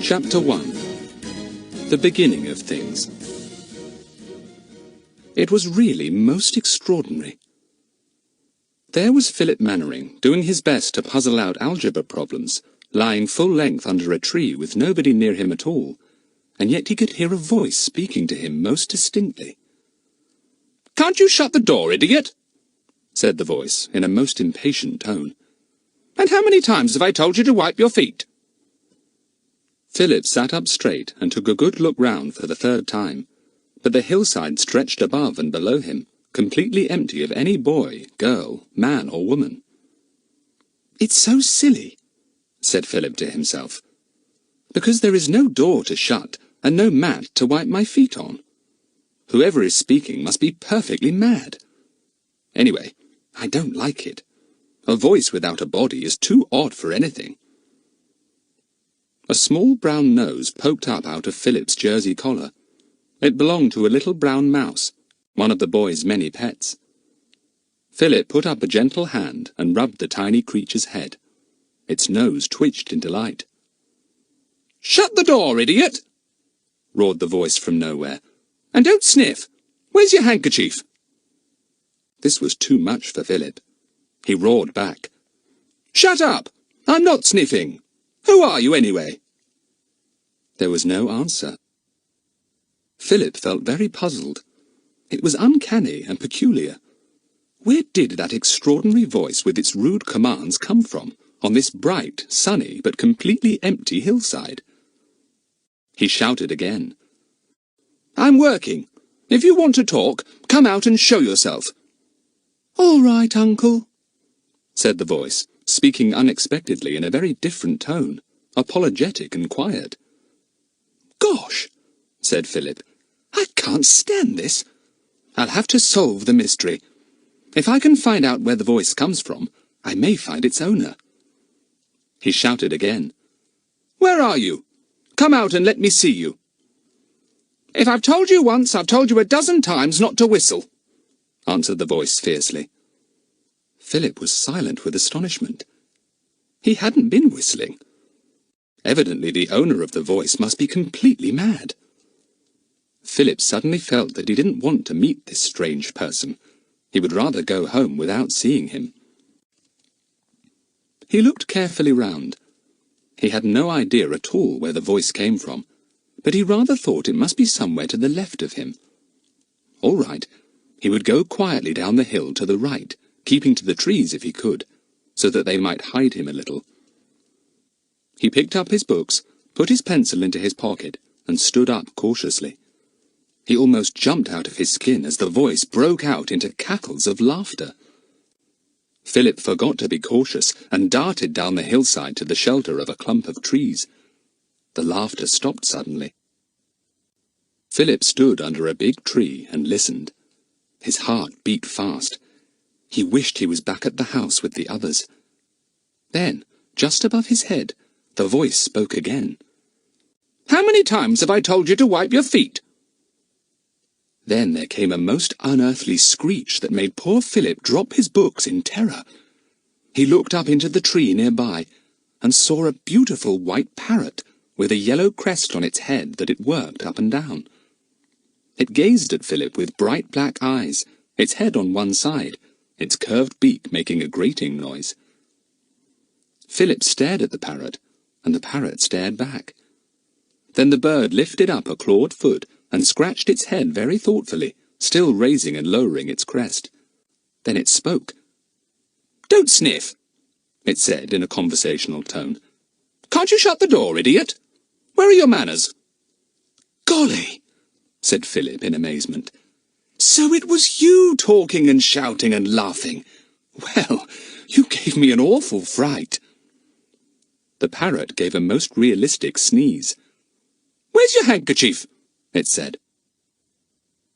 Chapter 1. The Beginning of Things. It was really most extraordinary. There was Philip Mannering, doing his best to puzzle out algebra problems, lying full length under a tree with nobody near him at all, and yet he could hear a voice speaking to him most distinctly. "Can't you shut the door, idiot?" said the voice, in a most impatient tone. "And how many times have I told you to wipe your feet?" Philip sat up straight and took a good look round for the third time, but the hillside stretched above and below him, completely empty of any boy, girl, man or woman. "It's so silly," said Philip to himself, "because there is no door to shut and no mat to wipe my feet on. Whoever is speaking must be perfectly mad. Anyway, I don't like it. A voice without a body is too odd for anything." A small brown nose poked up out of Philip's jersey collar. It belonged to a little brown mouse, one of the boy's many pets. Philip put up a gentle hand and rubbed the tiny creature's head. Its nose twitched in delight. "Shut the door, idiot!" roared the voice from nowhere. "And don't sniff! Where's your handkerchief?" This was too much for Philip. He roared back. "Shut up! I'm not sniffing! Who are you, anyway?" There was no answer. Philip felt very puzzled. It was uncanny and peculiar. Where did that extraordinary voice with its rude commands come from, on this bright, sunny, but completely empty hillside? He shouted again. "I'm working. If you want to talk, come out and show yourself." "All right, Uncle," said the voice, speaking unexpectedly in a very different tone, apologetic and quiet. "Gosh," said Philip, "I can't stand this. I'll have to solve the mystery. If I can find out where the voice comes from, I may find its owner." He shouted again. "Where are you? Come out and let me see you." "If I've told you once, I've told you a dozen times not to whistle," answered the voice fiercely. Philip was silent with astonishment. He hadn't been whistling. Evidently the owner of the voice must be completely mad. Philip suddenly felt that he didn't want to meet this strange person. He would rather go home without seeing him. He looked carefully round. He had no idea at all where the voice came from, but he rather thought it must be somewhere to the left of him. All right, he would go quietly down the hill to the right, keeping to the trees if he could, so that they might hide him a little. He picked up his books, put his pencil into his pocket, and stood up cautiously. He almost jumped out of his skin as the voice broke out into cackles of laughter. Philip forgot to be cautious and darted down the hillside to the shelter of a clump of trees. The laughter stopped suddenly. Philip stood under a big tree and listened. His heart beat fast. He wished he was back at the house with the others. Then, just above his head, the voice spoke again. "How many times have I told you to wipe your feet?" Then there came a most unearthly screech that made poor Philip drop his books in terror. He looked up into the tree nearby and saw a beautiful white parrot with a yellow crest on its head that it worked up and down. It gazed at Philip with bright black eyes, its head on one side, its curved beak making a grating noise. Philip stared at the parrot, and the parrot stared back. Then the bird lifted up a clawed foot and scratched its head very thoughtfully, still raising and lowering its crest. Then it spoke. "Don't sniff," it said in a conversational tone. "Can't you shut the door, idiot? Where are your manners?" "Golly," said Philip in amazement. "So it was you talking and shouting and laughing. Well, you gave me an awful fright." The parrot gave a most realistic sneeze. "Where's your handkerchief?" it said.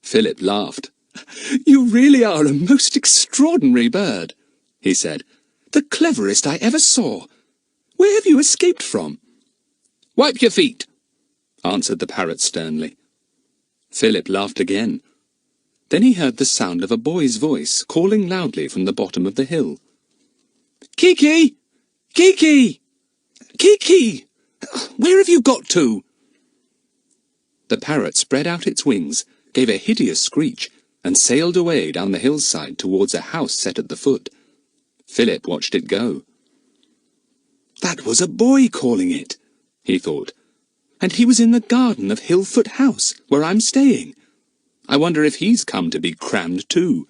Philip laughed. "You really are a most extraordinary bird," he said. "The cleverest I ever saw. Where have you escaped from?" "Wipe your feet," answered the parrot sternly. Philip laughed again. Then he heard the sound of a boy's voice calling loudly from the bottom of the hill. "Kiki! Kiki! Kiki! Where have you got to?" The parrot spread out its wings, gave a hideous screech, and sailed away down the hillside towards a house set at the foot. Philip watched it go. "That was a boy calling it," he thought. "And he was in the garden of Hillfoot House, where I'm staying. I wonder if he's come to be crammed too.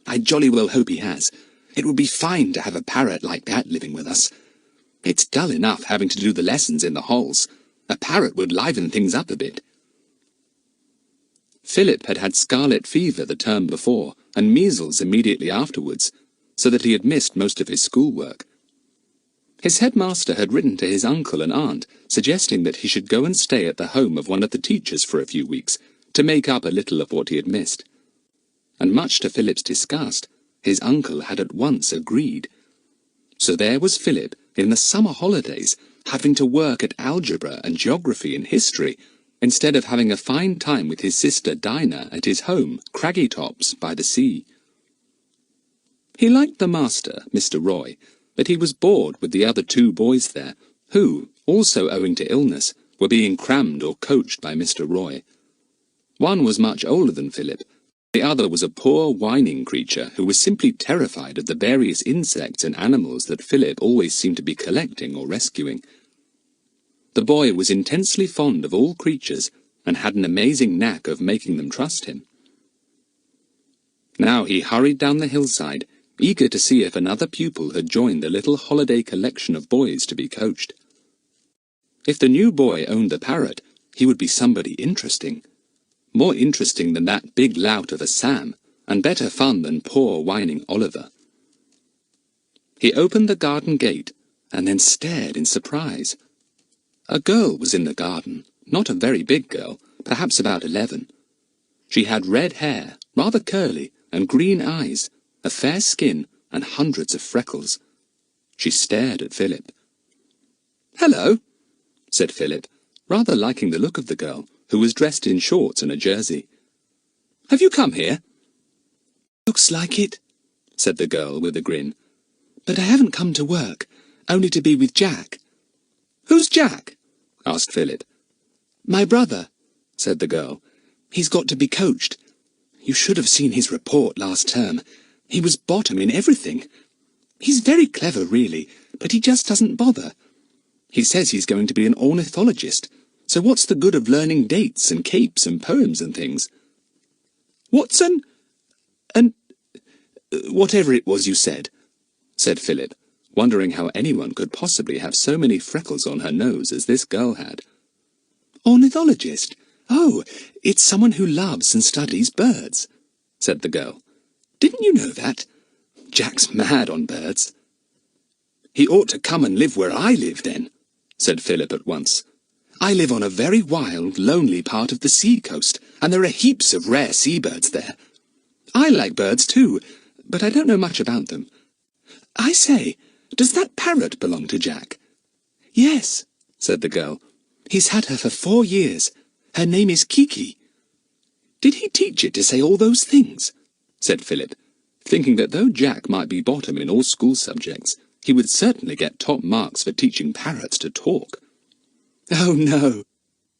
I jolly well hope he has. It would be fine to have a parrot like that living with us. It's dull enough having to do the lessons in the halls. A parrot would liven things up a bit." Philip had had scarlet fever the term before, and measles immediately afterwards, so that he had missed most of his schoolwork. His headmaster had written to his uncle and aunt, suggesting that he should go and stay at the home of one of the teachers for a few weeks, to make up a little of what he had missed. And much to Philip's disgust, his uncle had at once agreed. So there was Philip, in the summer holidays, having to work at algebra and geography and history, instead of having a fine time with his sister Dinah at his home, Craggy Tops, by the sea. He liked the master, Mr. Roy, but he was bored with the other two boys there, who, also owing to illness, were being crammed or coached by Mr. Roy. One was much older than Philip. The other was a poor, whining creature who was simply terrified of the various insects and animals that Philip always seemed to be collecting or rescuing. The boy was intensely fond of all creatures, and had an amazing knack of making them trust him. Now he hurried down the hillside, eager to see if another pupil had joined the little holiday collection of boys to be coached. If the new boy owned the parrot, he would be somebody interesting. More interesting than that big lout of a Sam, and better fun than poor whining Oliver. He opened the garden gate, and then stared in surprise. A girl was in the garden, not a very big girl, perhaps about 11. She had red hair, rather curly, and green eyes, a fair skin, and hundreds of freckles. She stared at Philip. "Hello," said Philip, rather liking the look of the girl, who was dressed in shorts and a jersey. "Have you come here?" "Looks like it," said the girl with a grin. "But I haven't come to work, only to be with Jack." "Who's Jack?" asked Philip. "My brother," said the girl. "He's got to be coached. You should have seen his report last term. He was bottom in everything. He's very clever, really, but he just doesn't bother. He says he's going to be an ornithologist, so what's the good of learning dates and capes and poems and things?" "What's whatever it was you said," said Philip, wondering how anyone could possibly have so many freckles on her nose as this girl had. "Ornithologist? Oh, it's someone who loves and studies birds," said the girl. "Didn't you know that? Jack's mad on birds." "He ought to come and live where I live, then," said Philip at once. "I live on a very wild, lonely part of the sea coast, and there are heaps of rare seabirds there. I like birds too, but I don't know much about them. I say, does that parrot belong to Jack?" "Yes," said the girl. "He's had her for 4 years. Her name is Kiki." "Did he teach it to say all those things?" said Philip, thinking that though Jack might be bottom in all school subjects, he would certainly get top marks for teaching parrots to talk. "Oh, no,"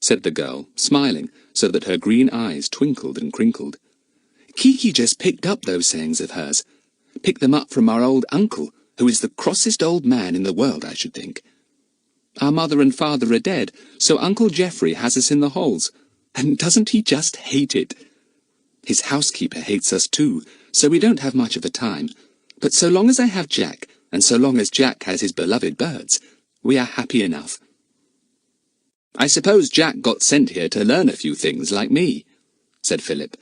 said the girl, smiling so that her green eyes twinkled and crinkled. "Kiki just picked up those sayings of hers. Picked them up from our old uncle, who is the crossest old man in the world, I should think. Our mother and father are dead, so Uncle Geoffrey has us in the halls, and doesn't he just hate it? His housekeeper hates us too, so we don't have much of a time. But so long as I have Jack, and so long as Jack has his beloved birds, we are happy enough." "I suppose Jack got sent here to learn a few things like me," said Philip.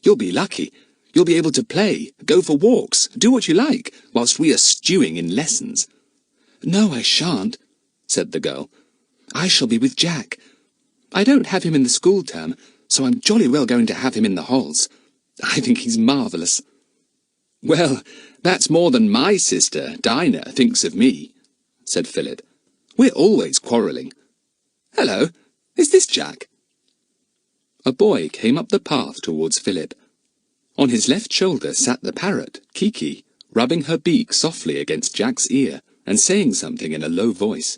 "You'll be lucky. You'll be able to play, go for walks, do what you like, whilst we are stewing in lessons." "No, I shan't," said the girl. "I shall be with Jack. I don't have him in the school term, so I'm jolly well going to have him in the halls. I think he's marvellous." "Well, that's more than my sister, Dinah, thinks of me," said Philip. "We're always quarrelling. Hello, is this Jack?" A boy came up the path towards Philip. On his left shoulder sat the parrot, Kiki, rubbing her beak softly against Jack's ear and saying something in a low voice.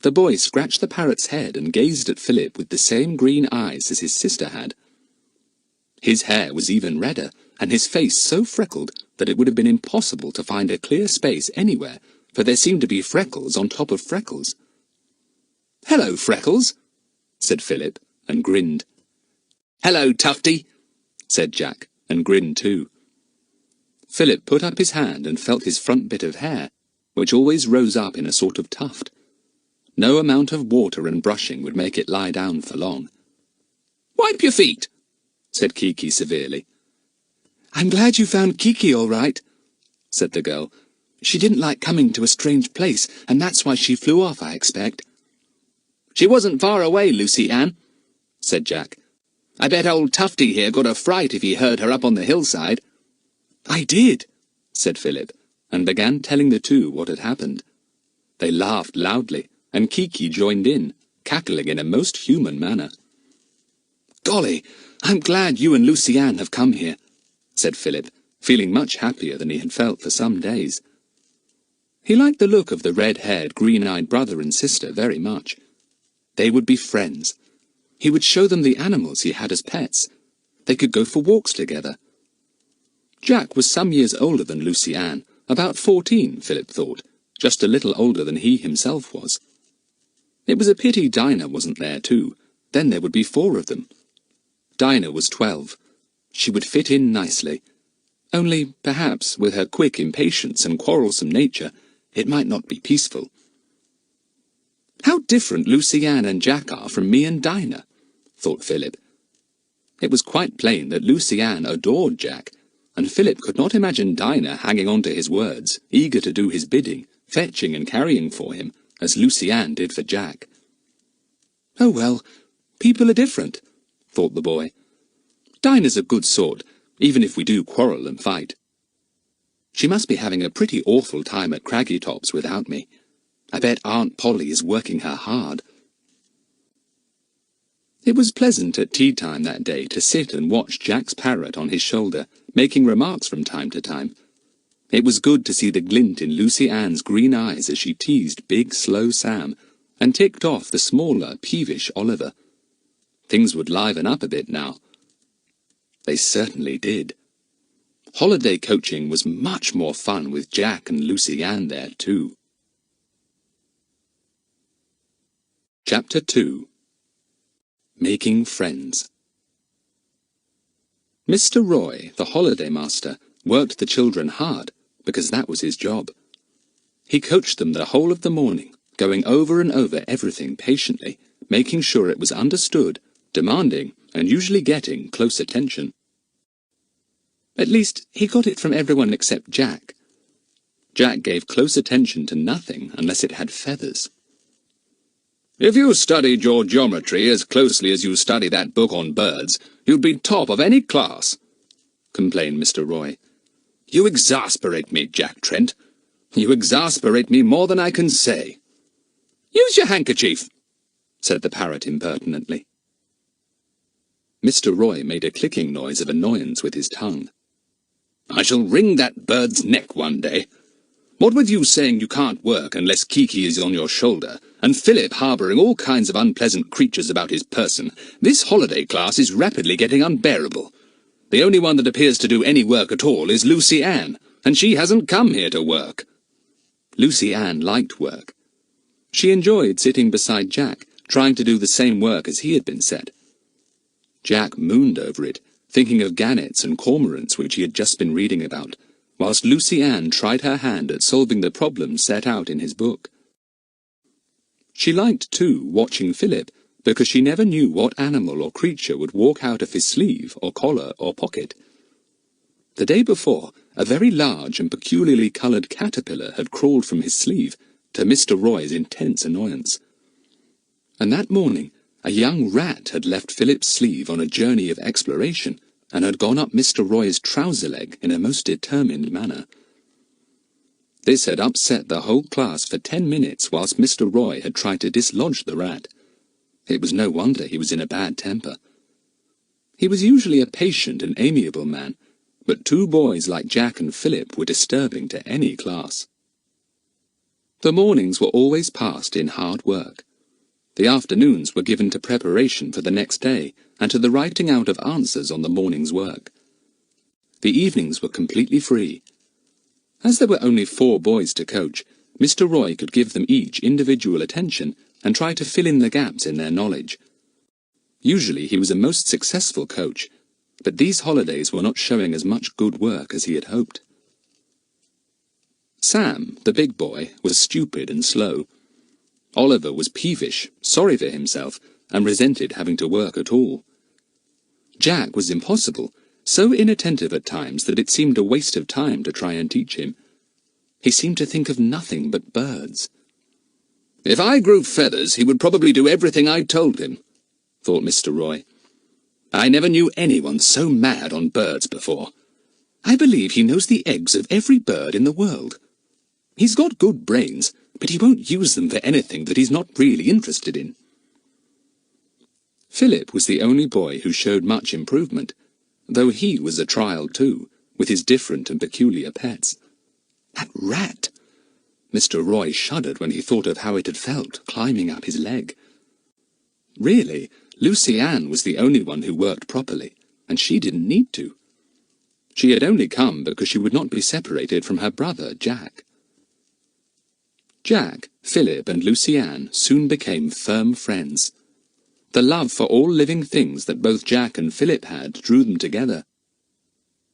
The boy scratched the parrot's head and gazed at Philip with the same green eyes as his sister had. His hair was even redder, and his face so freckled that it would have been impossible to find a clear space anywhere, for there seemed to be freckles on top of freckles. "Hello, Freckles," said Philip, and grinned. "Hello, Tufty," said Jack, and grinned too. Philip put up his hand and felt his front bit of hair, which always rose up in a sort of tuft. No amount of water and brushing would make it lie down for long. "Wipe your feet," said Kiki severely. "I'm glad you found Kiki all right," said the girl. "She didn't like coming to a strange place, and that's why she flew off, I expect." "She wasn't far away, Lucy Ann," said Jack. "I bet old Tufty here got a fright if he heard her up on the hillside." "I did," said Philip, and began telling the two what had happened. They laughed loudly, and Kiki joined in, cackling in a most human manner. "Golly, I'm glad you and Lucy Ann have come here," said Philip, feeling much happier than he had felt for some days. He liked the look of the red-haired, green-eyed brother and sister very much. They would be friends. He would show them the animals he had as pets. They could go for walks together. Jack was some years older than Lucy Ann, about 14, Philip thought, just a little older than he himself was. It was a pity Dinah wasn't there too, then there would be 4 of them. Dinah was 12. She would fit in nicely. Only, perhaps, with her quick impatience and quarrelsome nature, it might not be peaceful. "How different Lucy Ann and Jack are from me and Dinah," thought Philip. It was quite plain that Lucy Ann adored Jack, and Philip could not imagine Dinah hanging on to his words, eager to do his bidding, fetching and carrying for him, as Lucy Ann did for Jack. "Oh well, people are different," thought the boy. "Dinah's a good sort, even if we do quarrel and fight. She must be having a pretty awful time at Craggy Tops without me. I bet Aunt Polly is working her hard." It was pleasant at tea-time that day to sit and watch Jack's parrot on his shoulder, making remarks from time to time. It was good to see the glint in Lucy Ann's green eyes as she teased big, slow Sam, and ticked off the smaller, peevish Oliver. Things would liven up a bit now. They certainly did. Holiday coaching was much more fun with Jack and Lucy Ann there too. Chapter 2. Making Friends. Mr. Roy, the holiday master, worked the children hard, because that was his job. He coached them the whole of the morning, going over and over everything patiently, making sure it was understood, demanding, and usually getting close attention. At least, he got it from everyone except Jack. Jack gave close attention to nothing unless it had feathers. "If you studied your geometry as closely as you study that book on birds, you'd be top of any class," complained Mr. Roy. "You exasperate me, Jack Trent. You exasperate me more than I can say." "Use your handkerchief," said the parrot impertinently. Mr. Roy made a clicking noise of annoyance with his tongue. "I shall wring that bird's neck one day. What with you saying you can't work unless Kiki is on your shoulder, and Philip harbouring all kinds of unpleasant creatures about his person, this holiday class is rapidly getting unbearable. The only one that appears to do any work at all is Lucy Ann, and she hasn't come here to work." Lucy Ann liked work. She enjoyed sitting beside Jack, trying to do the same work as he had been set. Jack mooned over it, thinking of gannets and cormorants which he had just been reading about, whilst Lucy Ann tried her hand at solving the problems set out in his book. She liked, too, watching Philip, because she never knew what animal or creature would walk out of his sleeve or collar or pocket. The day before, a very large and peculiarly coloured caterpillar had crawled from his sleeve, to Mr. Roy's intense annoyance. And that morning, a young rat had left Philip's sleeve on a journey of exploration, and had gone up Mr. Roy's trouser leg in a most determined manner. This had upset the whole class for 10 minutes whilst Mr. Roy had tried to dislodge the rat. It was no wonder he was in a bad temper. He was usually a patient and amiable man, but 2 boys like Jack and Philip were disturbing to any class. The mornings were always passed in hard work. The afternoons were given to preparation for the next day and to the writing out of answers on the morning's work. The evenings were completely free. As there were only 4 boys to coach, Mr. Roy could give them each individual attention and try to fill in the gaps in their knowledge. Usually he was a most successful coach, but these holidays were not showing as much good work as he had hoped. Sam, the big boy, was stupid and slow. Oliver was peevish, sorry for himself, and resented having to work at all. Jack was impossible, so inattentive at times that it seemed a waste of time to try and teach him. He seemed to think of nothing but birds. "If I grew feathers, he would probably do everything I told him," thought Mr. Roy. "I never knew anyone so mad on birds before. I believe he knows the eggs of every bird in the world. He's got good brains, but he won't use them for anything that he's not really interested in." Philip was the only boy who showed much improvement, though he was a trial too, with his different and peculiar pets. That rat! Mr. Roy shuddered when he thought of how it had felt, climbing up his leg. Really, Lucy Ann was the only one who worked properly, and she didn't need to. She had only come because she would not be separated from her brother, Jack. Jack, Philip, and Lucy Ann soon became firm friends. The love for all living things that both Jack and Philip had drew them together.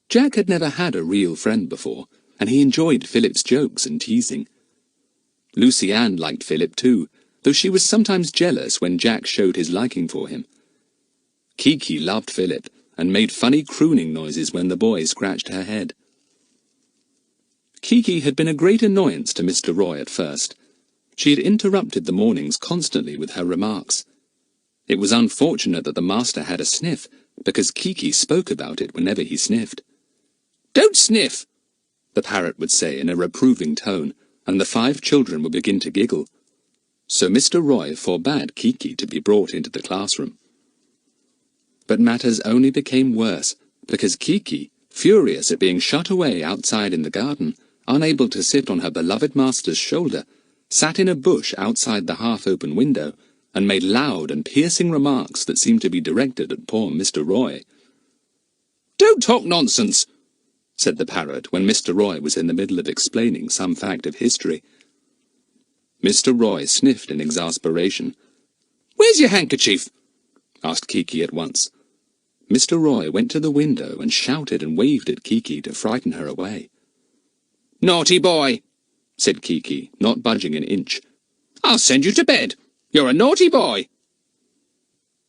Jack had never had a real friend before, and he enjoyed Philip's jokes and teasing. Lucy Ann liked Philip too, though she was sometimes jealous when Jack showed his liking for him. Kiki loved Philip, and made funny crooning noises when the boy scratched her head. Kiki had been a great annoyance to Mr. Roy at first. She had interrupted the mornings constantly with her remarks. It was unfortunate that the master had a sniff, because Kiki spoke about it whenever he sniffed. "Don't sniff!" the parrot would say in a reproving tone, and the 5 children would begin to giggle. So Mr. Roy forbade Kiki to be brought into the classroom. But matters only became worse, because Kiki, furious at being shut away outside in the garden, unable to sit on her beloved master's shoulder, sat in a bush outside the half-open window, and made loud and piercing remarks that seemed to be directed at poor Mr. Roy. "Don't talk nonsense," said the parrot when Mr. Roy was in the middle of explaining some fact of history. Mr. Roy sniffed in exasperation. "Where's your handkerchief?" asked Kiki at once. Mr. Roy went to the window and shouted and waved at Kiki to frighten her away. "Naughty boy," said Kiki, not budging an inch. "I'll send you to bed. You're a naughty boy."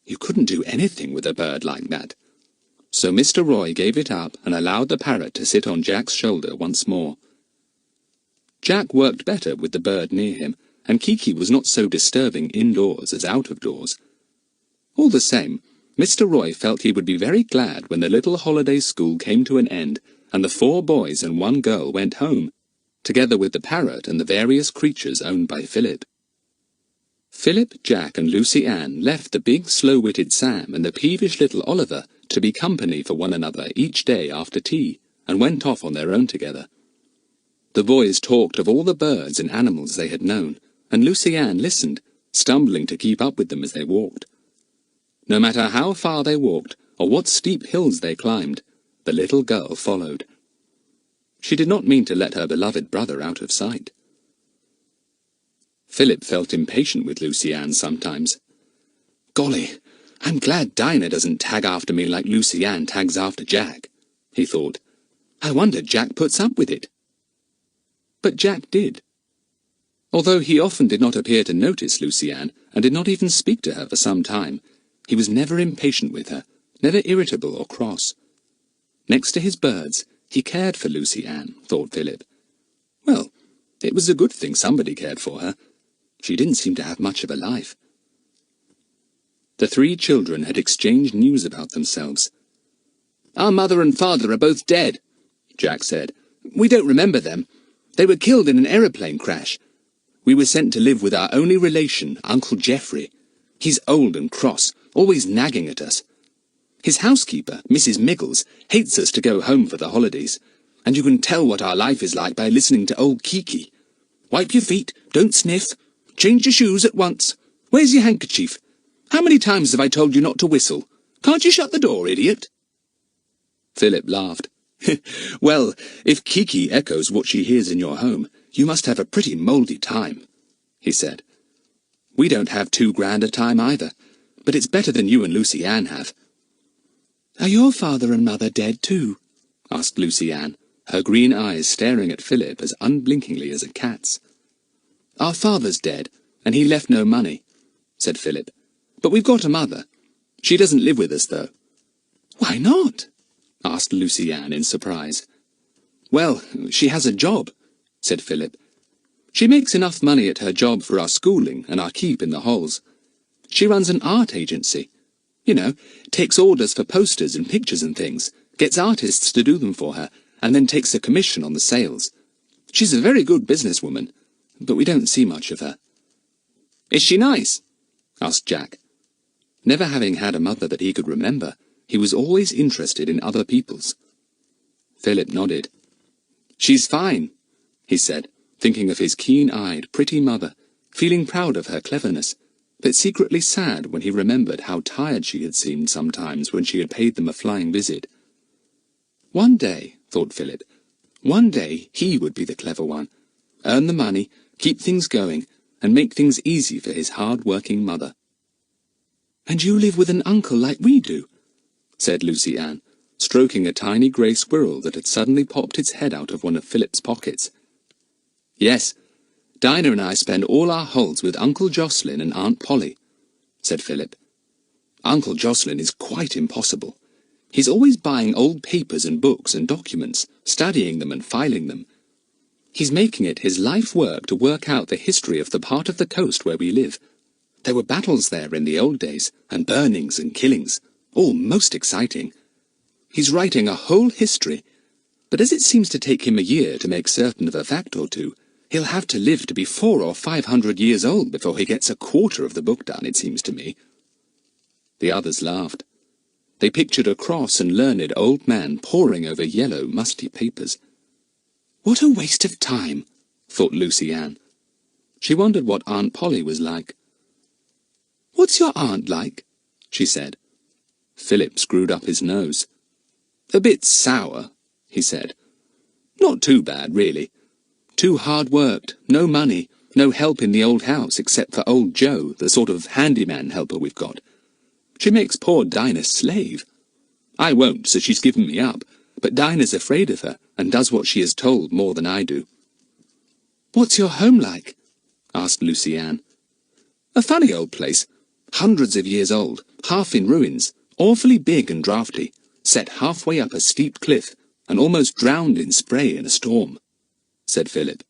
You couldn't do anything with a bird like that. So Mr. Roy gave it up and allowed the parrot to sit on Jack's shoulder once more. Jack worked better with the bird near him, and Kiki was not so disturbing indoors as out of doors. All the same, Mr. Roy felt he would be very glad when the little holiday school came to an end and the 4 boys and 1 girl went home, together with the parrot and the various creatures owned by Philip. Philip, Jack, and Lucy Ann left the big, slow-witted Sam and the peevish little Oliver to be company for one another each day after tea, and went off on their own together. The boys talked of all the birds and animals they had known, and Lucy Ann listened, stumbling to keep up with them as they walked. No matter how far they walked, or what steep hills they climbed, the little girl followed. She did not mean to let her beloved brother out of sight. Philip felt impatient with Lucy Ann sometimes. "Golly, I'm glad Dinah doesn't tag after me like Lucy Ann tags after Jack," he thought. "I wonder Jack puts up with it." But Jack did. Although he often did not appear to notice Lucy Ann, and did not even speak to her for some time, he was never impatient with her, never irritable or cross. Next to his birds, he cared for Lucy Ann, thought Philip. Well, it was a good thing somebody cared for her. She didn't seem to have much of a life. The 3 children had exchanged news about themselves. "Our mother and father are both dead," Jack said. "We don't remember them. They were killed in an aeroplane crash. We were sent to live with our only relation, Uncle Geoffrey. He's old and cross, always nagging at us. His housekeeper, Mrs. Miggles, hates us to go home for the holidays, and you can tell what our life is like by listening to old Kiki. Wipe your feet, don't sniff. Change your shoes at once. Where's your handkerchief? How many times have I told you not to whistle? Can't you shut the door, idiot?" Philip laughed. "Well, if Kiki echoes what she hears in your home, you must have a pretty mouldy time," he said. "We don't have too grand a time either, but it's better than you and Lucy Ann have." "Are your father and mother dead too?" asked Lucy Ann, her green eyes staring at Philip as unblinkingly as a cat's. "Our father's dead, and he left no money," said Philip. "But we've got a mother. She doesn't live with us, though." "Why not?" asked Lucy Ann in surprise. "Well, she has a job," said Philip. "She makes enough money at her job for our schooling and our keep in the halls. She runs an art agency. You know, takes orders for posters and pictures and things, gets artists to do them for her, and then takes a commission on the sales. She's a very good businesswoman, but we don't see much of her." "Is she nice?" asked Jack. Never having had a mother that he could remember, he was always interested in other people's. Philip nodded. "She's fine," he said, thinking of his keen-eyed, pretty mother, feeling proud of her cleverness, but secretly sad when he remembered how tired she had seemed sometimes when she had paid them a flying visit. One day, thought Philip, one day he would be the clever one, earn the money, keep things going, and make things easy for his hard-working mother. "And you live with an uncle like we do?" said Lucy Ann, stroking a tiny grey squirrel that had suddenly popped its head out of one of Philip's pockets. "Yes, Dinah and I spend all our holidays with Uncle Jocelyn and Aunt Polly," said Philip. "Uncle Jocelyn is quite impossible. He's always buying old papers and books and documents, studying them and filing them. He's making it his life work to work out the history of the part of the coast where we live. There were battles there in the old days, and burnings and killings, all most exciting. He's writing a whole history, but as it seems to take him a year to make certain of a fact or two, he'll have to live to be 400 or 500 years old before he gets a quarter of the book done, it seems to me." The others laughed. They pictured a cross and learned old man poring over yellow, musty papers. "What a waste of time," thought Lucy Ann. She wondered what Aunt Polly was like. "What's your aunt like?" she said. Philip screwed up his nose. "A bit sour," he said. "Not too bad, really. Too hard-worked, no money, no help in the old house except for old Joe, the sort of handyman helper we've got. She makes poor Dinah slave. I won't, so she's given me up, but Dinah's afraid of her and does what she is told more than I do." "What's your home like?" asked Lucy Ann. "A funny old place. Hundreds of years old, half in ruins, awfully big and draughty, set halfway up a steep cliff, and almost drowned in spray in a storm," said Philip.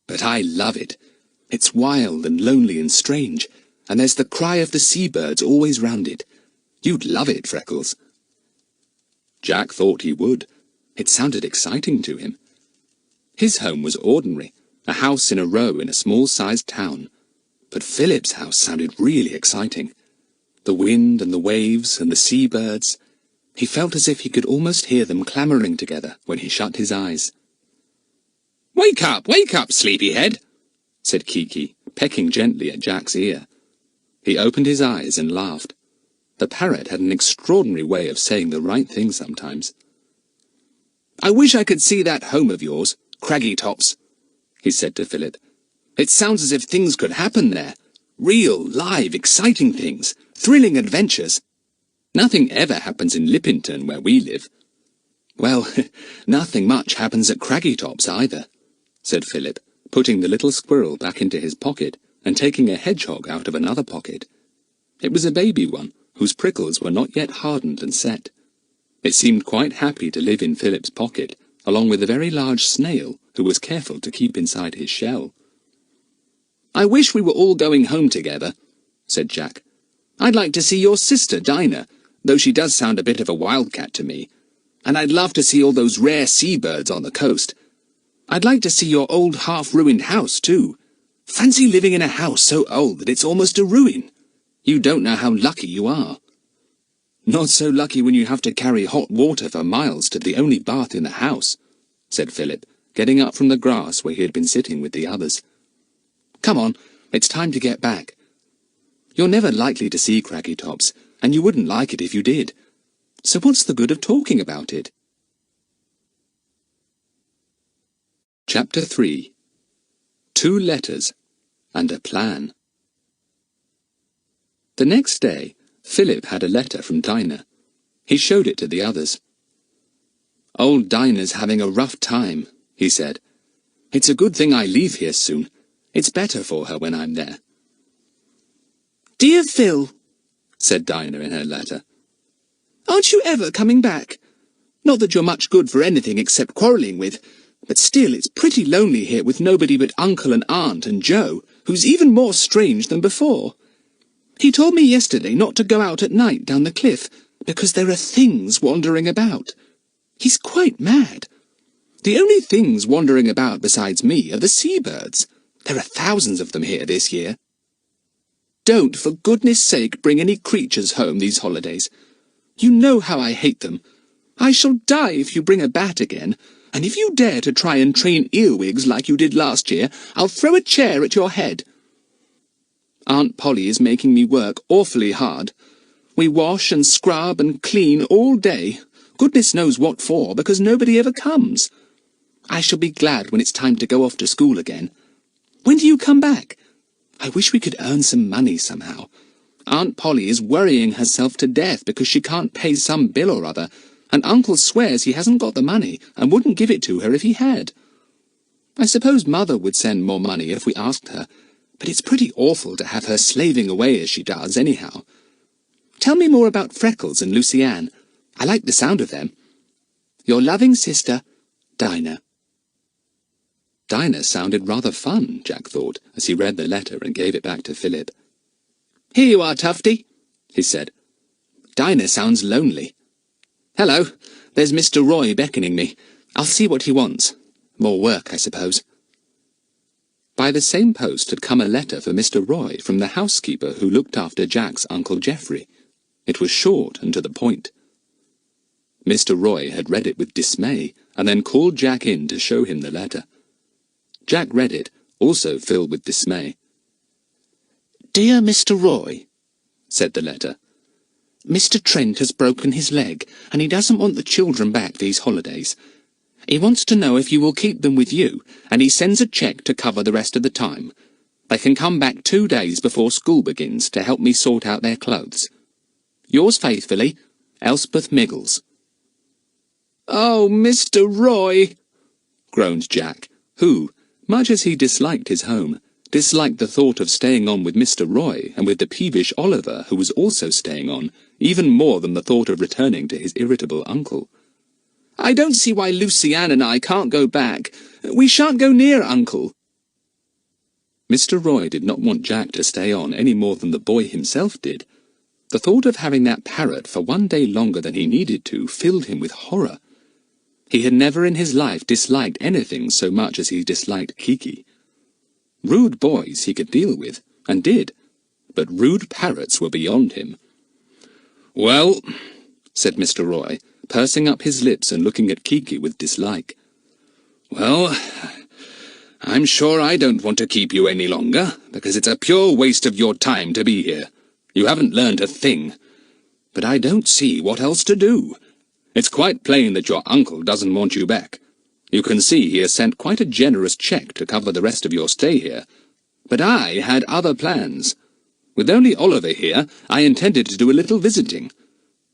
"But I love it. It's wild and lonely and strange, and there's the cry of the seabirds always round it. You'd love it, Freckles." Jack thought he would. It sounded exciting to him. His home was ordinary, a house in a row in a small-sized town. But Philip's house sounded really exciting. The wind and the waves and the seabirds. He felt as if he could almost hear them clamouring together when he shut his eyes. Wake up, sleepyhead," said Kiki, pecking gently at Jack's ear. He opened his eyes and laughed. The parrot had an extraordinary way of saying the right thing sometimes. "I wish I could see that home of yours, Craggy Tops," he said to Philip. "It sounds as if things could happen there. Real, live, exciting things. Thrilling adventures. Nothing ever happens in Lippington, where we live." "Well, nothing much happens at Craggy Tops either," said Philip, putting the little squirrel back into his pocket and taking a hedgehog out of another pocket. It was a baby one, whose prickles were not yet hardened and set. It seemed quite happy to live in Philip's pocket, along with a very large snail, who was careful to keep inside his shell. "I wish we were all going home together," said Jack. "I'd like to see your sister, Dinah, though she does sound a bit of a wildcat to me. And I'd love to see all those rare seabirds on the coast. I'd like to see your old half-ruined house, too. Fancy living in a house so old that it's almost a ruin. You don't know how lucky you are." "Not so lucky when you have to carry hot water for miles to the only bath in the house," said Philip, getting up from the grass where he had been sitting with the others. "Come on, it's time to get back. You're never likely to see Craggy Tops, and you wouldn't like it if you did. So what's the good of talking about it?" Chapter 3. 2 Letters and a Plan. The next day, Philip had a letter from Dinah. He showed it to the others. "Old Dinah's having a rough time," he said. "It's a good thing I leave here soon. It's better for her when I'm there." "Dear Phil," said Dinah in her letter, "aren't you ever coming back? Not that you're much good for anything except quarrelling with, but still it's pretty lonely here with nobody but Uncle and Aunt and Joe, who's even more strange than before. He told me yesterday not to go out at night down the cliff, because there are things wandering about. He's quite mad. The only things wandering about besides me are the seabirds. There are thousands of them here this year. Don't, for goodness sake, bring any creatures home these holidays. You know how I hate them. I shall die if you bring a bat again, and if you dare to try and train earwigs like you did last year, I'll throw a chair at your head. Aunt Polly is making me work awfully hard. We wash and scrub and clean all day, goodness knows what for, because nobody ever comes. I shall be glad when it's time to go off to school again. When do you come back? I wish we could earn some money somehow. Aunt Polly is worrying herself to death because she can't pay some bill or other, and Uncle swears he hasn't got the money and wouldn't give it to her if he had. I suppose Mother would send more money if we asked her, but it's pretty awful to have her slaving away as she does anyhow. Tell me more about Freckles and Lucy-Ann. I like the sound of them. Your loving sister, Dinah. Dinah sounded rather fun, Jack thought, as he read the letter and gave it back to Philip. Here you are, Tufty, he said. Dinah sounds lonely. Hello, there's Mr. Roy beckoning me. I'll see what he wants. More work, I suppose. By the same post had come a letter for Mr. Roy from the housekeeper who looked after Jack's Uncle Geoffrey. It was short and to the point. Mr. Roy had read it with dismay, and then called Jack in to show him the letter. Jack read it, also filled with dismay. "Dear Mr. Roy," said the letter, "Mr. Trent has broken his leg, and he doesn't want the children back these holidays. He wants to know if you will keep them with you, and he sends a cheque to cover the rest of the time. They can come back 2 days before school begins to help me sort out their clothes. Yours faithfully, Elspeth Miggles." "Oh, Mr. Roy," groaned Jack, who, much as he disliked his home, disliked the thought of staying on with Mr. Roy and with the peevish Oliver, who was also staying on, even more than the thought of returning to his irritable uncle. "I don't see why Lucy-Ann and I can't go back. We shan't go near Uncle." Mr. Roy did not want Jack to stay on any more than the boy himself did. The thought of having that parrot for 1 day longer than he needed to filled him with horror. He had never in his life disliked anything so much as he disliked Kiki. Rude boys he could deal with, and did, but rude parrots were beyond him. "Well," said Mr. Roy, pursing up his lips and looking at Kiki with dislike. "Well, I'm sure I don't want to keep you any longer, because it's a pure waste of your time to be here. You haven't learned a thing. But I don't see what else to do. It's quite plain that your uncle doesn't want you back. You can see he has sent quite a generous cheque to cover the rest of your stay here. But I had other plans. With only Oliver here, I intended to do a little visiting.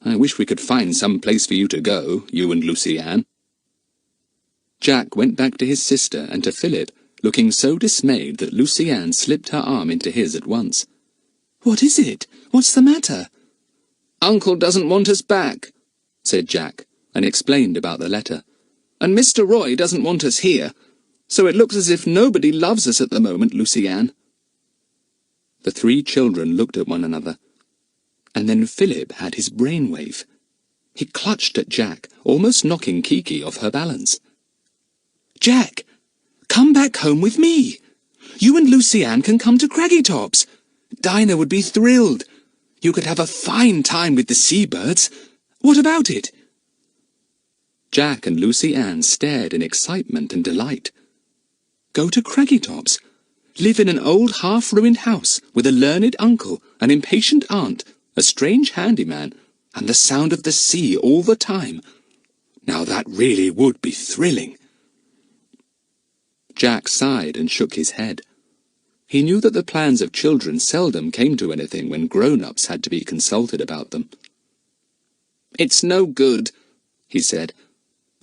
I wish we could find some place for you to go, you and Lucy-Ann." Jack went back to his sister and to Philip, looking so dismayed that Lucy-Ann slipped her arm into his at once. "What is it? What's the matter?" "Uncle doesn't want us back," said Jack, and explained about the letter. "And Mr. Roy doesn't want us here, so it looks as if nobody loves us at the moment, Lucy-Ann." The 3 children looked at one another, and then Philip had his brainwave. He clutched at Jack, almost knocking Kiki off her balance. "Jack, come back home with me. You and Lucy-Ann can come to Craggy Tops. Dinah would be thrilled. You could have a fine time with the seabirds. What about it?" Jack and Lucy Ann stared in excitement and delight. Go to Craggytops. Live in an old half-ruined house with a learned uncle, an impatient aunt, a strange handyman, and the sound of the sea all the time. Now that really would be thrilling. Jack sighed and shook his head. He knew that the plans of children seldom came to anything when grown-ups had to be consulted about them. "It's no good," he said.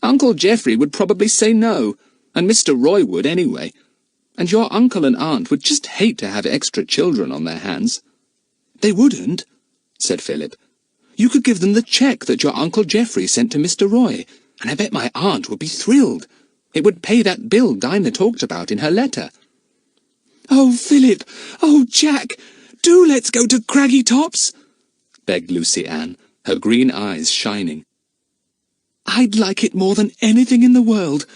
"Uncle Geoffrey would probably say no, and Mr. Roy would anyway. And your uncle and aunt would just hate to have extra children on their hands." "They wouldn't," said Philip. "You could give them the cheque that your Uncle Geoffrey sent to Mr. Roy, and I bet my aunt would be thrilled. It would pay that bill Dinah talked about in her letter." "Oh, Philip! Oh, Jack! Do let's go to Craggytops!" begged Lucy Ann, her green eyes shining. "I'd like it more than anything in the world.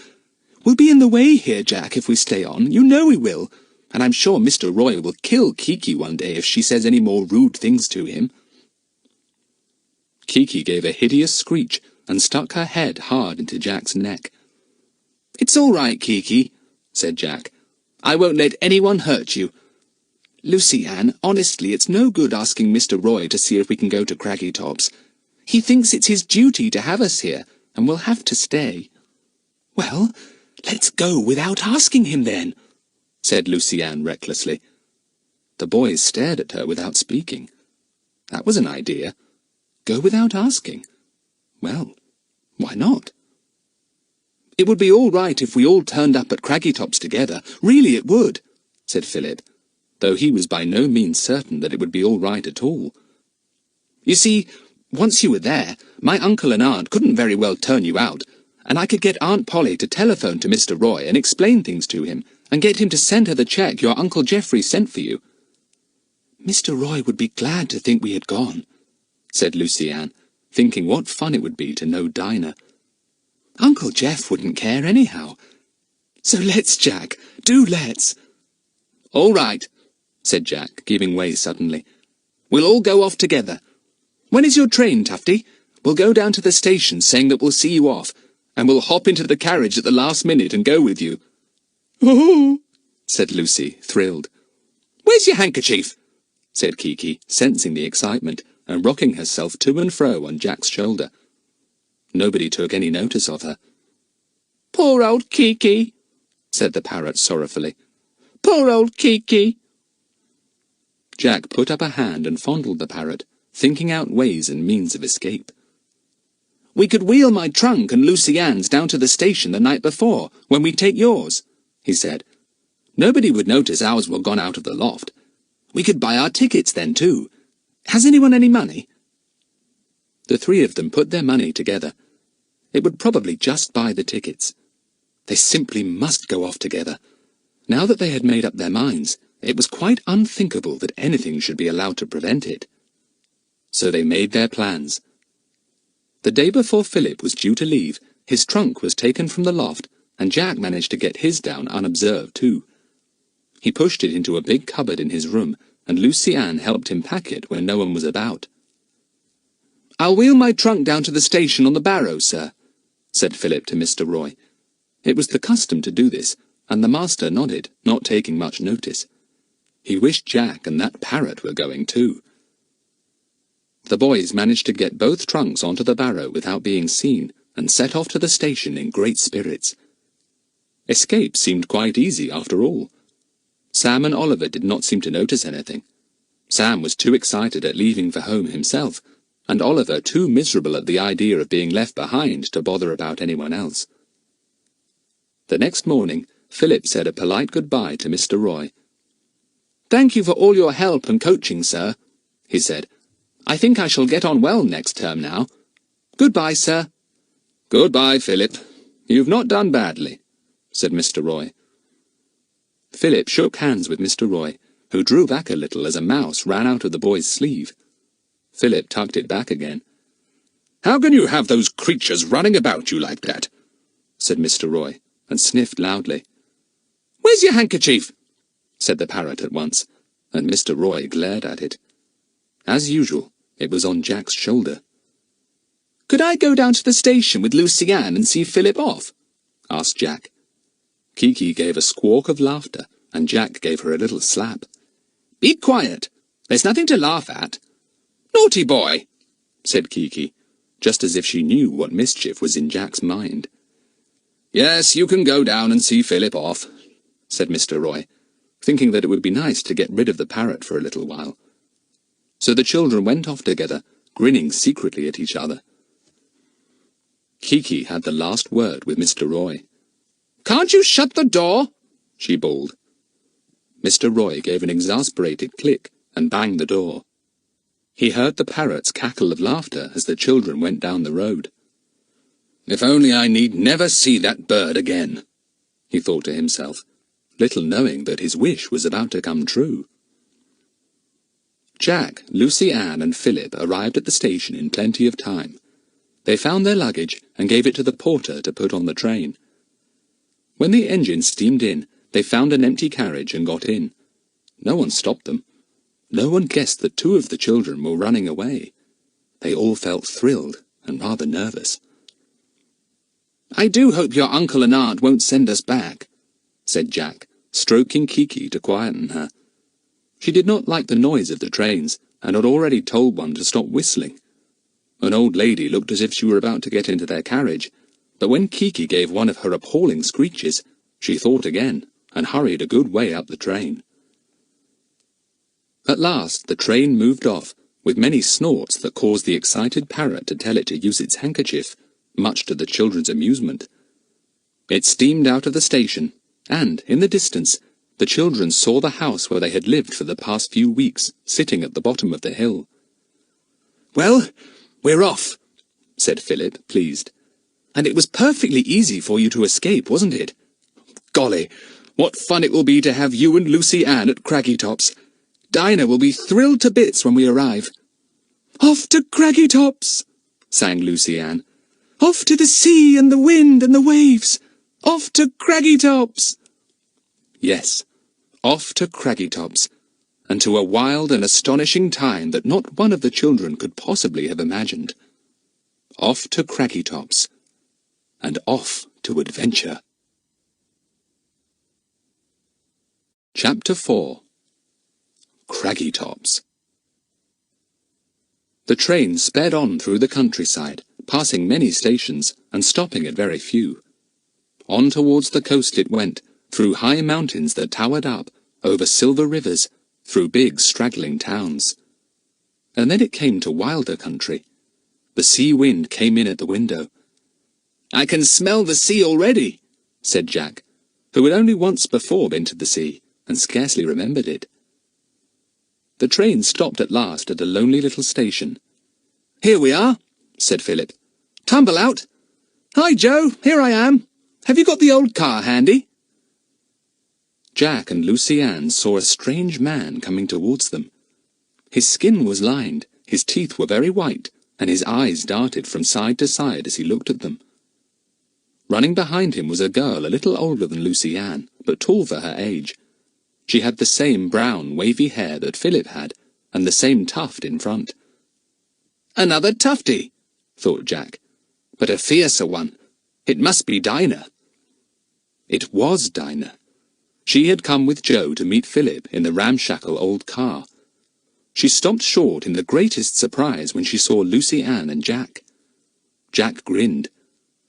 We'll be in the way here, Jack, if we stay on. You know we will. And I'm sure Mr. Roy will kill Kiki one day if she says any more rude things to him." Kiki gave a hideous screech and stuck her head hard into Jack's neck. "It's all right, Kiki," said Jack. "I won't let anyone hurt you. Lucy Ann, honestly, it's no good asking Mr. Roy to see if we can go to Craggytops. He thinks it's his duty to have us here, and we'll have to stay." "Well, let's go without asking him then," said Lucy Ann recklessly. The boys stared at her without speaking. That was an idea. Go without asking. Well, why not? "It would be all right if we all turned up at Craggytops together. Really it would," said Philip, though he was by no means certain that it would be all right at all. "You see, once you were there, my uncle and aunt couldn't very well turn you out, and I could get Aunt Polly to telephone to Mr. Roy and explain things to him, and get him to send her the cheque your Uncle Geoffrey sent for you." "Mr. Roy would be glad to think we had gone," said Lucy Ann, thinking what fun it would be to know Dinah. "Uncle Jeff wouldn't care anyhow. So let's, Jack. Do let's." "All right," said Jack, giving way suddenly. "We'll all go off together. When is your train, Tufty? We'll go down to the station saying that we'll see you off, and we'll hop into the carriage at the last minute and go with you." "Oh!" said Lucy, thrilled. "Where's your handkerchief?" said Kiki, sensing the excitement, and rocking herself to and fro on Jack's shoulder. Nobody took any notice of her. "Poor old Kiki," said the parrot sorrowfully. "Poor old Kiki." Jack put up a hand and fondled the parrot, thinking out ways and means of escape. "We could wheel my trunk and Lucy Ann's down to the station the night before, when we take yours," he said. "Nobody would notice ours were gone out of the loft. We could buy our tickets then, too. Has anyone any money?" The three of them put their money together. It would probably just buy the tickets. They simply must go off together. Now that they had made up their minds, it was quite unthinkable that anything should be allowed to prevent it. So they made their plans. The day before Philip was due to leave, his trunk was taken from the loft, and Jack managed to get his down unobserved too. He pushed it into a big cupboard in his room, and Lucy Ann helped him pack it when no one was about. "I'll wheel my trunk down to the station on the barrow, sir," said Philip to Mr. Roy. It was the custom to do this, and the master nodded, not taking much notice. He wished Jack and that parrot were going too. The boys managed to get both trunks onto the barrow without being seen, and set off to the station in great spirits. Escape seemed quite easy after all. Sam and Oliver did not seem to notice anything. Sam was too excited at leaving for home himself, and Oliver too miserable at the idea of being left behind to bother about anyone else. The next morning, Philip said a polite goodbye to Mr. Roy. "Thank you for all your help and coaching, sir," he said. "I think I shall get on well next term now. Goodbye, sir." "Goodbye, Philip. You've not done badly," said Mr. Roy. Philip shook hands with Mr. Roy, who drew back a little as a mouse ran out of the boy's sleeve. Philip tucked it back again. "How can you have those creatures running about you like that?" said Mr. Roy, and sniffed loudly. "Where's your handkerchief?" said the parrot at once, and Mr. Roy glared at it. As usual, it was on Jack's shoulder. "Could I go down to the station with Lucy Ann and see Philip off?" asked Jack. Kiki gave a squawk of laughter, and Jack gave her a little slap. "Be quiet. There's nothing to laugh at." "Naughty boy," said Kiki, just as if she knew what mischief was in Jack's mind. "Yes, you can go down and see Philip off," said Mr. Roy, thinking that it would be nice to get rid of the parrot for a little while. So the children went off together, grinning secretly at each other. Kiki had the last word with Mr. Roy. "Can't you shut the door?" she bawled. Mr. Roy gave an exasperated click and banged the door. He heard the parrot's cackle of laughter as the children went down the road. "If only I need never see that bird again," he thought to himself, little knowing that his wish was about to come true. Jack, Lucy Ann, and Philip arrived at the station in plenty of time. They found their luggage and gave it to the porter to put on the train. When the engine steamed in, they found an empty carriage and got in. No one stopped them. No one guessed that 2 of the children were running away. They all felt thrilled and rather nervous. "I do hope your uncle and aunt won't send us back," said Jack, stroking Kiki to quieten her. She did not like the noise of the trains, and had already told one to stop whistling. An old lady looked as if she were about to get into their carriage, but when Kiki gave one of her appalling screeches, she thought again, and hurried a good way up the train. At last the train moved off, with many snorts that caused the excited parrot to tell it to use its handkerchief, much to the children's amusement. It steamed out of the station, and, in the distance, the children saw the house where they had lived for the past few weeks, sitting at the bottom of the hill. "Well, we're off," said Philip, pleased. "And it was perfectly easy for you to escape, wasn't it? Golly, what fun it will be to have you and Lucy Ann at Craggytops. Dinah will be thrilled to bits when we arrive." "Off to Craggytops," sang Lucy Ann. "Off to the sea and the wind and the waves. Off to Craggytops." Yes, off to Craggytops, and to a wild and astonishing time that not one of the children could possibly have imagined. Off to Craggytops, and off to adventure. Chapter 4. Craggytops. The train sped on through the countryside, passing many stations and stopping at very few. On towards the coast it went, through high mountains that towered up, over silver rivers, through big straggling towns. And then it came to wilder country. The sea wind came in at the window. "I can smell the sea already," said Jack, who had only once before been to the sea, and scarcely remembered it. The train stopped at last at a lonely little station. "Here we are," said Philip. "Tumble out. Hi, Joe, here I am. Have you got the old car handy?" Jack and Lucy Ann saw a strange man coming towards them. His skin was lined, his teeth were very white, and his eyes darted from side to side as he looked at them. Running behind him was a girl a little older than Lucy Ann, but tall for her age. She had the same brown, wavy hair that Philip had, and the same tuft in front. "Another tufty," thought Jack, "but a fiercer one. It must be Dinah." It was Dinah. She had come with Joe to meet Philip in the ramshackle old car. She stopped short in the greatest surprise when she saw Lucy Ann and Jack. Jack grinned,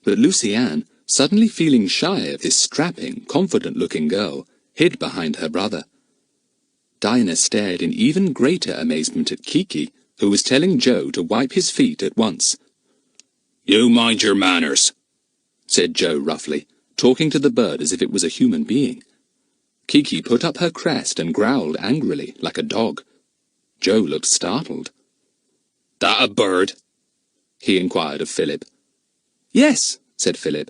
but Lucy Ann, suddenly feeling shy of this strapping, confident-looking girl, hid behind her brother. Dinah stared in even greater amazement at Kiki, who was telling Joe to wipe his feet at once. "You mind your manners," said Joe roughly, talking to the bird as if it was a human being. Kiki put up her crest and growled angrily, like a dog. Joe looked startled. "That a bird?" he inquired of Philip. "Yes," said Philip.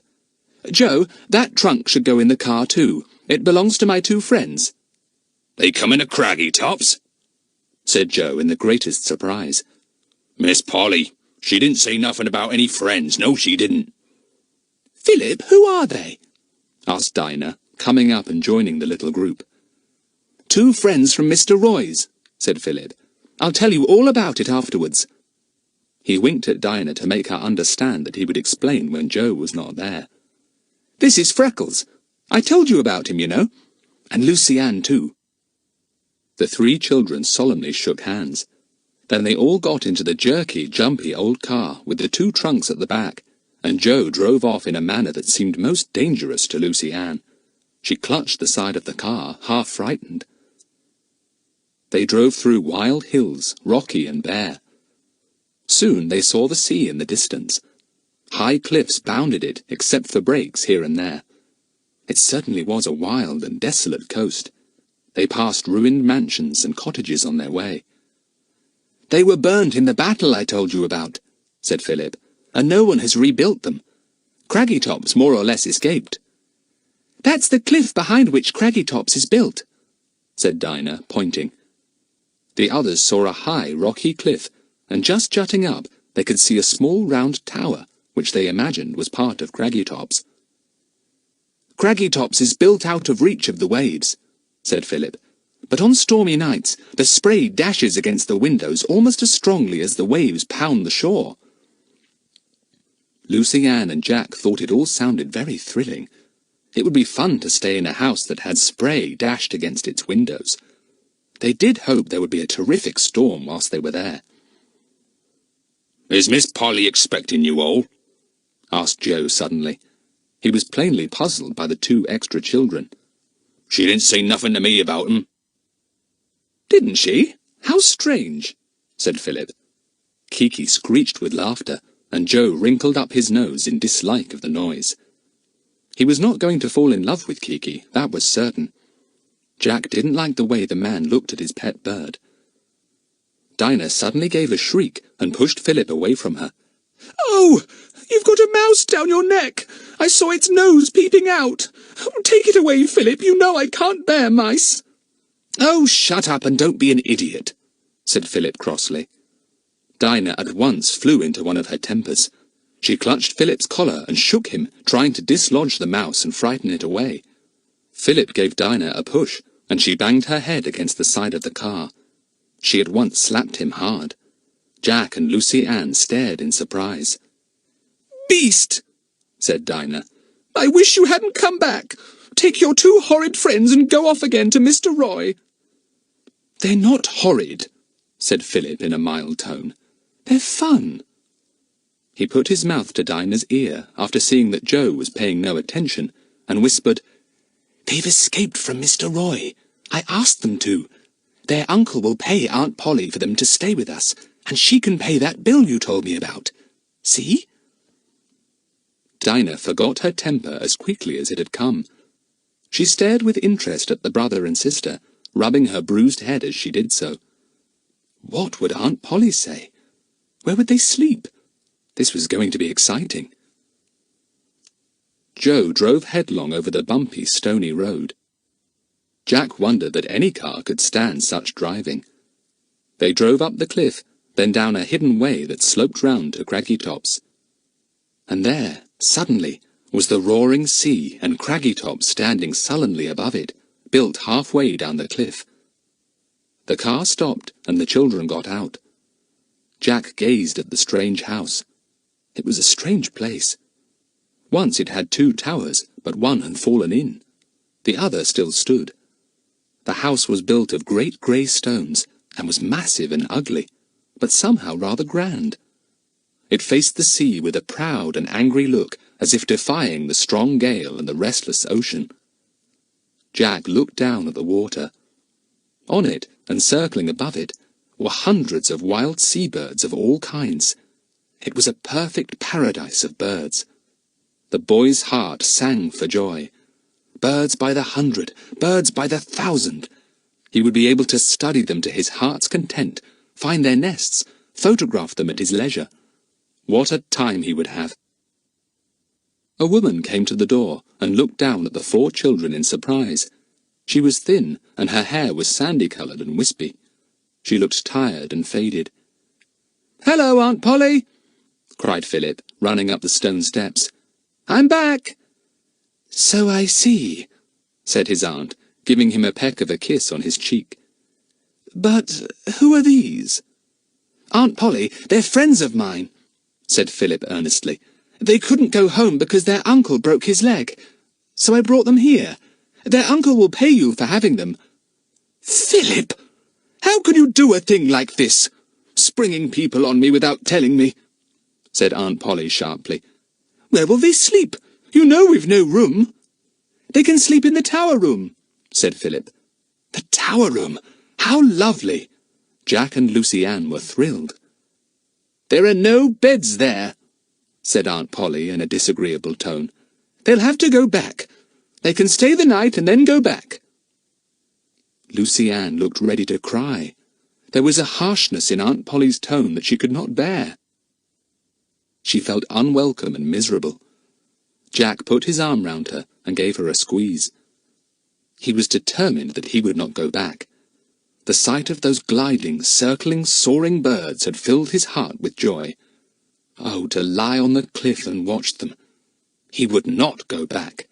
"Joe, that trunk should go in the car too. It belongs to my 2 friends." "They come in a Craggytops?" said Joe in the greatest surprise. "Miss Polly, she didn't say nothing about any friends, no she didn't." "Philip, who are they?" asked Dinah, coming up and joining the little group. 2 friends from Mr. Roy's," said Philip. "I'll tell you all about it afterwards." He winked at Dinah to make her understand that he would explain when Joe was not there. This is Freckles. I told you about him, you know. And Lucy Ann, too. The three children solemnly shook hands. Then they all got into the jerky, jumpy old car with the two trunks at the back, and Joe drove off in a manner that seemed most dangerous to Lucy Ann. She clutched the side of the car, half frightened. They drove through wild hills, rocky and bare. Soon they saw the sea in the distance. High cliffs bounded it, except for breaks here and there. It certainly was a wild and desolate coast. They passed ruined mansions and cottages on their way. They were burnt in the battle I told you about, said Philip, and no one has rebuilt them. Craggytops more or less escaped. That's the cliff behind which Craggytops is built, said Dinah, pointing. The others saw a high, rocky cliff, and just jutting up, they could see a small round tower, which they imagined was part of Craggytops. Craggytops is built out of reach of the waves, said Philip, but on stormy nights the spray dashes against the windows almost as strongly as the waves pound the shore. Lucy Ann and Jack thought it all sounded very thrilling. It would be fun to stay in a house that had spray dashed against its windows. They did hope there would be a terrific storm whilst they were there. "Is Miss Polly expecting you all?" asked Joe suddenly. He was plainly puzzled by the two extra children. "She didn't say nothing to me about 'em." "Didn't she? How strange," said Philip. Kiki screeched with laughter, and Joe wrinkled up his nose in dislike of the noise. He was not going to fall in love with Kiki, that was certain. Jack didn't like the way the man looked at his pet bird. Dinah suddenly gave a shriek and pushed Philip away from her. "Oh, you've got a mouse down your neck! I saw its nose peeping out! Take it away, Philip, you know I can't bear mice!" "Oh, shut up and don't be an idiot," said Philip crossly. Dinah at once flew into one of her tempers. She clutched Philip's collar and shook him, trying to dislodge the mouse and frighten it away. Philip gave Dinah a push, and she banged her head against the side of the car. She at once slapped him hard. Jack and Lucy Ann stared in surprise. "Beast!" said Dinah. "I wish you hadn't come back. Take your two horrid friends and go off again to Mr. Roy." "They're not horrid," said Philip in a mild tone. "They're fun." He put his mouth to Dinah's ear after seeing that Joe was paying no attention, and whispered, "They've escaped from Mr. Roy. I asked them to. Their uncle will pay Aunt Polly for them to stay with us, and she can pay that bill you told me about. See?" Dinah forgot her temper as quickly as it had come. She stared with interest at the brother and sister, rubbing her bruised head as she did so. What would Aunt Polly say? Where would they sleep? This was going to be exciting. Joe drove headlong over the bumpy, stony road. Jack wondered that any car could stand such driving. They drove up the cliff, then down a hidden way that sloped round to Craggytops. And there, suddenly, was the roaring sea and Craggytops standing sullenly above it, built halfway down the cliff. The car stopped, and the children got out. Jack gazed at the strange house. It was a strange place. Once it had two towers, but one had fallen in. The other still stood. The house was built of great grey stones, and was massive and ugly, but somehow rather grand. It faced the sea with a proud and angry look, as if defying the strong gale and the restless ocean. Jack looked down at the water. On it, and circling above it, were hundreds of wild seabirds of all kinds. It was a perfect paradise of birds. The boy's heart sang for joy. Birds by the 100, birds by the 1,000. He would be able to study them to his heart's content, find their nests, photograph them at his leisure. What a time he would have! A woman came to the door and looked down at the 4 children in surprise. She was thin, and her hair was sandy-coloured and wispy. She looked tired and faded. "Hello, Aunt Polly!" cried Philip, running up the stone steps. "I'm back!" "So I see," said his aunt, giving him a peck of a kiss on his cheek. "But who are these?" Aunt Polly, they're friends of mine," said Philip earnestly. "They couldn't go home because their uncle broke his leg. So I brought them here. Their uncle will pay you for having them." "Philip! How can you do a thing like this? Springing people on me without telling me," said Aunt Polly sharply. "Where will they sleep? You know we've no room." "They can sleep in the tower room," said Philip. "The tower room! How lovely!" Jack and Lucy Ann were thrilled. "There are no beds there," said Aunt Polly in a disagreeable tone. "They'll have to go back. They can stay the night and then go back." Lucy Ann looked ready to cry. There was a harshness in Aunt Polly's tone that she could not bear. She felt unwelcome and miserable. Jack put his arm round her and gave her a squeeze. He was determined that he would not go back. The sight of those gliding, circling, soaring birds had filled his heart with joy. Oh, to lie on the cliff and watch them! He would not go back.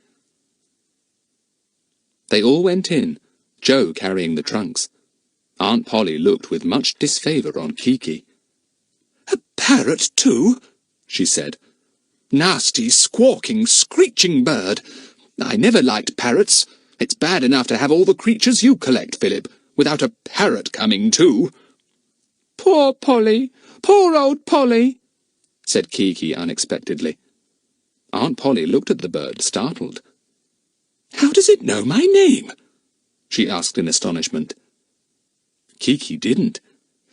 They all went in, Joe carrying the trunks. Aunt Polly looked with much disfavour on Kiki. "A parrot, too?" she said. "Nasty, squawking, screeching bird. I never liked parrots. It's bad enough to have all the creatures you collect, Philip, without a parrot coming too." "Poor Polly! Poor old Polly!" said Kiki unexpectedly. Aunt Polly looked at the bird, startled. "How does it know my name?" she asked in astonishment. Kiki didn't.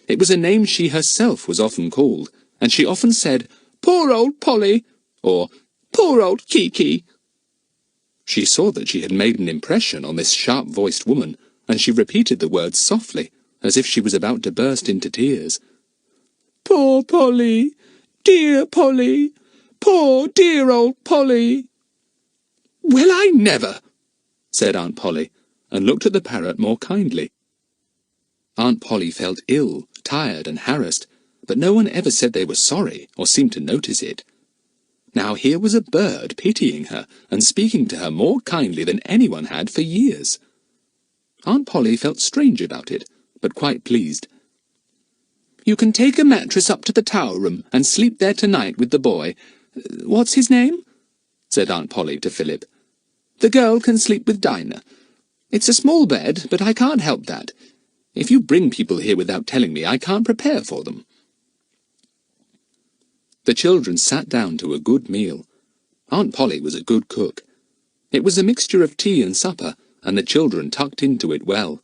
It was a name she herself was often called, and she often said, "Poor old Polly," or "Poor old Kiki." She saw that she had made an impression on this sharp-voiced woman, and she repeated the words softly, as if she was about to burst into tears. "Poor Polly! Dear Polly! Poor dear old Polly!" "Well, I never!" said Aunt Polly, and looked at the parrot more kindly. Aunt Polly felt ill, tired, and harassed, but no one ever said they were sorry, or seemed to notice it. Now here was a bird pitying her, and speaking to her more kindly than anyone had for years. Aunt Polly felt strange about it, but quite pleased. "You can take a mattress up to the tower room, and sleep there tonight with the boy. What's his name?" said Aunt Polly to Philip. "The girl can sleep with Dinah. It's a small bed, but I can't help that. If you bring people here without telling me, I can't prepare for them." The children sat down to a good meal. Aunt Polly was a good cook. It was a mixture of tea and supper, and the children tucked into it well.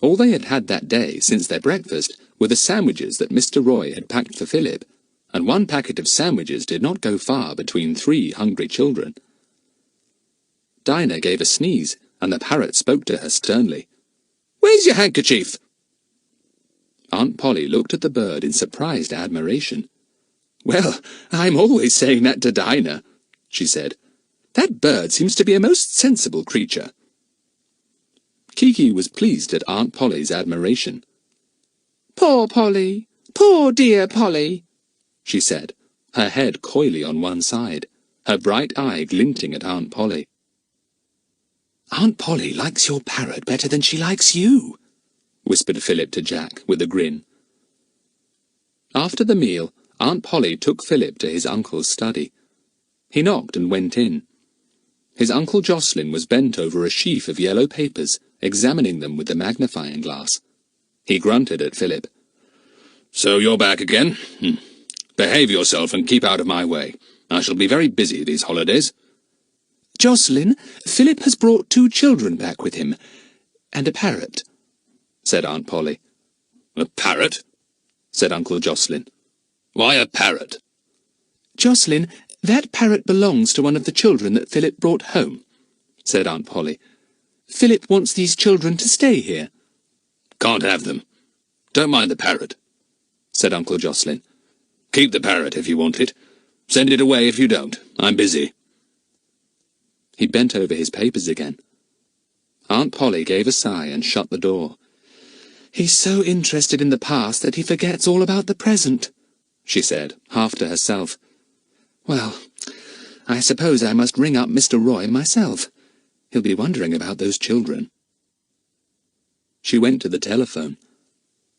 All they had had that day, since their breakfast, were the sandwiches that Mr. Roy had packed for Philip, and one packet of sandwiches did not go far between 3 hungry children. Dinah gave a sneeze, and the parrot spoke to her sternly. "Where's your handkerchief?" Aunt Polly looked at the bird in surprised admiration. "Well, I'm always saying that to Dinah," she said. "That bird seems to be a most sensible creature." Kiki was pleased at Aunt Polly's admiration. "Poor Polly! Poor dear Polly!" she said, her head coyly on one side, her bright eye glinting at Aunt Polly. "Aunt Polly likes your parrot better than she likes you," whispered Philip to Jack, with a grin. After the meal, Aunt Polly took Philip to his uncle's study. He knocked and went in. His Uncle Jocelyn was bent over a sheaf of yellow papers, examining them with the magnifying glass. He grunted at Philip. "So you're back again? Behave yourself and keep out of my way. I shall be very busy these holidays." "Jocelyn, Philip has brought 2 children back with him, and a parrot," said Aunt Polly. "A parrot?" said Uncle Jocelyn. "Why a parrot?" "Jocelyn, that parrot belongs to one of the children that Philip brought home," said Aunt Polly. "Philip wants these children to stay here." "Can't have them. Don't mind the parrot," said Uncle Jocelyn. "Keep the parrot if you want it. Send it away if you don't. I'm busy." He bent over his papers again. Aunt Polly gave a sigh and shut the door. "He's so interested in the past that he forgets all about the present," she said, half to herself. "Well, I suppose I must ring up Mr. Roy myself. He'll be wondering about those children." She went to the telephone.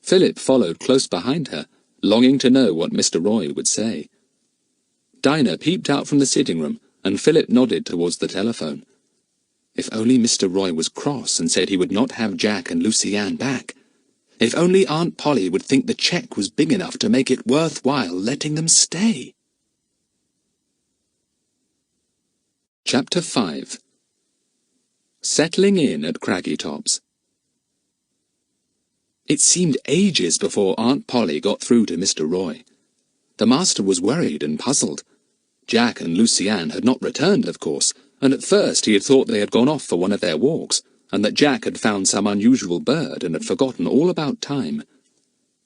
Philip followed close behind her, longing to know what Mr. Roy would say. Dinah peeped out from the sitting room, and Philip nodded towards the telephone. If only Mr. Roy was cross and said he would not have Jack and Lucy Ann back. If only Aunt Polly would think the cheque was big enough to make it worthwhile letting them stay. Chapter 5. Settling in at Craggy Tops. It seemed ages before Aunt Polly got through to Mr. Roy. The master was worried and puzzled. Jack and Lucy Ann had not returned, of course, and at first he had thought they had gone off for one of their walks, and that Jack had found some unusual bird and had forgotten all about time.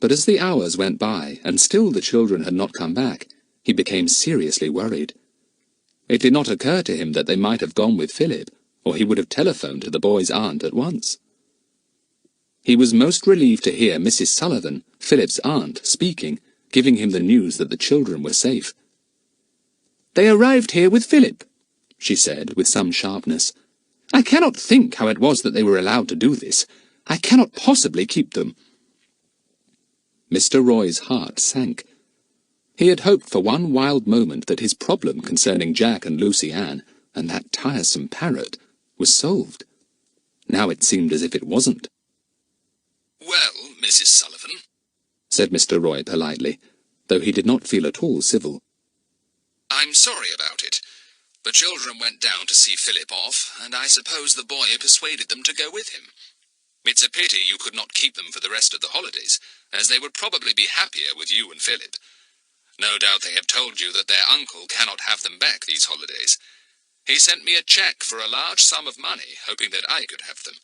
But as the hours went by, and still the children had not come back, he became seriously worried. It did not occur to him that they might have gone with Philip, or he would have telephoned to the boy's aunt at once. He was most relieved to hear Mrs. Sullivan, Philip's aunt, speaking, giving him the news that the children were safe. "They arrived here with Philip," she said, with some sharpness. "I cannot think how it was that they were allowed to do this. I cannot possibly keep them." Mr. Roy's heart sank. He had hoped for one wild moment that his problem concerning Jack and Lucy Ann, and that tiresome parrot, was solved. Now it seemed as if it wasn't. "Well, Mrs. Sullivan," said Mr. Roy politely, though he did not feel at all civil. "I'm sorry about it. The children went down to see Philip off, and I suppose the boy persuaded them to go with him. It's a pity you could not keep them for the rest of the holidays, as they would probably be happier with you and Philip. No doubt they have told you that their uncle cannot have them back these holidays. He sent me a cheque for a large sum of money, hoping that I could have them.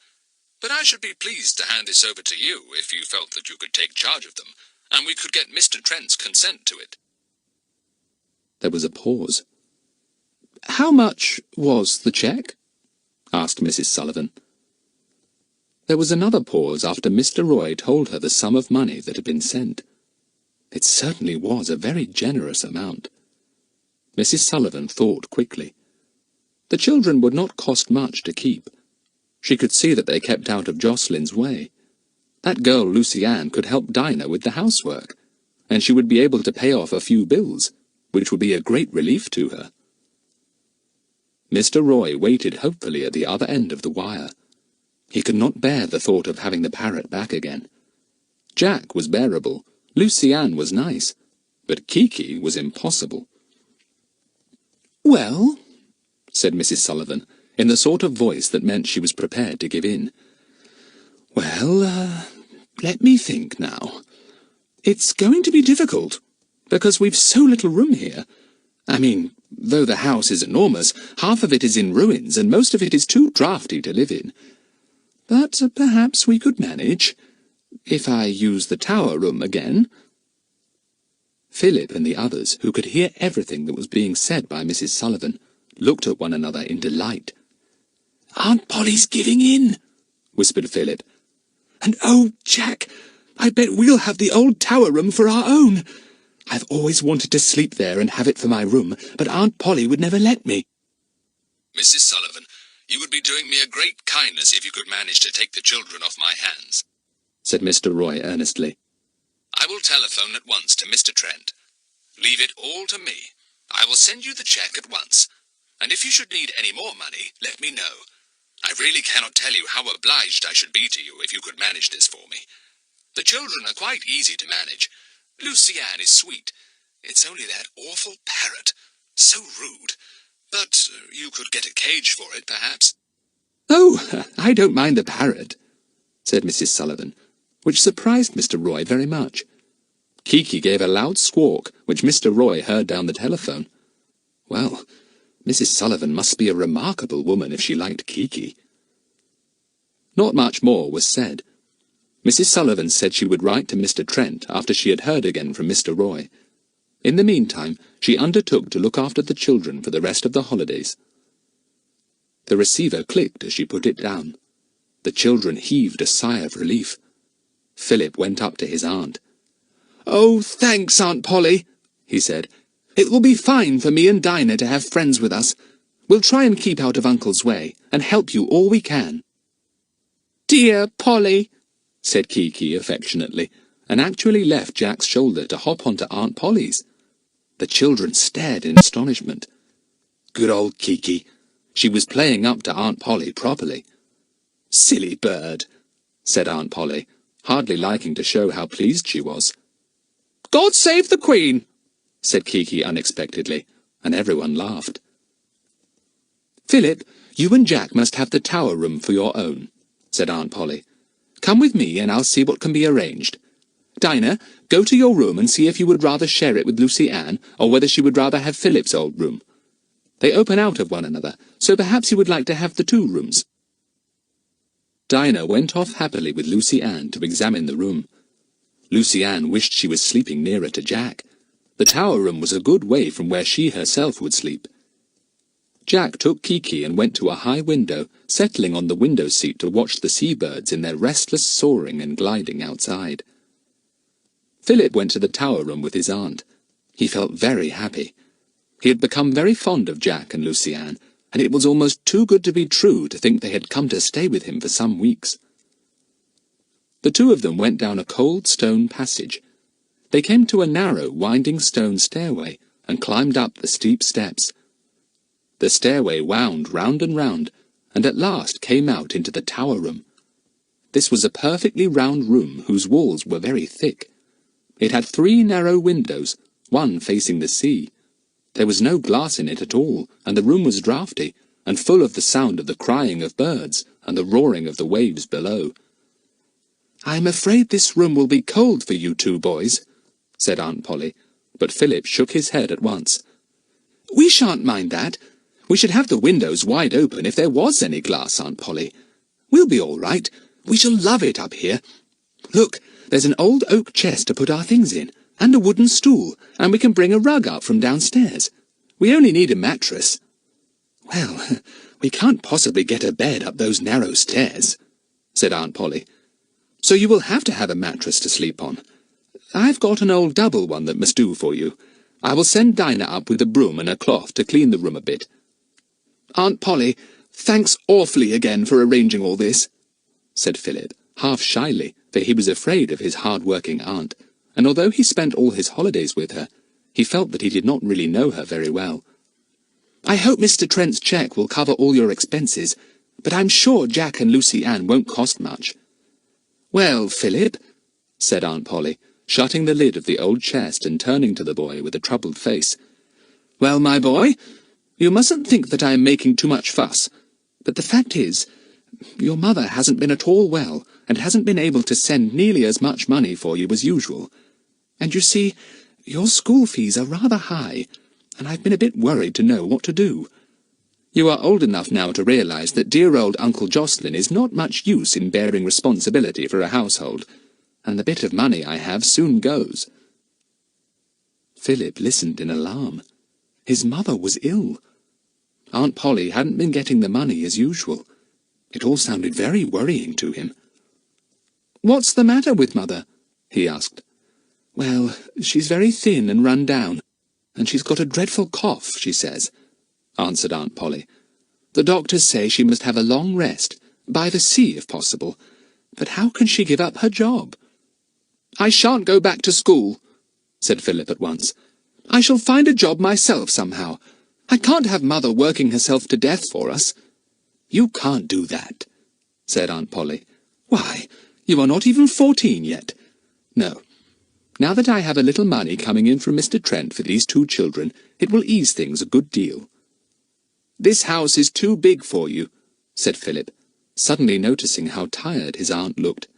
But I should be pleased to hand this over to you if you felt that you could take charge of them, and we could get Mr. Trent's consent to it." There was a pause. "How much was the cheque?" asked Mrs. Sullivan. There was another pause after Mr. Roy told her the sum of money that had been sent. It certainly was a very generous amount. Mrs. Sullivan thought quickly. The children would not cost much to keep. She could see that they kept out of Jocelyn's way. That girl Lucy Ann could help Dinah with the housework, and she would be able to pay off a few bills, which would be a great relief to her. Mr. Roy waited hopefully at the other end of the wire. He could not bear the thought of having the parrot back again. Jack was bearable, Lucy Ann was nice, but Kiki was impossible. "Well," said Mrs. Sullivan, in the sort of voice that meant she was prepared to give in. "Well, let me think now. It's going to be difficult, because we've so little room here. I mean, though the house is enormous, half of it is in ruins, and most of it is too draughty to live in. But perhaps we could manage, if I use the tower room again." Philip and the others, who could hear everything that was being said by Mrs. Sullivan, looked at one another in delight. "Aunt Polly's giving in," whispered Philip. "And oh, Jack, I bet we'll have the old tower room for our own. I've always wanted to sleep there and have it for my room, but Aunt Polly would never let me." "Mrs. Sullivan, you would be doing me a great kindness if you could manage to take the children off my hands," said Mr. Roy earnestly. "I will telephone at once to Mr. Trent. Leave it all to me. I will send you the cheque at once, and if you should need any more money, let me know. I really cannot tell you how obliged I should be to you if you could manage this for me. The children are quite easy to manage. Lucy Ann is sweet. It's only that awful parrot. So rude. But you could get a cage for it, perhaps." "Oh, I don't mind the parrot," said Mrs. Sullivan, which surprised Mr. Roy very much. Kiki gave a loud squawk, which Mr. Roy heard down the telephone. Well, Mrs. Sullivan must be a remarkable woman if she liked Kiki. Not much more was said. Mrs. Sullivan said she would write to Mr. Trent after she had heard again from Mr. Roy. In the meantime, she undertook to look after the children for the rest of the holidays. The receiver clicked as she put it down. The children heaved a sigh of relief. Philip went up to his aunt. "Oh, thanks, Aunt Polly," he said. "It will be fine for me and Dinah to have friends with us. We'll try and keep out of Uncle's way, and help you all we can." "Dear Polly," said Kiki affectionately, and actually left Jack's shoulder to hop onto Aunt Polly's. The children stared in astonishment. Good old Kiki. She was playing up to Aunt Polly properly. Silly bird, said Aunt Polly, hardly liking to show how pleased she was. God save the Queen, said Kiki unexpectedly, and everyone laughed. Philip, you and Jack must have the tower room for your own, said Aunt Polly. Come with me and I'll see what can be arranged. Dinah, go to your room and see if you would rather share it with Lucy Ann, or whether she would rather have Philip's old room. They open out of one another, so perhaps you would like to have the two rooms. Dinah went off happily with Lucy Ann to examine the room. Lucy Ann wished she was sleeping nearer to Jack. The tower room was a good way from where she herself would sleep. Jack took Kiki and went to a high window, settling on the window seat to watch the seabirds in their restless soaring and gliding outside. Philip went to the tower room with his aunt. He felt very happy. He had become very fond of Jack and Lucy Ann, and it was almost too good to be true to think they had come to stay with him for some weeks. The two of them went down a cold stone passage. They came to a narrow, winding stone stairway and climbed up the steep steps. The stairway wound round and at last came out into the tower room. This was a perfectly round room whose walls were very thick. It had 3 narrow windows, one facing the sea. There was no glass in it at all, and the room was draughty, and full of the sound of the crying of birds and the roaring of the waves below. I am afraid this room will be cold for you two boys, said Aunt Polly, but Philip shook his head at once. We shan't mind that. We should have the windows wide open if there was any glass, Aunt Polly. We'll be all right. We shall love it up here. Look, there's an old oak chest to put our things in, and a wooden stool, and we can bring a rug up from downstairs. We only need a mattress. Well, we can't possibly get a bed up those narrow stairs, said Aunt Polly. So you will have to have a mattress to sleep on. I've got an old double one that must do for you. I will send Dinah up with a broom and a cloth to clean the room a bit. Aunt Polly, thanks awfully again for arranging all this, said Philip, half shyly, for he was afraid of his hard-working aunt, and although he spent all his holidays with her, he felt that he did not really know her very well. I hope Mr. Trent's cheque will cover all your expenses, but I'm sure Jack and Lucy Ann won't cost much. Well, Philip, said Aunt Polly, shutting the lid of the old chest and turning to the boy with a troubled face. Well, my boy, you mustn't think that I am making too much fuss, but the fact is, your mother hasn't been at all well, and hasn't been able to send nearly as much money for you as usual. And you see, your school fees are rather high, and I've been a bit worried to know what to do. You are old enough now to realize that dear old Uncle Jocelyn is not much use in bearing responsibility for a household, and the bit of money I have soon goes. Philip listened in alarm. His mother was ill. Aunt Polly hadn't been getting the money as usual. It all sounded very worrying to him. What's the matter with Mother? He asked. Well, she's very thin and run down, and she's got a dreadful cough, she says, answered Aunt Polly. The doctors say she must have a long rest, by the sea if possible, but how can she give up her job? I shan't go back to school, said Philip at once. I shall find a job myself somehow. I can't have Mother working herself to death for us. You can't do that, said Aunt Polly. Why, you are not even 14 yet. No. Now that I have a little money coming in from Mr. Trent for these 2 children, it will ease things a good deal. This house is too big for you, said Philip, suddenly noticing how tired his aunt looked.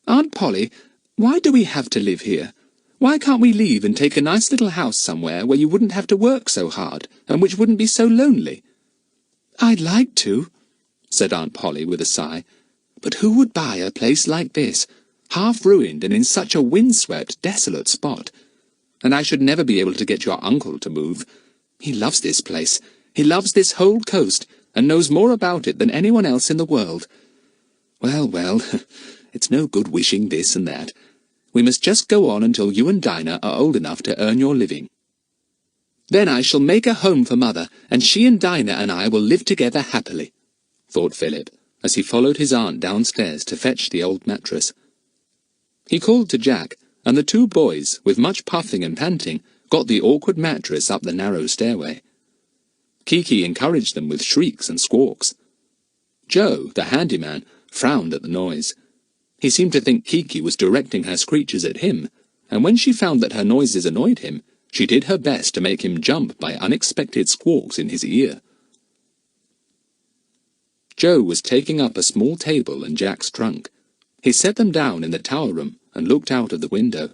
Aunt Polly, why do we have to live here? Why can't we leave and take a nice little house somewhere where you wouldn't have to work so hard, and which wouldn't be so lonely? I'd like to, said Aunt Polly with a sigh, but who would buy a place like this, half ruined and in such a windswept, desolate spot? And I should never be able to get your uncle to move. He loves this place. He loves this whole coast, and knows more about it than anyone else in the world. Well, well, it's no good wishing this and that. We must just go on until you and Dinah are old enough to earn your living. Then I shall make a home for Mother, and she and Dinah and I will live together happily, thought Philip, as he followed his aunt downstairs to fetch the old mattress. He called to Jack, and the two boys, with much puffing and panting, got the awkward mattress up the narrow stairway. Kiki encouraged them with shrieks and squawks. Joe, the handyman, frowned at the noise. He seemed to think Kiki was directing her screeches at him, and when she found that her noises annoyed him, she did her best to make him jump by unexpected squawks in his ear. Joe was taking up a small table and Jack's trunk. He set them down in the tower room and looked out of the window.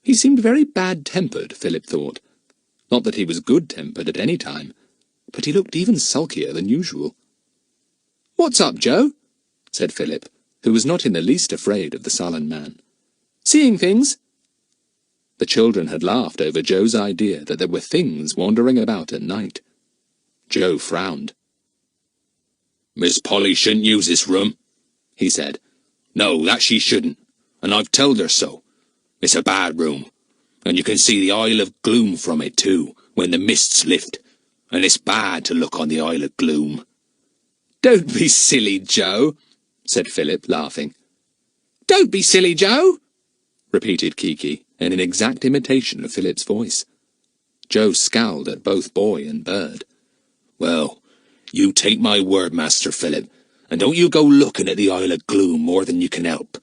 He seemed very bad-tempered, Philip thought. Not that he was good-tempered at any time, but he looked even sulkier than usual. "What's up, Joe?" said Philip, who was not in the least afraid of the sullen man. "Seeing things?" The children had laughed over Joe's idea that there were things wandering about at night. Joe frowned. "Miss Polly shouldn't use this room," he said. "No, that she shouldn't, and I've told her so. It's a bad room, and you can see the Isle of Gloom from it too, when the mists lift, and it's bad to look on the Isle of Gloom." "Don't be silly, Joe," said Philip, laughing. "Don't be silly, Joe," repeated Kiki, in an exact imitation of Philip's voice. Joe scowled at both boy and bird. "Well, you take my word, Master Philip, and don't you go looking at the Isle of Gloom more than you can help.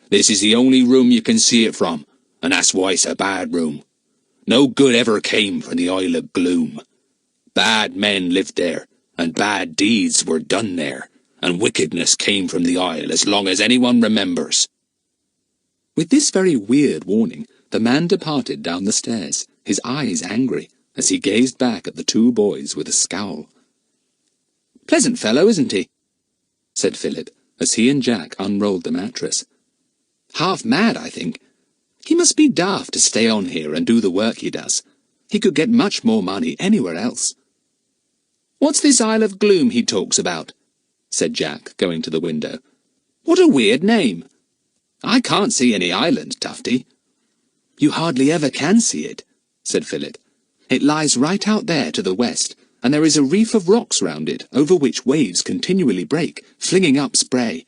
This is the only room you can see it from, and that's why it's a bad room. No good ever came from the Isle of Gloom. Bad men lived there, and bad deeds were done there, and wickedness came from the isle as long as anyone remembers." With this very weird warning, the man departed down the stairs, his eyes angry, as he gazed back at the two boys with a scowl. "Pleasant fellow, isn't he?" said Philip, as he and Jack unrolled the mattress. "Half mad, I think. He must be daft to stay on here and do the work he does. He could get much more money anywhere else." "What's this Isle of Gloom he talks about?" said Jack, going to the window. "What a weird name. I can't see any island, Tufty." "You hardly ever can see it," said Philip. "It lies right out there to the west, and there is a reef of rocks round it, over which waves continually break, flinging up spray.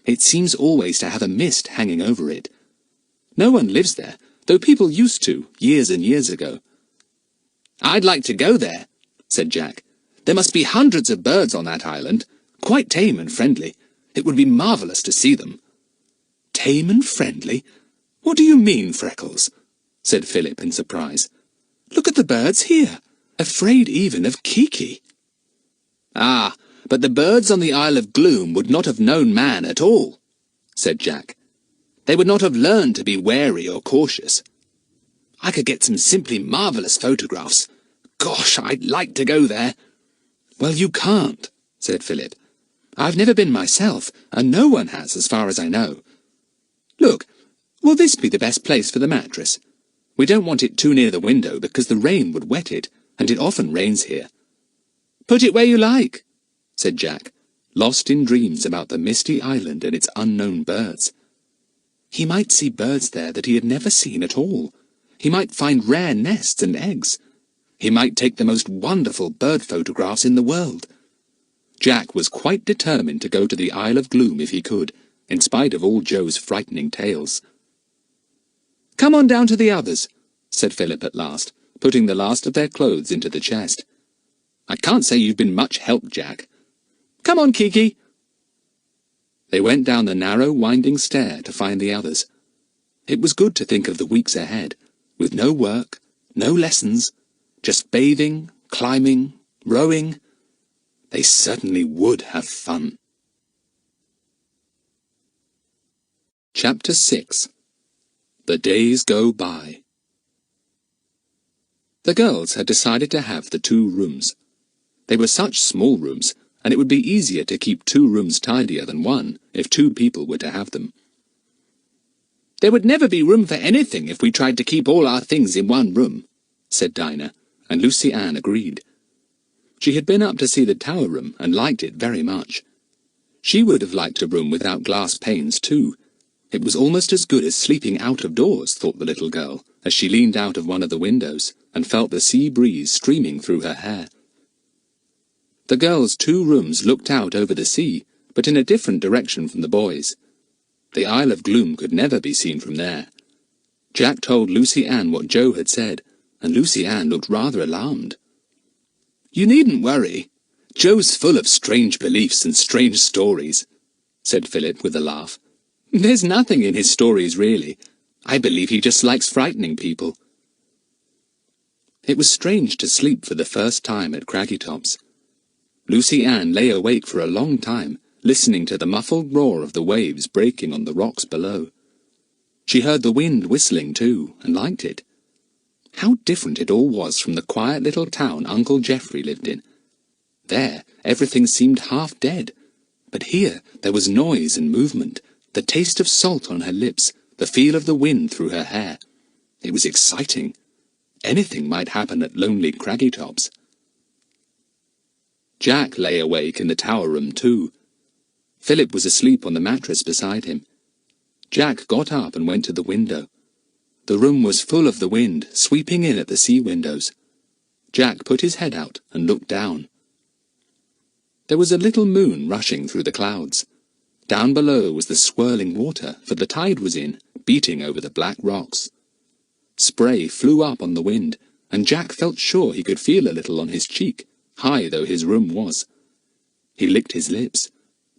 It seems always to have a mist hanging over it. No one lives there, though people used to, years and years ago." "I'd like to go there," said Jack. "There must be hundreds of birds on that island, quite tame and friendly. It would be marvellous to see them." "Tame and friendly? What do you mean, Freckles?" said Philip in surprise. "Look at the birds here, afraid even of Kiki." "Ah, but the birds on the Isle of Gloom would not have known man at all," said Jack. "They would not have learned to be wary or cautious. I could get some simply marvellous photographs. Gosh, I'd like to go there." "Well, you can't," said Philip. "I've never been myself, and no one has, as far as I know. Look, will this be the best place for the mattress? We don't want it too near the window, because the rain would wet it, and it often rains here." "Put it where you like," said Jack, lost in dreams about the misty island and its unknown birds. He might see birds there that he had never seen at all. He might find rare nests and eggs. He might take the most wonderful bird photographs in the world. Jack was quite determined to go to the Isle of Gloom if he could, in spite of all Joe's frightening tales. "Come on down to the others," said Philip at last, putting the last of their clothes into the chest. "I can't say you've been much help, Jack. Come on, Kiki." They went down the narrow, winding stair to find the others. It was good to think of the weeks ahead, with no work, no lessons, just bathing, climbing, rowing. They certainly would have fun. Chapter 6. The Days Go By. The girls had decided to have the 2 rooms. They were such small rooms, and it would be easier to keep 2 rooms tidier than 1 if 2 people were to have them. "There would never be room for anything if we tried to keep all our things in 1 room," said Dinah, and Lucy Ann agreed. She had been up to see the tower room and liked it very much. She would have liked a room without glass panes too. It was almost as good as sleeping out of doors, thought the little girl, as she leaned out of one of the windows and felt the sea breeze streaming through her hair. The girls' 2 rooms looked out over the sea, but in a different direction from the boys'. The Isle of Gloom could never be seen from there. Jack told Lucy Ann what Joe had said, and Lucy Ann looked rather alarmed. "You needn't worry. Joe's full of strange beliefs and strange stories," said Philip with a laugh. "There's nothing in his stories, really. I believe he just likes frightening people." It was strange to sleep for the first time at Craggytops. Lucy Ann lay awake for a long time, listening to the muffled roar of the waves breaking on the rocks below. She heard the wind whistling too, and liked it. How different it all was from the quiet little town Uncle Geoffrey lived in. There, everything seemed half dead, but here there was noise and movement, the taste of salt on her lips, the feel of the wind through her hair. It was exciting. Anything might happen at lonely Craggytops. Jack lay awake in the tower room too. Philip was asleep on the mattress beside him. Jack got up and went to the window. The room was full of the wind, sweeping in at the sea windows. Jack put his head out and looked down. There was a little moon rushing through the clouds. Down below was the swirling water, for the tide was in, beating over the black rocks. Spray flew up on the wind, and Jack felt sure he could feel a little on his cheek, high though his room was. He licked his lips.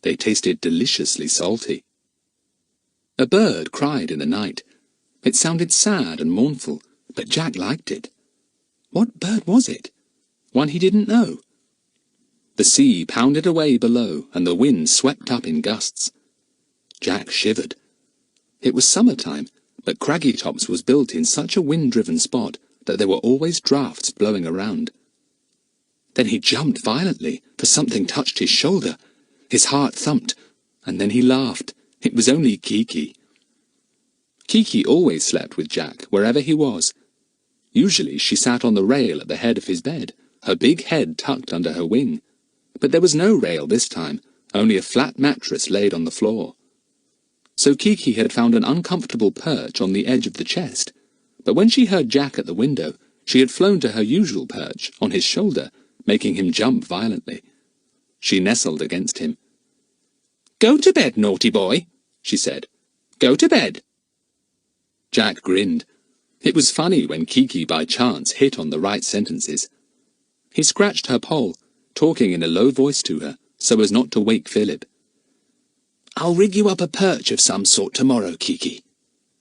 They tasted deliciously salty. A bird cried in the night. It sounded sad and mournful, but Jack liked it. What bird was it? One he didn't know. The sea pounded away below, and the wind swept up in gusts. Jack shivered. It was summertime, but Craggytops was built in such a wind-driven spot that there were always draughts blowing around. Then he jumped violently, for something touched his shoulder. His heart thumped, and then he laughed. It was only Kiki. Kiki always slept with Jack, wherever he was. Usually she sat on the rail at the head of his bed, her big head tucked under her wing. But there was no rail this time, only a flat mattress laid on the floor. So Kiki had found an uncomfortable perch on the edge of the chest, but when she heard Jack at the window, she had flown to her usual perch, on his shoulder, making him jump violently. She nestled against him. "Go to bed, naughty boy," she said. "Go to bed." Jack grinned. It was funny when Kiki by chance hit on the right sentences. He scratched her poll, talking in a low voice to her, so as not to wake Philip. "I'll rig you up a perch of some sort tomorrow, Kiki,"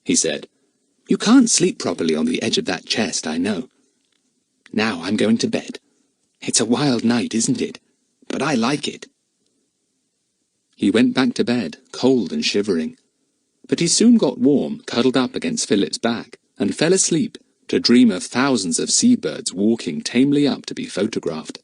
he said. "You can't sleep properly on the edge of that chest, I know. Now I'm going to bed. It's a wild night, isn't it? But I like it." He went back to bed, cold and shivering. But he soon got warm, cuddled up against Philip's back, and fell asleep to dream of thousands of seabirds walking tamely up to be photographed.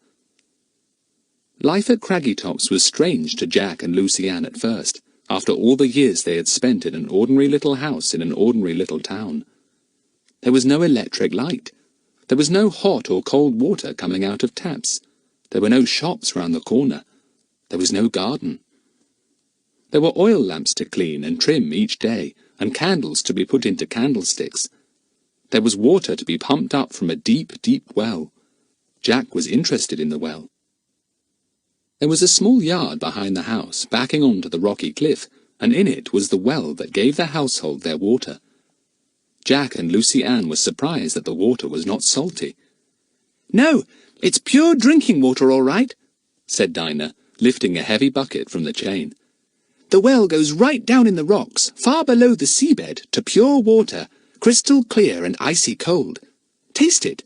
Life at Craggytops was strange to Jack and Lucy Ann at first, after all the years they had spent in an ordinary little house in an ordinary little town. There was no electric light. There was no hot or cold water coming out of taps. There were no shops round the corner. There was no garden. There were oil lamps to clean and trim each day, and candles to be put into candlesticks. There was water to be pumped up from a deep, deep well. Jack was interested in the well. There was a small yard behind the house, backing onto the rocky cliff, and in it was the well that gave the household their water. Jack and Lucy Ann were surprised that the water was not salty. "No, it's pure drinking water, all right," said Dinah, lifting a heavy bucket from the chain. "The well goes right down in the rocks, far below the seabed, to pure water, crystal clear and icy cold. Taste it."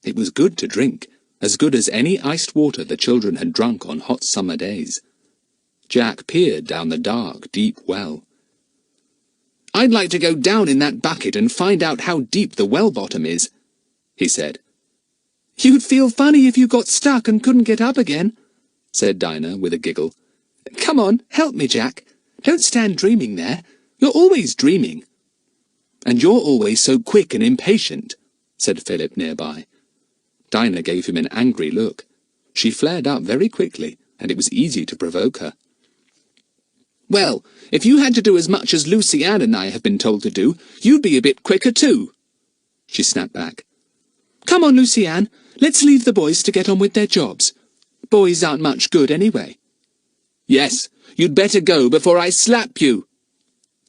It was good to drink, as good as any iced water the children had drunk on hot summer days. Jack peered down the dark, deep well. "I'd like to go down in that bucket and find out how deep the well bottom is," he said. "You'd feel funny if you got stuck and couldn't get up again," said Dinah with a giggle. "Come on, help me, Jack. Don't stand dreaming there. You're always dreaming." "And you're always so quick and impatient," said Philip nearby. Dinah gave him an angry look. She flared up very quickly, and it was easy to provoke her. "Well, if you had to do as much as Lucy Ann and I have been told to do, you'd be a bit quicker too," she snapped back. "Come on, Lucy Ann, let's leave the boys to get on with their jobs. Boys aren't much good anyway." "Yes, You'd better go before I slap you,"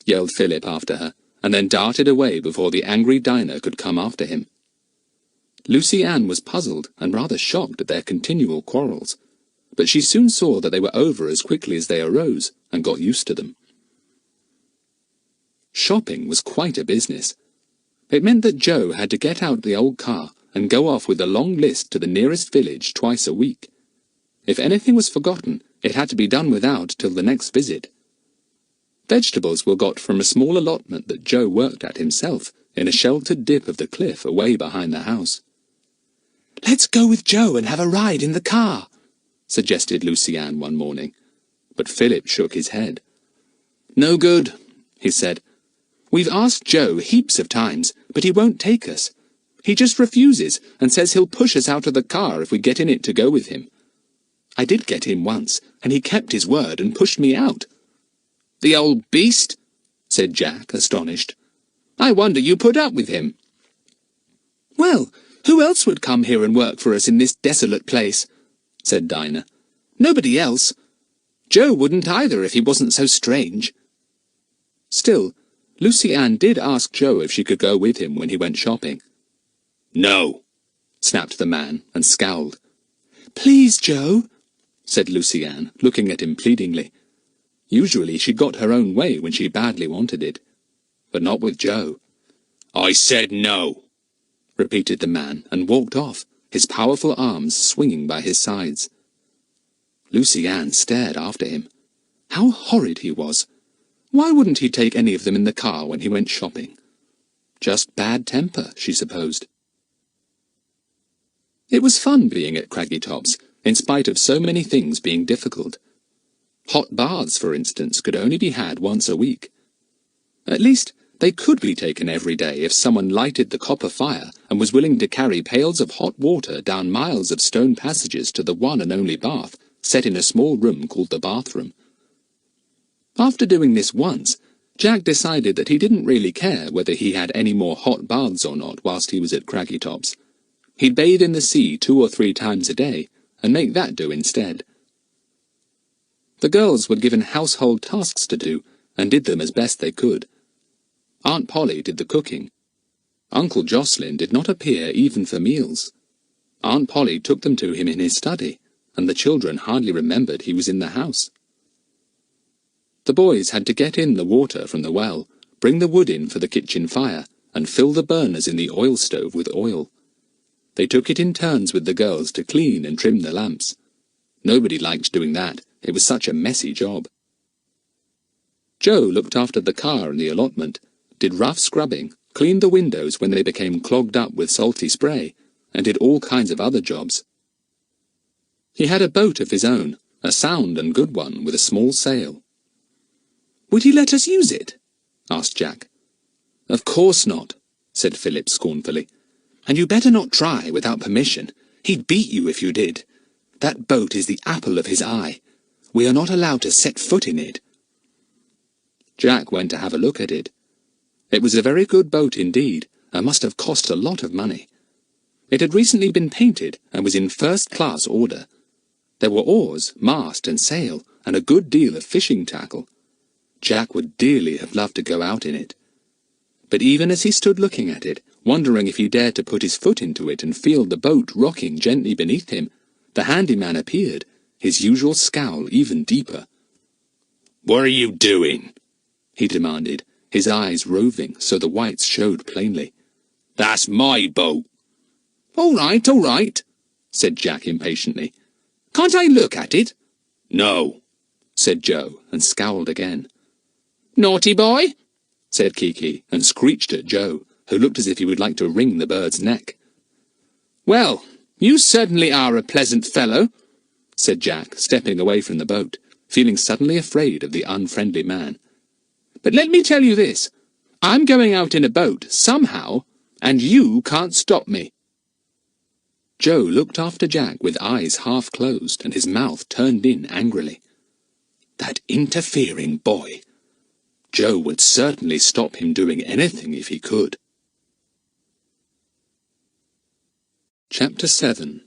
yelled Philip after her, and then darted away before the angry Dinah could come after him. Lucy Ann was puzzled and rather shocked at their continual quarrels, but she soon saw that they were over as quickly as they arose, and got used to them. Shopping was quite a business. It meant that Joe had to get out the old car and go off with a long list to the nearest village twice a week. If anything was forgotten, it had to be done without till the next visit. Vegetables were got from a small allotment that Joe worked at himself, in a sheltered dip of the cliff away behind the house. "Let's go with Joe and have a ride in the car," suggested Lucy Ann one morning, but Philip shook his head. "No good," he said. "We've asked Joe heaps of times, but he won't take us. He just refuses and says he'll push us out of the car if we get in it to go with him. I did get in once, and he kept his word and pushed me out." "The old beast," said Jack, astonished. "I wonder you put up with him." "Well, who else would come here and work for us in this desolate place?" said Dinah. "Nobody else. Joe wouldn't either if he wasn't so strange." Still, Lucy Ann did ask Joe if she could go with him when he went shopping. "No," snapped the man, and scowled. "Please, Joe," said Lucy Ann, looking at him pleadingly. Usually she got her own way when she badly wanted it, but not with Joe. "I said no," repeated the man, and walked off, his powerful arms swinging by his sides. Lucy Ann stared after him. How horrid he was! Why wouldn't he take any of them in the car when he went shopping? Just bad temper, she supposed. It was fun being at Craggy Tops, in spite of so many things being difficult. Hot baths, for instance, could only be had once a week. At least, they could be taken every day if someone lighted the copper fire and was willing to carry pails of hot water down miles of stone passages to the one and only bath, set in a small room called the bathroom. After doing this once, Jack decided that he didn't really care whether he had any more hot baths or not whilst he was at Craggy Tops. He'd bathe in the sea 2 or 3 times a day, and make that do instead. The girls were given household tasks to do, and did them as best they could. Aunt Polly did the cooking. Uncle Jocelyn did not appear even for meals. Aunt Polly took them to him in his study, and the children hardly remembered he was in the house. The boys had to get in the water from the well, bring the wood in for the kitchen fire, and fill the burners in the oil stove with oil. They took it in turns with the girls to clean and trim the lamps. Nobody liked doing that. It was such a messy job. Joe looked after the car and the allotment, did rough scrubbing, cleaned the windows when they became clogged up with salty spray, and did all kinds of other jobs. He had a boat of his own, a sound and good one with a small sail. "Would he let us use it?" asked Jack. "Of course not," said Philip scornfully. "And you better not try without permission. He'd beat you if you did. That boat is the apple of his eye. We are not allowed to set foot in it." Jack went to have a look at it. It was a very good boat indeed, and must have cost a lot of money. It had recently been painted, and was in first-class order. There were oars, mast and sail, and a good deal of fishing tackle. Jack would dearly have loved to go out in it. But even as he stood looking at it, wondering if he dared to put his foot into it and feel the boat rocking gently beneath him, the handyman appeared, his usual scowl even deeper. "What are you doing?" he demanded, his eyes roving so the whites showed plainly. "That's my boat." All right, said Jack impatiently. "Can't I look at it?" "No," said Joe, and scowled again. "Naughty boy," said Kiki, and screeched at Joe, who looked as if he would like to wring the bird's neck. "Well, you certainly are a pleasant fellow," said Jack, stepping away from the boat, feeling suddenly afraid of the unfriendly man. "But let me tell you this. I'm going out in a boat, somehow, and you can't stop me." Joe looked after Jack with eyes half closed and his mouth turned in angrily. That interfering boy! Joe would certainly stop him doing anything if he could. Chapter 7.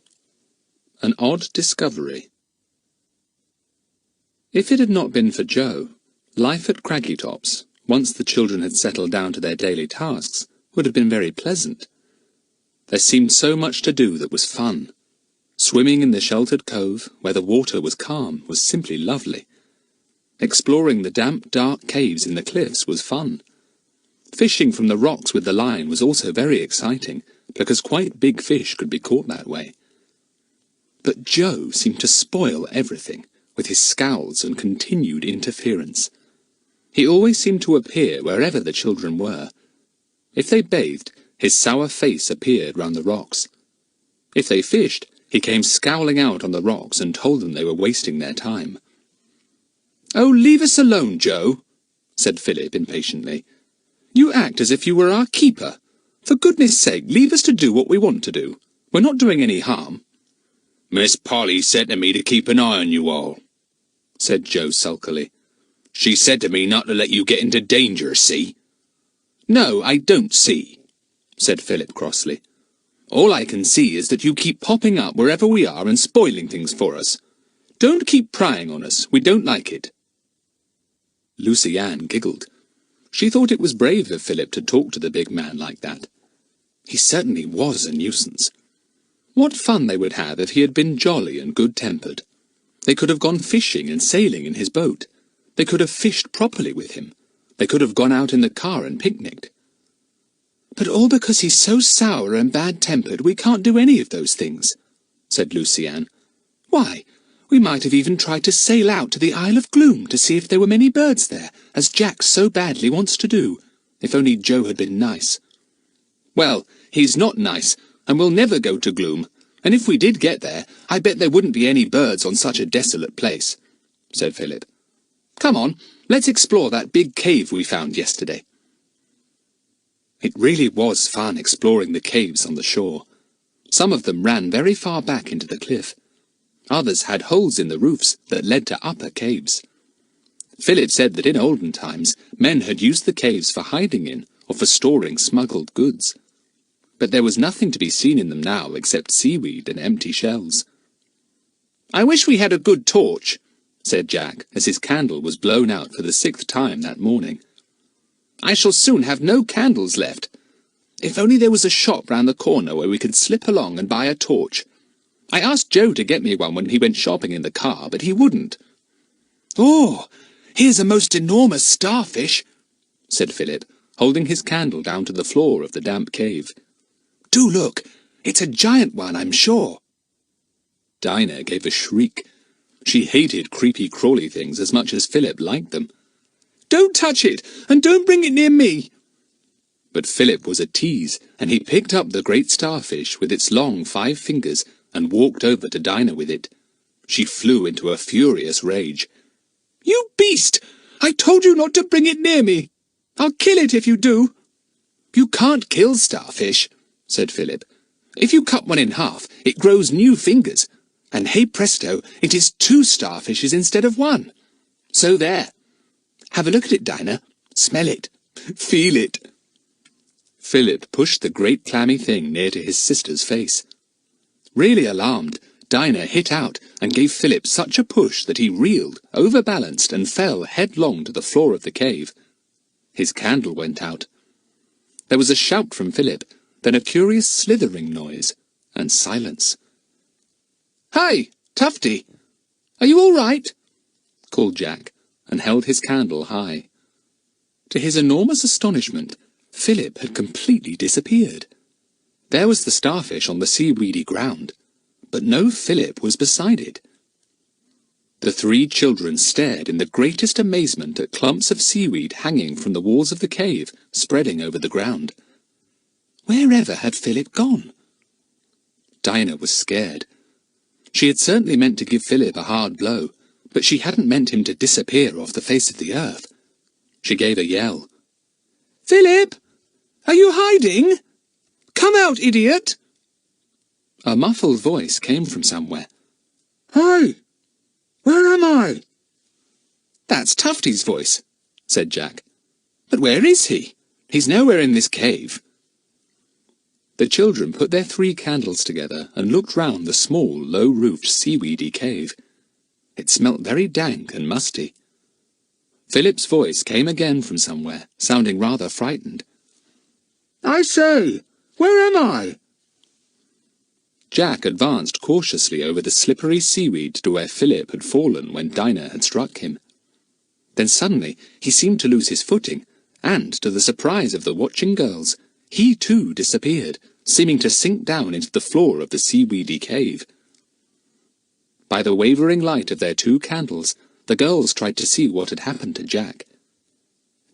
An Odd Discovery. If it had not been for Joe, life at Craggytops, once the children had settled down to their daily tasks, would have been very pleasant. There seemed so much to do that was fun. Swimming in the sheltered cove, where the water was calm, was simply lovely. Exploring the damp, dark caves in the cliffs was fun. Fishing from the rocks with the line was also very exciting, because quite big fish could be caught that way. But Joe seemed to spoil everything, with his scowls and continued interference. He always seemed to appear wherever the children were. If they bathed, his sour face appeared round the rocks. If they fished, he came scowling out on the rocks and told them they were wasting their time. "Oh, leave us alone, Joe," said Philip impatiently. "You act as if you were our keeper. For goodness sake, leave us to do what we want to do. We're not doing any harm." "Miss Polly said to me to keep an eye on you all," said Joe sulkily. "She said to me not to let you get into danger, see?" "No, I don't see," said Philip crossly. "All I can see is that you keep popping up wherever we are and spoiling things for us. Don't keep prying on us. We don't like it." Lucy Ann giggled. She thought it was brave of Philip to talk to the big man like that. He certainly was a nuisance. What fun they would have if he had been jolly and good-tempered. They could have gone fishing and sailing in his boat. They could have fished properly with him. They could have gone out in the car and picnicked. "But all because he's so sour and bad-tempered we can't do any of those things," said Lucy Ann. "Why, we might have even tried to sail out to the Isle of Gloom to see if there were many birds there, as Jack so badly wants to do, if only Joe had been nice." "Well, he's not nice, and we'll never go to Gloom, and if we did get there, I bet there wouldn't be any birds on such a desolate place," said Philip. "Come on, let's explore that big cave we found yesterday." It really was fun exploring the caves on the shore. Some of them ran very far back into the cliff. Others had holes in the roofs that led to upper caves. Philip said that in olden times, men had used the caves for hiding in or for storing smuggled goods. But there was nothing to be seen in them now except seaweed and empty shells. "I wish we had a good torch," said Jack, as his candle was blown out for the 6th time that morning. "I shall soon have no candles left. If only there was a shop round the corner where we could slip along and buy a torch. I asked Joe to get me one when he went shopping in the car, but he wouldn't." "Oh, here's a most enormous starfish," said Philip, holding his candle down to the floor of the damp cave. "Do look, it's a giant one, I'm sure." Dinah gave a shriek. She hated creepy-crawly things as much as Philip liked them. "Don't touch it, and don't bring it near me." But Philip was a tease, and he picked up the great starfish with its long 5 fingers and walked over to Dinah with it. She flew into a furious rage. "You beast! I told you not to bring it near me. I'll kill it if you do." "You can't kill starfish," said Philip. "If you cut one in half, it grows new fingers, and hey presto, it is 2 starfishes instead of 1. So there. Have a look at it, Dinah. Smell it. Feel it." Philip pushed the great clammy thing near to his sister's face. Really alarmed, Dinah hit out and gave Philip such a push that he reeled, overbalanced, and fell headlong to the floor of the cave. His candle went out. There was a shout from Philip, then a curious slithering noise, and silence. "Hi, Tufty! Are you all right?" called Jack, and held his candle high. To his enormous astonishment, Philip had completely disappeared. There was the starfish on the seaweedy ground, but no Philip was beside it. The 3 children stared in the greatest amazement at clumps of seaweed hanging from the walls of the cave, spreading over the ground. Wherever had Philip gone? Dinah was scared. She had certainly meant to give Philip a hard blow, but she hadn't meant him to disappear off the face of the earth. She gave a yell. "Philip! Are you hiding? Come out, idiot!" A muffled voice came from somewhere. "Hi! Where am I?" "That's Tufty's voice," said Jack. "But where is he? He's nowhere in this cave." The children put their 3 candles together and looked round the small, low-roofed, seaweedy cave. It smelt very dank and musty. Philip's voice came again from somewhere, sounding rather frightened. I say, where am I? Jack advanced cautiously over the slippery seaweed to where Philip had fallen when Dinah had struck him. Then suddenly he seemed to lose his footing, and, to the surprise of the watching girls, he too disappeared, seeming to sink down into the floor of the seaweedy cave. By the wavering light of their 2 candles, the girls tried to see what had happened to Jack.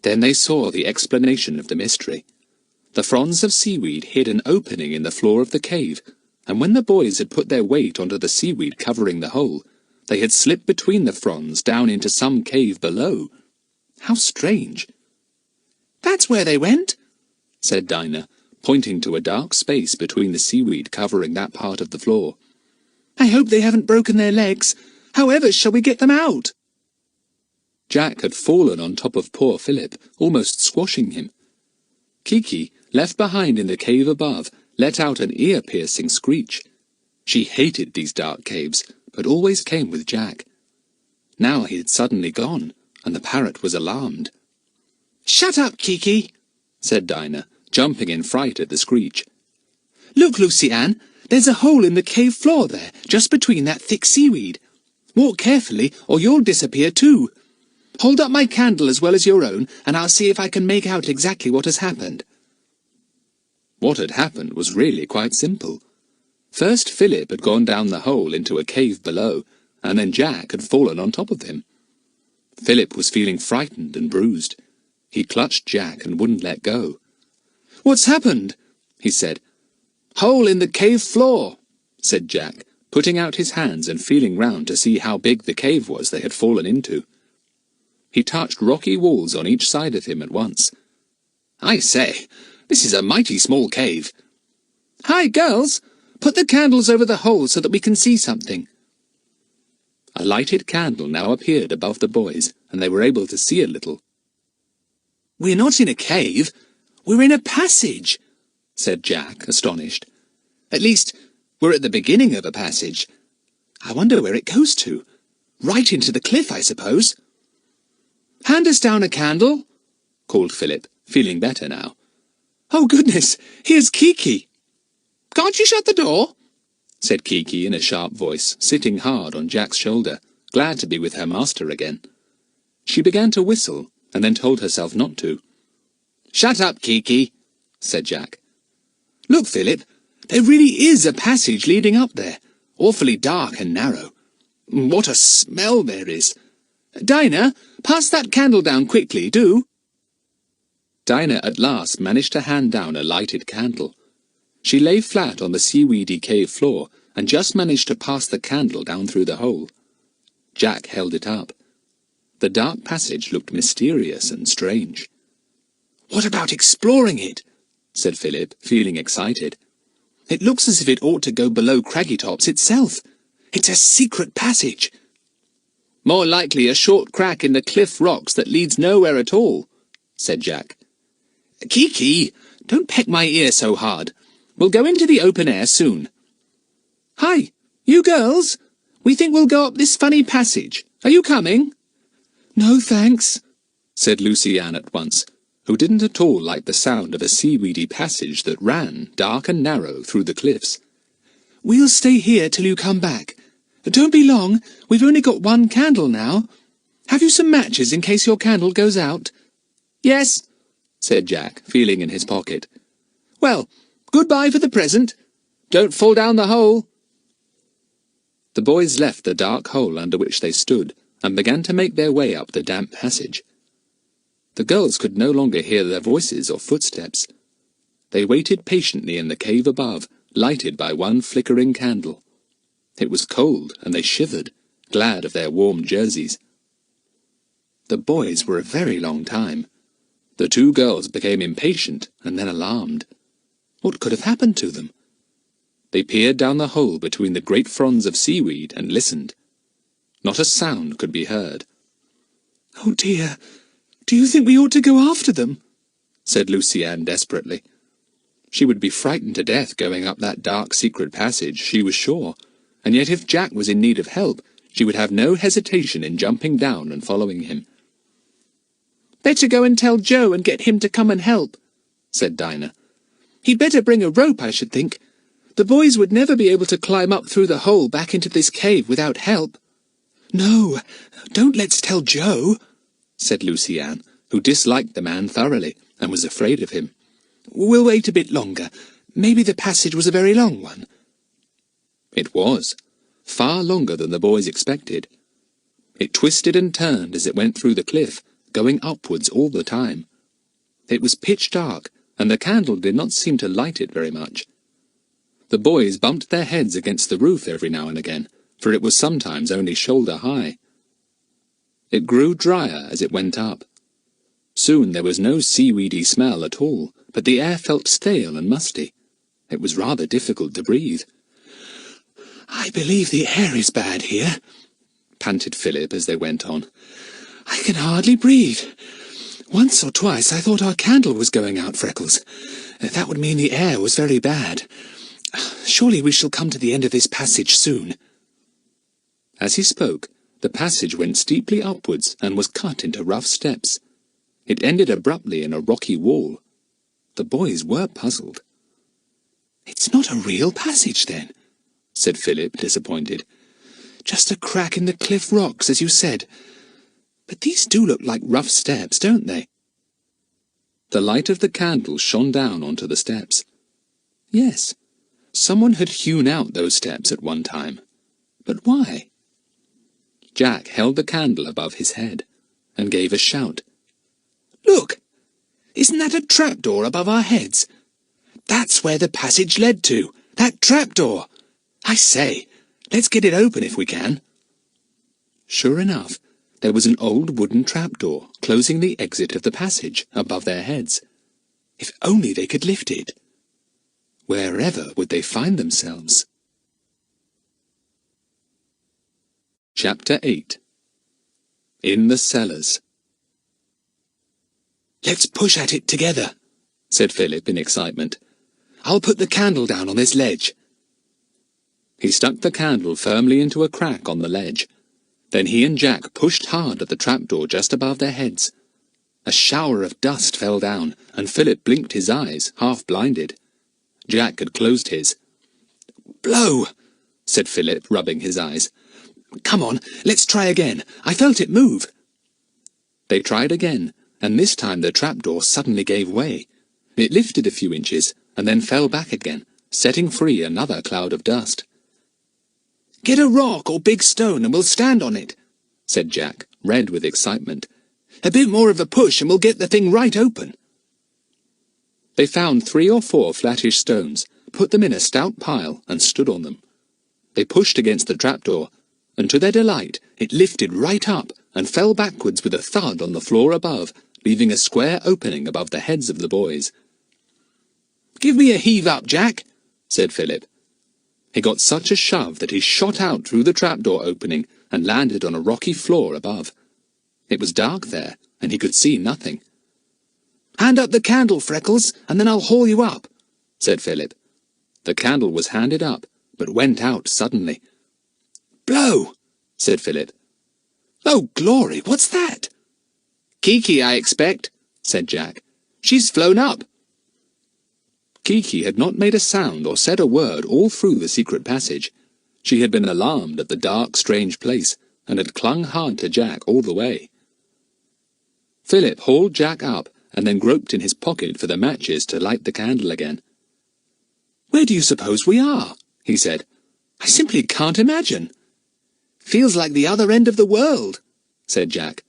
Then they saw the explanation of the mystery. The fronds of seaweed hid an opening in the floor of the cave, and when the boys had put their weight onto the seaweed covering the hole, they had slipped between the fronds down into some cave below. How strange! That's where they went, said Dinah, pointing to a dark space between the seaweed covering that part of the floor. I hope they haven't broken their legs. However shall we get them out? Jack had fallen on top of poor Philip, almost squashing him. Kiki, left behind in the cave above, let out an ear-piercing screech. She hated these dark caves, but always came with Jack. Now he had suddenly gone, and the parrot was alarmed. Shut up, Kiki, said Dinah, jumping in fright at the screech. Look, Lucy-Ann, there's a hole in the cave floor there, just between that thick seaweed. Walk carefully, or you'll disappear too. Hold up my candle as well as your own, and I'll see if I can make out exactly what has happened. What had happened was really quite simple. First Philip had gone down the hole into a cave below, and then Jack had fallen on top of him. Philip was feeling frightened and bruised. He clutched Jack and wouldn't let go. What's happened? He said. Hole in the cave floor, said Jack, putting out his hands and feeling round to see how big the cave was they had fallen into. He touched rocky walls on each side of him at once. I say, this is a mighty small cave. Hi, girls! Put the candles over the hole so that we can see something. A lighted candle now appeared above the boys, and they were able to see a little. We're not in a cave. We're in a passage, said Jack, astonished. At least, we're at the beginning of a passage. I wonder where it goes to. Right into the cliff, I suppose. Hand us down a candle, called Philip, feeling better now. Oh, goodness, here's Kiki. Can't you shut the door? said Kiki in a sharp voice, sitting hard on Jack's shoulder, glad to be with her master again. She began to whistle, and then told herself not to. Shut up, Kiki, said Jack. Look, Philip, there really is a passage leading up there, awfully dark and narrow. What a smell there is. Dinah, pass that candle down quickly, do. Dinah at last managed to hand down a lighted candle. She lay flat on the seaweedy cave floor and just managed to pass the candle down through the hole. Jack held it up. The dark passage looked mysterious and strange. What about exploring it? said Philip, feeling excited. It looks as if it ought to go below Craggytops itself. It's a secret passage. More likely a short crack in the cliff rocks that leads nowhere at all, said Jack. Kiki, don't peck my ear so hard. We'll go into the open air soon. Hi, you girls. We think we'll go up this funny passage. Are you coming? No, thanks, said Lucy-Ann at once, who didn't at all like the sound of a seaweedy passage that ran, dark and narrow, through the cliffs. We'll stay here till you come back. Don't be long. We've only got one candle now. Have you some matches in case your candle goes out? Yes, said Jack, feeling in his pocket. Well, goodbye for the present. Don't fall down the hole. The boys left the dark hole under which they stood and began to make their way up the damp passage. The girls could no longer hear their voices or footsteps. They waited patiently in the cave above, lighted by one flickering candle. It was cold, and they shivered, glad of their warm jerseys. The boys were a very long time. The 2 girls became impatient and then alarmed. What could have happened to them? They peered down the hole between the great fronds of seaweed and listened. Not a sound could be heard. Oh dear, do you think we ought to go after them? said Lucy-Ann desperately. She would be frightened to death going up that dark secret passage, she was sure, and yet if Jack was in need of help, she would have no hesitation in jumping down and following him. "Better go and tell Joe and get him to come and help," said Dinah. "He'd better bring a rope, I should think. The boys would never be able to climb up through the hole back into this cave without help." "No, don't let's tell Joe," said Lucy Ann, who disliked the man thoroughly and was afraid of him. "We'll wait a bit longer. Maybe the passage was a very long one." It was, far longer than the boys expected. It twisted and turned as it went through the cliff, going upwards all the time. It was pitch dark, and the candle did not seem to light it very much. The boys bumped their heads against the roof every now and again, for it was sometimes only shoulder high. It grew drier as it went up. Soon there was no seaweedy smell at all, but the air felt stale and musty. It was rather difficult to breathe. "I believe the air is bad here," panted Philip as they went on. "I can hardly breathe. Once or twice I thought our candle was going out, Freckles. That would mean the air was very bad. Surely we shall come to the end of this passage soon." As he spoke, the passage went steeply upwards and was cut into rough steps. It ended abruptly in a rocky wall. The boys were puzzled. "It's not a real passage, then," said Philip, disappointed. "Just a crack in the cliff rocks, as you said. But these do look like rough steps, don't they?" The light of the candle shone down onto the steps. Yes, someone had hewn out those steps at one time. But why? Jack held the candle above his head and gave a shout. "Look! Isn't that a trapdoor above our heads? That's where the passage led to, that trapdoor! I say, let's get it open if we can." Sure enough, there was an old wooden trapdoor closing the exit of the passage above their heads. If only they could lift it. Wherever would they find themselves? Chapter 8. In the Cellars. "Let's push at it together," said Philip in excitement. "I'll put the candle down on this ledge." He stuck the candle firmly into a crack on the ledge. Then he and Jack pushed hard at the trapdoor just above their heads. A shower of dust fell down, and Philip blinked his eyes, half blinded. Jack had closed his. "Blow," said Philip, rubbing his eyes. "Come on, let's try again. I felt it move." They tried again, and this time the trapdoor suddenly gave way. It lifted a few inches, and then fell back again, setting free another cloud of dust. "Get a rock or big stone and we'll stand on it," said Jack, red with excitement. "A bit more of a push and we'll get the thing right open." They found 3 or 4 flattish stones, put them in a stout pile, and stood on them. They pushed against the trapdoor, and to their delight it lifted right up and fell backwards with a thud on the floor above, leaving a square opening above the heads of the boys. "Give me a heave up, Jack," said Philip. He got such a shove that he shot out through the trapdoor opening and landed on a rocky floor above. It was dark there, and he could see nothing. "Hand up the candle, Freckles, and then I'll haul you up," said Philip. The candle was handed up, but went out suddenly. "Blow," said Philip. "Oh, glory, what's that?" "Kiki, I expect," said Jack. "She's flown up." Kiki had not made a sound or said a word all through the secret passage. She had been alarmed at the dark, strange place, and had clung hard to Jack all the way. Philip hauled Jack up, and then groped in his pocket for the matches to light the candle again. "Where do you suppose we are?" he said. "I simply can't imagine." "Feels like the other end of the world," said Jack.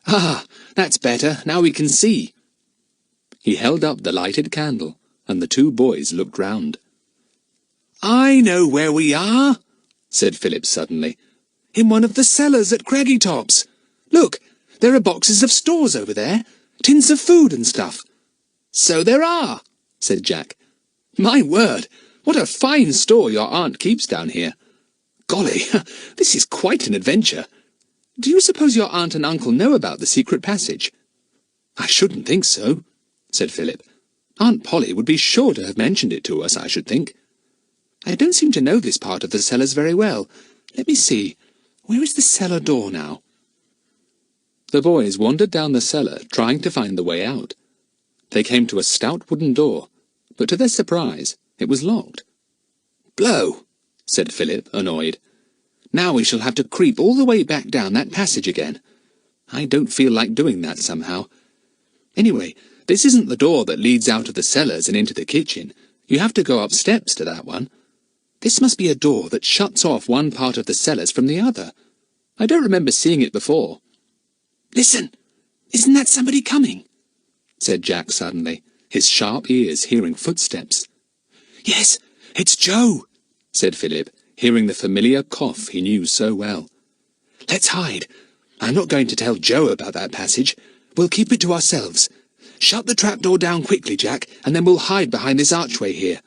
"Ah, that's better, now we can see." He held up the lighted candle, and the 2 boys looked round. "I know where we are," said Philip suddenly. "In one of the cellars at Craggy Tops. Look, there are boxes of stores over there, tins of food and stuff." "So there are," said Jack. "My word, what a fine store your aunt keeps down here. Golly, this is quite an adventure. Do you suppose your aunt and uncle know about the secret passage?" "I shouldn't think so," said Philip. "Aunt Polly would be sure to have mentioned it to us, I should think." "I don't seem to know this part of the cellars very well. Let me see. Where is the cellar door now? The boys wandered down the cellar, trying to find the way out. They came to a stout wooden door, but to their surprise, it was locked. Blow, said Philip, annoyed. Now we shall have to creep all the way back down that passage again. I don't feel like doing that somehow. Anyway, this isn't the door that leads out of the cellars and into the kitchen. You have to go up steps to that one. This must be a door that shuts off one part of the cellars from the other. I don't remember seeing it before. Listen! Isn't that somebody coming? Said Jack suddenly, his sharp ears hearing footsteps. Yes, it's Joe, said Philip, hearing the familiar cough he knew so well. Let's hide. I'm not going to tell Joe about that passage. We'll keep it to ourselves. Shut the trapdoor down quickly, Jack, and then we'll hide behind this archway here.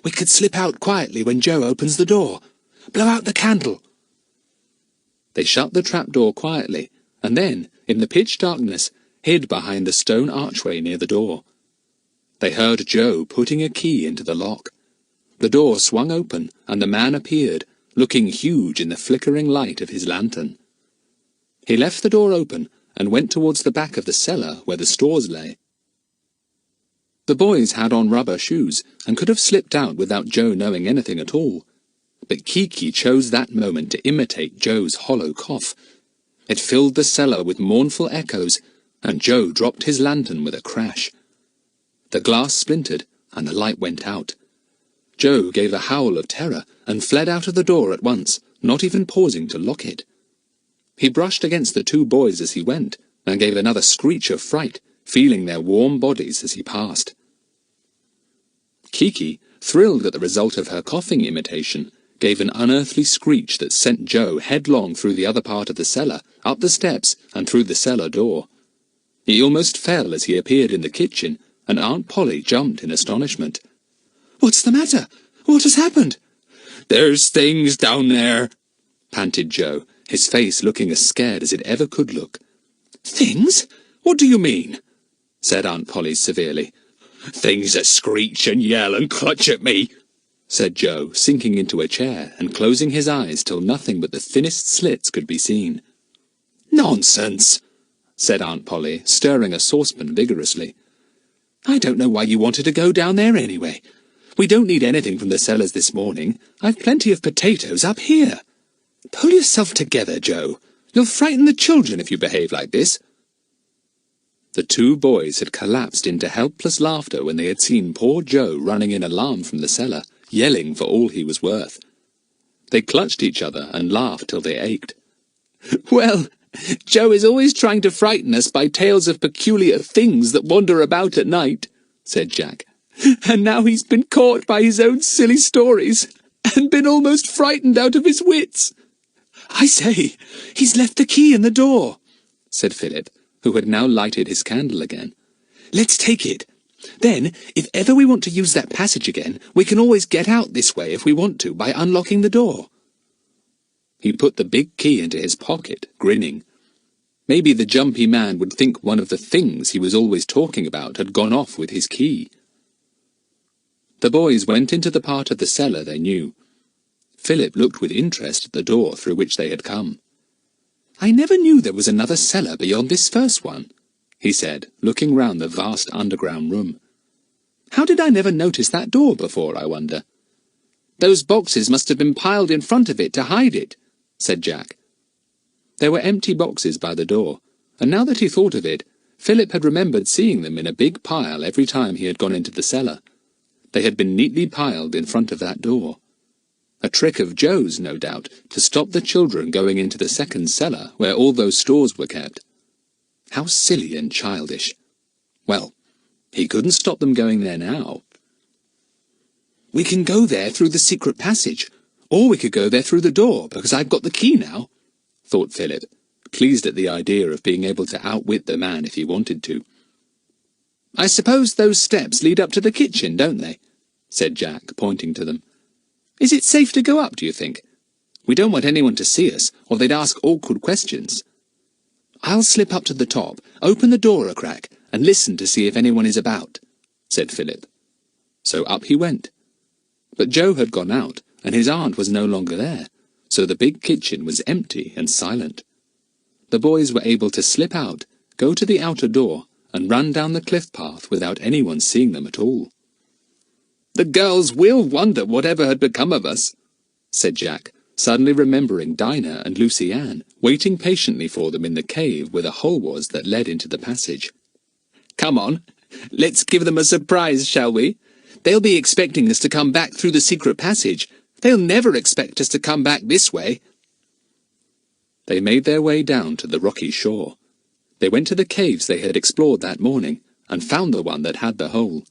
We could slip out quietly when Joe opens the door. Blow out the candle. They shut the trapdoor quietly, and then, in the pitch darkness, hid behind the stone archway near the door. They heard Joe putting a key into the lock. The door swung open, and the man appeared, looking huge in the flickering light of his lantern. He left the door open and went towards the back of the cellar where the stores lay. The boys had on rubber shoes and could have slipped out without Joe knowing anything at all. But Kiki chose that moment to imitate Joe's hollow cough. It filled the cellar with mournful echoes, and Joe dropped his lantern with a crash. The glass splintered, and the light went out. Joe gave a howl of terror and fled out of the door at once, not even pausing to lock it. He brushed against the two boys as he went, and gave another screech of fright, feeling their warm bodies as he passed. Kiki, thrilled at the result of her coughing imitation, gave an unearthly screech that sent Joe headlong through the other part of the cellar, up the steps, and through the cellar door. He almost fell as he appeared in the kitchen, and Aunt Polly jumped in astonishment. What's the matter? What has happened? There's things down there, panted Joe, his face looking as scared as it ever could look. Things? What do you mean? Said Aunt Polly severely. Things that screech and yell and clutch at me, said Joe, sinking into a chair and closing his eyes till nothing but the thinnest slits could be seen. Nonsense, said Aunt Polly, stirring a saucepan vigorously. I don't know why you wanted to go down there anyway. We don't need anything from the cellars this morning. I've plenty of potatoes up here. Pull yourself together, Joe. You'll frighten the children if you behave like this. The two boys had collapsed into helpless laughter when they had seen poor Joe running in alarm from the cellar, yelling for all he was worth. They clutched each other and laughed till they ached. Well, Joe is always trying to frighten us by tales of peculiar things that wander about at night, said Jack. And now he's been caught by his own silly stories, and been almost frightened out of his wits. I say, he's left the key in the door, said Philip, who had now lighted his candle again. Let's take it. Then, if ever we want to use that passage again, we can always get out this way if we want to by unlocking the door. He put the big key into his pocket, grinning. Maybe the jumpy man would think one of the things he was always talking about had gone off with his key. The boys went into the part of the cellar they knew. Philip looked with interest at the door through which they had come. I never knew there was another cellar beyond this first one, he said, looking round the vast underground room. How did I never notice that door before, I wonder? Those boxes must have been piled in front of it to hide it, said Jack. There were empty boxes by the door, and now that he thought of it, Philip had remembered seeing them in a big pile every time he had gone into the cellar. They had been neatly piled in front of that door. A trick of Joe's, no doubt, to stop the children going into the second cellar where all those stores were kept. How silly and childish. Well, he couldn't stop them going there now. We can go there through the secret passage, or we could go there through the door, because I've got the key now, thought Philip, pleased at the idea of being able to outwit the man if he wanted to. I suppose those steps lead up to the kitchen, don't they? Said Jack, pointing to them. Is it safe to go up, do you think? We don't want anyone to see us, or they'd ask awkward questions. I'll slip up to the top, open the door a crack, and listen to see if anyone is about, said Philip. So up he went. But Joe had gone out, and his aunt was no longer there, so the big kitchen was empty and silent. The boys were able to slip out, go to the outer door, and run down the cliff path without anyone seeing them at all. "The girls will wonder whatever had become of us," said Jack, suddenly remembering Dinah and Lucy Ann, waiting patiently for them in the cave where the hole was that led into the passage. "Come on, let's give them a surprise, shall we? They'll be expecting us to come back through the secret passage. They'll never expect us to come back this way." They made their way down to the rocky shore. They went to the caves they had explored that morning, and found the one that had the hole.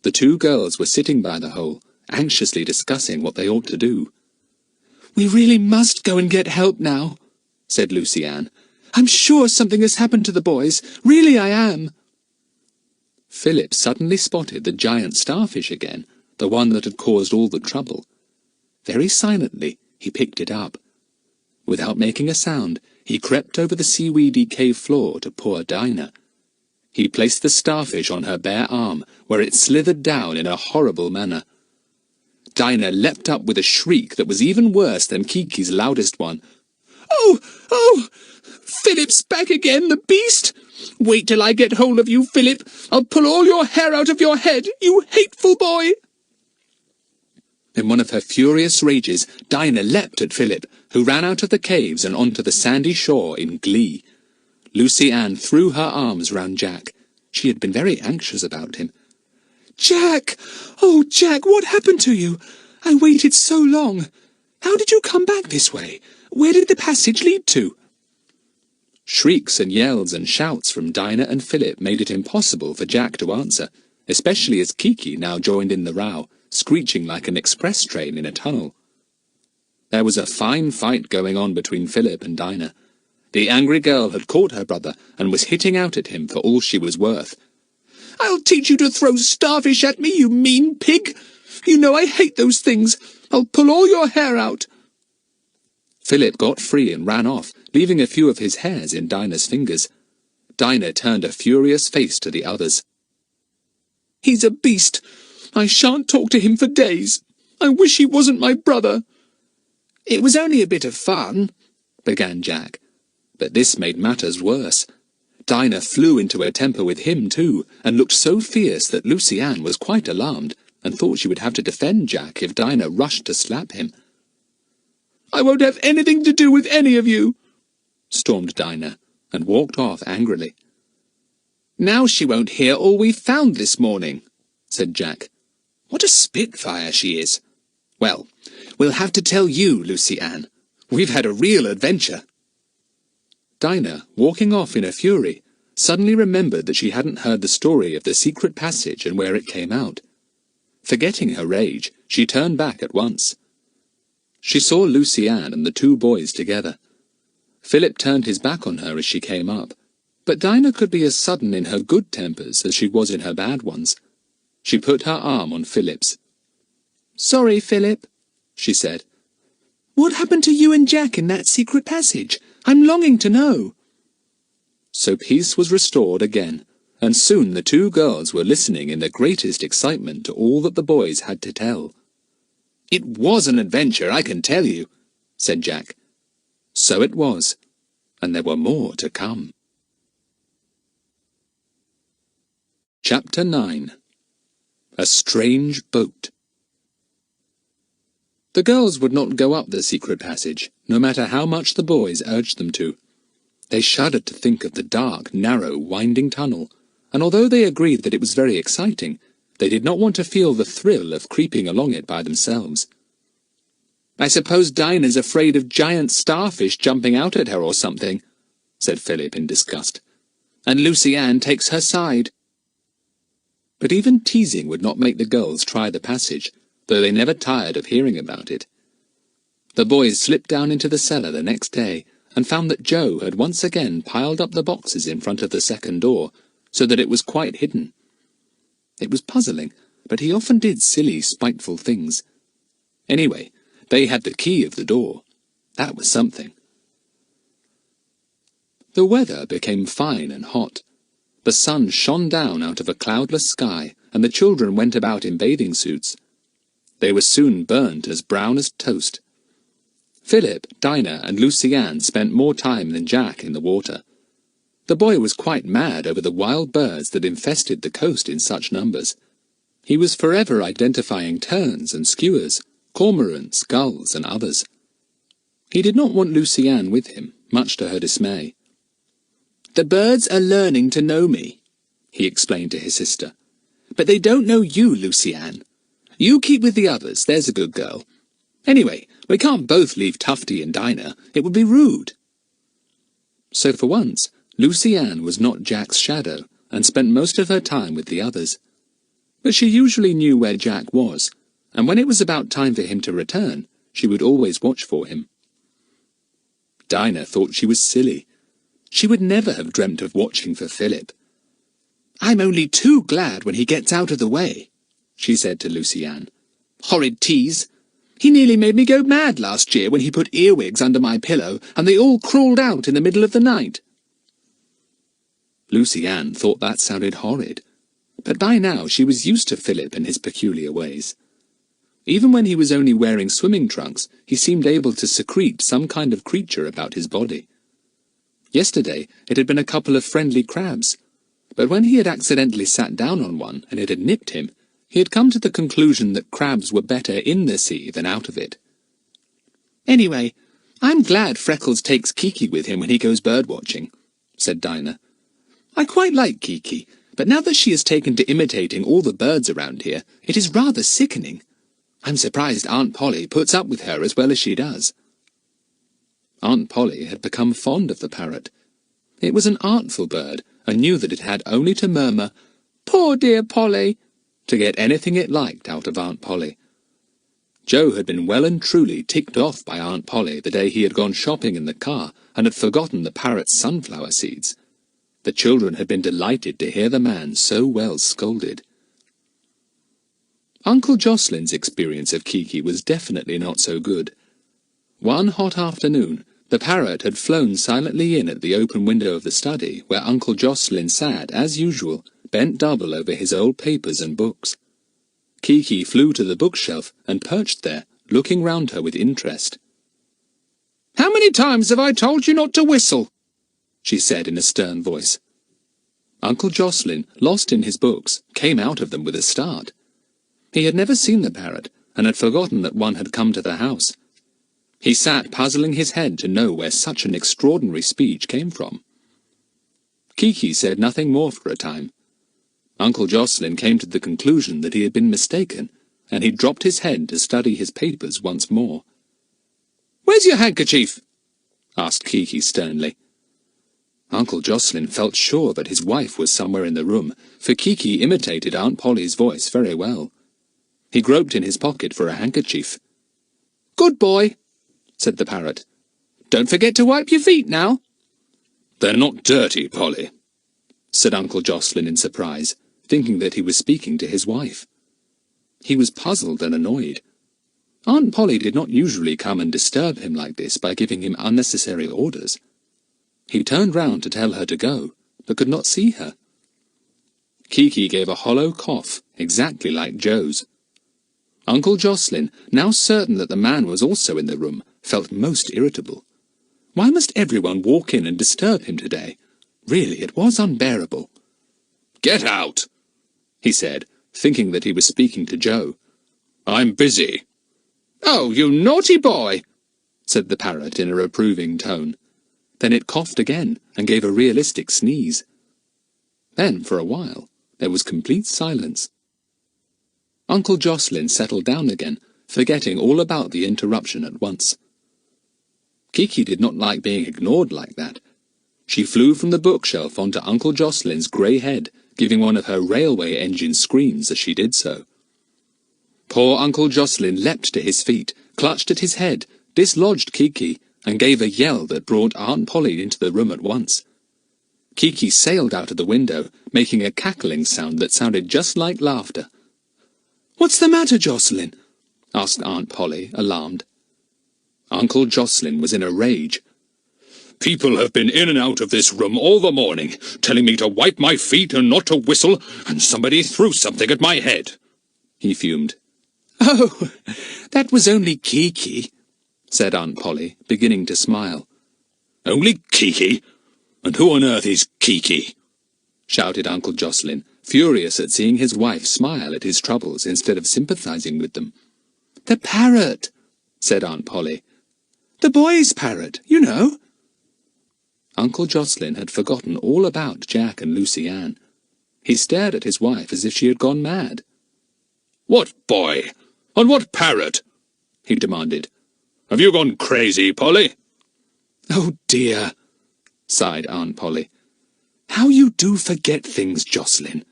The two girls were sitting by the hole, anxiously discussing what they ought to do. "We really must go and get help now," said Lucy Ann. "I'm sure something has happened to the boys. Really I am." Philip suddenly spotted the giant starfish again, the one that had caused all the trouble. Very silently, he picked it up. Without making a sound, he crept over the seaweedy cave floor to poor Dinah. He placed the starfish on her bare arm, where it slithered down in a horrible manner. Dinah leapt up with a shriek that was even worse than Kiki's loudest one. "Oh, oh! Philip's back again, the beast! Wait till I get hold of you, Philip! I'll pull all your hair out of your head, you hateful boy!" In one of her furious rages, Dinah leapt at Philip, who ran out of the caves and onto the sandy shore in glee. Lucy Ann threw her arms round Jack. She had been very anxious about him. "Jack! Oh, Jack, what happened to you? I waited so long. How did you come back this way? Where did the passage lead to?" Shrieks and yells and shouts from Dinah and Philip made it impossible for Jack to answer, especially as Kiki now joined in the row, screeching like an express train in a tunnel. There was a fine fight going on between Philip and Dinah. The angry girl had caught her brother and was hitting out at him for all she was worth. "I'll teach you to throw starfish at me, you mean pig! You know I hate those things. I'll pull all your hair out." Philip got free and ran off, leaving a few of his hairs in Dinah's fingers. Dinah turned a furious face to the others. "He's a beast. I shan't talk to him for days. I wish he wasn't my brother." "It was only a bit of fun," began Jack. But this made matters worse. Dinah flew into a temper with him too, and looked so fierce that Lucy Ann was quite alarmed, and thought she would have to defend Jack if Dinah rushed to slap him. "I won't have anything to do with any of you," stormed Dinah, and walked off angrily. "Now she won't hear all we found this morning," said Jack. "What a spitfire she is. Well, we'll have to tell you, Lucy Ann. We've had a real adventure." Dinah, walking off in a fury, suddenly remembered that she hadn't heard the story of the secret passage and where it came out. Forgetting her rage, she turned back at once. She saw Lucy Ann and the two boys together. Philip turned his back on her as she came up, but Dinah could be as sudden in her good tempers as she was in her bad ones. She put her arm on Philip's. "Sorry, Philip," she said. "What happened to you and Jack in that secret passage? I'm longing to know." So peace was restored again, and soon the two girls were listening in the greatest excitement to all that the boys had to tell. "It was an adventure, I can tell you," said Jack. So it was, and there were more to come. Chapter 9. A Strange Boat. The girls would not go up the secret passage, no matter how much the boys urged them to. They shuddered to think of the dark, narrow, winding tunnel, and although they agreed that it was very exciting, they did not want to feel the thrill of creeping along it by themselves. "I suppose Dinah's afraid of giant starfish jumping out at her or something," said Philip in disgust. "And Lucy Ann takes her side." But even teasing would not make the girls try the passage, though they never tired of hearing about it. The boys slipped down into the cellar the next day, and found that Joe had once again piled up the boxes in front of the second door, so that it was quite hidden. It was puzzling, but he often did silly, spiteful things. Anyway, they had the key of the door. That was something. The weather became fine and hot. The sun shone down out of a cloudless sky, and the children went about in bathing suits. They were soon burnt as brown as toast. Philip, Dinah, and Lucy-Anne spent more time than Jack in the water. The boy was quite mad over the wild birds that infested the coast in such numbers. He was forever identifying terns and skuas, cormorants, gulls, and others. He did not want Lucy-Anne with him, much to her dismay. "The birds are learning to know me," he explained to his sister. "But they don't know you, Lucy-Anne. You keep with the others, there's a good girl. Anyway, we can't both leave Tufty and Dinah. It would be rude." So for once, Lucy-Anne was not Jack's shadow, and spent most of her time with the others. But she usually knew where Jack was, and when it was about time for him to return, she would always watch for him. Dinah thought she was silly. She would never have dreamt of watching for Philip. "I'm only too glad when he gets out of the way," she said to Lucy-Anne. "Horrid tease! He nearly made me go mad last year when he put earwigs under my pillow, and they all crawled out in the middle of the night." Lucy-Anne thought that sounded horrid, but by now she was used to Philip and his peculiar ways. Even when he was only wearing swimming trunks, he seemed able to secrete some kind of creature about his body. Yesterday it had been a couple of friendly crabs, but when he had accidentally sat down on one and it had nipped him, he had come to the conclusion that crabs were better in the sea than out of it. "Anyway, I'm glad Freckles takes Kiki with him when he goes bird-watching," said Dinah. "I quite like Kiki, but now that she has taken to imitating all the birds around here, it is rather sickening. I'm surprised Aunt Polly puts up with her as well as she does." Aunt Polly had become fond of the parrot. It was an artful bird, and knew that it had only to murmur, "Poor dear Polly," to get anything it liked out of Aunt Polly. Joe had been well and truly ticked off by Aunt Polly the day he had gone shopping in the car and had forgotten the parrot's sunflower seeds. The children had been delighted to hear the man so well scolded. Uncle Jocelyn's experience of Kiki was definitely not so good. One hot afternoon, the parrot had flown silently in at the open window of the study, where Uncle Jocelyn sat, as usual, bent double over his old papers and books. Kiki flew to the bookshelf and perched there, looking round her with interest. "How many times have I told you not to whistle?" she said in a stern voice. Uncle Jocelyn, lost in his books, came out of them with a start. He had never seen the parrot, and had forgotten that one had come to the house. He sat puzzling his head to know where such an extraordinary speech came from. Kiki said nothing more for a time. Uncle Jocelyn came to the conclusion that he had been mistaken, and he dropped his head to study his papers once more. "Where's your handkerchief?" asked Kiki sternly. Uncle Jocelyn felt sure that his wife was somewhere in the room, for Kiki imitated Aunt Polly's voice very well. He groped in his pocket for a handkerchief. "Good boy," said the parrot. "Don't forget to wipe your feet now." "They're not dirty, Polly," said Uncle Jocelyn in surprise, thinking that he was speaking to his wife. He was puzzled and annoyed. Aunt Polly did not usually come and disturb him like this by giving him unnecessary orders. He turned round to tell her to go, but could not see her. Kiki gave a hollow cough, exactly like Joe's. Uncle Jocelyn, now certain that the man was also in the room, felt most irritable. Why must everyone walk in and disturb him today? Really, it was unbearable. "Get out," he said, thinking that he was speaking to Joe. "I'm busy." "Oh, you naughty boy," said the parrot in a reproving tone. Then it coughed again and gave a realistic sneeze. Then, for a while, there was complete silence. Uncle Jocelyn settled down again, forgetting all about the interruption at once. Kiki did not like being ignored like that. She flew from the bookshelf onto Uncle Jocelyn's grey head, giving one of her railway engine screams as she did so. Poor Uncle Jocelyn leapt to his feet, clutched at his head, dislodged Kiki, and gave a yell that brought Aunt Polly into the room at once. Kiki sailed out of the window, making a cackling sound that sounded just like laughter. "What's the matter, Jocelyn?" asked Aunt Polly, alarmed. Uncle Jocelyn was in a rage. "People have been in and out of this room all the morning, telling me to wipe my feet and not to whistle, and somebody threw something at my head," he fumed. "Oh, that was only Kiki," said Aunt Polly, beginning to smile. Only Kiki? And who on earth is Kiki? Shouted Uncle Jocelyn, furious at seeing his wife smile at his troubles instead of sympathizing with them. The parrot, said Aunt Polly. The boy's parrot, you know. Uncle Jocelyn had forgotten all about Jack and Lucy Ann. He stared at his wife as if she had gone mad. What boy? And what parrot? He demanded. Have you gone crazy, Polly? Oh dear, sighed Aunt Polly. How you do forget things, Jocelyn.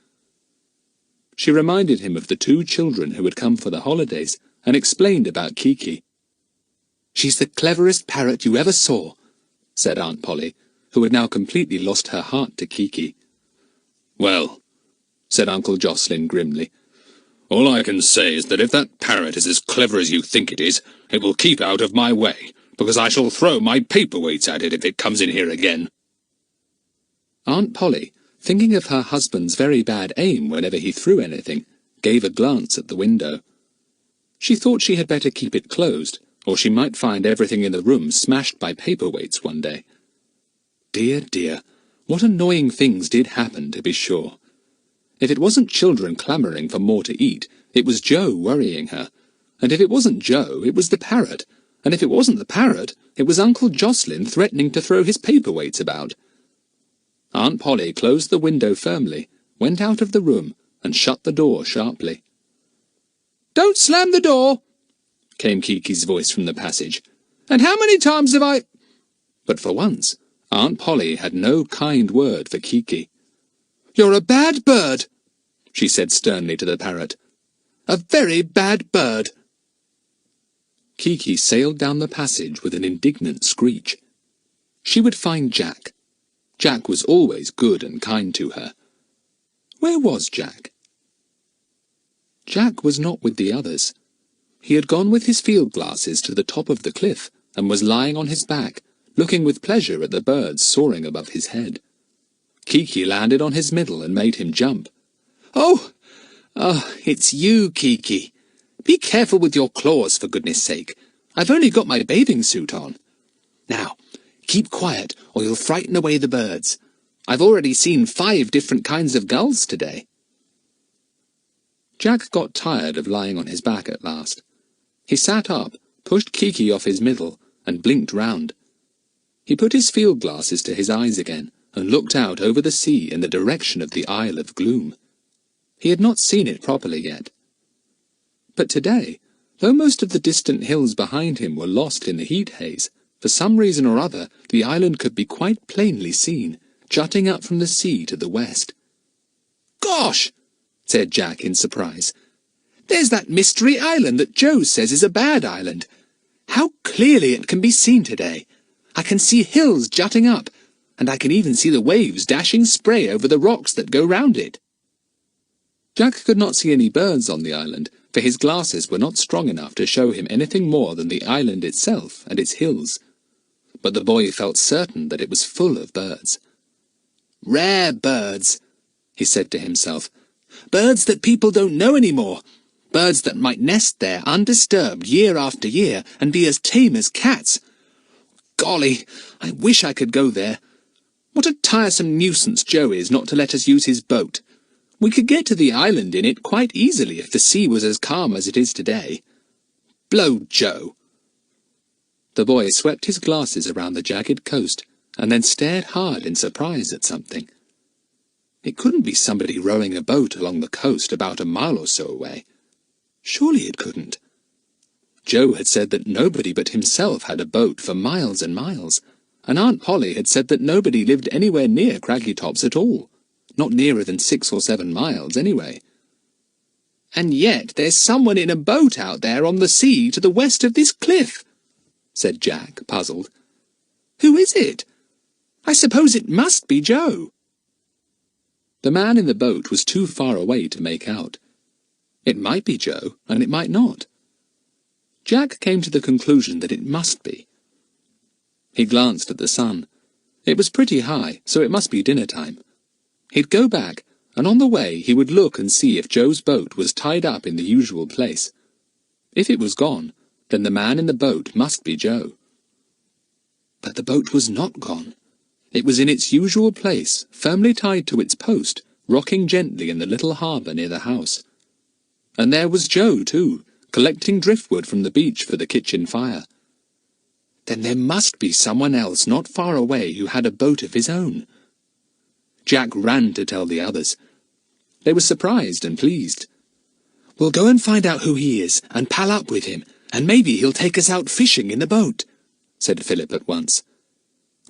She reminded him of the 2 children who had come for the holidays and explained about Kiki. She's the cleverest parrot you ever saw, said Aunt Polly, who had now completely lost her heart to Kiki. Well, said Uncle Jocelyn grimly, all I can say is that if that parrot is as clever as you think it is, it will keep out of my way, because I shall throw my paperweights at it if it comes in here again. Aunt Polly, thinking of her husband's very bad aim whenever he threw anything, gave a glance at the window. She thought she had better keep it closed, or she might find everything in the room smashed by paperweights one day. Dear, dear, what annoying things did happen, to be sure. If it wasn't children clamouring for more to eat, it was Joe worrying her, and if it wasn't Joe, it was the parrot, and if it wasn't the parrot, it was Uncle Jocelyn threatening to throw his paperweights about. Aunt Polly closed the window firmly, went out of the room, and shut the door sharply. Don't slam the door, came Kiki's voice from the passage. And how many times have I... But for once, Aunt Polly had no kind word for Kiki. You're a bad bird, she said sternly to the parrot. A very bad bird. Kiki sailed down the passage with an indignant screech. She would find Jack. Jack was always good and kind to her. Where was Jack? Jack was not with the others. He had gone with his field glasses to the top of the cliff and was lying on his back, looking with pleasure at the birds soaring above his head. Kiki landed on his middle and made him jump. Oh, it's you, Kiki. Be careful with your claws, for goodness sake. I've only got my bathing suit on. Now, keep quiet, or you'll frighten away the birds. I've already seen 5 different kinds of gulls today. Jack got tired of lying on his back at last. He sat up, pushed Kiki off his middle, and blinked round. He put his field glasses to his eyes again, and looked out over the sea in the direction of the Isle of Gloom. He had not seen it properly yet. But today, though most of the distant hills behind him were lost in the heat haze, for some reason or other the island could be quite plainly seen, jutting up from the sea to the west. Gosh! Said Jack in surprise. There's that mystery island that Joe says is a bad island. How clearly it can be seen today. I can see hills jutting up, and I can even see the waves dashing spray over the rocks that go round it. Jack could not see any birds on the island, for his glasses were not strong enough to show him anything more than the island itself and its hills. But the boy felt certain that it was full of birds. Rare birds, he said to himself. Birds that people don't know any more. Birds that might nest there undisturbed year after year and be as tame as cats. Golly, I wish I could go there. What a tiresome nuisance Joe is not to let us use his boat. We could get to the island in it quite easily if the sea was as calm as it is today. Blow Joe. The boy swept his glasses around the jagged coast, and then stared hard in surprise at something. It couldn't be somebody rowing a boat along the coast about a mile or so away. Surely it couldn't. Joe had said that nobody but himself had a boat for miles and miles, and Aunt Polly had said that nobody lived anywhere near Craggy Tops at all, not nearer than 6 or 7 miles anyway. And yet there's someone in a boat out there on the sea to the west of this cliff, said Jack, puzzled. Who is it? I suppose it must be Joe. The man in the boat was too far away to make out. It might be Joe, and it might not. Jack came to the conclusion that it must be. He glanced at the sun. It was pretty high, so it must be dinner time. He'd go back, and on the way he would look and see if Joe's boat was tied up in the usual place. If it was gone, Then the man in the boat must be Joe. But the boat was not gone. It was in its usual place, firmly tied to its post, rocking gently in the little harbour near the house. And there was Joe, too, collecting driftwood from the beach for the kitchen fire. Then there must be someone else not far away who had a boat of his own. Jack ran to tell the others. They were surprised and pleased. "We'll go and find out who he is, and pal up with him, and maybe he'll take us out fishing in the boat," said Philip at once.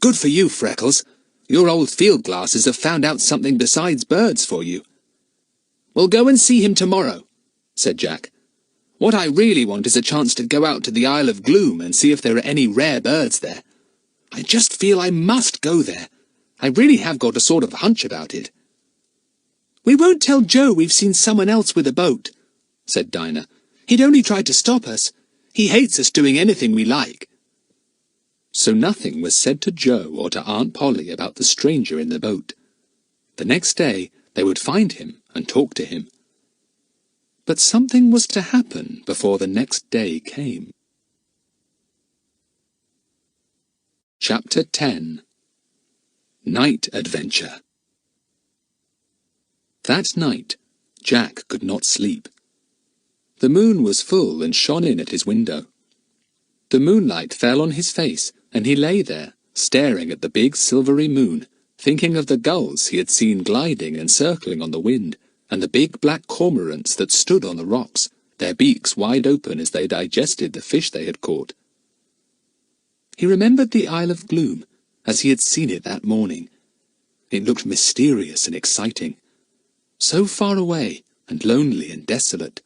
"Good for you, Freckles. Your old field glasses have found out something besides birds for you." "We'll go and see him tomorrow," said Jack. "What I really want is a chance to go out to the Isle of Gloom and see if there are any rare birds there. I just feel I must go there. I really have got a sort of hunch about it." "We won't tell Joe we've seen someone else with a boat," said Dinah. "He'd only try to stop us. He hates us doing anything we like." So nothing was said to Joe or to Aunt Polly about the stranger in the boat. The next day they would find him and talk to him. But something was to happen before the next day came. Chapter 10. Night Adventure. That night, Jack could not sleep. The moon was full and shone in at his window. The moonlight fell on his face, and he lay there, staring at the big silvery moon, thinking of the gulls he had seen gliding and circling on the wind, and the big black cormorants that stood on the rocks, their beaks wide open as they digested the fish they had caught. He remembered the Isle of Gloom, as he had seen it that morning. It looked mysterious and exciting, so far away and lonely and desolate.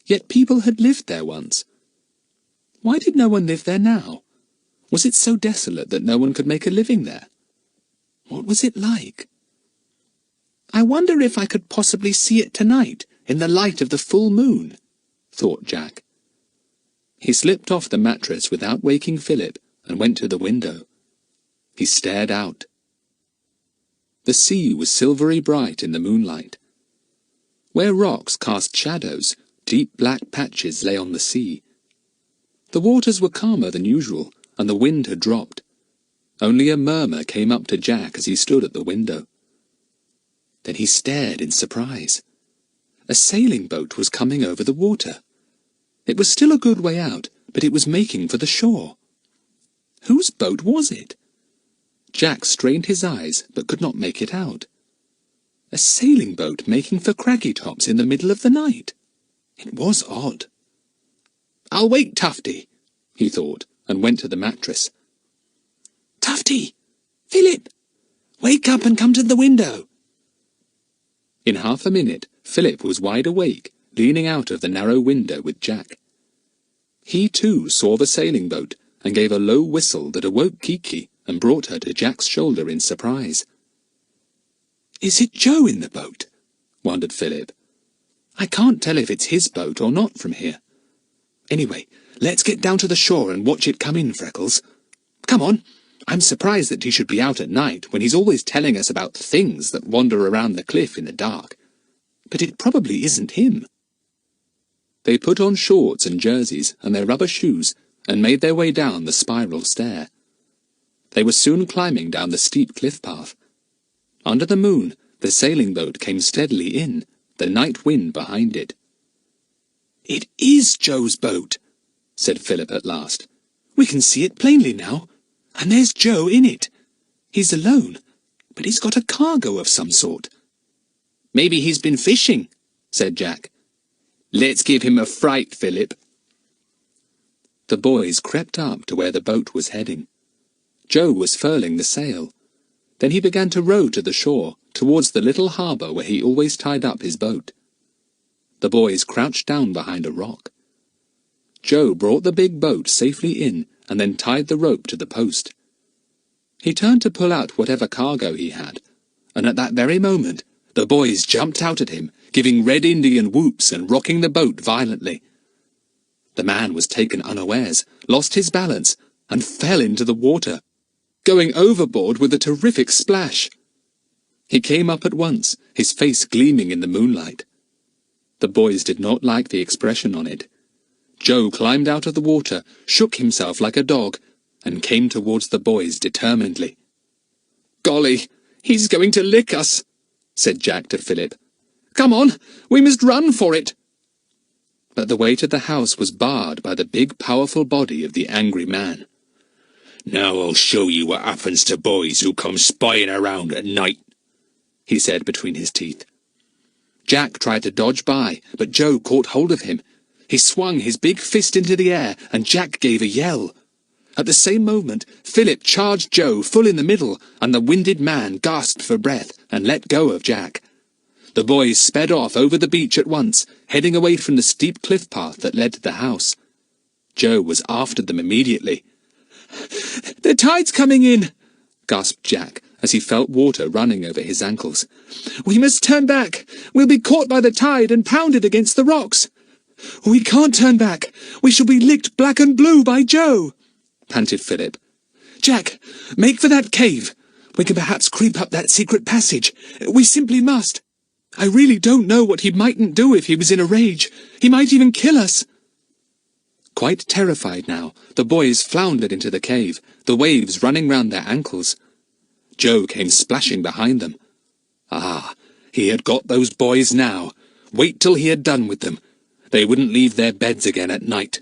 Yet people had lived there once. Why did no one live there now? Was it so desolate that no one could make a living there? What was it like? "I wonder if I could possibly see it tonight, in the light of the full moon," thought Jack. He slipped off the mattress without waking Philip and went to the window. He stared out. The sea was silvery bright in the moonlight. Where rocks cast shadows, deep black patches lay on the sea. The waters were calmer than usual, and the wind had dropped. Only a murmur came up to Jack as he stood at the window. Then he stared in surprise. A sailing boat was coming over the water. It was still a good way out, but it was making for the shore. Whose boat was it? Jack strained his eyes, but could not make it out. A sailing boat making for Craggy Tops in the middle of the night. It was odd. "I'll wake Tufty," he thought, and went to the mattress. "Tufty! Philip! Wake up and come to the window!" In half a minute, Philip was wide awake, leaning out of the narrow window with Jack. He too saw the sailing boat, and gave a low whistle that awoke Kiki and brought her to Jack's shoulder in surprise. "Is it Joe in the boat?" wondered Philip. "I can't tell if it's his boat or not from here. Anyway, let's get down to the shore and watch it come in, Freckles. Come on. I'm surprised that he should be out at night when he's always telling us about things that wander around the cliff in the dark. But it probably isn't him." They put on shorts and jerseys and their rubber shoes and made their way down the spiral stair. They were soon climbing down the steep cliff path. Under the moon, the sailing boat came steadily in, the night wind behind it. "It is Joe's boat," said Philip at last. "We can see it plainly now, and there's Joe in it. He's alone, but he's got a cargo of some sort." "Maybe he's been fishing," said Jack. "Let's give him a fright, Philip." The boys crept up to where the boat was heading. Joe was furling the sail. Then he began to row to the shore, towards the little harbour where he always tied up his boat. The boys crouched down behind a rock. Joe brought the big boat safely in and then tied the rope to the post. He turned to pull out whatever cargo he had, and at that very moment the boys jumped out at him, giving Red Indian whoops and rocking the boat violently. The man was taken unawares, lost his balance, and fell into the water, going overboard with a terrific splash. He came up at once, his face gleaming in the moonlight. The boys did not like the expression on it. Joe climbed out of the water, shook himself like a dog, and came towards the boys determinedly. "Golly, he's going to lick us," said Jack to Philip. "Come on, we must run for it." But the way to the house was barred by the big, powerful body of the angry man. "Now I'll show you what happens to boys who come spying around at night," he said between his teeth. Jack tried to dodge by, but Joe caught hold of him. He swung his big fist into the air, and Jack gave a yell. At the same moment, Philip charged Joe full in the middle, and the winded man gasped for breath and let go of Jack. The boys sped off over the beach at once, heading away from the steep cliff path that led to the house. Joe was after them immediately. "The tide's coming in," gasped Jack, as he felt water running over his ankles. "We must turn back. We'll be caught by the tide and pounded against the rocks." "We can't turn back. We shall be licked black and blue by Joe," panted Philip. "Jack, make for that cave. We can perhaps creep up that secret passage. We simply must. I really don't know what he mightn't do if he was in a rage. He might even kill us." Quite terrified now, the boys floundered into the cave, the waves running round their ankles. Joe came splashing behind them. Ah, he had got those boys now. Wait till he had done with them. They wouldn't leave their beds again at night.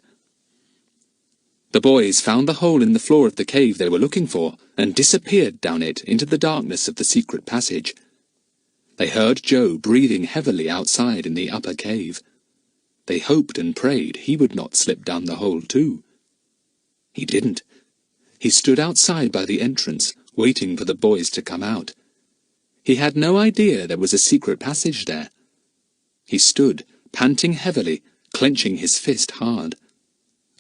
The boys found the hole in the floor of the cave they were looking for, and disappeared down it into the darkness of the secret passage. They heard Joe breathing heavily outside in the upper cave. They hoped and prayed he would not slip down the hole too. He didn't. He stood outside by the entrance, waiting for the boys to come out. He had no idea there was a secret passage there. He stood, panting heavily, clenching his fist hard.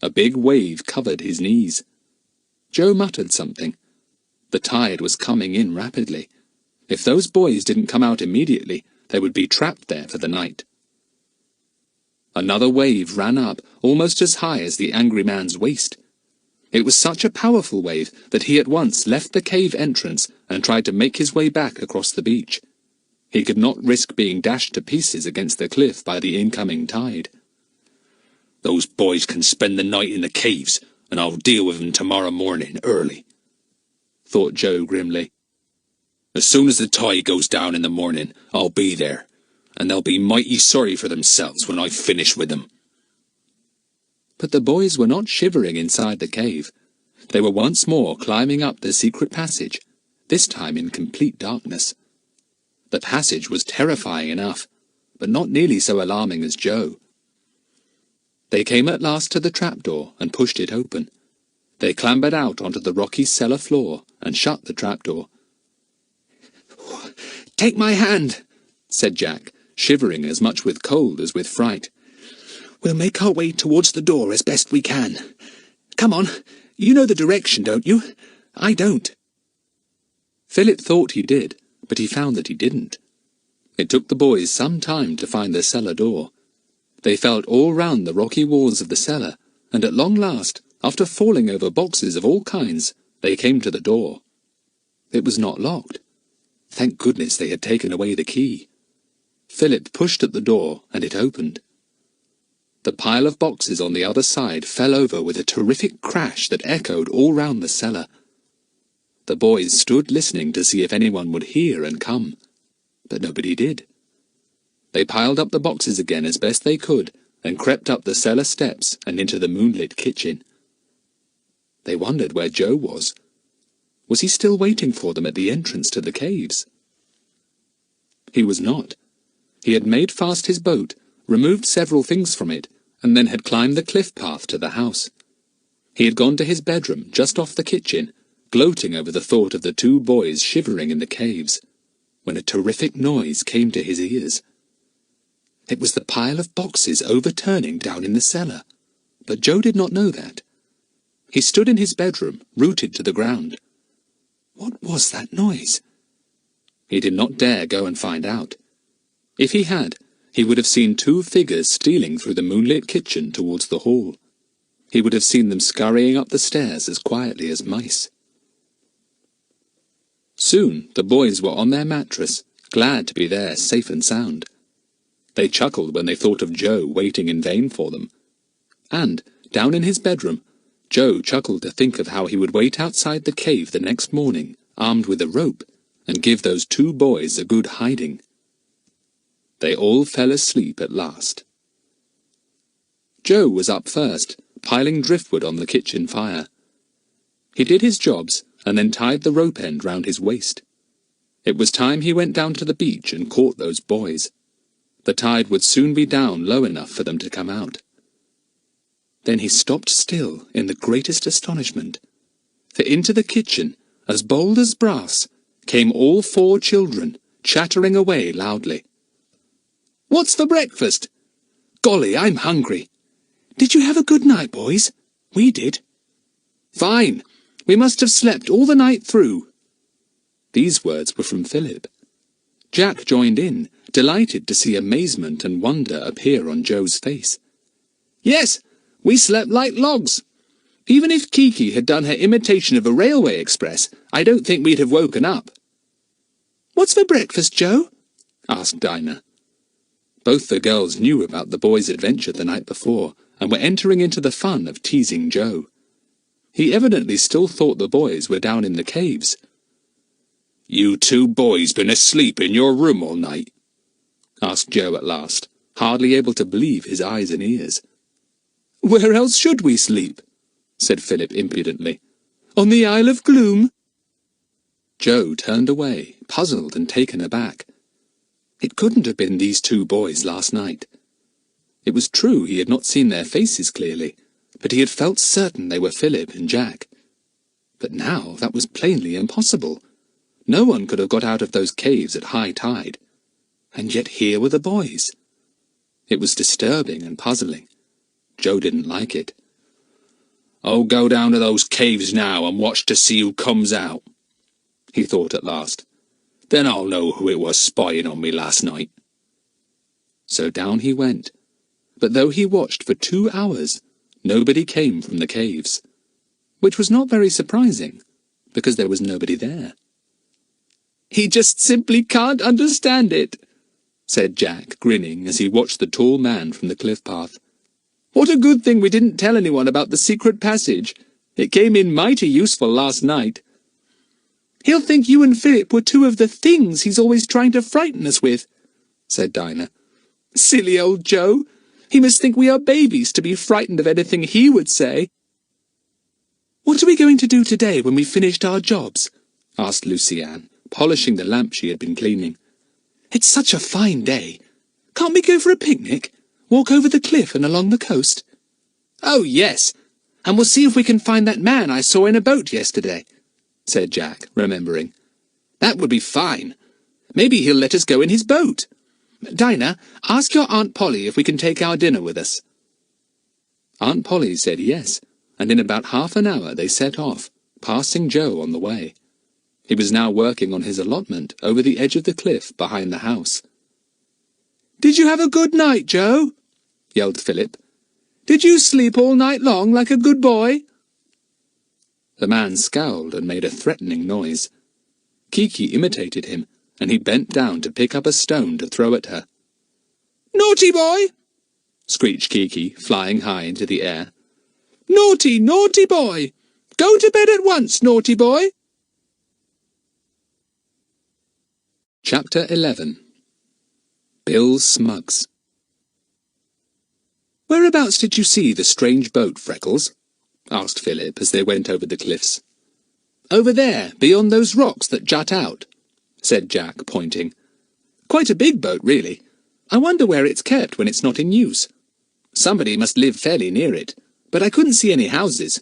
A big wave covered his knees. Joe muttered something. The tide was coming in rapidly. If those boys didn't come out immediately, they would be trapped there for the night. Another wave ran up, almost as high as the angry man's waist. It was such a powerful wave that he at once left the cave entrance and tried to make his way back across the beach. He could not risk being dashed to pieces against the cliff by the incoming tide. "Those boys can spend the night in the caves, and I'll deal with them tomorrow morning early," thought Joe grimly. "As soon as the tide goes down in the morning, I'll be there, and they'll be mighty sorry for themselves when I've finished with them." But the boys were not shivering inside the cave. They were once more climbing up the secret passage, this time in complete darkness. The passage was terrifying enough, but not nearly so alarming as Joe. They came at last to the trapdoor and pushed it open. They clambered out onto the rocky cellar floor and shut the trapdoor. "Take my hand," said Jack, shivering as much with cold as with fright. "We'll make our way towards the door as best we can. Come on, you know the direction, don't you? I don't." Philip thought he did, but he found that he didn't. It took the boys some time to find the cellar door. They felt all round the rocky walls of the cellar, and at long last, after falling over boxes of all kinds, they came to the door. It was not locked. Thank goodness they had taken away the key. Philip pushed at the door, and it opened. The pile of boxes on the other side fell over with a terrific crash that echoed all round the cellar. The boys stood listening to see if anyone would hear and come, but nobody did. They piled up the boxes again as best they could, and crept up the cellar steps and into the moonlit kitchen. They wondered where Joe was. Was he still waiting for them at the entrance to the caves? He was not. He had made fast his boat, removed several things from it, and then had climbed the cliff path to the house. He had gone to his bedroom, just off the kitchen, gloating over the thought of the two boys shivering in the caves, when a terrific noise came to his ears. It was the pile of boxes overturning down in the cellar, but Joe did not know that. He stood in his bedroom, rooted to the ground. What was that noise? He did not dare go and find out. If he had, he would have seen two figures stealing through the moonlit kitchen towards the hall. He would have seen them scurrying up the stairs as quietly as mice. Soon the boys were on their mattress, glad to be there safe and sound. They chuckled when they thought of Joe waiting in vain for them. and, down in his bedroom, Joe chuckled to think of how he would wait outside the cave the next morning, armed with a rope, and give those two boys a good hiding. They all fell asleep at last. Joe was up first, piling driftwood on the kitchen fire. He did his jobs, and then tied the rope end round his waist. It was time he went down to the beach and caught those boys. The tide would soon be down low enough for them to come out. Then he stopped still in the greatest astonishment, for into the kitchen, as bold as brass, came all 4 children, chattering away loudly. "What's for breakfast? Golly, I'm hungry. Did you have a good night, boys? We did." "Fine. We must have slept all the night through." These words were from Philip. Jack joined in, delighted to see amazement and wonder appear on Joe's face. "Yes, we slept like logs. Even if Kiki had done her imitation of a railway express, I don't think we'd have woken up." "What's for breakfast, Joe?" asked Dinah. Both the girls knew about the boys' adventure the night before, and were entering into the fun of teasing Joe. He evidently still thought the boys were down in the caves. "You 2 boys been asleep in your room all night?" asked Joe at last, hardly able to believe his eyes and ears. "Where else should we sleep?" said Philip impudently. "On the Isle of Gloom?" Joe turned away, puzzled and taken aback. It couldn't have been these 2 boys last night. It was true he had not seen their faces clearly, but he had felt certain they were Philip and Jack. But now that was plainly impossible. No one could have got out of those caves at high tide. And yet here were the boys. It was disturbing and puzzling. Joe didn't like it. "I'll go down to those caves now and watch to see who comes out," he thought at last. "Then I'll know who it was spying on me last night." So down he went. But though he watched for 2 hours, nobody came from the caves, which was not very surprising, because there was nobody there. "He just simply can't understand it," said Jack, grinning as he watched the tall man from the cliff path. "What a good thing we didn't tell anyone about the secret passage. It came in mighty useful last night." "He'll think you and Philip were 2 of the things he's always trying to frighten us with," said Dinah. "Silly old Joe. He must think we are babies to be frightened of anything he would say." "What are we going to do today when we've finished our jobs?" asked Lucy Ann, polishing the lamp she had been cleaning. "It's such a fine day. Can't we go for a picnic? Walk over the cliff and along the coast?" "Oh, yes, and we'll see if we can find that man I saw in a boat yesterday," said Jack, remembering. "That would be fine. Maybe he'll let us go in his boat. Dinah, ask your Aunt Polly if we can take our dinner with us." Aunt Polly said yes, and in about half an hour they set off, passing Joe on the way. He was now working on his allotment over the edge of the cliff behind the house. "Did you have a good night, Joe?" yelled Philip. "Did you sleep all night long like a good boy?" The man scowled and made a threatening noise. Kiki imitated him, and he bent down to pick up a stone to throw at her. "Naughty boy!" screeched Kiki, flying high into the air. "Naughty, naughty boy! Go to bed at once, naughty boy!" Chapter 11. Bill Smuggs. "Whereabouts did you see the strange boat, Freckles?" asked Philip as they went over the cliffs. "Over there, beyond those rocks that jut out," said Jack, pointing. "Quite a big boat, really. I wonder where it's kept when it's not in use. Somebody must live fairly near it, but I couldn't see any houses."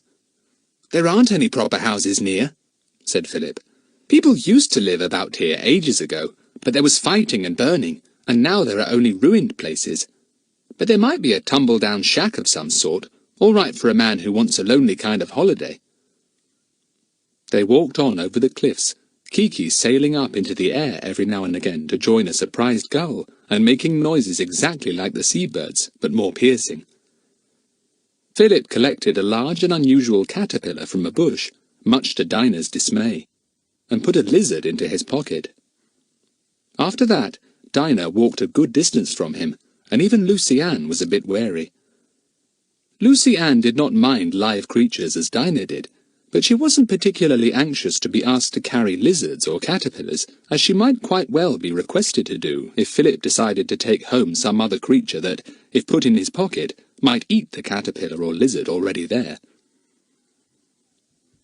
"There aren't any proper houses near," said Philip. "People used to live about here ages ago, but there was fighting and burning, and now there are only ruined places. But there might be a tumble-down shack of some sort, all right for a man who wants a lonely kind of holiday." They walked on over the cliffs, Kiki sailing up into the air every now and again to join a surprised gull, and making noises exactly like the seabirds, but more piercing. Philip collected a large and unusual caterpillar from a bush, much to Dinah's dismay, and put a lizard into his pocket. After that, Dinah walked a good distance from him, and even Lucy Ann was a bit wary. Lucy Ann did not mind live creatures as Dinah did, but she wasn't particularly anxious to be asked to carry lizards or caterpillars, as she might quite well be requested to do if Philip decided to take home some other creature that, if put in his pocket, might eat the caterpillar or lizard already there.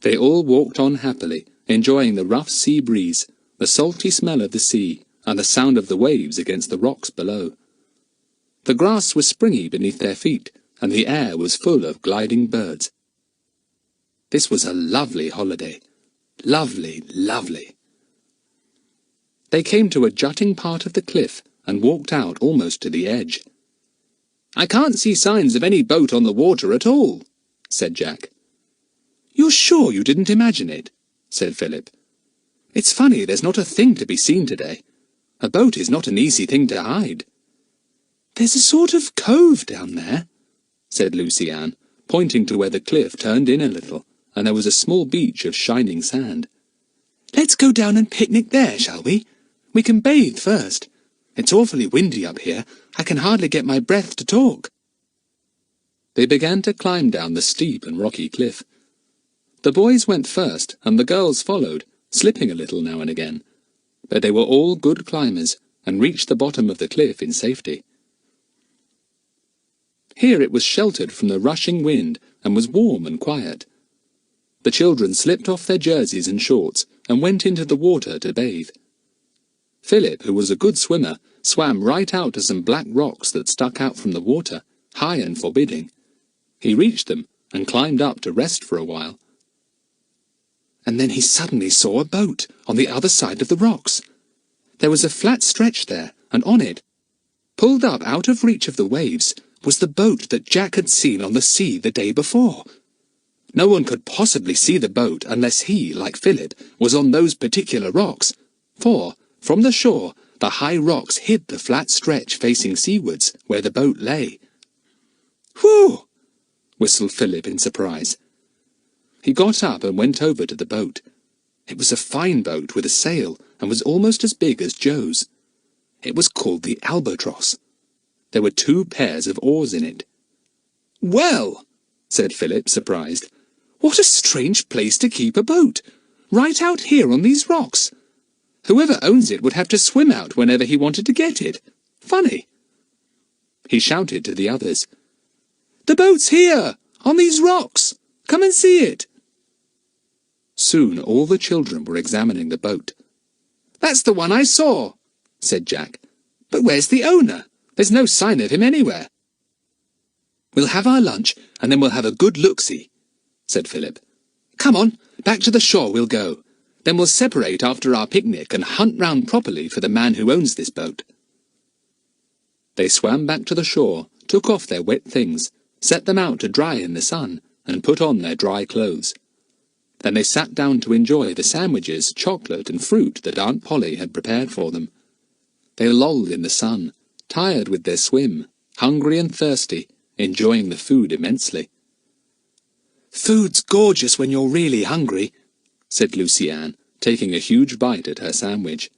They all walked on happily, enjoying the rough sea breeze, the salty smell of the sea, and the sound of the waves against the rocks below. The grass was springy beneath their feet, and the air was full of gliding birds. This was a lovely holiday. Lovely, lovely. They came to a jutting part of the cliff and walked out almost to the edge. "I can't see signs of any boat on the water at all," said Jack. "You're sure you didn't imagine it?" said Philip. "It's funny there's not a thing to be seen today. A boat is not an easy thing to hide." "There's a sort of cove down there," said Lucy Ann, pointing to where the cliff turned in a little, and there was a small beach of shining sand. "Let's go down and picnic there, shall we? We can bathe first. It's awfully windy up here. I can hardly get my breath to talk." They began to climb down the steep and rocky cliff. The boys went first, and the girls followed, slipping a little now and again. But they were all good climbers, and reached the bottom of the cliff in safety. Here it was sheltered from the rushing wind, and was warm and quiet. The children slipped off their jerseys and shorts, and went into the water to bathe. Philip, who was a good swimmer, swam right out to some black rocks that stuck out from the water, high and forbidding. He reached them, and climbed up to rest for a while. And then he suddenly saw a boat on the other side of the rocks. There was a flat stretch there, and on it, pulled up out of reach of the waves, was the boat that Jack had seen on the sea the day before. No one could possibly see the boat unless he, like Philip, was on those particular rocks, for, from the shore, the high rocks hid the flat stretch facing seawards, where the boat lay. "Whew!" whistled Philip in surprise. He got up and went over to the boat. It was a fine boat with a sail, and was almost as big as Joe's. It was called the Albatross. There were 2 pairs of oars in it. "Well," said Philip, surprised, "what a strange place to keep a boat, right out here on these rocks. Whoever owns it would have to swim out whenever he wanted to get it. Funny." He shouted to the others, "The boat's here, on these rocks. Come and see it." Soon all the children were examining the boat. "That's the one I saw," said Jack. "But where's the owner? There's no sign of him anywhere." "We'll have our lunch, and then we'll have a good look-see," said Philip. "Come on, back to the shore we'll go. Then we'll separate after our picnic and hunt round properly for the man who owns this boat." They swam back to the shore, took off their wet things, set them out to dry in the sun, and put on their dry clothes. Then they sat down to enjoy the sandwiches, chocolate, and fruit that Aunt Polly had prepared for them. They lolled in the sun, tired with their swim, hungry and thirsty, enjoying the food immensely. "Food's gorgeous when you're really hungry," said Lucy Ann, taking a huge bite at her sandwich.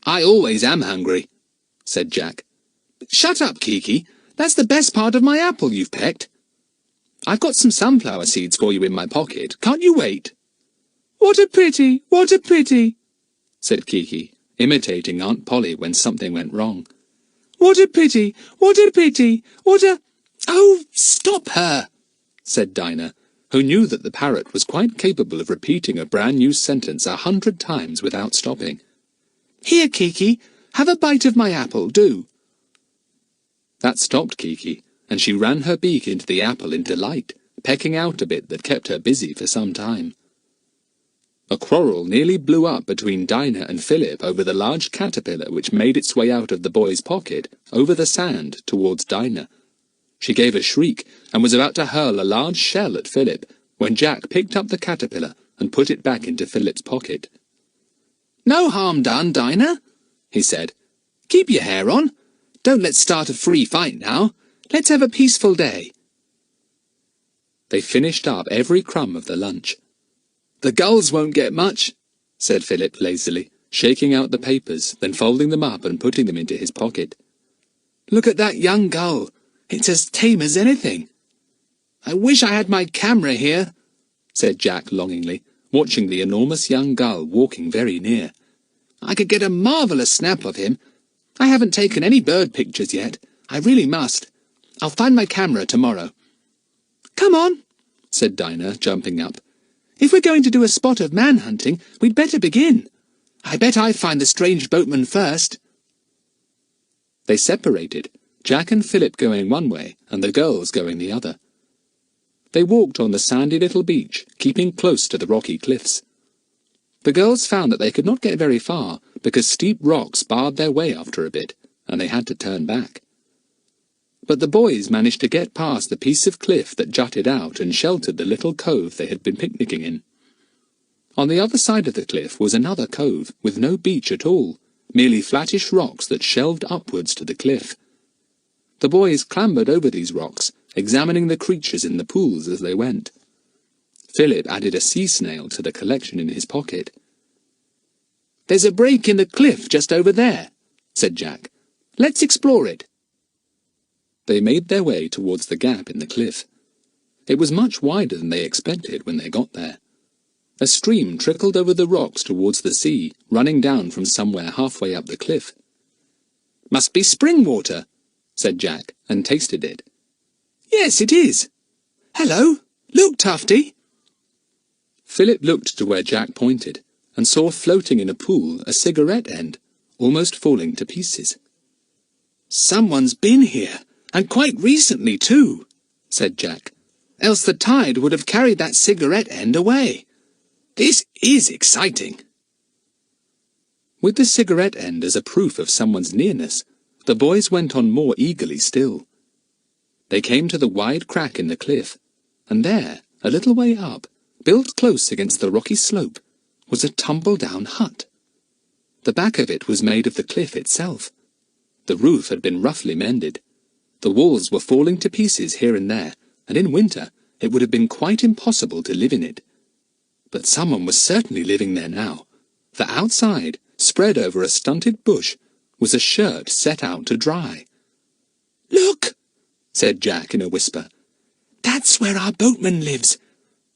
"I always am hungry," said Jack. "Shut up, Kiki. That's the best part of my apple you've pecked. I've got some sunflower seeds for you in my pocket. Can't you wait?" "What a pity! What a pity!" said Kiki, imitating Aunt Polly when something went wrong. "What a pity! What a pity! What a—" "Oh, stop her!" said Dinah, who knew that the parrot was quite capable of repeating a brand-new sentence 100 times without stopping. "Here, Kiki, have a bite of my apple, do." That stopped Kiki, and she ran her beak into the apple in delight, pecking out a bit that kept her busy for some time. A quarrel nearly blew up between Dinah and Philip over the large caterpillar which made its way out of the boy's pocket, over the sand, towards Dinah. She gave a shriek, and was about to hurl a large shell at Philip, when Jack picked up the caterpillar and put it back into Philip's pocket. "No harm done, Dinah," he said. "Keep your hair on. Don't let's start a free fight now. Let's have a peaceful day." They finished up every crumb of the lunch. "The gulls won't get much," said Philip lazily, shaking out the papers, then folding them up and putting them into his pocket. "Look at that young gull. It's as tame as anything." I wish I had my camera here, said Jack longingly, watching the enormous young gull walking very near. I could get a marvellous snap of him. I haven't taken any bird pictures yet. I really must. I'll find my camera tomorrow. Come on, said Dinah, jumping up. If we're going to do a spot of man-hunting, we'd better begin. I bet I find the strange boatman first. They separated, Jack and Philip going one way and the girls going the other. They walked on the sandy little beach, keeping close to the rocky cliffs. The girls found that they could not get very far, because steep rocks barred their way after a bit, and they had to turn back. But the boys managed to get past the piece of cliff that jutted out and sheltered the little cove they had been picnicking in. On the other side of the cliff was another cove, with no beach at all, merely flattish rocks that shelved upwards to the cliff. The boys clambered over these rocks, examining the creatures in the pools as they went. Philip added a sea snail to the collection in his pocket. "There's a break in the cliff just over there," said Jack. "Let's explore it." They made their way towards the gap in the cliff. It was much wider than they expected when they got there. A stream trickled over the rocks towards the sea, running down from somewhere halfway up the cliff. "Must be spring water," said Jack, and tasted it. "Yes, it is. Hello, look, Tufty." Philip looked to where Jack pointed, and saw floating in a pool a cigarette end, almost falling to pieces. "Someone's been here, and quite recently too," said Jack. "Else the tide would have carried that cigarette end away. This is exciting." With the cigarette end as a proof of someone's nearness, the boys went on more eagerly still. They came to the wide crack in the cliff, and there, a little way up, built close against the rocky slope, was a tumble-down hut. The back of it was made of the cliff itself. The roof had been roughly mended. The walls were falling to pieces here and there, and in winter it would have been quite impossible to live in it. But someone was certainly living there now, for outside, spread over a stunted bush, was a shirt set out to dry. "Look!" said Jack in a whisper. "That's where our boatman lives.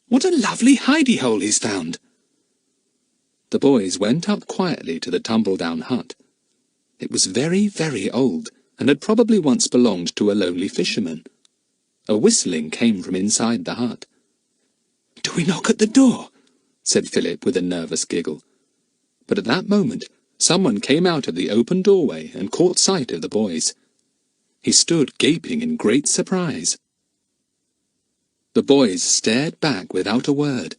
What a lovely hidey-hole he's found." The boys went up quietly to the tumble-down hut. It was very, very old, and had probably once belonged to a lonely fisherman. A whistling came from inside the hut. "Do we knock at the door?" said Philip with a nervous giggle. But at that moment, someone came out of the open doorway and caught sight of the boys. He stood gaping in great surprise. The boys stared back without a word.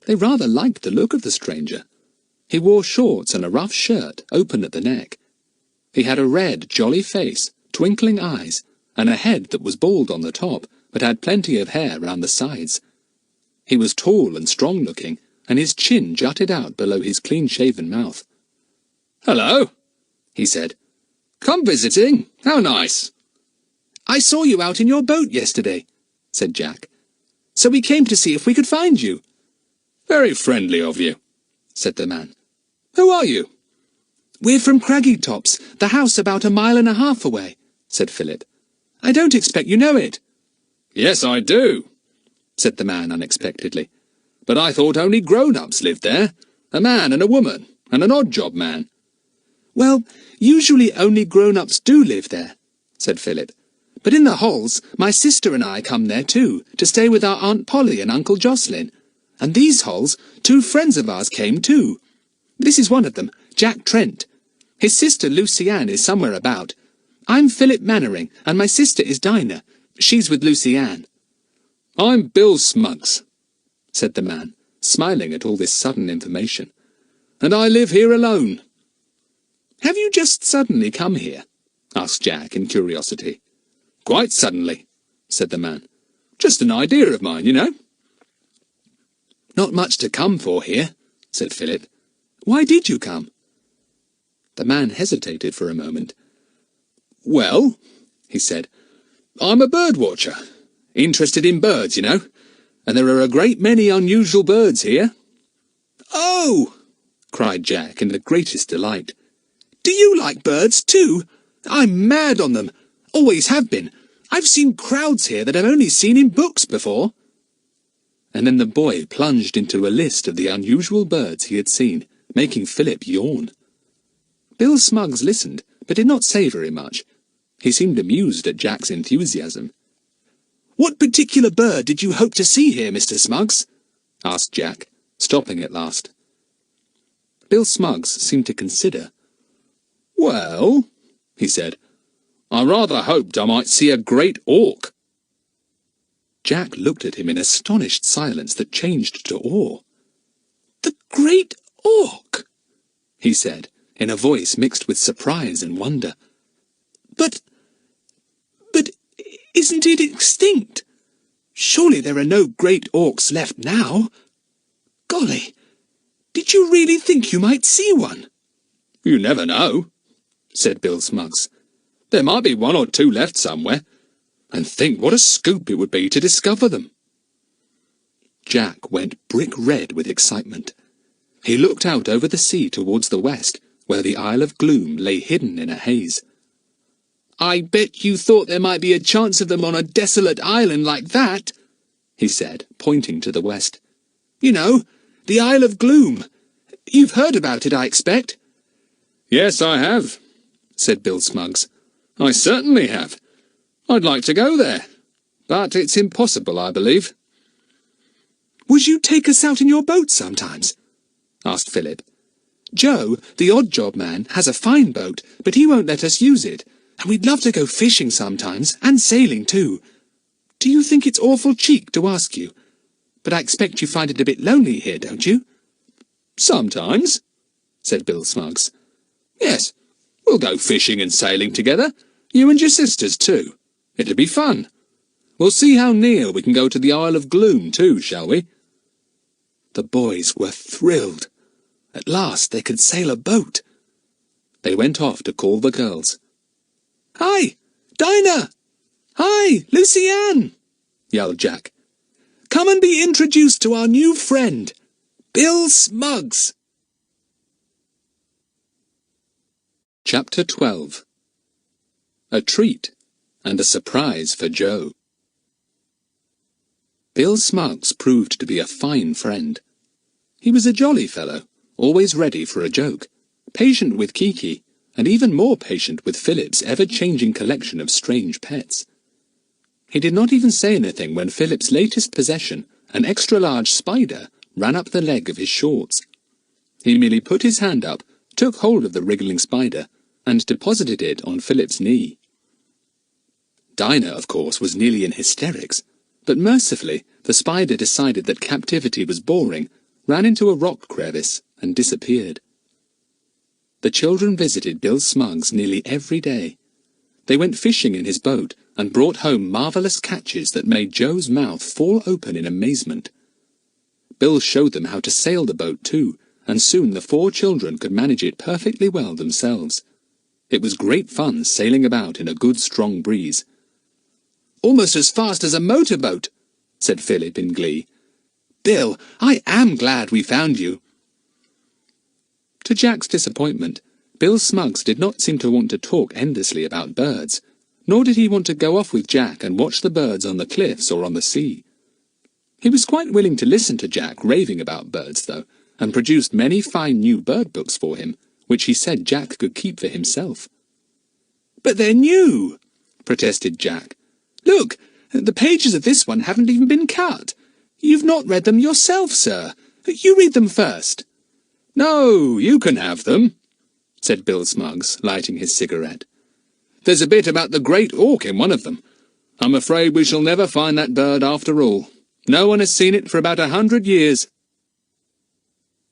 They rather liked the look of the stranger. He wore shorts and a rough shirt, open at the neck. He had a red, jolly face, twinkling eyes, and a head that was bald on the top, but had plenty of hair round the sides. He was tall and strong-looking, and his chin jutted out below his clean-shaven mouth. "Hello," he said. "Come visiting? How nice." "I saw you out in your boat yesterday," said Jack. "So we came to see if we could find you." "Very friendly of you," said the man. "Who are you?" "We're from Craggytops, the house about 1.5 miles away," said Philip. "I don't expect you know it." "Yes, I do," said the man unexpectedly. "But I thought only grown-ups lived there. A man and a woman, and an odd-job man." "Well, usually only grown-ups do live there," said Philip. "But in the Halls, my sister and I come there too, to stay with our Aunt Polly and Uncle Jocelyn. And these Halls, 2 friends of ours came too. This is one of them, Jack Trent. His sister Lucy-Ann is somewhere about. I'm Philip Mannering, and my sister is Dinah. She's with Lucy-Ann." "I'm Bill Smuggs," said the man, smiling at all this sudden information. "And I live here alone." "Have you just suddenly come here?" asked Jack in curiosity. "Quite suddenly," said the man. "Just an idea of mine, you know." "Not much to come for here," said Philip. "Why did you come?" The man hesitated for a moment. "Well," he said, "I'm a bird watcher. Interested in birds, you know. And there are a great many unusual birds here." "Oh!" cried Jack in the greatest delight. "Do you like birds too? I'm mad on them. Always have been. I've seen crowds here that I've only seen in books before." And then the boy plunged into a list of the unusual birds he had seen, making Philip yawn. Bill Smuggs listened, but did not say very much. He seemed amused at Jack's enthusiasm. "What particular bird did you hope to see here, Mr. Smuggs?" asked Jack, stopping at last. Bill Smuggs seemed to consider. "Well," he said, "I rather hoped I might see a great auk." Jack looked at him in astonished silence that changed to awe. "The great auk," he said, in a voice mixed with surprise and wonder. But isn't it extinct? Surely there are no great auks left now. Golly, did you really think you might see one?" "You never know," said Bill Smuggs. "There might be one or two left somewhere. And think what a scoop it would be to discover them." Jack went brick red with excitement. He looked out over the sea towards the west, where the Isle of Gloom lay hidden in a haze. "I bet you thought there might be a chance of them on a desolate island like that," he said, pointing to the west. "You know, the Isle of Gloom. You've heard about it, I expect." "Yes, I have," said Bill Smuggs. "I certainly have. I'd like to go there, but it's impossible, I believe." "Would you take us out in your boat sometimes?" asked Philip. "Joe, the odd-job man, has a fine boat, but he won't let us use it, and we'd love to go fishing sometimes, and sailing too. Do you think it's awful cheek to ask you? But I expect you find it a bit lonely here, don't you?" "Sometimes," said Bill Smuggs. "Yes, we'll go fishing and sailing together, you and your sisters too. It'll be fun. We'll see how near we can go to the Isle of Gloom too, shall we?" The boys were thrilled. At last they could sail a boat. They went off to call the girls. "Hi, Dinah! Hi, Lucy-Ann!" yelled Jack. "Come and be introduced to our new friend, Bill Smuggs." Chapter 12. A treat and a surprise for Joe. Bill Smuggs proved to be a fine friend. He was a jolly fellow, always ready for a joke, patient with Kiki, and even more patient with Philip's ever-changing collection of strange pets. He did not even say anything when Philip's latest possession, an extra-large spider, ran up the leg of his shorts. He merely put his hand up, took hold of the wriggling spider, and deposited it on Philip's knee. Dinah, of course, was nearly in hysterics, but mercifully the spider decided that captivity was boring, ran into a rock crevice, and disappeared. The children visited Bill Smuggs nearly every day. They went fishing in his boat and brought home marvellous catches that made Joe's mouth fall open in amazement. Bill showed them how to sail the boat too, and soon the 4 children could manage it perfectly well themselves. It was great fun sailing about in a good strong breeze. "Almost as fast as a motorboat," said Philip in glee. "Bill, I am glad we found you." To Jack's disappointment, Bill Smuggs did not seem to want to talk endlessly about birds, nor did he want to go off with Jack and watch the birds on the cliffs or on the sea. He was quite willing to listen to Jack raving about birds, though, and produced many fine new bird books for him, which he said Jack could keep for himself. "But they're new," protested Jack. "Look, the pages of this one haven't even been cut. You've not read them yourself, sir. You read them first." "No, you can have them," said Bill Smuggs, lighting his cigarette. "There's a bit about the great auk in one of them. I'm afraid we shall never find that bird after all. No one has seen it for about 100 years.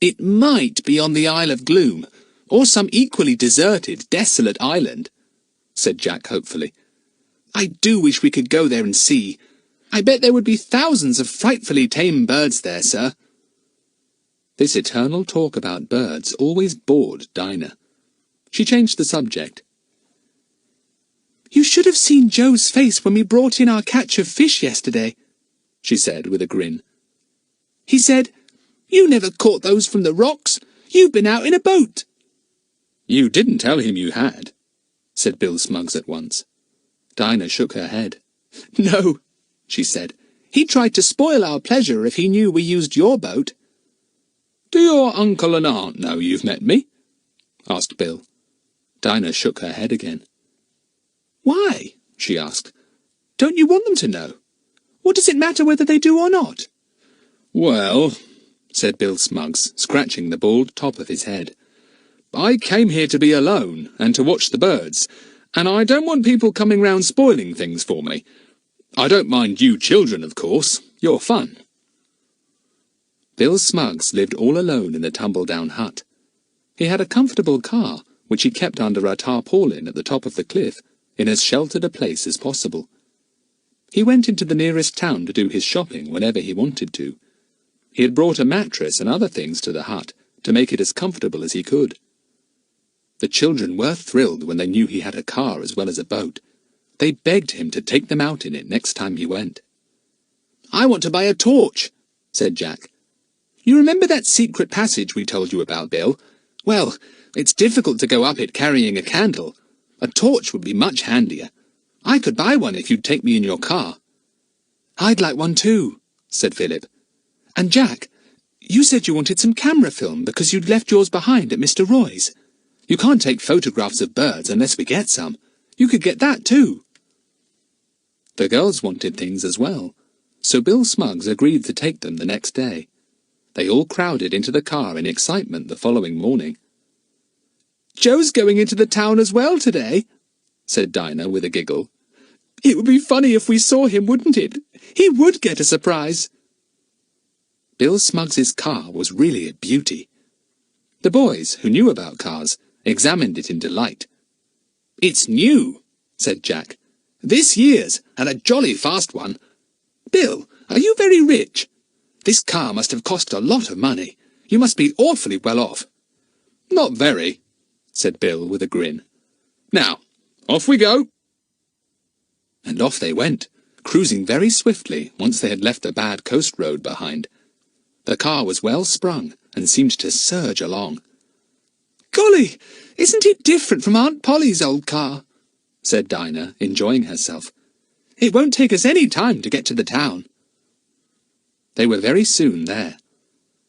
"It might be on the Isle of Gloom, or some equally deserted, desolate island," said Jack hopefully. "I do wish we could go there and see. I bet there would be thousands of frightfully tame birds there, sir." This eternal talk about birds always bored Dinah. She changed the subject. "You should have seen Joe's face when we brought in our catch of fish yesterday," she said with a grin. "He said, 'You never caught those from the rocks. You've been out in a boat.'" "You didn't tell him you had," said Bill Smuggs at once. Dinah shook her head. No, she said. He tried to spoil our pleasure if he knew we used your boat. Do your uncle and aunt know you've met me? Asked Bill. Dinah shook her head again. Why? She asked. Don't you want them to know? What does it matter whether they do or not? Well, said Bill Smuggs, scratching the bald top of his head, I came here to be alone and to watch the birds, and I don't want people coming round spoiling things for me. I don't mind you children, of course. You're fun. Bill Smuggs lived all alone in the tumble-down hut. He had a comfortable car, which he kept under a tarpaulin at the top of the cliff, in as sheltered a place as possible. He went into the nearest town to do his shopping whenever he wanted to. He had brought a mattress and other things to the hut to make it as comfortable as he could. The children were thrilled when they knew he had a car as well as a boat. They begged him to take them out in it next time he went. I want to buy a torch, said Jack. You remember that secret passage we told you about, Bill? Well, it's difficult to go up it carrying a candle. A torch would be much handier. I could buy one if you'd take me in your car. I'd like one too, said Philip. And Jack, you said you wanted some camera film because you'd left yours behind at Mr. Roy's. You can't take photographs of birds unless we get some. You could get that too. The girls wanted things as well, so Bill Smuggs agreed to take them the next day. They all crowded into the car in excitement the following morning. Joe's going into the town as well today, said Dinah with a giggle. It would be funny if we saw him, wouldn't it? He would get a surprise. Bill Smuggs's car was really a beauty. The boys, who knew about cars, examined it in delight. It's new, said Jack. This year's, and a jolly fast one. Bill, are you very rich? This car must have cost a lot of money. You must be awfully well off. Not very, said Bill with a grin. Now, off we go. And off they went, cruising very swiftly once they had left the bad coast road behind. The car was well sprung and seemed to surge along. Golly, isn't it different from Aunt Polly's old car? Said Dinah, enjoying herself. It won't take us any time to get to the town. They were very soon there.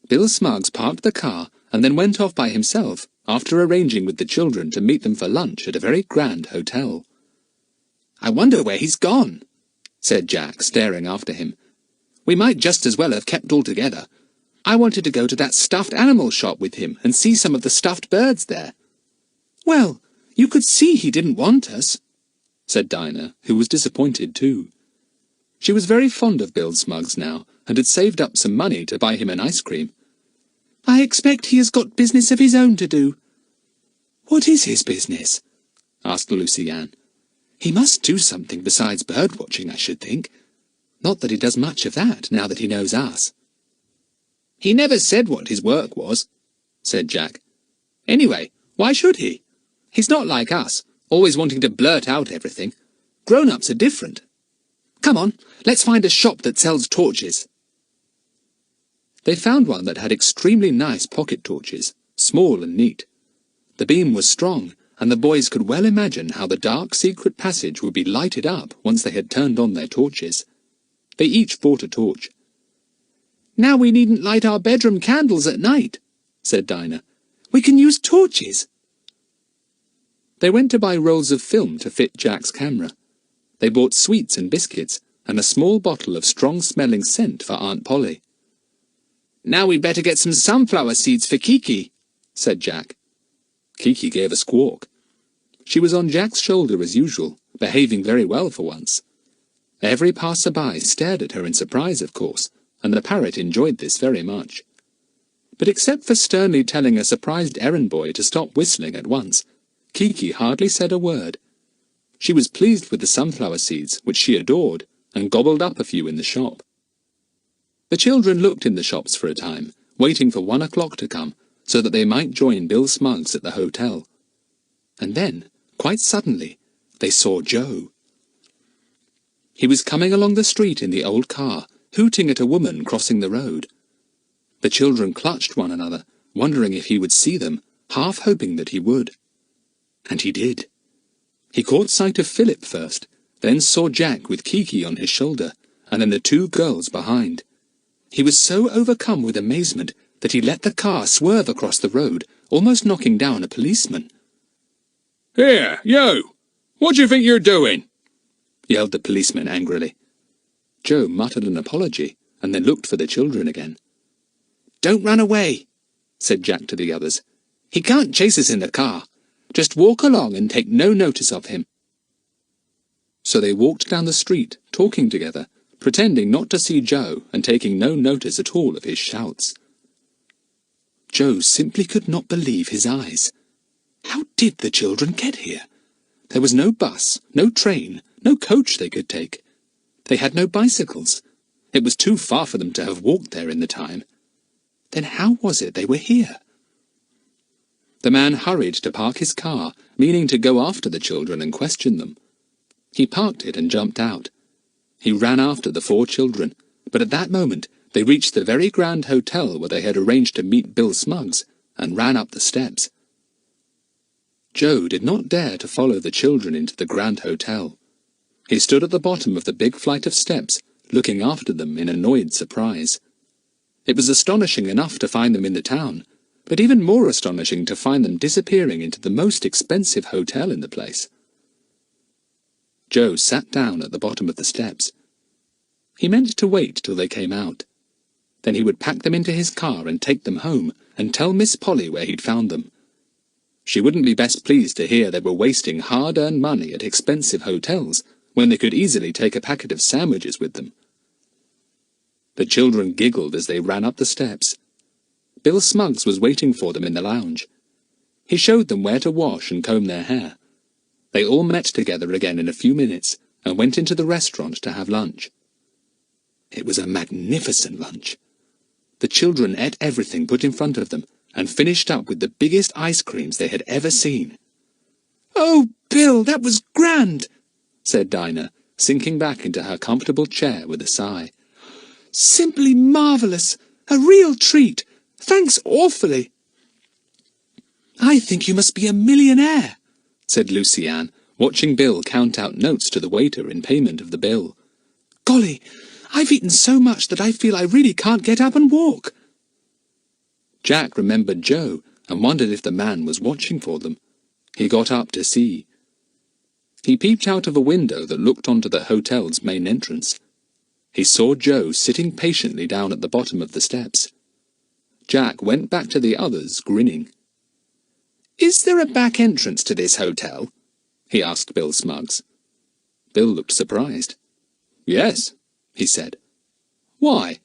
Bill Smuggs parked the car and then went off by himself after arranging with the children to meet them for lunch at a very grand hotel. I wonder where he's gone, said Jack, staring after him. We might just as well have kept all together. I wanted to go to that stuffed animal shop with him and see some of the stuffed birds there. Well, you could see he didn't want us, said Dinah, who was disappointed too. She was very fond of Bill Smuggs now, and had saved up some money to buy him an ice cream. I expect he has got business of his own to do. What is his business? Asked Lucy Ann. He must do something besides bird-watching, I should think. Not that he does much of that, now that he knows us. He never said what his work was, said Jack. Anyway, why should he? He's not like us, always wanting to blurt out everything. Grown-ups are different. Come on, let's find a shop that sells torches. They found one that had extremely nice pocket torches, small and neat. The beam was strong, and the boys could well imagine how the dark secret passage would be lighted up once they had turned on their torches. They each bought a torch. Now we needn't light our bedroom candles at night, said Dinah. We can use torches. They went to buy rolls of film to fit Jack's camera. They bought sweets and biscuits, and a small bottle of strong-smelling scent for Aunt Polly. Now we'd better get some sunflower seeds for Kiki, said Jack. Kiki gave a squawk. She was on Jack's shoulder as usual, behaving very well for once. Every passer-by stared at her in surprise, of course, and the parrot enjoyed this very much. But except for sternly telling a surprised errand boy to stop whistling at once, Kiki hardly said a word. She was pleased with the sunflower seeds, which she adored, and gobbled up a few in the shop. The children looked in the shops for a time, waiting for 1 o'clock to come, so that they might join Bill Smuggs at the hotel. And then, quite suddenly, they saw Joe. He was coming along the street in the old car, hooting at a woman crossing the road. The children clutched one another, wondering if he would see them, half hoping that he would. And he did. He caught sight of Philip first, then saw Jack with Kiki on his shoulder, and then the two girls behind. He was so overcome with amazement that he let the car swerve across the road, almost knocking down a policeman. "Here, you! What do you think you're doing?" yelled the policeman angrily. Joe muttered an apology, and then looked for the children again. "Don't run away," said Jack to the others. "He can't chase us in the car. Just walk along and take no notice of him." So they walked down the street, talking together, pretending not to see Joe and taking no notice at all of his shouts. Joe simply could not believe his eyes. How did the children get here? There was no bus, no train, no coach they could take. They had no bicycles. It was too far for them to have walked there in the time. Then how was it they were here? The man hurried to park his car, meaning to go after the children and question them. He parked it and jumped out. He ran after the 4 children, but at that moment they reached the very grand hotel where they had arranged to meet Bill Smuggs, and ran up the steps. Joe did not dare to follow the children into the grand hotel. He stood at the bottom of the big flight of steps, looking after them in annoyed surprise. It was astonishing enough to find them in the town, but even more astonishing to find them disappearing into the most expensive hotel in the place. Joe sat down at the bottom of the steps. He meant to wait till they came out. Then he would pack them into his car and take them home, and tell Miss Polly where he'd found them. She wouldn't be best pleased to hear they were wasting hard-earned money at expensive hotels, when they could easily take a packet of sandwiches with them. The children giggled as they ran up the steps. Bill Smuggs was waiting for them in the lounge. He showed them where to wash and comb their hair. They all met together again in a few minutes, and went into the restaurant to have lunch. It was a magnificent lunch. The children ate everything put in front of them, and finished up with the biggest ice creams they had ever seen. "Oh, Bill, that was grand," said Dinah, sinking back into her comfortable chair with a sigh. "Simply marvellous. A real treat. Thanks awfully." "I think you must be a millionaire," said Lucy Ann, watching Bill count out notes to the waiter in payment of the bill. "Golly, I've eaten so much that I feel I really can't get up and walk." Jack remembered Joe and wondered if the man was watching for them. He got up to see. He peeped out of a window that looked onto the hotel's main entrance. He saw Joe sitting patiently down at the bottom of the steps. Jack went back to the others, grinning. "Is there a back entrance to this hotel?" he asked Bill Smuggs. Bill looked surprised. "Yes," he said. "Why?"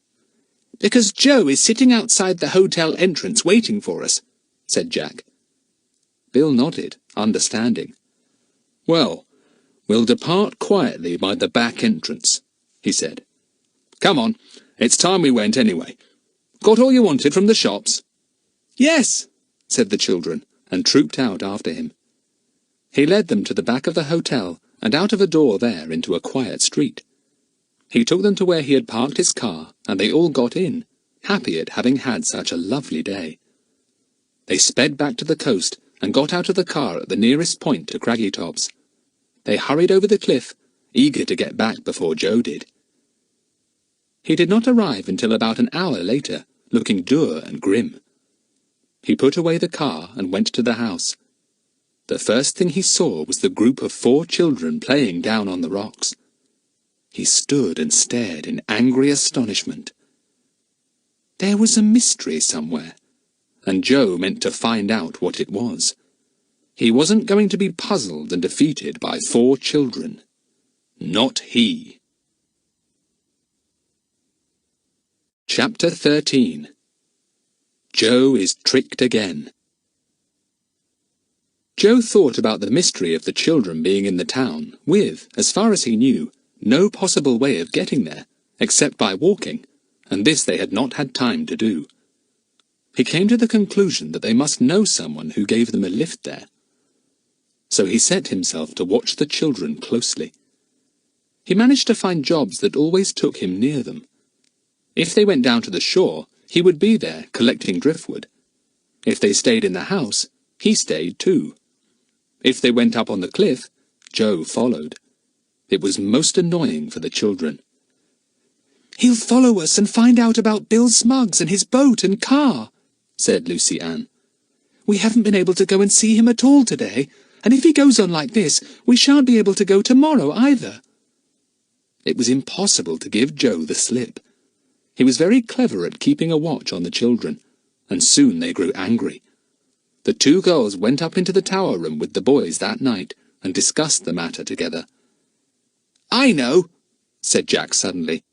"Because Joe is sitting outside the hotel entrance waiting for us," said Jack. Bill nodded, understanding. "Well, we'll depart quietly by the back entrance," he said. "Come on, it's time we went anyway. Got all you wanted from the shops?" "Yes," said the children, and trooped out after him. He led them to the back of the hotel, and out of a door there into a quiet street. He took them to where he had parked his car, and they all got in, happy at having had such a lovely day. They sped back to the coast, and got out of the car at the nearest point to Craggy Tops. They hurried over the cliff, eager to get back before Joe did. He did not arrive until about an hour later, looking dour and grim. He put away the car and went to the house. The first thing he saw was the group of 4 children playing down on the rocks. He stood and stared in angry astonishment. There was a mystery somewhere, and Joe meant to find out what it was. He wasn't going to be puzzled and defeated by 4 children. Not he. Chapter 13. Joe is tricked again. Joe thought about the mystery of the children being in the town, with, as far as he knew, no possible way of getting there, except by walking, and this they had not had time to do. He came to the conclusion that they must know someone who gave them a lift there. So he set himself to watch the children closely. He managed to find jobs that always took him near them. If they went down to the shore, he would be there collecting driftwood. If they stayed in the house, he stayed too. If they went up on the cliff, Joe followed. It was most annoying for the children. "He'll follow us and find out about Bill Smuggs and his boat and car," said Lucy Ann. "We haven't been able to go and see him at all today, and if he goes on like this, we shan't be able to go tomorrow either." It was impossible to give Joe the slip. He was very clever at keeping a watch on the children, and soon they grew angry. The two girls went up into the tower room with the boys that night and discussed the matter together. "I know," said Jack suddenly.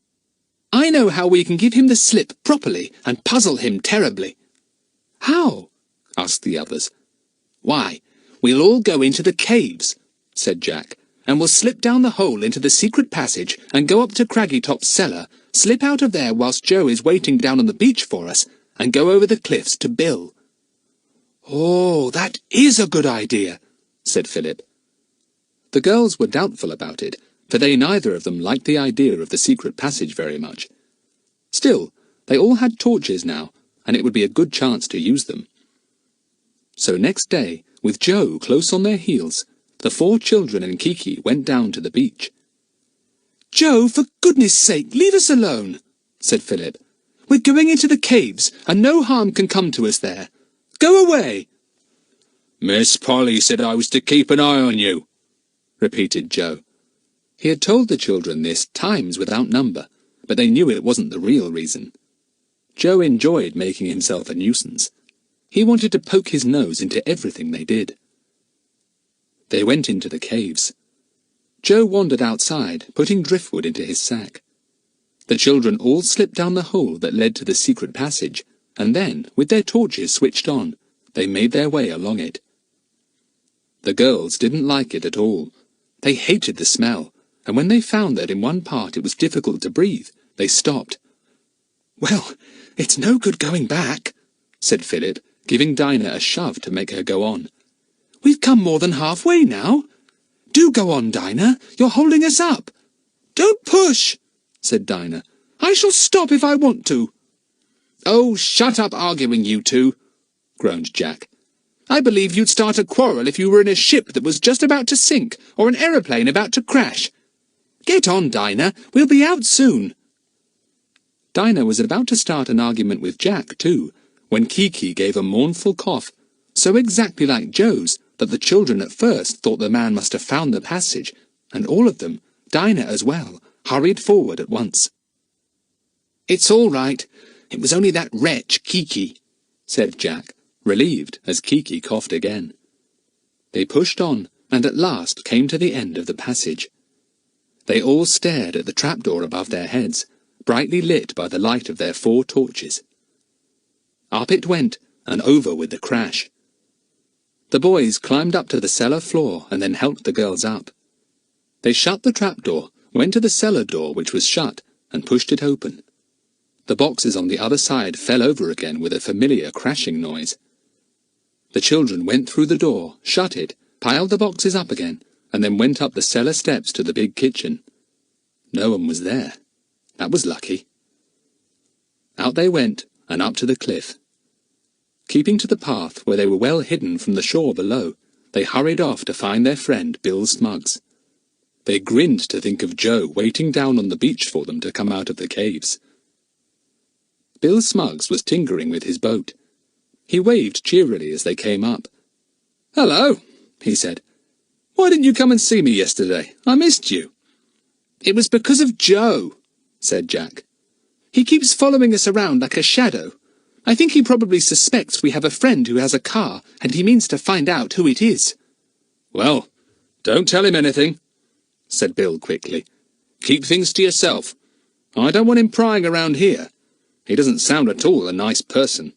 "I know how we can give him the slip properly and puzzle him terribly." "How?" asked the others. "Why, we'll all go into the caves," said Jack, "and we'll slip down the hole into the secret passage and go up to Craggytop's cellar, slip out of there whilst Joe is waiting down on the beach for us, and go over the cliffs to Bill." "Oh, that is a good idea," said Philip. The girls were doubtful about it, for they neither of them liked the idea of the secret passage very much. Still, they all had torches now, and it would be a good chance to use them. So next day, with Joe close on their heels, the 4 children and Kiki went down to the beach. "Joe, for goodness sake, leave us alone," said Philip. "We're going into the caves, and no harm can come to us there. Go away." "Miss Polly said I was to keep an eye on you," repeated Joe. He had told the children this times without number, but they knew it wasn't the real reason. Joe enjoyed making himself a nuisance. He wanted to poke his nose into everything they did. They went into the caves. Joe wandered outside, putting driftwood into his sack. The children all slipped down the hole that led to the secret passage, and then, with their torches switched on, they made their way along it. The girls didn't like it at all. They hated the smell, and when they found that in one part it was difficult to breathe, they stopped. "Well, it's no good going back," said Philip, giving Dinah a shove to make her go on. "We've come more than halfway now. Do go on, Dinah. You're holding us up." "Don't push," said Dinah. "I shall stop if I want to." "Oh, shut up arguing, you two," groaned Jack. "I believe you'd start a quarrel if you were in a ship that was just about to sink, or an aeroplane about to crash. Get on, Dinah. We'll be out soon." Dinah was about to start an argument with Jack, too, when Kiki gave a mournful cough, so exactly like Joe's that the children at first thought the man must have found the passage, and all of them, Dinah as well, hurried forward at once. "It's all right. It was only that wretch, Kiki," said Jack, relieved as Kiki coughed again. They pushed on, and at last came to the end of the passage. They all stared at the trapdoor above their heads, brightly lit by the light of their 4 torches. Up it went, and over with the crash. The boys climbed up to the cellar floor and then helped the girls up. They shut the trapdoor, went to the cellar door, which was shut, and pushed it open. The boxes on the other side fell over again with a familiar crashing noise. The children went through the door, shut it, piled the boxes up again, and then went up the cellar steps to the big kitchen. No one was there. That was lucky. Out they went, and up to the cliff. Keeping to the path where they were well hidden from the shore below, they hurried off to find their friend Bill Smuggs. They grinned to think of Joe waiting down on the beach for them to come out of the caves. Bill Smuggs was tinkering with his boat. He waved cheerily as they came up. "Hello," he said. "Why didn't you come and see me yesterday? I missed you." "It was because of Joe," said Jack. "He keeps following us around like a shadow. I think he probably suspects we have a friend who has a car, and he means to find out who it is." "Well, don't tell him anything," said Bill quickly. "Keep things to yourself. I don't want him prying around here. He doesn't sound at all a nice person."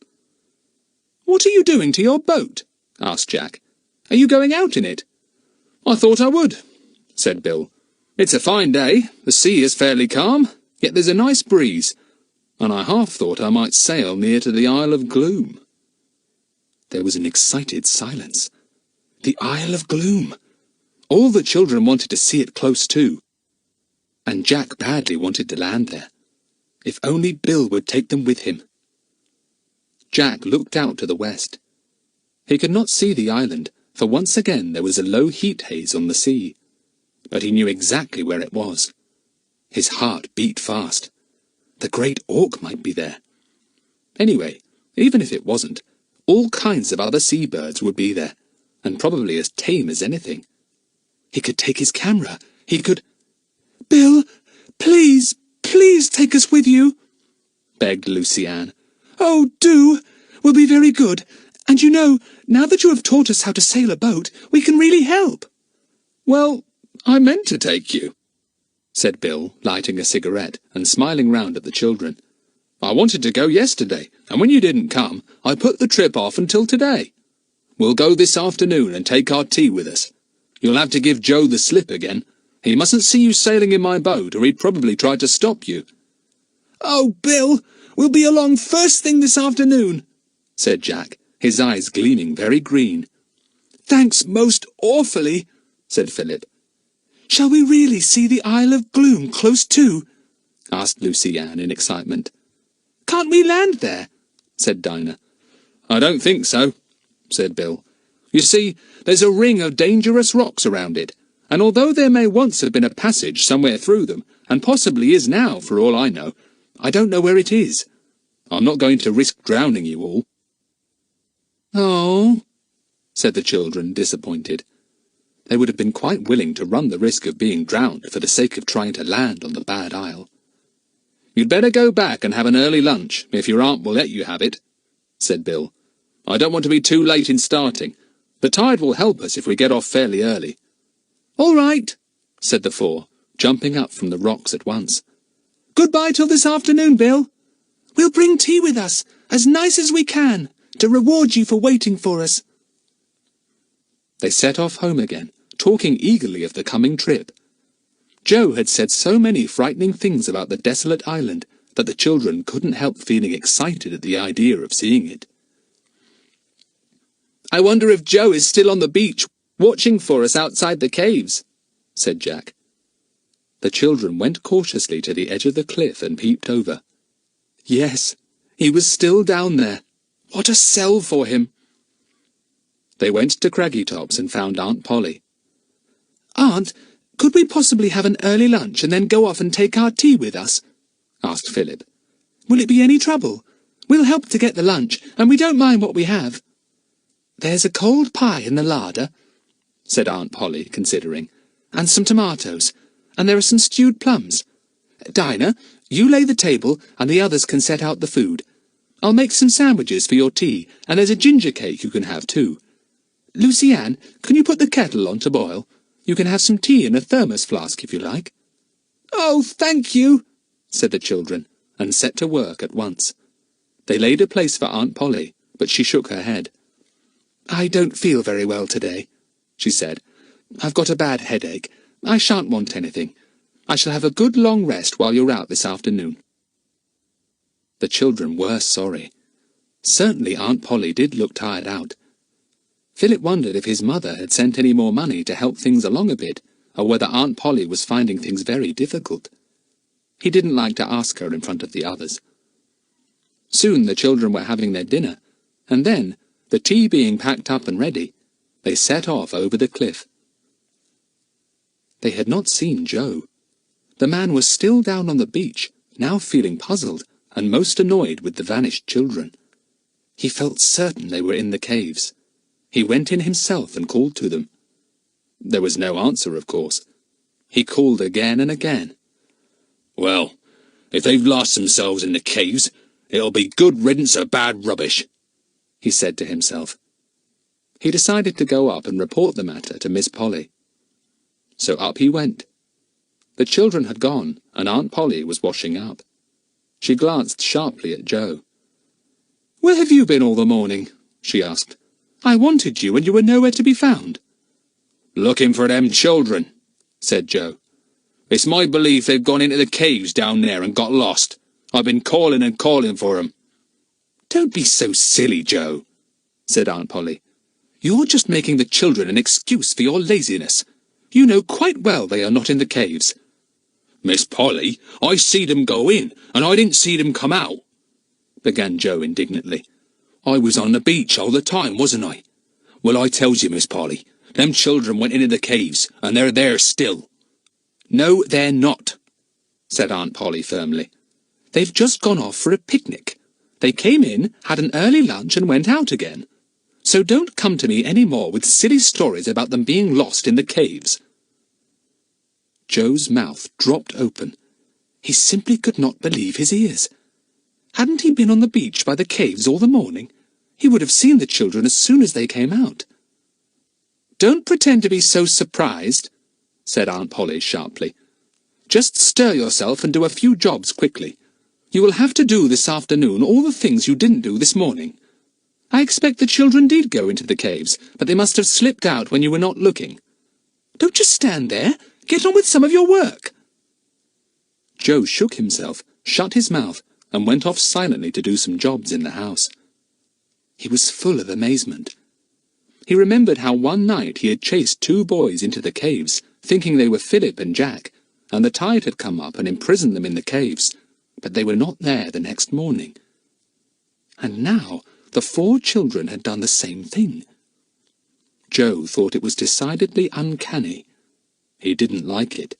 "What are you doing to your boat?" asked Jack. "Are you going out in it?" "I thought I would," said Bill. "It's a fine day, the sea is fairly calm, yet there's a nice breeze, and I half thought I might sail near to the Isle of Gloom." There was an excited silence. The Isle of Gloom! All the children wanted to see it close too. And Jack badly wanted to land there. If only Bill would take them with him. Jack looked out to the west. He could not see the island, for once again there was a low heat haze on the sea. but he knew exactly where it was. His heart beat fast. The great auk might be there. Anyway, even if it wasn't, all kinds of other seabirds would be there, and probably as tame as anything. He could take his camera. He could... "Bill, please, please take us with you," begged Lucy Ann. "Oh, do! We'll be very good. And you know, now that you have taught us how to sail a boat, we can really help." "Well, I meant to take you," said Bill, lighting a cigarette and smiling round at the children. "I wanted to go yesterday, and when you didn't come, I put the trip off until today. We'll go this afternoon and take our tea with us. You'll have to give Joe the slip again. He mustn't see you sailing in my boat, or he'd probably try to stop you." "Oh, Bill, we'll be along first thing this afternoon," said Jack, his eyes gleaming very green. "Thanks most awfully," said Philip. "Shall we really see the Isle of Gloom close to?" asked Lucy Ann in excitement. "Can't we land there?" said Dinah. "I don't think so," said Bill. "You see, there's a ring of dangerous rocks around it, and although there may once have been a passage somewhere through them, and possibly is now for all I know, I don't know where it is. I'm not going to risk drowning you all." "Oh," said the children, disappointed. They would have been quite willing to run the risk of being drowned for the sake of trying to land on the bad isle. "You'd better go back and have an early lunch, if your aunt will let you have it," said Bill. "I don't want to be too late in starting. The tide will help us if we get off fairly early." "All right," said the four, jumping up from the rocks at once. "Goodbye till this afternoon, Bill. We'll bring tea with us, as nice as we can, to reward you for waiting for us." They set off home again, talking eagerly of the coming trip. Joe had said so many frightening things about the desolate island that the children couldn't help feeling excited at the idea of seeing it. "I wonder if Joe is still on the beach, watching for us outside the caves," said Jack. The children went cautiously to the edge of the cliff and peeped over. Yes, he was still down there. What a sell for him! They went to Craggy Tops and found Aunt Polly. "Aunt, could we possibly have an early lunch and then go off and take our tea with us?" asked Philip. "Will it be any trouble? We'll help to get the lunch, and we don't mind what we have." "There's a cold pie in the larder," said Aunt Polly, considering, "and some tomatoes, and there are some stewed plums. Dinah, you lay the table, and the others can set out the food. I'll make some sandwiches for your tea, and there's a ginger cake you can have too. Lucy Ann, can you put the kettle on to boil? You can have some tea in a thermos flask if you like." "Oh, thank you," said the children, and set to work at once. They laid a place for Aunt Polly, but she shook her head. "I don't feel very well today," she said. "I've got a bad headache. I shan't want anything. I shall have a good long rest while you're out this afternoon." The children were sorry. Certainly Aunt Polly did look tired out. Philip wondered if his mother had sent any more money to help things along a bit, or whether Aunt Polly was finding things very difficult. He didn't like to ask her in front of the others. Soon the children were having their dinner, and then, the tea being packed up and ready, they set off over the cliff. They had not seen Joe. The man was still down on the beach, now feeling puzzled and most annoyed with the vanished children. He felt certain they were in the caves. He went in himself and called to them. There was no answer, of course. He called again and again. "Well, if they've lost themselves in the caves, it'll be good riddance of bad rubbish," he said to himself. He decided to go up and report the matter to Miss Polly. So up he went. The children had gone, and Aunt Polly was washing up. She glanced sharply at Joe. "Where have you been all the morning?" she asked. "I wanted you, and you were nowhere to be found." "Looking for them children," said Joe. "It's my belief they've gone into the caves down there and got lost. I've been calling and calling for 'em." "Don't be so silly, Joe," said Aunt Polly. "You're just making the children an excuse for your laziness. You know quite well they are not in the caves." "Miss Polly, I seed 'em go in, and I didn't see them come out," began Joe indignantly. "I was on the beach all the time, wasn't I? Well, I tells you, Miss Polly, them children went into the caves, and they're there still. No, they're not, said Aunt Polly firmly. They've just gone off for a picnic. They came in, had an early lunch and went out again. So don't come to me any more with silly stories about them being lost in the caves. Joe's mouth dropped open. He simply could not believe his ears. Hadn't he been on the beach by the caves all the morning? He would have seen the children as soon as they came out. Don't pretend to be so surprised, said Aunt Polly sharply. Just stir yourself and do a few jobs quickly. You will have to do this afternoon all the things you didn't do this morning. I expect the children did go into the caves, but they must have slipped out when you were not looking. Don't just stand there. Get on with some of your work. Joe shook himself, shut his mouth, and went off silently to do some jobs in the house. He was full of amazement. He remembered how one night he had chased 2 boys into the caves, thinking they were Philip and Jack, and the tide had come up and imprisoned them in the caves, but they were not there the next morning. And now the 4 children had done the same thing. Joe thought it was decidedly uncanny. He didn't like it.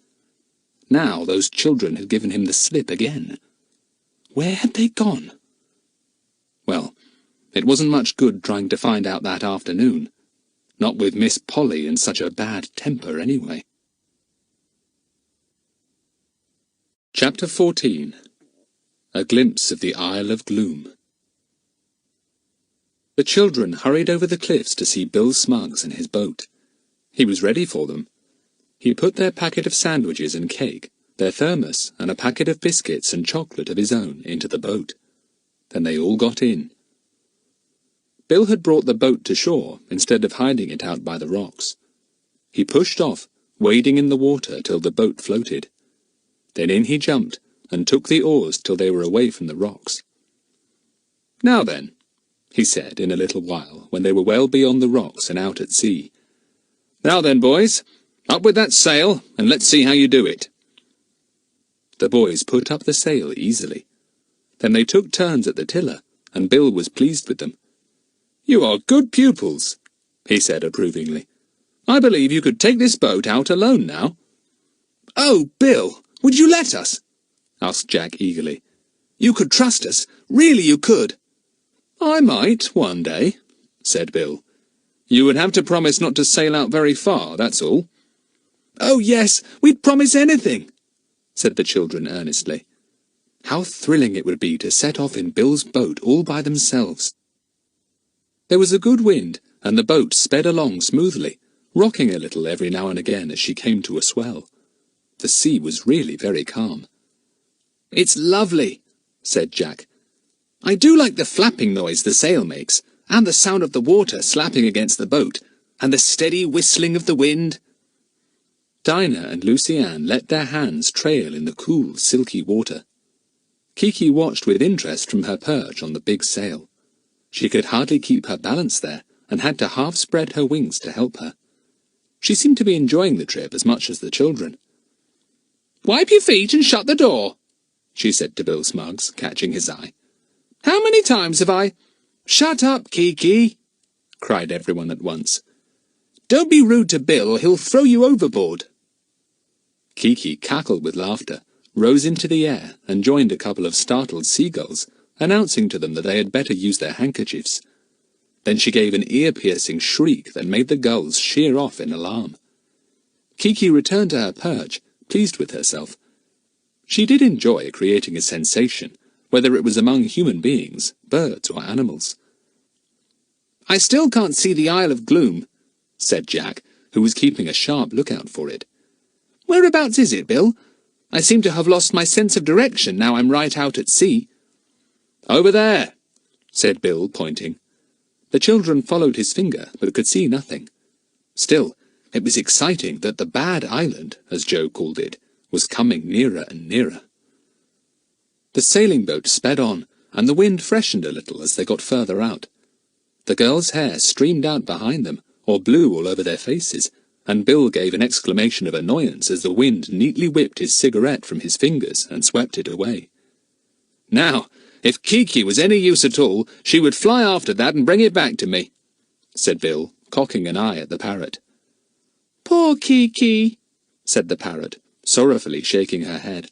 Now those children had given him the slip again. Where had they gone? Well, it wasn't much good trying to find out that afternoon. Not with Miss Polly in such a bad temper, anyway. Chapter 14. A Glimpse of the Isle of Gloom. The children hurried over the cliffs to see Bill Smuggs and his boat. He was ready for them. He put their packet of sandwiches and cake, their thermos, and a packet of biscuits and chocolate of his own into the boat. Then they all got in. Bill had brought the boat to shore instead of hiding it out by the rocks. He pushed off, wading in the water till the boat floated. Then in he jumped, and took the oars till they were away from the rocks. "Now then," he said in a little while, when they were well beyond the rocks and out at sea. "Now then, boys, up with that sail, and let's see how you do it." The boys put up the sail easily. Then they took turns at the tiller, and Bill was pleased with them. "You are good pupils," he said approvingly. "I believe you could take this boat out alone now." "Oh, Bill, would you let us?" asked Jack eagerly. "You could trust us. Really you could." "I might, one day," said Bill. "You would have to promise not to sail out very far, that's all." "Oh, yes, we'd promise anything," said the children earnestly. How thrilling it would be to set off in Bill's boat all by themselves. There was a good wind, and the boat sped along smoothly, rocking a little every now and again as she came to a swell. The sea was really very calm. "It's lovely," said Jack. "I do like the flapping noise the sail makes, and the sound of the water slapping against the boat, and the steady whistling of the wind." Dinah and Lucy Ann let their hands trail in the cool, silky water. Kiki watched with interest from her perch on the big sail. She could hardly keep her balance there, and had to half spread her wings to help her. She seemed to be enjoying the trip as much as the children. "Wipe your feet and shut the door," she said to Bill Smuggs, catching his eye. "How many times have I—" "Shut up, Kiki," cried everyone at once. "Don't be rude to Bill or he'll throw you overboard." Kiki cackled with laughter, rose into the air, and joined a couple of startled seagulls, announcing to them that they had better use their handkerchiefs. Then she gave an ear-piercing shriek that made the gulls sheer off in alarm. Kiki returned to her perch, pleased with herself. She did enjoy creating a sensation, whether it was among human beings, birds, or animals. "I still can't see the Isle of Gloom," said Jack, who was keeping a sharp lookout for it. "Whereabouts is it, Bill? I seem to have lost my sense of direction now I'm right out at sea." "Over there," said Bill, pointing. The children followed his finger, but could see nothing. Still, it was exciting that the bad island, as Joe called it, was coming nearer and nearer. The sailing boat sped on, and the wind freshened a little as they got further out. The girls' hair streamed out behind them, or blew all over their faces, and Bill gave an exclamation of annoyance as the wind neatly whipped his cigarette from his fingers and swept it away. "Now, if Kiki was any use at all, she would fly after that and bring it back to me," said Bill, cocking an eye at the parrot. "Poor Kiki," said the parrot, sorrowfully shaking her head.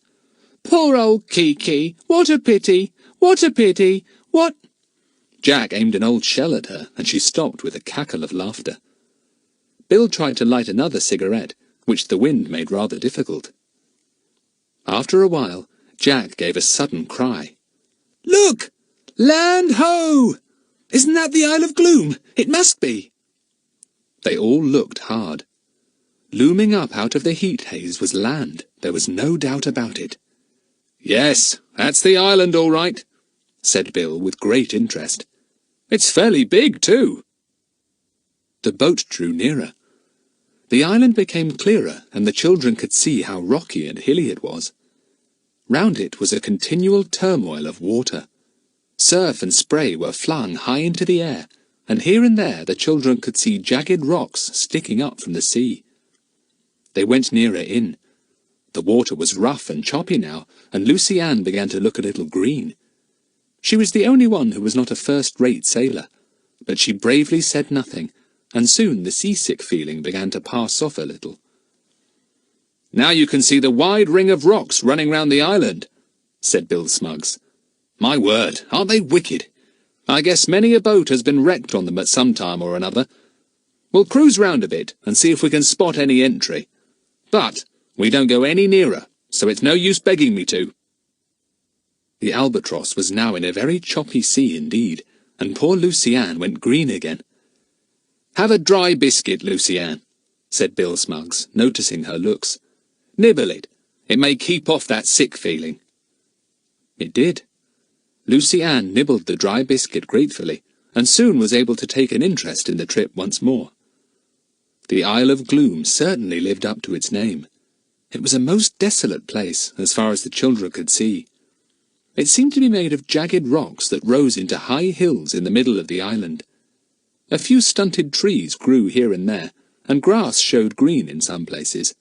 Poor old Kiki! What a pity! What a pity! What—" Jack aimed an old shell at her, and she stopped with a cackle of laughter. Bill tried to light another cigarette, which the wind made rather difficult. After a while, Jack gave a sudden cry. "Look! Land ho! Isn't that the Isle of Gloom? It must be." They all looked hard. Looming up out of the heat haze was land, there was no doubt about it. "Yes, that's the island all right," said Bill with great interest. "It's fairly big, too." The boat drew nearer. The island became clearer, and the children could see how rocky and hilly it was. Round it was a continual turmoil of water. Surf and spray were flung high into the air, and here and there the children could see jagged rocks sticking up from the sea. They went nearer in. The water was rough and choppy now, and Lucy Ann began to look a little green. She was the only one who was not a first-rate sailor, but she bravely said nothing, and soon the seasick feeling began to pass off a little. "Now you can see the wide ring of rocks running round the island," said Bill Smuggs. "My word, aren't they wicked? I guess many a boat has been wrecked on them at some time or another. We'll cruise round a bit and see if we can spot any entry. But we don't go any nearer, so it's no use begging me to." The Albatross was now in a very choppy sea indeed, and poor Lucy Ann went green again. "Have a dry biscuit, Lucy Ann," said Bill Smuggs, noticing her looks. "Nibble it. It may keep off that sick feeling." It did. Lucy Ann nibbled the dry biscuit gratefully, and soon was able to take an interest in the trip once more. The Isle of Gloom certainly lived up to its name. It was a most desolate place, as far as the children could see. It seemed to be made of jagged rocks that rose into high hills in the middle of the island. A few stunted trees grew here and there, and grass showed green in some places.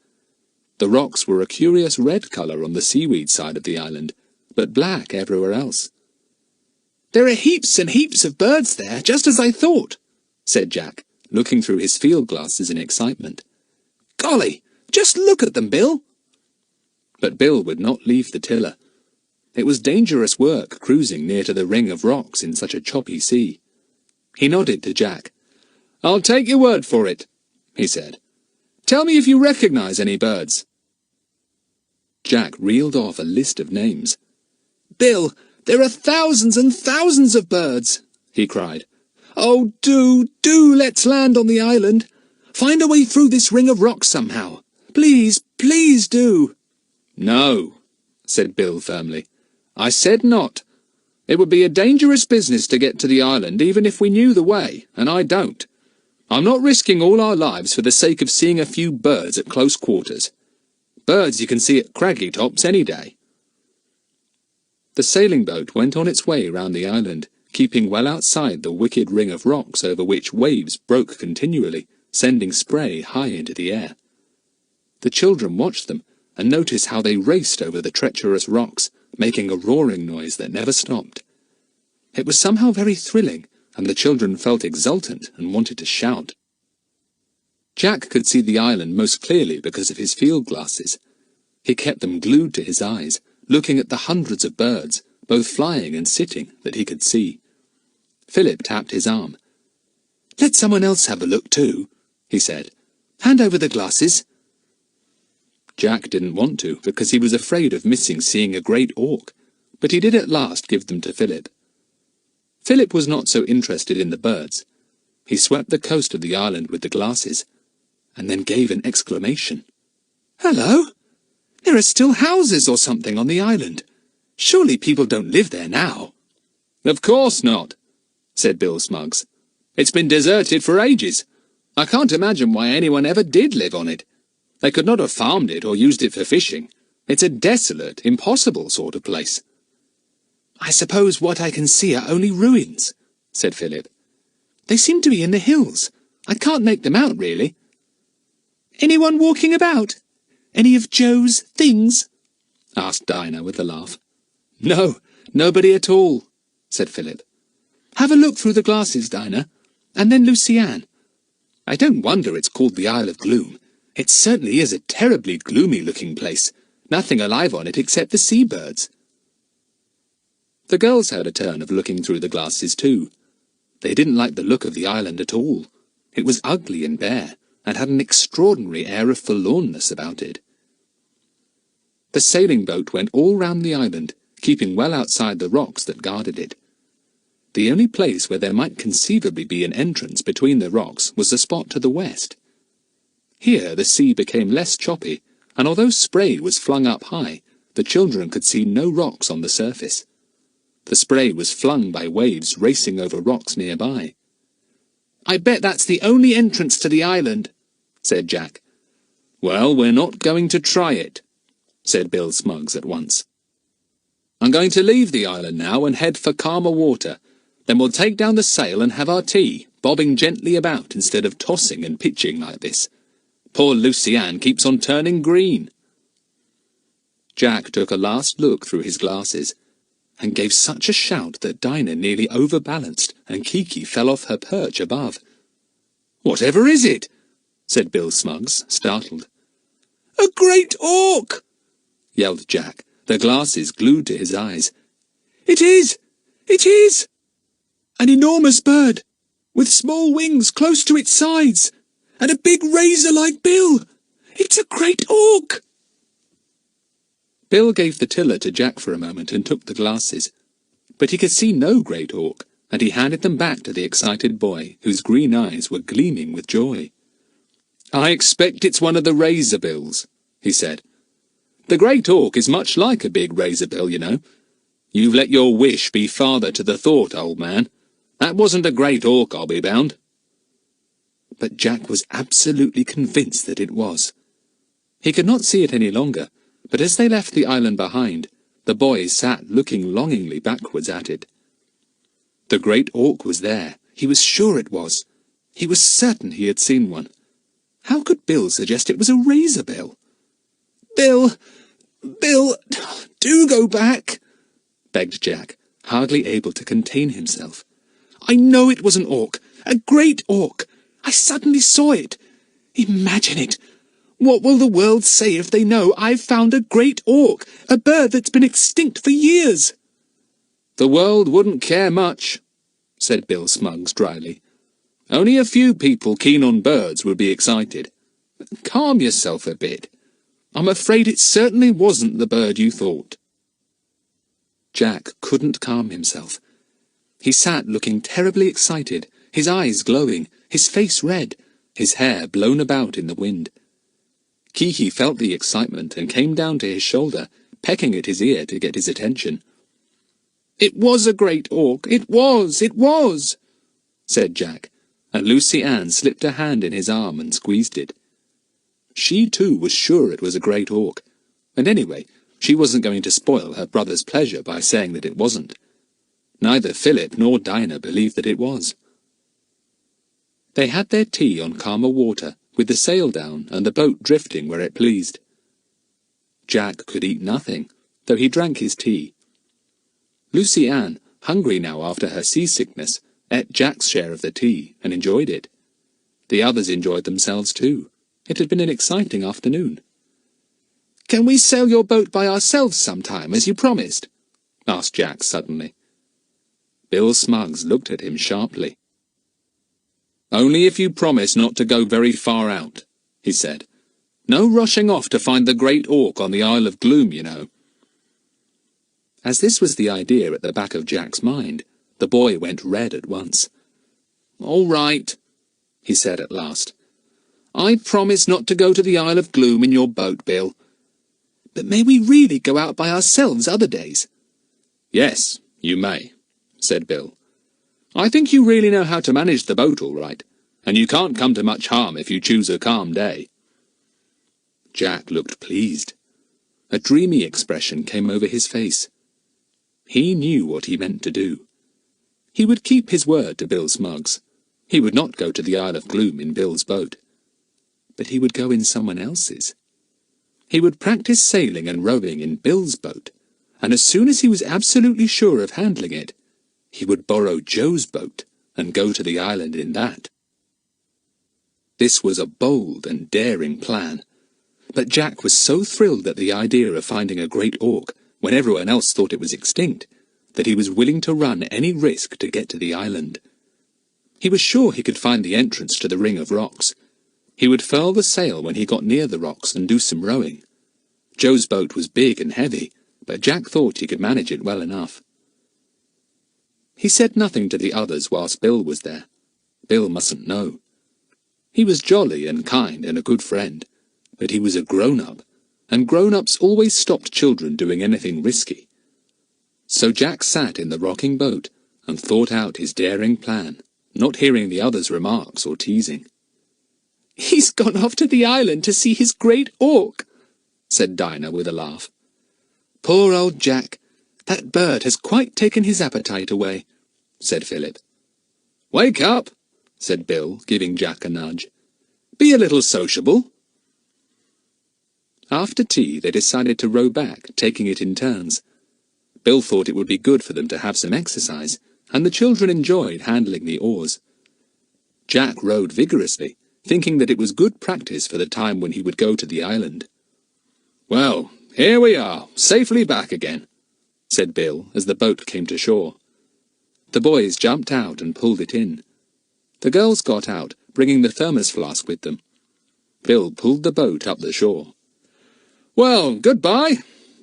The rocks were a curious red colour on the seaweed side of the island, but black everywhere else. "There are heaps and heaps of birds there, just as I thought," said Jack, looking through his field glasses in excitement. "Golly, just look at them, Bill." But Bill would not leave the tiller. It was dangerous work cruising near to the ring of rocks in such a choppy sea. He nodded to Jack. "I'll take your word for it," he said. "Tell me if you recognize any birds." Jack reeled off a list of names. "Bill, there are thousands and thousands of birds," he cried. "Oh, do let's land on the island. Find a way through this ring of rocks somehow. Please, please do." "No," said Bill firmly. "I said not. It would be a dangerous business to get to the island even if we knew the way, and I don't. I'm not risking all our lives for the sake of seeing a few birds at close quarters. Birds you can see at craggy tops any day." The sailing boat went on its way round the island, keeping well outside the wicked ring of rocks over which waves broke continually, sending spray high into the air. The children watched them, and noticed how they raced over the treacherous rocks, making a roaring noise that never stopped. It was somehow very thrilling, and the children felt exultant and wanted to shout. Jack could see the island most clearly because of his field glasses. He kept them glued to his eyes, looking at the hundreds of birds, both flying and sitting, that he could see. Philip tapped his arm. "Let someone else have a look too," he said. "Hand over the glasses." Jack didn't want to, because he was afraid of missing seeing a great auk, but he did at last give them to Philip. Philip was not so interested in the birds. He swept the coast of the island with the glasses, and then gave an exclamation. "Hello! There are still houses or something on the island. Surely people don't live there now." "Of course not," said Bill Smuggs. "It's been deserted for ages. I can't imagine why anyone ever did live on it. They could not have farmed it or used it for fishing. It's a desolate, impossible sort of place." "I suppose what I can see are only ruins," said Philip. "They seem to be in the hills. I can't make them out, really." "Anyone walking about? Any of Joe's things?" asked Dinah with a laugh. "No, nobody at all," said Philip. "Have a look through the glasses, Dinah, and then Lucy Ann. I don't wonder it's called the Isle of Gloom. It certainly is a terribly gloomy-looking place. Nothing alive on it except the seabirds." The girls had a turn of looking through the glasses too. They didn't like the look of the island at all. It was ugly and bare, and had an extraordinary air of forlornness about it. The sailing boat went all round the island, keeping well outside the rocks that guarded it. The only place where there might conceivably be an entrance between the rocks was the spot to the west. Here the sea became less choppy, and although spray was flung up high, the children could see no rocks on the surface. The spray was flung by waves racing over rocks nearby. "I bet that's the only entrance to the island," said Jack. "Well, we're not going to try it," said Bill Smuggs at once. "I'm going to leave the island now and head for calmer water. Then we'll take down the sail and have our tea, bobbing gently about instead of tossing and pitching like this. Poor Lucy Ann keeps on turning green." Jack took a last look through his glasses, and gave such a shout that Dinah nearly overbalanced, and Kiki fell off her perch above. "Whatever is it?" said Bill Smuggs, startled. "A great auk!" yelled Jack, the glasses glued to his eyes. "It is! It is! An enormous bird, with small wings close to its sides, and a big razor-like bill! It's a great auk!" Bill gave the tiller to Jack for a moment and took the glasses. But he could see no great auk, and he handed them back to the excited boy, whose green eyes were gleaming with joy. "I expect it's one of the razor bills," he said. "The great auk is much like a big razor bill, you know. You've let your wish be father to the thought, old man. That wasn't a great auk, I'll be bound." But Jack was absolutely convinced that it was. He could not see it any longer, but as they left the island behind, the boy sat looking longingly backwards at it. The great auk was there. He was sure it was. He was certain he had seen one. How could Bill suggest it was a razor bill? Bill, do go back," begged Jack, hardly able to contain himself. "I know it was an auk, a great auk. I suddenly saw it. Imagine it! What will the world say if they know I've found a great auk, a bird that's been extinct for years?" "The world wouldn't care much," said Bill Smuggs dryly. "Only a few people keen on birds would be excited. Calm yourself a bit. I'm afraid it certainly wasn't the bird you thought." Jack couldn't calm himself. He sat looking terribly excited, his eyes glowing, his face red, his hair blown about in the wind. Kiki felt the excitement and came down to his shoulder, pecking at his ear to get his attention. "It was a great auk, it was," said Jack, and Lucy Ann slipped a hand in his arm and squeezed it. She too was sure it was a great auk, and anyway, she wasn't going to spoil her brother's pleasure by saying that it wasn't. Neither Philip nor Dinah believed that it was. They had their tea on calmer water, with the sail down and the boat drifting where it pleased. Jack could eat nothing, though he drank his tea. Lucy Ann, hungry now after her seasickness, ate Jack's share of the tea and enjoyed it. The others enjoyed themselves too. It had been an exciting afternoon. "Can we sail your boat by ourselves sometime, as you promised?" asked Jack suddenly. Bill Smuggs looked at him sharply. "Only if you promise not to go very far out," he said. "No rushing off to find the great auk on the Isle of Gloom, you know." As this was the idea at the back of Jack's mind, the boy went red at once. "All right," he said at last. "I promise not to go to the Isle of Gloom in your boat, Bill. But may we really go out by ourselves other days?" "Yes, you may," said Bill. "I think you really know how to manage the boat all right, and you can't come to much harm if you choose a calm day." Jack looked pleased. A dreamy expression came over his face. He knew what he meant to do. He would keep his word to Bill Smuggs. He would not go to the Isle of Gloom in Bill's boat. But he would go in someone else's. He would practice sailing and rowing in Bill's boat, and as soon as he was absolutely sure of handling it, he would borrow Joe's boat and go to the island in that. This was a bold and daring plan. But Jack was so thrilled at the idea of finding a great auk, when everyone else thought it was extinct, that he was willing to run any risk to get to the island. He was sure he could find the entrance to the ring of rocks. He would furl the sail when he got near the rocks and do some rowing. Joe's boat was big and heavy, but Jack thought he could manage it well enough. He said nothing to the others whilst Bill was there. Bill mustn't know. He was jolly and kind and a good friend, but he was a grown-up, and grown-ups always stopped children doing anything risky. So Jack sat in the rocking boat and thought out his daring plan, not hearing the others' remarks or teasing. "He's gone off to the island to see his great auk," said Dinah with a laugh. "Poor old Jack! That bird has quite taken his appetite away," said Philip. "Wake up," said Bill, giving Jack a nudge. "Be a little sociable." After tea they decided to row back, taking it in turns. Bill thought it would be good for them to have some exercise, and the children enjoyed handling the oars. Jack rowed vigorously, thinking that it was good practice for the time when he would go to the island. "Well, here we are, safely back again," said Bill as the boat came to shore. The boys jumped out and pulled it in. The girls got out, bringing the thermos flask with them. Bill pulled the boat up the shore. "Well, goodbye,"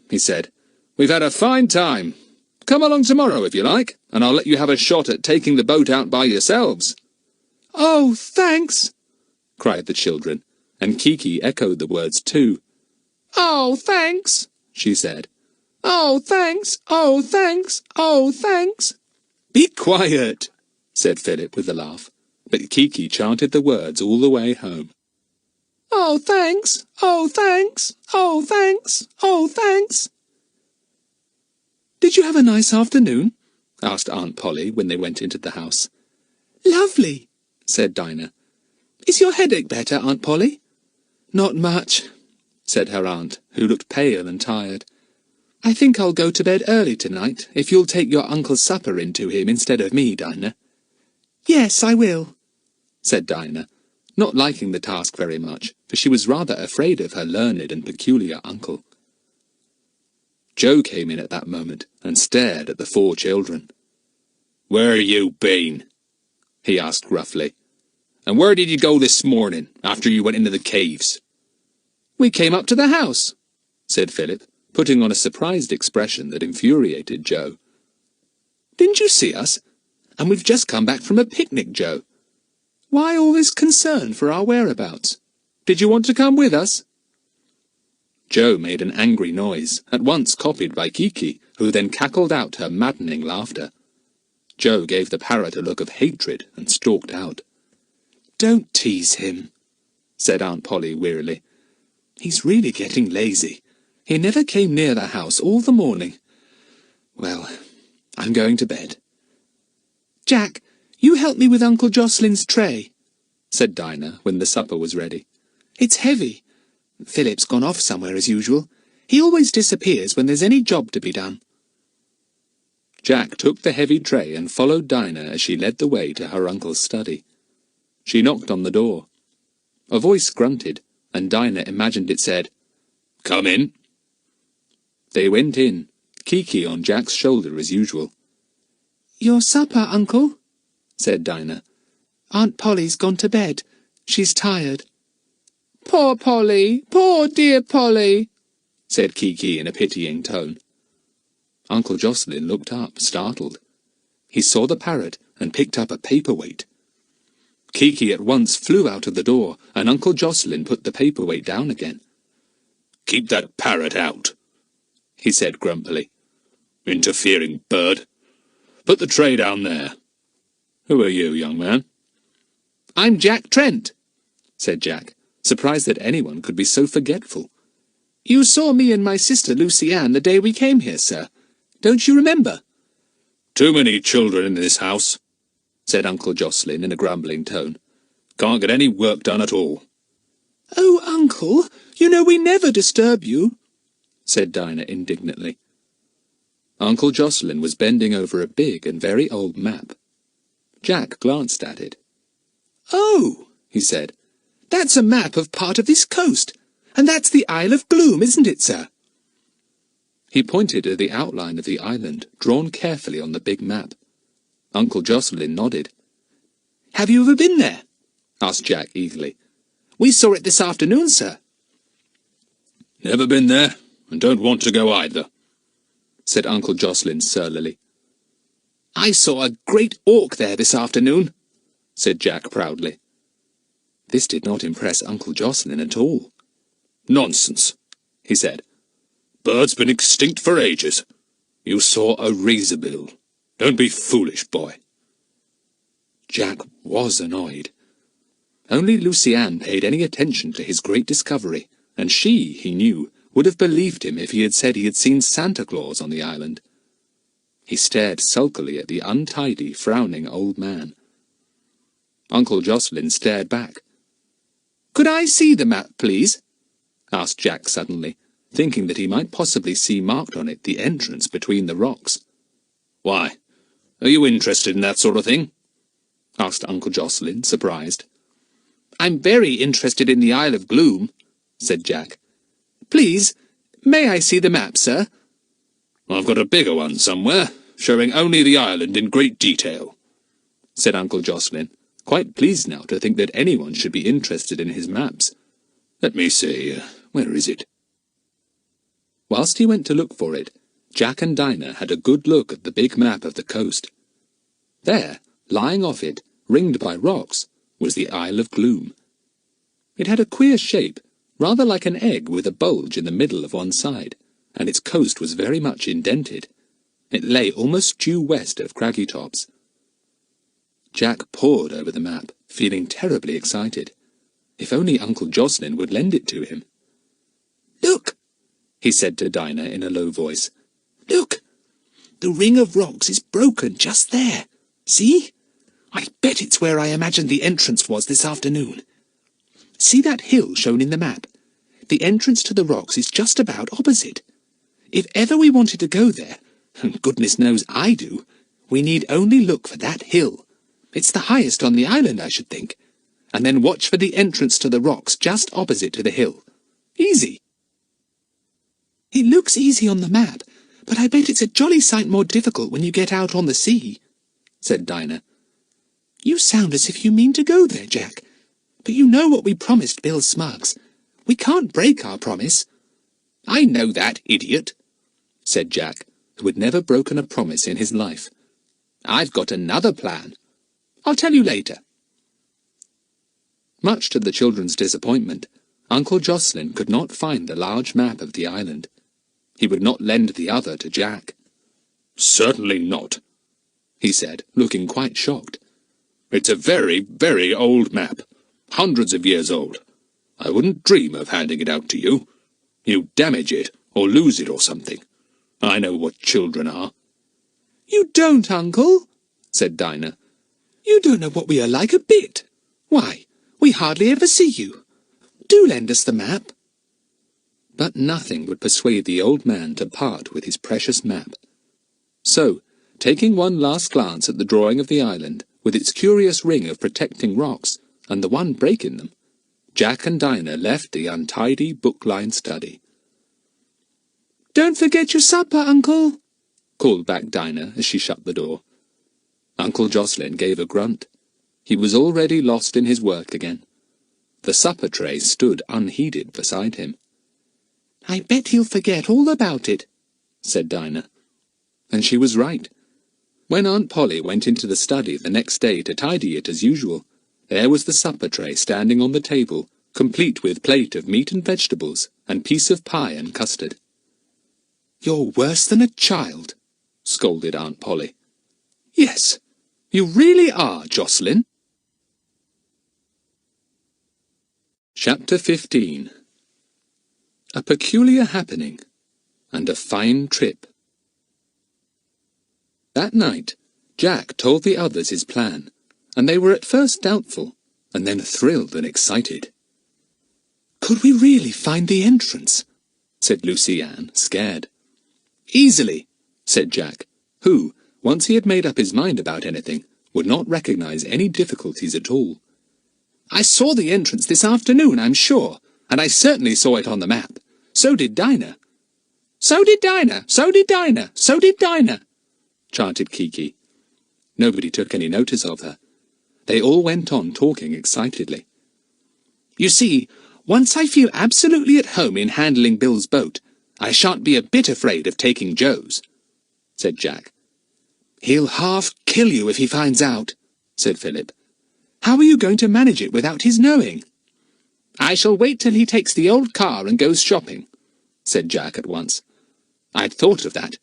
he said. "We've had a fine time. Come along tomorrow if you like, and I'll let you have a shot at taking the boat out by yourselves." "Oh, thanks!" cried the children, and Kiki echoed the words too. "Oh, thanks!" she said. "Oh, thanks! Oh, thanks! Oh, thanks!" "Be quiet," said Philip with a laugh, but Kiki chanted the words all the way home. "Oh, thanks! Oh, thanks! Oh, thanks! Oh, thanks!" "Did you have a nice afternoon?" asked Aunt Polly when they went into the house. "Lovely," said Dinah. "Is your headache better, Aunt Polly?" "Not much," said her aunt, who looked pale and tired. "I think I'll go to bed early tonight, if you'll take your uncle's supper in to him instead of me, Dinah." "Yes, I will," said Dinah, not liking the task very much, for she was rather afraid of her learned and peculiar uncle. Joe came in at that moment and stared at the 4 children. "Where you been?" he asked gruffly. "And where did you go this morning, after you went into the caves?" "We came up to the house," said Philip, putting on a surprised expression that infuriated Joe. "Didn't you see us? And we've just come back from a picnic, Joe. Why all this concern for our whereabouts? Did you want to come with us?" Joe made an angry noise, at once copied by Kiki, who then cackled out her maddening laughter. Joe gave the parrot a look of hatred and stalked out. "Don't tease him," said Aunt Polly wearily. "He's really getting lazy. He never came near the house all the morning. Well, I'm going to bed." "Jack, you help me with Uncle Jocelyn's tray," said Dinah when the supper was ready. "It's heavy. Philip's gone off somewhere as usual. He always disappears when there's any job to be done." Jack took the heavy tray and followed Dinah as she led the way to her uncle's study. She knocked on the door. A voice grunted, and Dinah imagined it said, "Come in." They went in, Kiki on Jack's shoulder as usual. "Your supper, Uncle," said Dinah. "Aunt Polly's gone to bed. She's tired." "Poor Polly! Poor dear Polly!" said Kiki in a pitying tone. Uncle Jocelyn looked up, startled. He saw the parrot and picked up a paperweight. Kiki at once flew out of the door, and Uncle Jocelyn put the paperweight down again. "Keep that parrot out," he said grumpily. "Interfering bird. Put the tray down there. Who are you, young man?" "I'm Jack Trent," said Jack, surprised that anyone could be so forgetful. "You saw me and my sister Lucy Ann the day we came here, sir. Don't you remember?" "Too many children in this house," said Uncle Jocelyn in a grumbling tone. "Can't get any work done at all." "Oh, Uncle, you know we never disturb you," said Dinah indignantly. Uncle Jocelyn was bending over a big and very old map. Jack glanced at it. "Oh," he said, That's a map of part of this coast, and that's the Isle of Gloom, isn't it, sir?" He pointed at the outline of the island, drawn carefully on the big map. Uncle Jocelyn nodded. "Have you ever been there?" asked Jack eagerly. "We saw it this afternoon, sir." Never been there, and don't want to go either, said Uncle Jocelyn surlily. "I saw a great auk there this afternoon," said Jack proudly. This did not impress Uncle Jocelyn at all. "Nonsense," he said. "Birds been extinct for ages. You saw a razorbill. Don't be foolish, boy." Jack was annoyed. Only Lucy-Anne paid any attention to his great discovery, and she, he knew, would have believed him if he had said he had seen Santa Claus on the island. He stared sulkily at the untidy, frowning old man. Uncle Jocelyn stared back. "Could I see the map, please?" asked Jack suddenly, thinking that he might possibly see marked on it the entrance between the rocks. "Why, are you interested in that sort of thing?" asked Uncle Jocelyn, surprised. "I'm very interested in the Isle of Gloom," said Jack. "Please, may I see the map, sir?" "I've got a bigger one somewhere, showing only the island in great detail," said Uncle Jocelyn, quite pleased now to think that anyone should be interested in his maps. "Let me see, where is it?" Whilst he went to look for it, Jack and Dinah had a good look at the big map of the coast. There, lying off it, ringed by rocks, was the Isle of Gloom. It had a queer shape, rather like an egg with a bulge in the middle of one side, and its coast was very much indented. It lay almost due west of Craggy Tops. Jack pored over the map, feeling terribly excited. If only Uncle Jocelyn would lend it to him. "Look," he said to Dinah in a low voice. "Look! The ring of rocks is broken just there. See? I bet it's where I imagined the entrance was this afternoon. See that hill shown in the map? The entrance to the rocks is just about opposite. If ever we wanted to go there, and goodness knows I do, we need only look for that hill. It's the highest on the island, I should think. And then watch for the entrance to the rocks just opposite to the hill. Easy." "It looks easy on the map, but I bet it's a jolly sight more difficult when you get out on the sea," said Dinah. "You sound as if you mean to go there, Jack. But you know what we promised Bill Smuggs. We can't break our promise." "I know that, idiot," said Jack, who had never broken a promise in his life. "I've got another plan. I'll tell you later." Much to the children's disappointment, Uncle Jocelyn could not find the large map of the island. He would not lend the other to Jack. "Certainly not," he said, looking quite shocked. "It's a very, very old map. Hundreds of years old. I wouldn't dream of handing it out to you. You damage it, or lose it, or something. I know what children are." "You don't, Uncle," said Dinah. "You don't know what we are like a bit. Why, we hardly ever see you. Do lend us the map." But nothing would persuade the old man to part with his precious map. So, taking one last glance at the drawing of the island, with its curious ring of protecting rocks, and the one break in them, Jack and Dinah left the untidy book-lined study. "Don't forget your supper, Uncle," called back Dinah as she shut the door. Uncle Jocelyn gave a grunt. He was already lost in his work again. The supper tray stood unheeded beside him. "I bet he'll forget all about it," said Dinah. And she was right. When Aunt Polly went into the study the next day to tidy it as usual, there was the supper tray standing on the table, complete with plate of meat and vegetables, and piece of pie and custard. "You're worse than a child," scolded Aunt Polly. "Yes, you really are, Jocelyn." Chapter 15. A peculiar happening, and a fine trip. That night, Jack told the others his plan, and they were at first doubtful, and then thrilled and excited. "Could we really find the entrance?" said Lucy-Anne, scared. "Easily," said Jack, who, once he had made up his mind about anything, would not recognize any difficulties at all. I saw the entrance this afternoon, I'm sure, and I certainly saw it on the map. So did Dinah. So did Dinah, so did Dinah, so did Dinah, chanted Kiki. Nobody took any notice of her. They all went on talking excitedly. You see, once I feel absolutely at home in handling Bill's boat, I shan't be a bit afraid of taking Joe's, said Jack. He'll half kill you if he finds out, said Philip. How are you going to manage it without his knowing? I shall wait till he takes the old car and goes shopping, said Jack at once. I'd thought of that.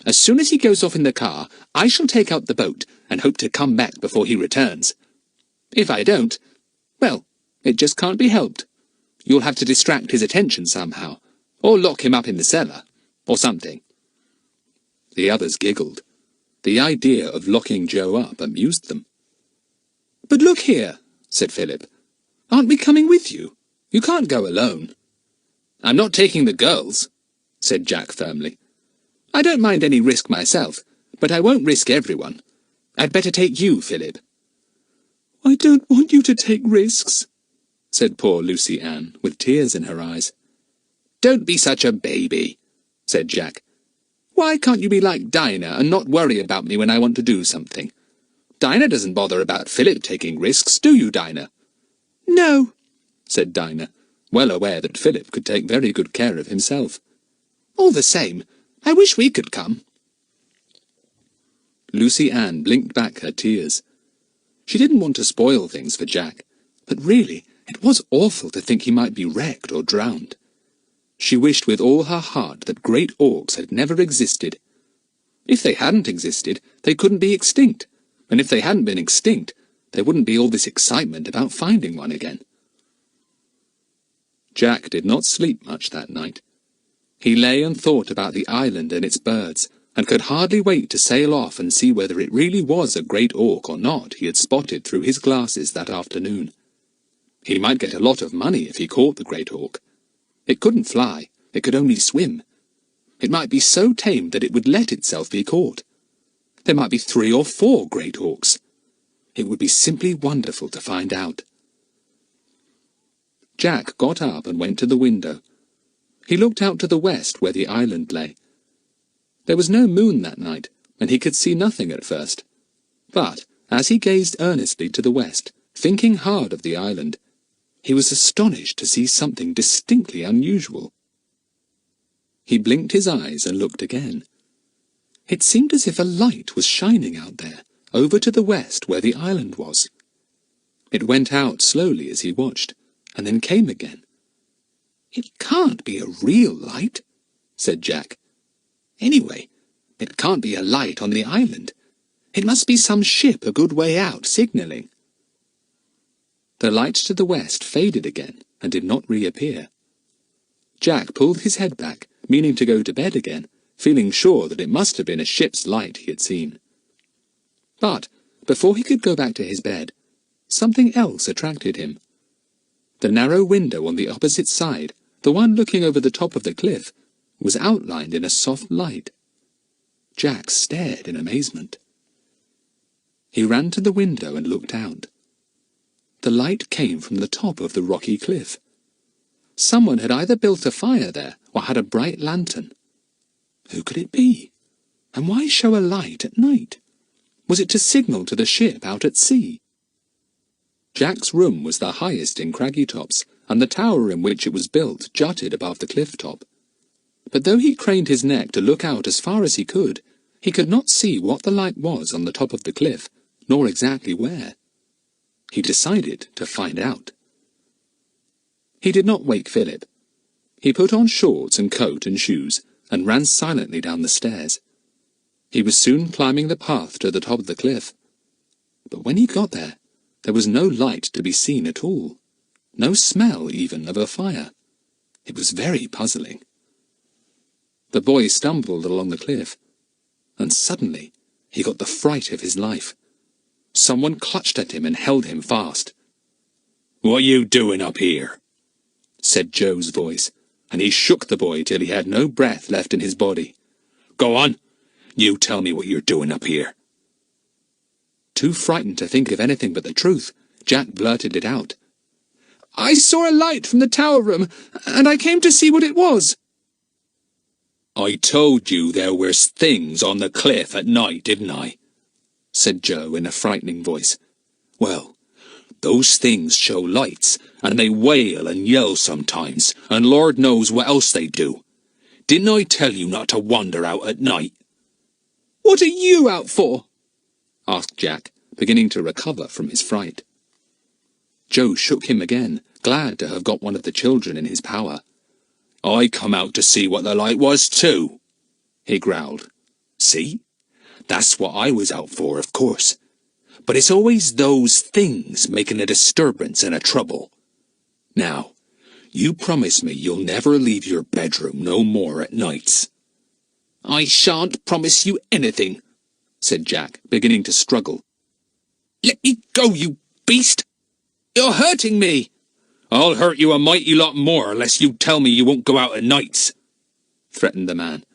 As soon as he goes off in the car, I shall take out the boat and hope to come back before he returns. If I don't, well, it just can't be helped. You'll have to distract his attention somehow, or lock him up in the cellar, or something. The others giggled. The idea of locking Joe up amused them. But look here, said Philip. Aren't we coming with you? You can't go alone. I'm not taking the girls, said Jack firmly. I don't mind any risk myself, but I won't risk everyone. I'd better take you, Philip. I don't want you to take risks, said poor Lucy Ann, with tears in her eyes. Don't be such a baby, said Jack. Why can't you be like Dinah and not worry about me when I want to do something? Dinah doesn't bother about Philip taking risks, do you, Dinah? No, said Dinah, well aware that Philip could take very good care of himself. All the same, I wish we could come. Lucy Ann blinked back her tears. She didn't want to spoil things for Jack, but really, it was awful to think he might be wrecked or drowned. She wished with all her heart that great auks had never existed. If they hadn't existed, they couldn't be extinct, and if they hadn't been extinct, there wouldn't be all this excitement about finding one again. Jack did not sleep much that night. He lay and thought about the island and its birds, and could hardly wait to sail off and see whether it really was a great auk or not he had spotted through his glasses that afternoon. He might get a lot of money if he caught the great auk. It couldn't fly, it could only swim. It might be so tame that it would let itself be caught. There might be 3 or 4 great auks. It would be simply wonderful to find out. Jack got up and went to the window. He looked out to the west where the island lay. There was no moon that night, and he could see nothing at first. But, as he gazed earnestly to the west, thinking hard of the island, he was astonished to see something distinctly unusual. He blinked his eyes and looked again. It seemed as if a light was shining out there, over to the west where the island was. It went out slowly as he watched, and then came again. It can't be a real light, said Jack. Anyway, it can't be a light on the island. It must be some ship a good way out signalling. The light to the west faded again and did not reappear. Jack pulled his head back, meaning to go to bed again, feeling sure that it must have been a ship's light he had seen. But, before he could go back to his bed, something else attracted him. The narrow window on the opposite side, the one looking over the top of the cliff, was outlined in a soft light. Jack stared in amazement. He ran to the window and looked out. The light came from the top of the rocky cliff. Someone had either built a fire there or had a bright lantern. Who could it be? And why show a light at night? Was it to signal to the ship out at sea? Jack's room was the highest in Craggy Tops, and the tower in which it was built jutted above the cliff top. But though he craned his neck to look out as far as he could not see what the light was on the top of the cliff, nor exactly where. He decided to find out. He did not wake Philip. He put on shorts and coat and shoes, and ran silently down the stairs. He was soon climbing the path to the top of the cliff. But when he got there was no light to be seen at all. No smell, even, of a fire. It was very puzzling. The boy stumbled along the cliff, and suddenly he got the fright of his life. Someone clutched at him and held him fast. "What you doing up here?" said Joe's voice, and he shook the boy till he had no breath left in his body. "Go on, you tell me what you're doing up here." Too frightened to think of anything but the truth, Jack blurted it out. "I saw a light from the tower room, and I came to see what it was." "I told you there was things on the cliff at night, didn't I?" said Joe in a frightening voice. "Well, those things show lights, and they wail and yell sometimes, and Lord knows what else they do. Didn't I tell you not to wander out at night?" "What are you out for?" asked Jack, beginning to recover from his fright. Joe shook him again, glad to have got one of the children in his power. "I come out to see what the light was too," he growled. "See? That's what I was out for, of course. But it's always those things making a disturbance and a trouble. Now, you promise me you'll never leave your bedroom no more at nights." "I shan't promise you anything," said Jack, beginning to struggle. "Let me go, you beast! You're hurting me!" "I'll hurt you a mighty lot more unless you tell me you won't go out at nights," threatened the man.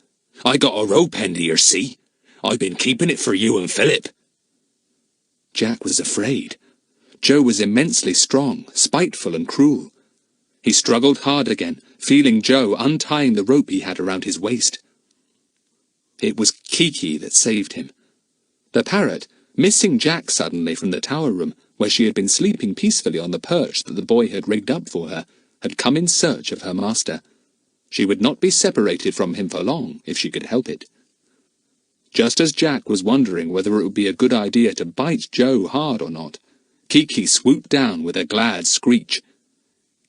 "I got a rope end here, see? I've been keeping it for you and Philip." Jack was afraid. Joe was immensely strong, spiteful and cruel. He struggled hard again, feeling Joe untying the rope he had around his waist. It was Kiki that saved him. The parrot, missing Jack suddenly from the tower room, where she had been sleeping peacefully on the perch that the boy had rigged up for her, had come in search of her master. She would not be separated from him for long, if she could help it. Just as Jack was wondering whether it would be a good idea to bite Joe hard or not, Kiki swooped down with a glad screech.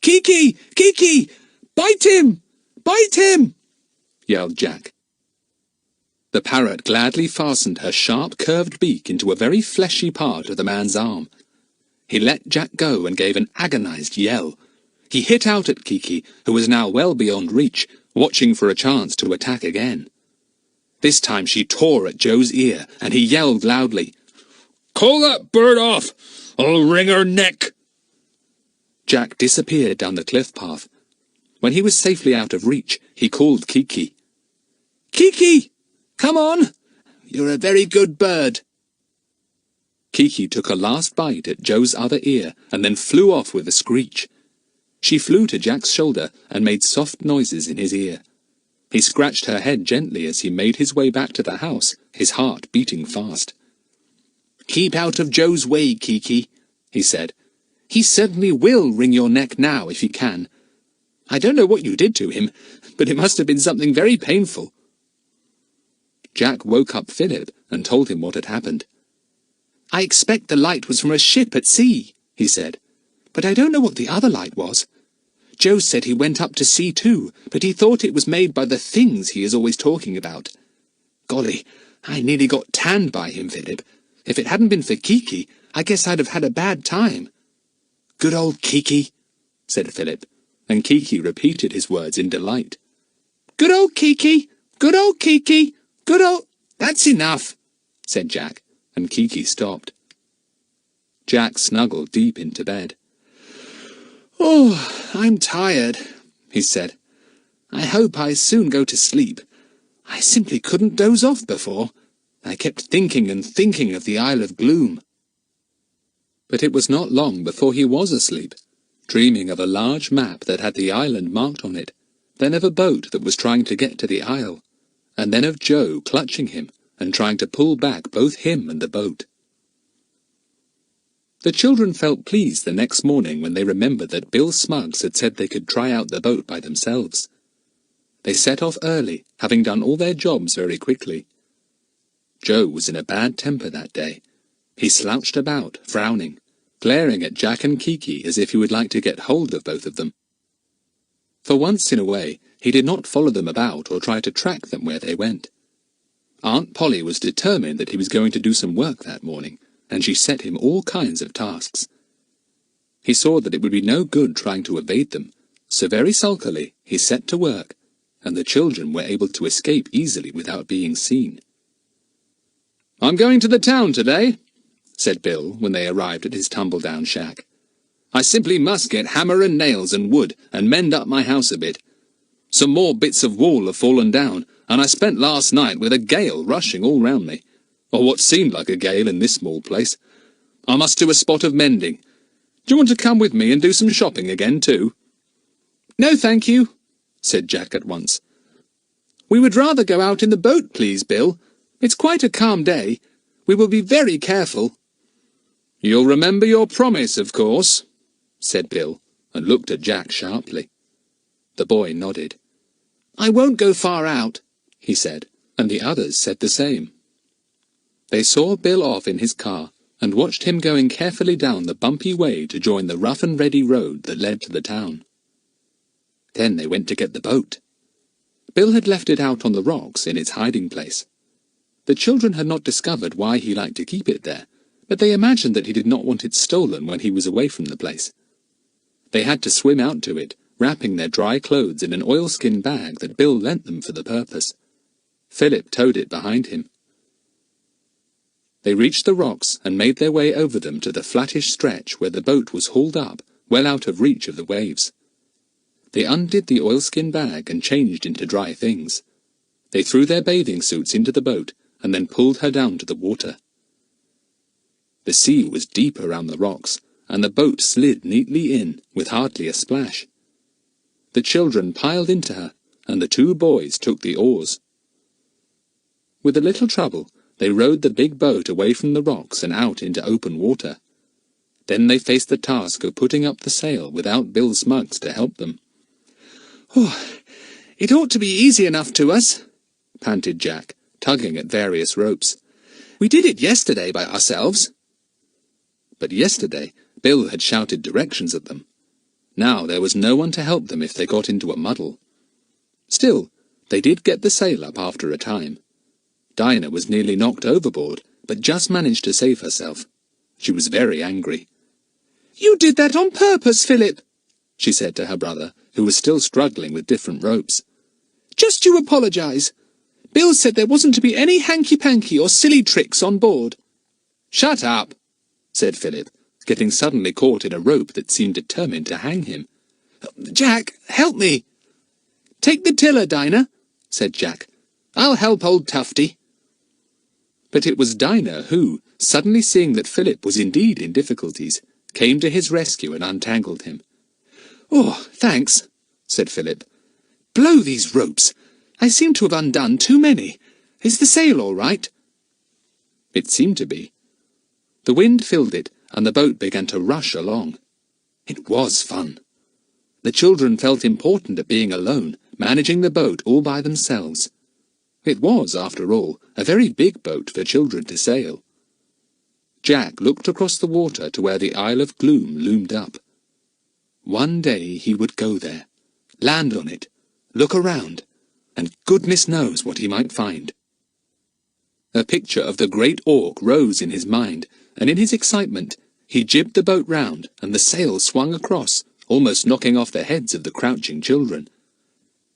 "Kiki! Kiki! Bite him! Bite him!" yelled Jack. The parrot gladly fastened her sharp, curved beak into a very fleshy part of the man's arm. He let Jack go and gave an agonized yell. He hit out at Kiki, who was now well beyond reach, watching for a chance to attack again. This time she tore at Joe's ear, and he yelled loudly, "Call that bird off! I'll wring her neck!" Jack disappeared down the cliff path. When he was safely out of reach, he called Kiki. "Kiki! Come on! You're a very good bird." Kiki took a last bite at Joe's other ear, and then flew off with a screech. She flew to Jack's shoulder and made soft noises in his ear. He scratched her head gently as he made his way back to the house, his heart beating fast. "Keep out of Joe's way, Kiki," he said. "He certainly will wring your neck now if he can. I don't know what you did to him, but it must have been something very painful." Jack woke up Philip and told him what had happened. "I expect the light was from a ship at sea," he said, "but I don't know what the other light was. Joe said he went up to see too, but he thought it was made by the things he is always talking about. Golly, I nearly got tanned by him, Philip. If it hadn't been for Kiki, I guess I'd have had a bad time." "Good old Kiki," said Philip, and Kiki repeated his words in delight. "Good old Kiki! Good old Kiki! Good old—" "That's enough," said Jack, and Kiki stopped. Jack snuggled deep into bed. "Oh, I'm tired," he said. "I hope I soon go to sleep. I simply couldn't doze off before. I kept thinking and thinking of the Isle of Gloom." But it was not long before he was asleep, dreaming of a large map that had the island marked on it, then of a boat that was trying to get to the isle, and then of Joe clutching him and trying to pull back both him and the boat. The children felt pleased the next morning when they remembered that Bill Smuggs had said they could try out the boat by themselves. They set off early, having done all their jobs very quickly. Joe was in a bad temper that day. He slouched about, frowning, glaring at Jack and Kiki as if he would like to get hold of both of them. For once in a way, he did not follow them about or try to track them where they went. Aunt Polly was determined that he was going to do some work that morning, and she set him all kinds of tasks. He saw that it would be no good trying to evade them, so very sulkily he set to work, and the children were able to escape easily without being seen. "I'm going to the town today," said Bill when they arrived at his tumble-down shack. "I simply must get hammer and nails and wood and mend up my house a bit. Some more bits of wall have fallen down, and I spent last night with a gale rushing all round me, or what seemed like a gale in this small place. I must do a spot of mending. Do you want to come with me and do some shopping again, too?" "No, thank you," said Jack at once. "We would rather go out in the boat, please, Bill. It's quite a calm day. We will be very careful." "You'll remember your promise, of course," said Bill, and looked at Jack sharply. The boy nodded. "I won't go far out," he said, and the others said the same. They saw Bill off in his car, and watched him going carefully down the bumpy way to join the rough-and-ready road that led to the town. Then they went to get the boat. Bill had left it out on the rocks in its hiding place. The children had not discovered why he liked to keep it there, but they imagined that he did not want it stolen when he was away from the place. They had to swim out to it, wrapping their dry clothes in an oilskin bag that Bill lent them for the purpose. Philip towed it behind him. They reached the rocks and made their way over them to the flattish stretch where the boat was hauled up, well out of reach of the waves. They undid the oilskin bag and changed into dry things. They threw their bathing suits into the boat and then pulled her down to the water. The sea was deep around the rocks, and the boat slid neatly in, with hardly a splash. The children piled into her, and the two boys took the oars. With a little trouble, they rowed the big boat away from the rocks and out into open water. Then they faced the task of putting up the sail without Bill Smuggs to help them. "Oh, it ought to be easy enough to us," panted Jack, tugging at various ropes. "We did it yesterday by ourselves." But yesterday, Bill had shouted directions at them. Now there was no one to help them if they got into a muddle. Still, they did get the sail up after a time. Dinah was nearly knocked overboard, but just managed to save herself. She was very angry. "You did that on purpose, Philip," she said to her brother, who was still struggling with different ropes. "Just you apologise. Bill said there wasn't to be any hanky-panky or silly tricks on board." "Shut up," said Philip, getting suddenly caught in a rope that seemed determined to hang him. "Jack, help me." "Take the tiller, Dinah," said Jack. "I'll help old Tufty." But it was Dinah who, suddenly seeing that Philip was indeed in difficulties, came to his rescue and untangled him. "Oh, thanks," said Philip. "Blow these ropes. I seem to have undone too many. Is the sail all right?" It seemed to be. The wind filled it, and the boat began to rush along. It was fun. The children felt important at being alone, managing the boat all by themselves. It was, after all, a very big boat for children to sail. Jack looked across the water to where the Isle of Gloom loomed up. One day he would go there, land on it, look around, and goodness knows what he might find. A picture of the great Auk rose in his mind, and in his excitement he jibbed the boat round, and the sail swung across, almost knocking off the heads of the crouching children.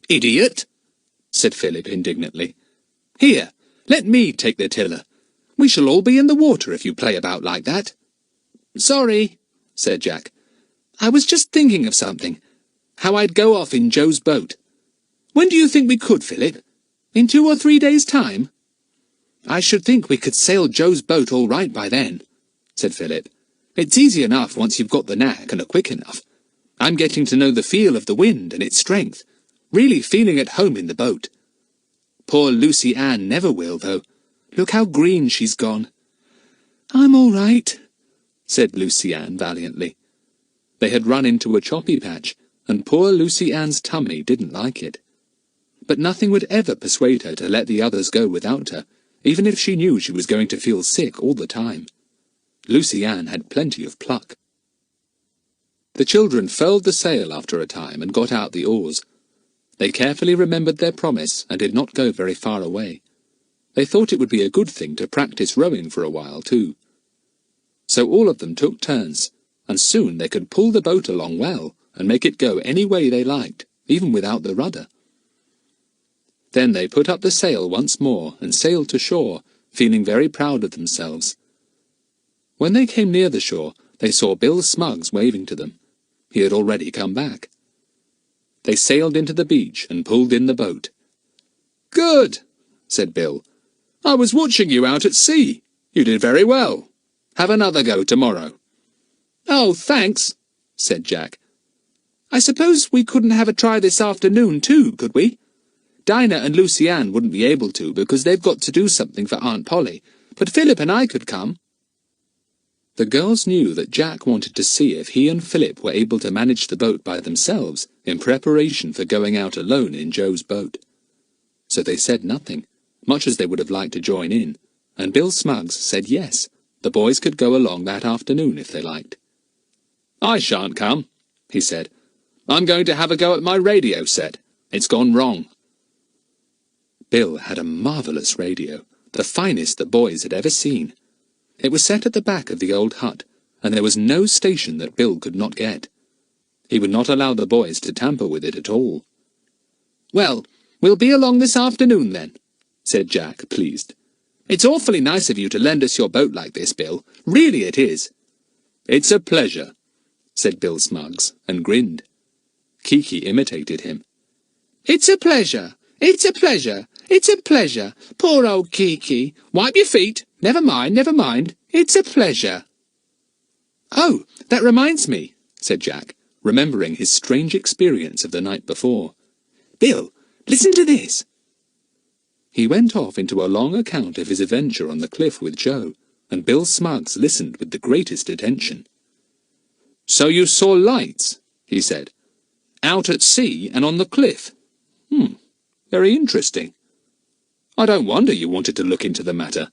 "Idiot!" said Philip indignantly. "Here, let me take the tiller. We shall all be in the water if you play about like that." "Sorry," said Jack. "I was just thinking of something. How I'd go off in Joe's boat. When do you think we could, Philip? In 2 or 3 days' time?" "I should think we could sail Joe's boat all right by then," said Philip. "It's easy enough once you've got the knack and are quick enough. I'm getting to know the feel of the wind and its strength, really feeling at home in the boat. Poor Lucy Ann never will, though. Look how green she's gone." "I'm all right," said Lucy Ann valiantly. They had run into a choppy patch, and poor Lucy Ann's tummy didn't like it. But nothing would ever persuade her to let the others go without her, even if she knew she was going to feel sick all the time. Lucy Ann had plenty of pluck. The children furled the sail after a time and got out the oars. They carefully remembered their promise and did not go very far away. They thought it would be a good thing to practice rowing for a while, too. So all of them took turns, and soon they could pull the boat along well and make it go any way they liked, even without the rudder. Then they put up the sail once more and sailed to shore, feeling very proud of themselves. When they came near the shore, they saw Bill Smuggs waving to them. He had already come back. They sailed into the beach and pulled in the boat. "Good," said Bill. "I was watching you out at sea. You did very well. Have another go tomorrow." "Oh, thanks," said Jack. "I suppose we couldn't have a try this afternoon too, could we? Dinah and Lucy-Ann wouldn't be able to because they've got to do something for Aunt Polly, but Philip and I could come." The girls knew that Jack wanted to see if he and Philip were able to manage the boat by themselves in preparation for going out alone in Joe's boat. So they said nothing, much as they would have liked to join in, and Bill Smuggs said yes, the boys could go along that afternoon if they liked. "I shan't come," he said. "I'm going to have a go at my radio set. It's gone wrong." Bill had a marvellous radio, the finest the boys had ever seen. It was set at the back of the old hut, and there was no station that Bill could not get. He would not allow the boys to tamper with it at all. "Well, we'll be along this afternoon then," said Jack, pleased. "It's awfully nice of you to lend us your boat like this, Bill. Really it is." "It's a pleasure," said Bill Smuggs, and grinned. Kiki imitated him. "It's a pleasure. It's a pleasure. It's a pleasure. Poor old Kiki. Wipe your feet. Never mind, never mind. It's a pleasure." "Oh, that reminds me," said Jack, remembering his strange experience of the night before. "Bill, listen to this." He went off into a long account of his adventure on the cliff with Joe, and Bill Smuggs listened with the greatest attention. "So you saw lights," he said, "out at sea and on the cliff. Very interesting. I don't wonder you wanted to look into the matter.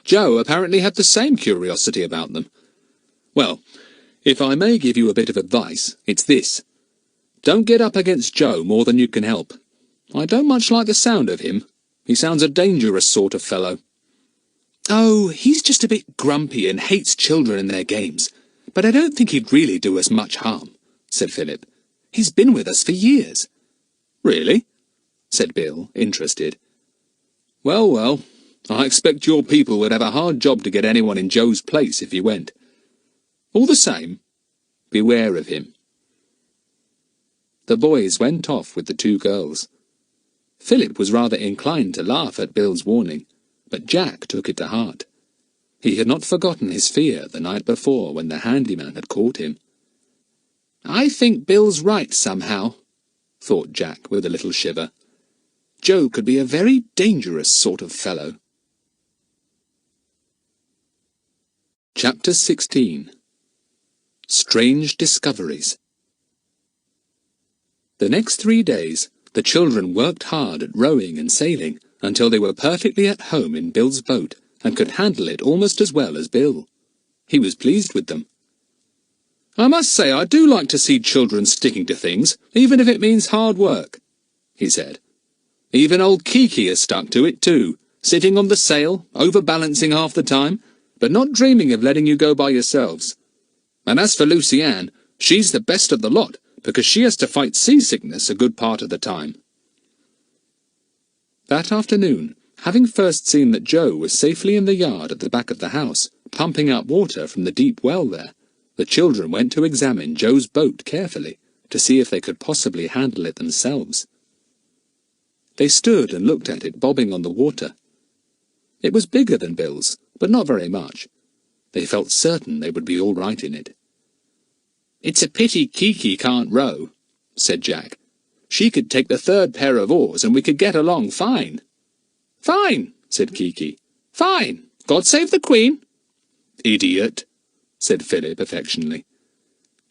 Joe apparently had the same curiosity about them. Well, if I may give you a bit of advice, it's this. Don't get up against Joe more than you can help. I don't much like the sound of him. He sounds a dangerous sort of fellow." "Oh, he's just a bit grumpy and hates children and their games. But I don't think he'd really do us much harm," said Philip. "He's been with us for years." "Really?" said Bill, interested. Well, I expect your people would have a hard job to get anyone in Joe's place if he went. All the same, beware of him." The boys went off with the two girls. Philip was rather inclined to laugh at Bill's warning, but Jack took it to heart. He had not forgotten his fear the night before when the handyman had caught him. "I think Bill's right somehow," thought Jack with a little shiver. "Joe could be a very dangerous sort of fellow." Chapter 16. Strange Discoveries. The next 3 days, the children worked hard at rowing and sailing until they were perfectly at home in Bill's boat and could handle it almost as well as Bill. He was pleased with them. "I must say I do like to see children sticking to things, even if it means hard work," he said. "Even old Kiki has stuck to it too, sitting on the sail, overbalancing half the time, but not dreaming of letting you go by yourselves. And as for Lucy-Ann, she's the best of the lot, because she has to fight seasickness a good part of the time." That afternoon, having first seen that Joe was safely in the yard at the back of the house, pumping up water from the deep well there, the children went to examine Joe's boat carefully, to see if they could possibly handle it themselves. They stood and looked at it bobbing on the water. It was bigger than Bill's, but not very much. They felt certain they would be all right in it. "It's a pity Kiki can't row," said Jack. "She could take the third pair of oars and we could get along fine." "Fine," said Kiki. "Fine. God save the Queen." "Idiot," said Philip affectionately.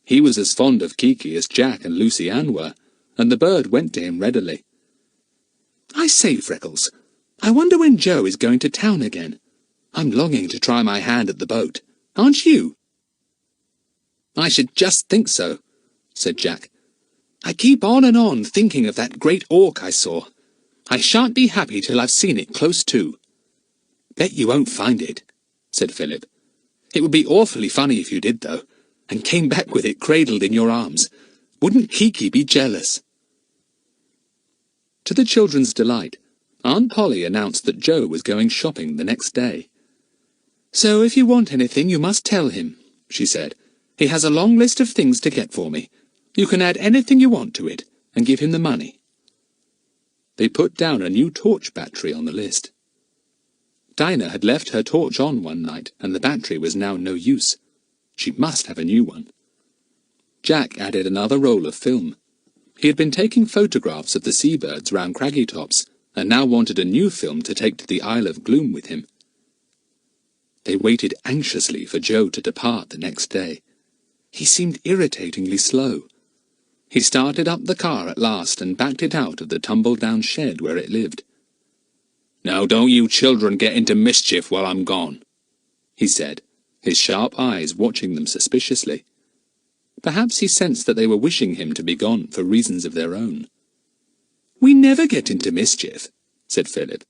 He was as fond of Kiki as Jack and Lucy-Ann were, and the bird went to him readily. "I say, Freckles, I wonder when Joe is going to town again. I'm longing to try my hand at the boat. Aren't you?" "I should just think so," said Jack. "I keep on and on thinking of that great auk I saw. I shan't be happy till I've seen it close to." "Bet you won't find it," said Philip. "It would be awfully funny if you did, though, and came back with it cradled in your arms. Wouldn't Kiki be jealous?" To the children's delight, Aunt Polly announced that Joe was going shopping the next day. "So if you want anything, you must tell him," she said. "He has a long list of things to get for me. You can add anything you want to it, and give him the money." They put down a new torch battery on the list. Dinah had left her torch on one night, and the battery was now no use. She must have a new one. Jack added another roll of film. He had been taking photographs of the seabirds round Craggy Tops, and now wanted a new film to take to the Isle of Gloom with him. They waited anxiously for Joe to depart the next day. He seemed irritatingly slow. He started up the car at last and backed it out of the tumble-down shed where it lived. "Now don't you children get into mischief while I'm gone," he said, his sharp eyes watching them suspiciously. Perhaps he sensed that they were wishing him to be gone for reasons of their own. "We never get into mischief," said Philip.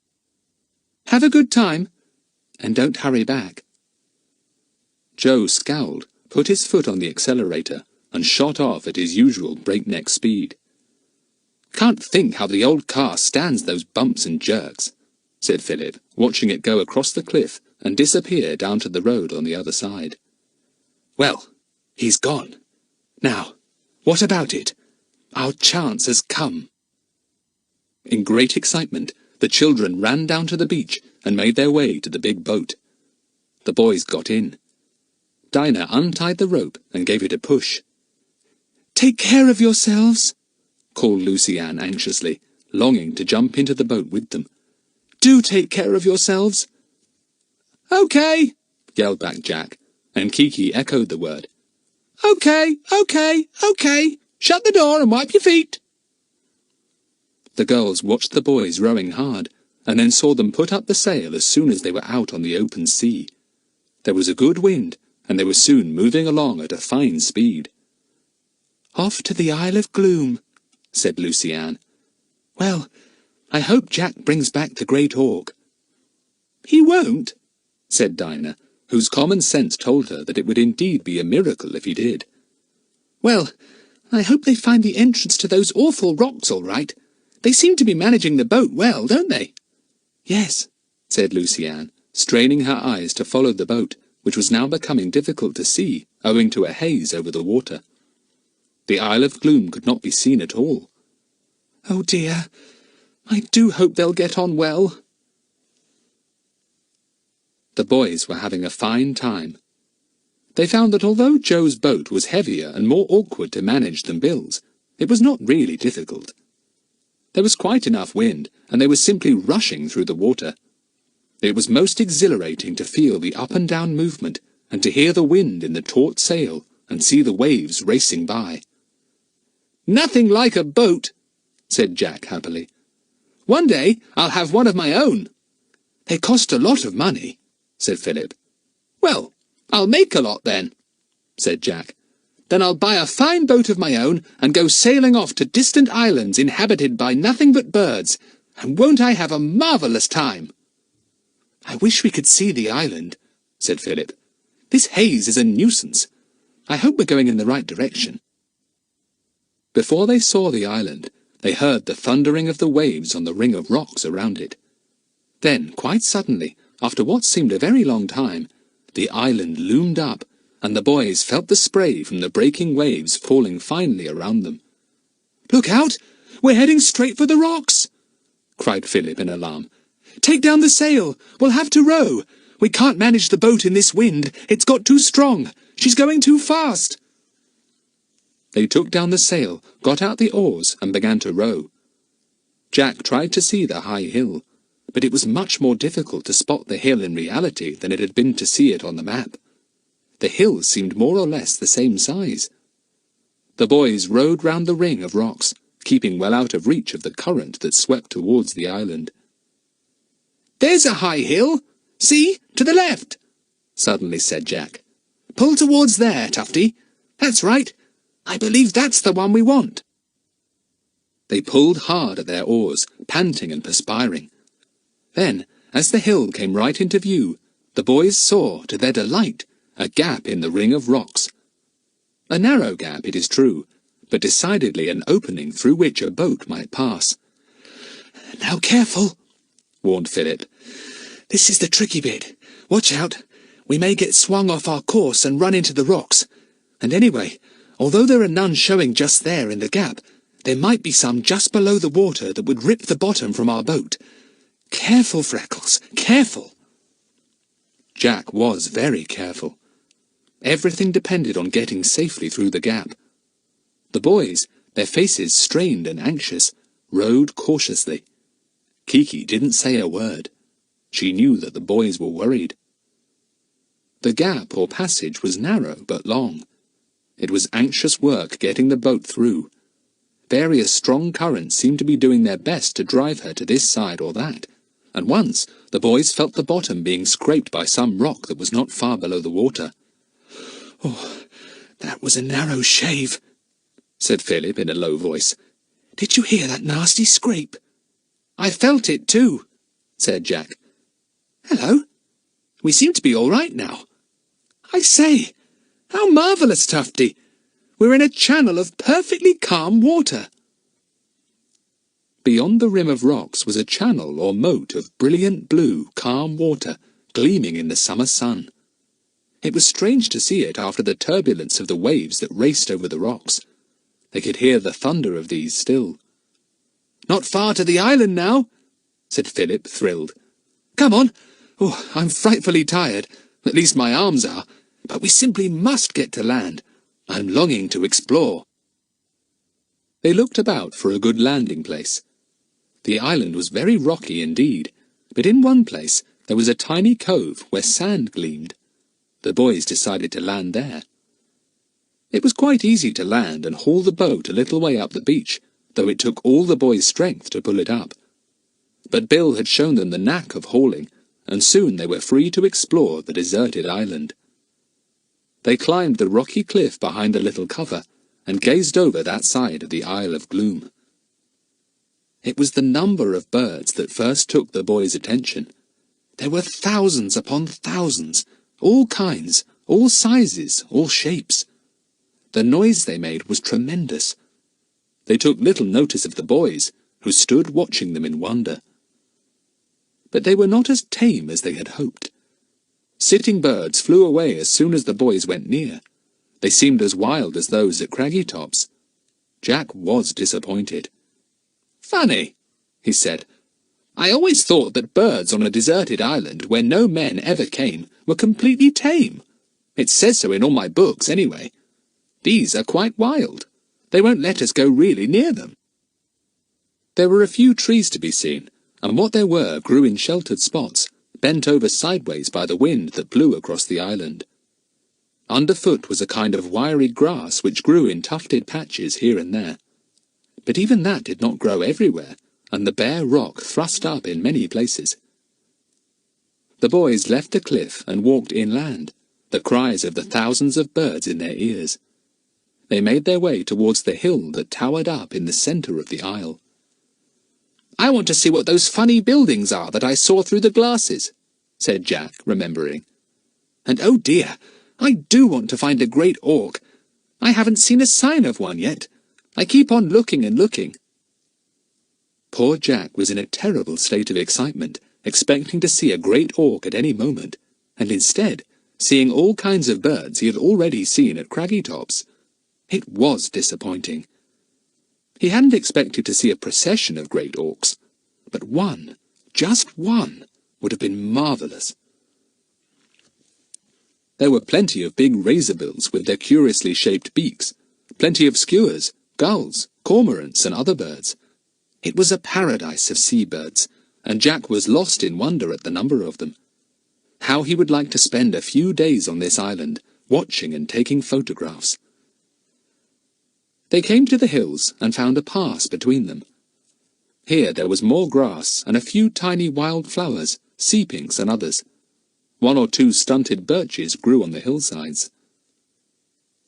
"Have a good time, and don't hurry back." Joe scowled, put his foot on the accelerator, and shot off at his usual breakneck speed. "Can't think how the old car stands those bumps and jerks," said Philip, watching it go across the cliff and disappear down to the road on the other side. "Well, he's gone. Now, what about it? Our chance has come." In great excitement, the children ran down to the beach and made their way to the big boat. The boys got in. Dinah untied the rope and gave it a push. "Take care of yourselves," called Lucy Ann anxiously, longing to jump into the boat with them. "Do take care of yourselves." "Okay," yelled back Jack, and Kiki echoed the word. "Okay, okay, okay. Shut the door and wipe your feet." The girls watched the boys rowing hard, and then saw them put up the sail as soon as they were out on the open sea. There was a good wind, and they were soon moving along at a fine speed. "Off to the Isle of Gloom," said Lucy Ann. "Well, I hope Jack brings back the great auk." "He won't," said Dinah, whose common sense told her that it would indeed be a miracle if he did. "Well, I hope they find the entrance to those awful rocks all right. They seem to be managing the boat well, don't they?" "Yes," said Lucy Ann, straining her eyes to follow the boat, which was now becoming difficult to see, owing to a haze over the water. The Isle of Gloom could not be seen at all. "Oh dear, I do hope they'll get on well." The boys were having a fine time. They found that although Joe's boat was heavier and more awkward to manage than Bill's, it was not really difficult. There was quite enough wind, and they were simply rushing through the water. It was most exhilarating to feel the up-and-down movement, and to hear the wind in the taut sail, and see the waves racing by. "Nothing like a boat," said Jack happily. "One day I'll have one of my own." "They cost a lot of money," said Philip. "Well, I'll make a lot then," said Jack. "Then I'll buy a fine boat of my own and go sailing off to distant islands inhabited by nothing but birds, and won't I have a marvellous time?" "I wish we could see the island," said Philip. "This haze is a nuisance. I hope we're going in the right direction." Before they saw the island, they heard the thundering of the waves on the ring of rocks around it. Then, quite suddenly, after what seemed a very long time, the island loomed up, and the boys felt the spray from the breaking waves falling finely around them. "Look out! We're heading straight for the rocks!" cried Philip in alarm. "Take down the sail! We'll have to row! We can't manage the boat in this wind! It's got too strong! She's going too fast!" They took down the sail, got out the oars, and began to row. Jack tried to see the high hill, but it was much more difficult to spot the hill in reality than it had been to see it on the map. The hill seemed more or less the same size. The boys rowed round the ring of rocks, keeping well out of reach of the current that swept towards the island. "There's a high hill! See, to the left!" suddenly said Jack. "Pull towards there, Tufty. That's right. I believe that's the one we want." They pulled hard at their oars, panting and perspiring. Then, as the hill came right into view, the boys saw, to their delight, a gap in the ring of rocks. A narrow gap, it is true, but decidedly an opening through which a boat might pass. "Now careful," warned Philip. "This is the tricky bit. Watch out. We may get swung off our course and run into the rocks. And anyway, although there are none showing just there in the gap, there might be some just below the water that would rip the bottom from our boat. Careful, Freckles, careful." Jack was very careful. Everything depended on getting safely through the gap. The boys, their faces strained and anxious, rowed cautiously. Kiki didn't say a word. She knew that the boys were worried. The gap or passage was narrow but long. It was anxious work getting the boat through. Various strong currents seemed to be doing their best to drive her to this side or that, and once the boys felt the bottom being scraped by some rock that was not far below the water. "Oh, that was a narrow shave," said Philip in a low voice. "Did you hear that nasty scrape?" "I felt it too," said Jack. "Hello. We seem to be all right now. I say, how marvellous, Tufty! We're in a channel of perfectly calm water." Beyond the rim of rocks was a channel or moat of brilliant blue, calm water, gleaming in the summer sun. It was strange to see it after the turbulence of the waves that raced over the rocks. They could hear the thunder of these still. "Not far to the island now," said Philip, thrilled. "Come on. Oh, I'm frightfully tired. At least my arms are. But we simply must get to land. I'm longing to explore." They looked about for a good landing place. The island was very rocky indeed, but in one place there was a tiny cove where sand gleamed. The boys decided to land there. It was quite easy to land and haul the boat a little way up the beach, though it took all the boys' strength to pull it up. But Bill had shown them the knack of hauling, and soon they were free to explore the deserted island. They climbed the rocky cliff behind the little cover, and gazed over that side of the Isle of Gloom. It was the number of birds that first took the boys' attention. There were thousands upon thousands, all kinds, all sizes, all shapes. The noise they made was tremendous. They took little notice of the boys, who stood watching them in wonder. But they were not as tame as they had hoped. Sitting birds flew away as soon as the boys went near. They seemed as wild as those at Craggy Tops. Jack was disappointed. "Funny," he said. "I always thought that birds on a deserted island where no men ever came were completely tame. It says so in all my books, anyway. These are quite wild. They won't let us go really near them." There were a few trees to be seen, and what there were grew in sheltered spots, bent over sideways by the wind that blew across the island. Underfoot was a kind of wiry grass which grew in tufted patches here and there. But even that did not grow everywhere, and the bare rock thrust up in many places. The boys left the cliff and walked inland, the cries of the thousands of birds in their ears. They made their way towards the hill that towered up in the centre of the isle. "I want to see what those funny buildings are that I saw through the glasses," said Jack, remembering. "And oh dear, I do want to find a great auk. I haven't seen a sign of one yet. I keep on looking and looking." Poor Jack was in a terrible state of excitement, expecting to see a great auk at any moment, and instead, seeing all kinds of birds he had already seen at Craggy Tops. It was disappointing. He hadn't expected to see a procession of great auks, but one, just one, would have been marvellous. There were plenty of big razorbills with their curiously shaped beaks, plenty of skuas, gulls, cormorants, and other birds. It was a paradise of seabirds, and Jack was lost in wonder at the number of them. How he would like to spend a few days on this island, watching and taking photographs. They came to the hills and found a pass between them. Here there was more grass and a few tiny wild flowers, sea pinks and others. 1 or 2 stunted birches grew on the hillsides.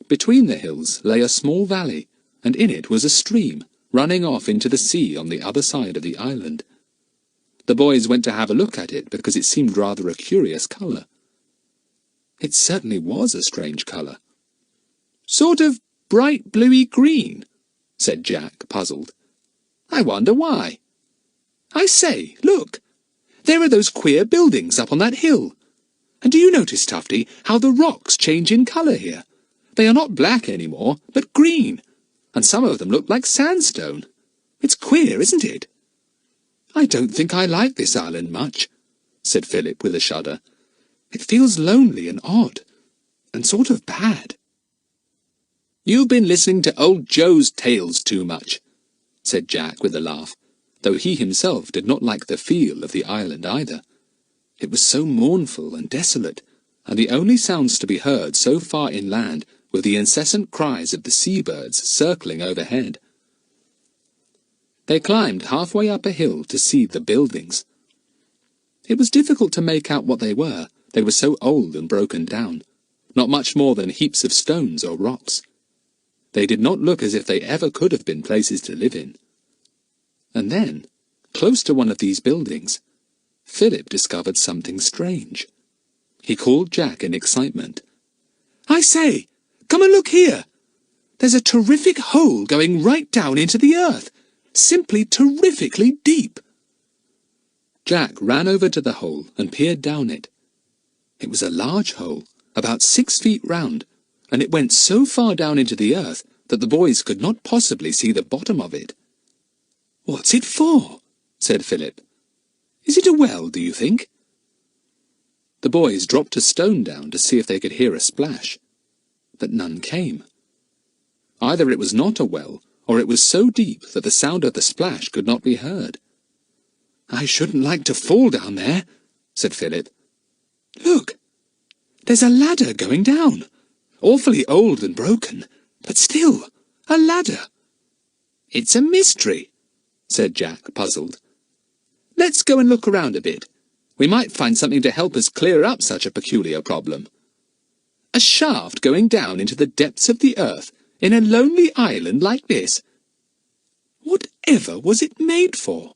Between the hills lay a small valley, and in it was a stream, running off into the sea on the other side of the island. The boys went to have a look at it because it seemed rather a curious colour. It certainly was a strange colour. "Sort of bright bluey green," said Jack, puzzled. "I wonder why. I say, look! There are those queer buildings up on that hill. And do you notice, Tufty, how the rocks change in colour here? They are not black any more, but green, and some of them look like sandstone. It's queer, isn't it?" "I don't think I like this island much," said Philip with a shudder. "It feels lonely and odd, and sort of bad. "You've been listening to old Joe's tales too much," said Jack with a laugh, though he himself did not like the feel of the island either. It was so mournful and desolate, and the only sounds to be heard so far inland were the incessant cries of the sea-birds circling overhead. They climbed halfway up a hill to see the buildings. It was difficult to make out what they were so old and broken down, not much more than heaps of stones or rocks. They did not look as if they ever could have been places to live in. And then, close to one of these buildings, Philip discovered something strange. He called Jack in excitement. "I say, come and look here! There's a terrific hole going right down into the earth, simply terrifically deep." Jack ran over to the hole and peered down it. It was a large hole, about 6 feet round, and it went so far down into the earth that the boys could not possibly see the bottom of it. "What's it for?" said Philip. "Is it a well, do you think?" The boys dropped a stone down to see if they could hear a splash, but none came. Either it was not a well, or it was so deep that the sound of the splash could not be heard. "I shouldn't like to fall down there," said Philip. "Look, there's a ladder going down, awfully old and broken, but still, a ladder." "It's a mystery," said Jack, puzzled. "Let's go and look around a bit. We might find something to help us clear up such a peculiar problem. A shaft going down into the depths of the earth in a lonely island like this. Whatever was it made for?"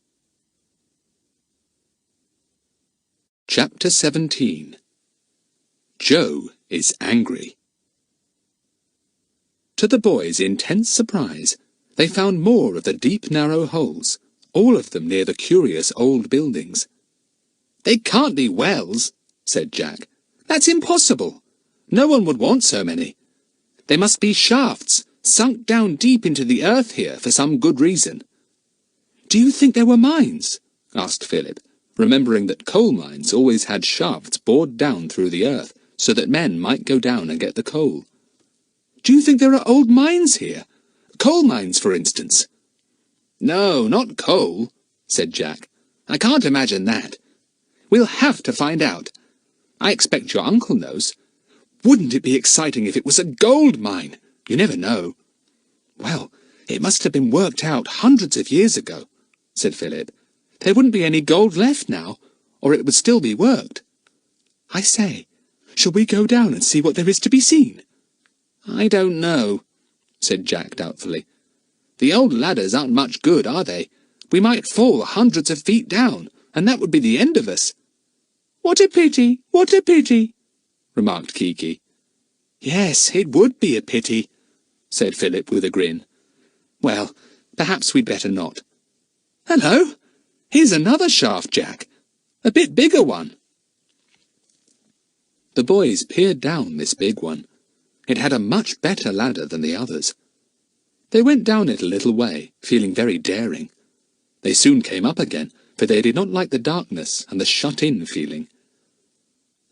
Chapter 17. Joe is angry. To the boys' intense surprise, they found more of the deep, narrow holes, all of them near the curious old buildings. "They can't be wells," said Jack. "That's impossible. No one would want so many. They must be shafts, sunk down deep into the earth here for some good reason." "Do you think there were mines?" asked Philip, remembering that coal mines always had shafts bored down through the earth so that men might go down and get the coal. "Do you think there are old mines here? Coal mines, for instance?" "No, not coal," said Jack. "I can't imagine that. We'll have to find out. I expect your uncle knows. Wouldn't it be exciting if it was a gold mine? You never know." "Well, it must have been worked out hundreds of years ago," said Philip. "There wouldn't be any gold left now, or it would still be worked. I say, shall we go down and see what there is to be seen?" "I don't know," said Jack doubtfully. "The old ladders aren't much good, are they? We might fall hundreds of feet down, and that would be the end of us." "What a pity, what a pity," remarked Kiki. "Yes, it would be a pity," said Philip with a grin. "Well, perhaps we'd better not. Hello! Here's another shaft, Jack. A bit bigger one." The boys peered down this big one. It had a much better ladder than the others. They went down it a little way, feeling very daring. They soon came up again, for they did not like the darkness and the shut-in feeling.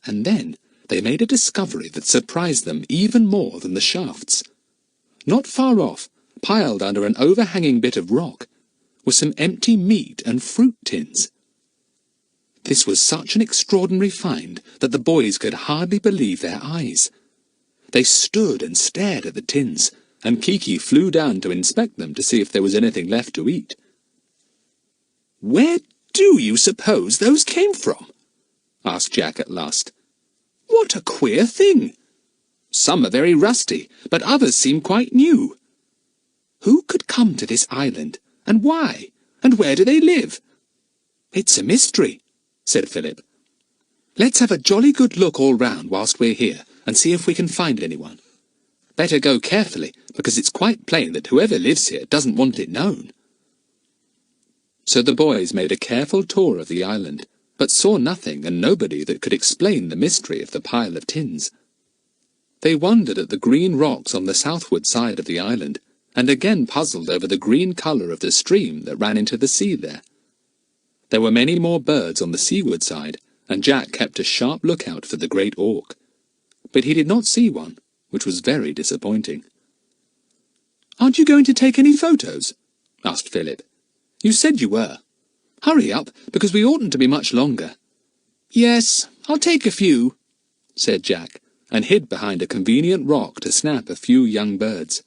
And then they made a discovery that surprised them even more than the shafts. Not far off, piled under an overhanging bit of rock, were some empty meat and fruit tins. This was such an extraordinary find that the boys could hardly believe their eyes. They stood and stared at the tins, and Kiki flew down to inspect them to see if there was anything left to eat. "Where do you suppose those came from?" asked Jack at last. "What a queer thing! Some are very rusty, but others seem quite new. Who could come to this island, and why, and where do they live?" "It's a mystery," said Philip. "Let's have a jolly good look all round whilst we're here, and see if we can find anyone. Better go carefully, because it's quite plain that whoever lives here doesn't want it known." So the boys made a careful tour of the island, but saw nothing and nobody that could explain the mystery of the pile of tins. They wondered at the green rocks on the southward side of the island, and again puzzled over the green colour of the stream that ran into the sea there. There were many more birds on the seaward side, and Jack kept a sharp lookout for the great auk. but he did not see one, which was very disappointing. "Aren't you going to take any photos?" asked Philip. "You said you were. Hurry up, because we oughtn't to be much longer." "Yes, I'll take a few," said Jack, and hid behind a convenient rock to snap a few young birds.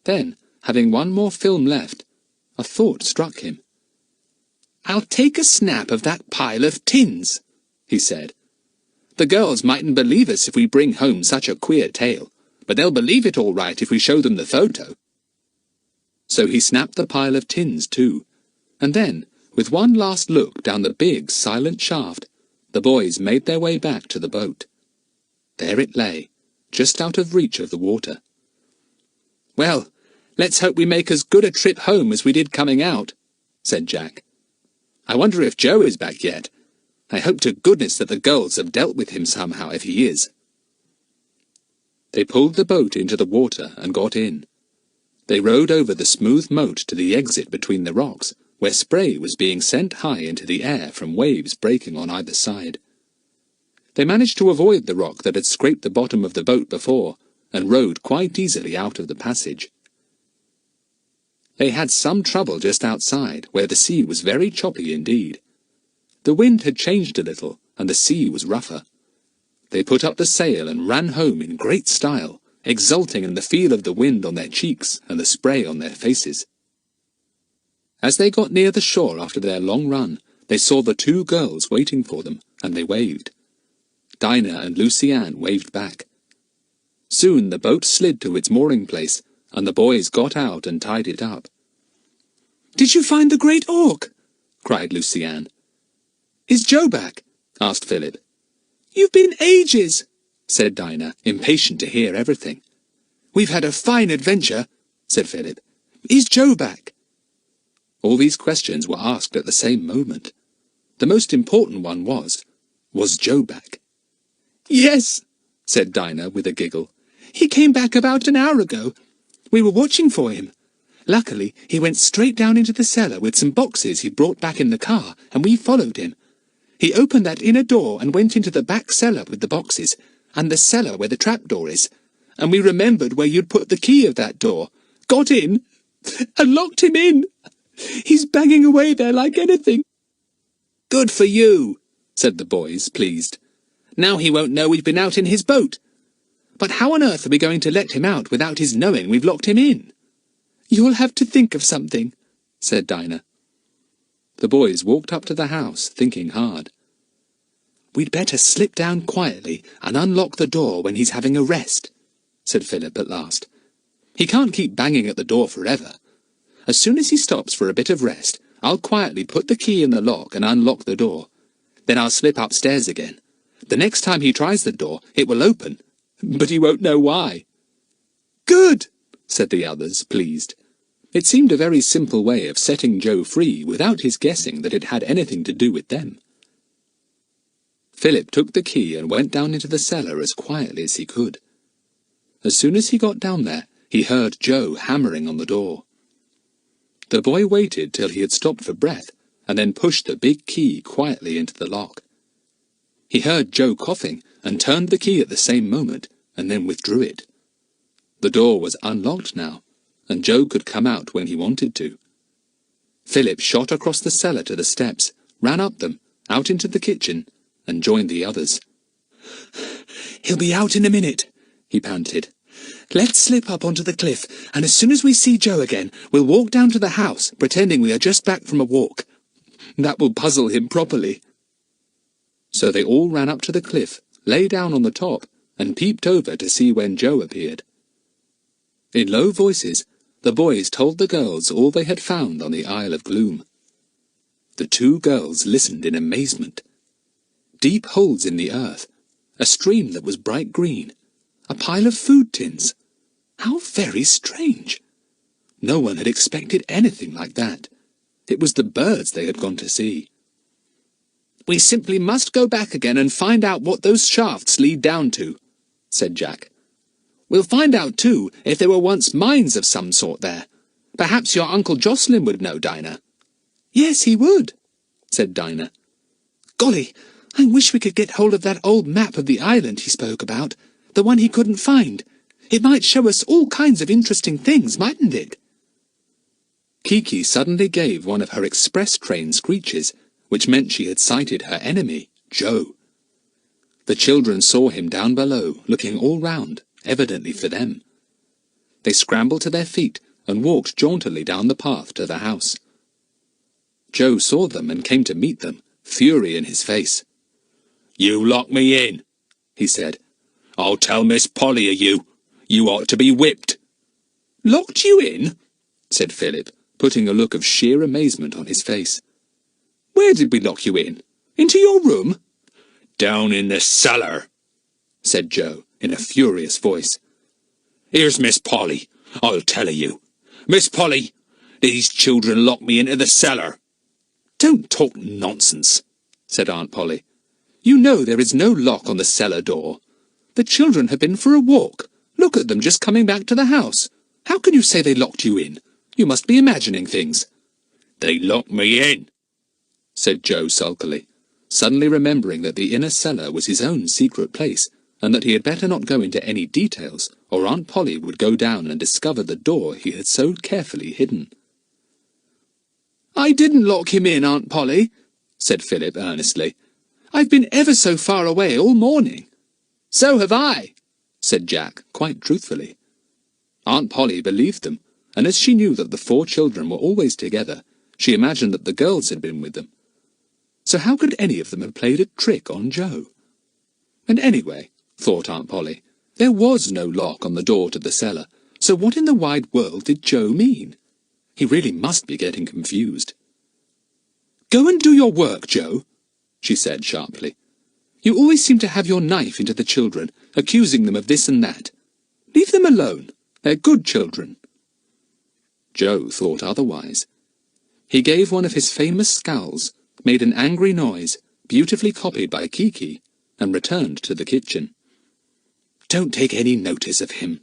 Then, having one more film left, a thought struck him. "I'll take a snap of that pile of tins," he said. "The girls mightn't believe us if we bring home such a queer tale, but they'll believe it all right if we show them the photo." So he snapped the pile of tins too, and then, with one last look down the big, silent shaft, the boys made their way back to the boat. There it lay, just out of reach of the water. "Well, let's hope we make as good a trip home as we did coming out," said Jack. "I wonder if Joe is back yet. I hope to goodness that the girls have dealt with him somehow if he is." They pulled the boat into the water and got in. They rowed over the smooth moat to the exit between the rocks, where spray was being sent high into the air from waves breaking on either side. They managed to avoid the rock that had scraped the bottom of the boat before, and rowed quite easily out of the passage. They had some trouble just outside, where the sea was very choppy indeed. The wind had changed a little, and the sea was rougher. They put up the sail and ran home in great style, exulting in the feel of the wind on their cheeks and the spray on their faces. As they got near the shore after their long run, they saw the two girls waiting for them, and they waved. Dinah and Lucy-Ann waved back. Soon the boat slid to its mooring place, and the boys got out and tied it up. "Did you find the great auk?" cried Lucy-Ann. "Is Joe back?" asked Philip. "You've been ages," said Dinah, impatient to hear everything. "We've had a fine adventure," said Philip. "Is Joe back?" All these questions were asked at the same moment. The most important one was Joe back? "Yes," said Dinah with a giggle. "He came back about an hour ago. We were watching for him. Luckily, he went straight down into the cellar with some boxes he'd brought back in the car, and we followed him. He opened that inner door and went into the back cellar with the boxes, and the cellar where the trapdoor is, and we remembered where you'd put the key of that door, got in, and locked him in. He's banging away there like anything." "Good for you," said the boys, pleased. "Now he won't know we've been out in his boat. But how on earth are we going to let him out without his knowing we've locked him in?" "You'll have to think of something," said Dinah. The boys walked up to the house, thinking hard. "We'd better slip down quietly and unlock the door when he's having a rest," said Philip at last. "He can't keep banging at the door forever. As soon as he stops for a bit of rest, I'll quietly put the key in the lock and unlock the door. Then I'll slip upstairs again. The next time he tries the door, it will open, but he won't know why." "Good!" said the others, pleased. It seemed a very simple way of setting Joe free without his guessing that it had anything to do with them. Philip took the key and went down into the cellar as quietly as he could. As soon as he got down there, he heard Joe hammering on the door. The boy waited till he had stopped for breath, and then pushed the big key quietly into the lock. He heard Joe coughing, and turned the key at the same moment, and then withdrew it. The door was unlocked now, and Joe could come out when he wanted to. Philip shot across the cellar to the steps, ran up them, out into the kitchen, and joined the others. "He'll be out in a minute," he panted. "Let's slip up onto the cliff, and as soon as we see Joe again, we'll walk down to the house, pretending we are just back from a walk. That will puzzle him properly." So they all ran up to the cliff, lay down on the top, and peeped over to see when Joe appeared. In low voices, the boys told the girls all they had found on the Isle of Gloom. The two girls listened in amazement. Deep holes in the earth, a stream that was bright green, a pile of food tins. How very strange! No one had expected anything like that. It was the birds they had gone to see. "We simply must go back again and find out what those shafts lead down to," said Jack. "We'll find out, too, if there were once mines of some sort there. Perhaps your Uncle Jocelyn would know, Dinah." "Yes, he would," said Dinah. "Golly, I wish we could get hold of that old map of the island he spoke about. the one he couldn't find. It might show us all kinds of interesting things, mightn't it? Kiki suddenly gave one of her express train screeches, which meant she had sighted her enemy, Joe. The children saw him down below, looking all round, evidently for them. They scrambled to their feet and walked jauntily down the path to the house. Joe saw them and came to meet them, fury in his face. "You locked me in," he said. "I'll tell Miss Polly of you. You ought to be whipped." "Locked you in?" said Philip, putting a look of sheer amazement on his face. "Where did we lock you in? Into your room?" "Down in the cellar," said Joe, in a furious voice. "Here's Miss Polly. I'll tell you. Miss Polly, these children locked me into the cellar." "Don't talk nonsense," said Aunt Polly. "You know there is no lock on the cellar door. The children have been for a walk. Look at them just coming back to the house. How can you say they locked you in? You must be imagining things." "They locked me in," said Joe sulkily, suddenly remembering that the inner cellar was his own secret place, and that he had better not go into any details, or Aunt Polly would go down and discover the door he had so carefully hidden. "I didn't lock him in, Aunt Polly," said Philip earnestly. "I've been ever so far away all morning." "So have I," said Jack, quite truthfully. Aunt Polly believed them, and as she knew that the 4 children were always together, she imagined that the girls had been with them. So how could any of them have played a trick on Joe? And anyway, thought Aunt Polly, there was no lock on the door to the cellar, so what in the wide world did Joe mean? He really must be getting confused. "Go and do your work, Joe," she said sharply. "You always seem to have your knife into the children, accusing them of this and that. Leave them alone. They're good children." Joe thought otherwise. He gave one of his famous scowls, made an angry noise, beautifully copied by Kiki, and returned to the kitchen. "Don't take any notice of him,"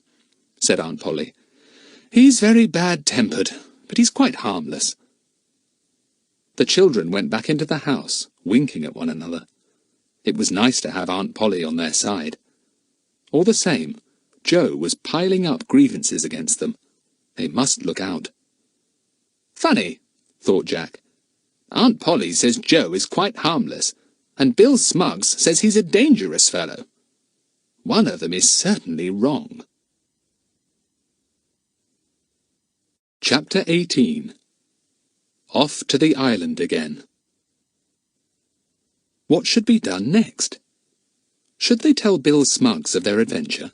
said Aunt Polly. "He's very bad-tempered, but he's quite harmless." The children went back into the house, winking at one another. It was nice to have Aunt Polly on their side. All the same, Joe was piling up grievances against them. They must look out. "Funny," thought Jack. "Aunt Polly says Joe is quite harmless, and Bill Smuggs says he's a dangerous fellow. One of them is certainly wrong." Chapter 18. Off to the island again. What should be done next? Should they tell Bill Smuggs of their adventure?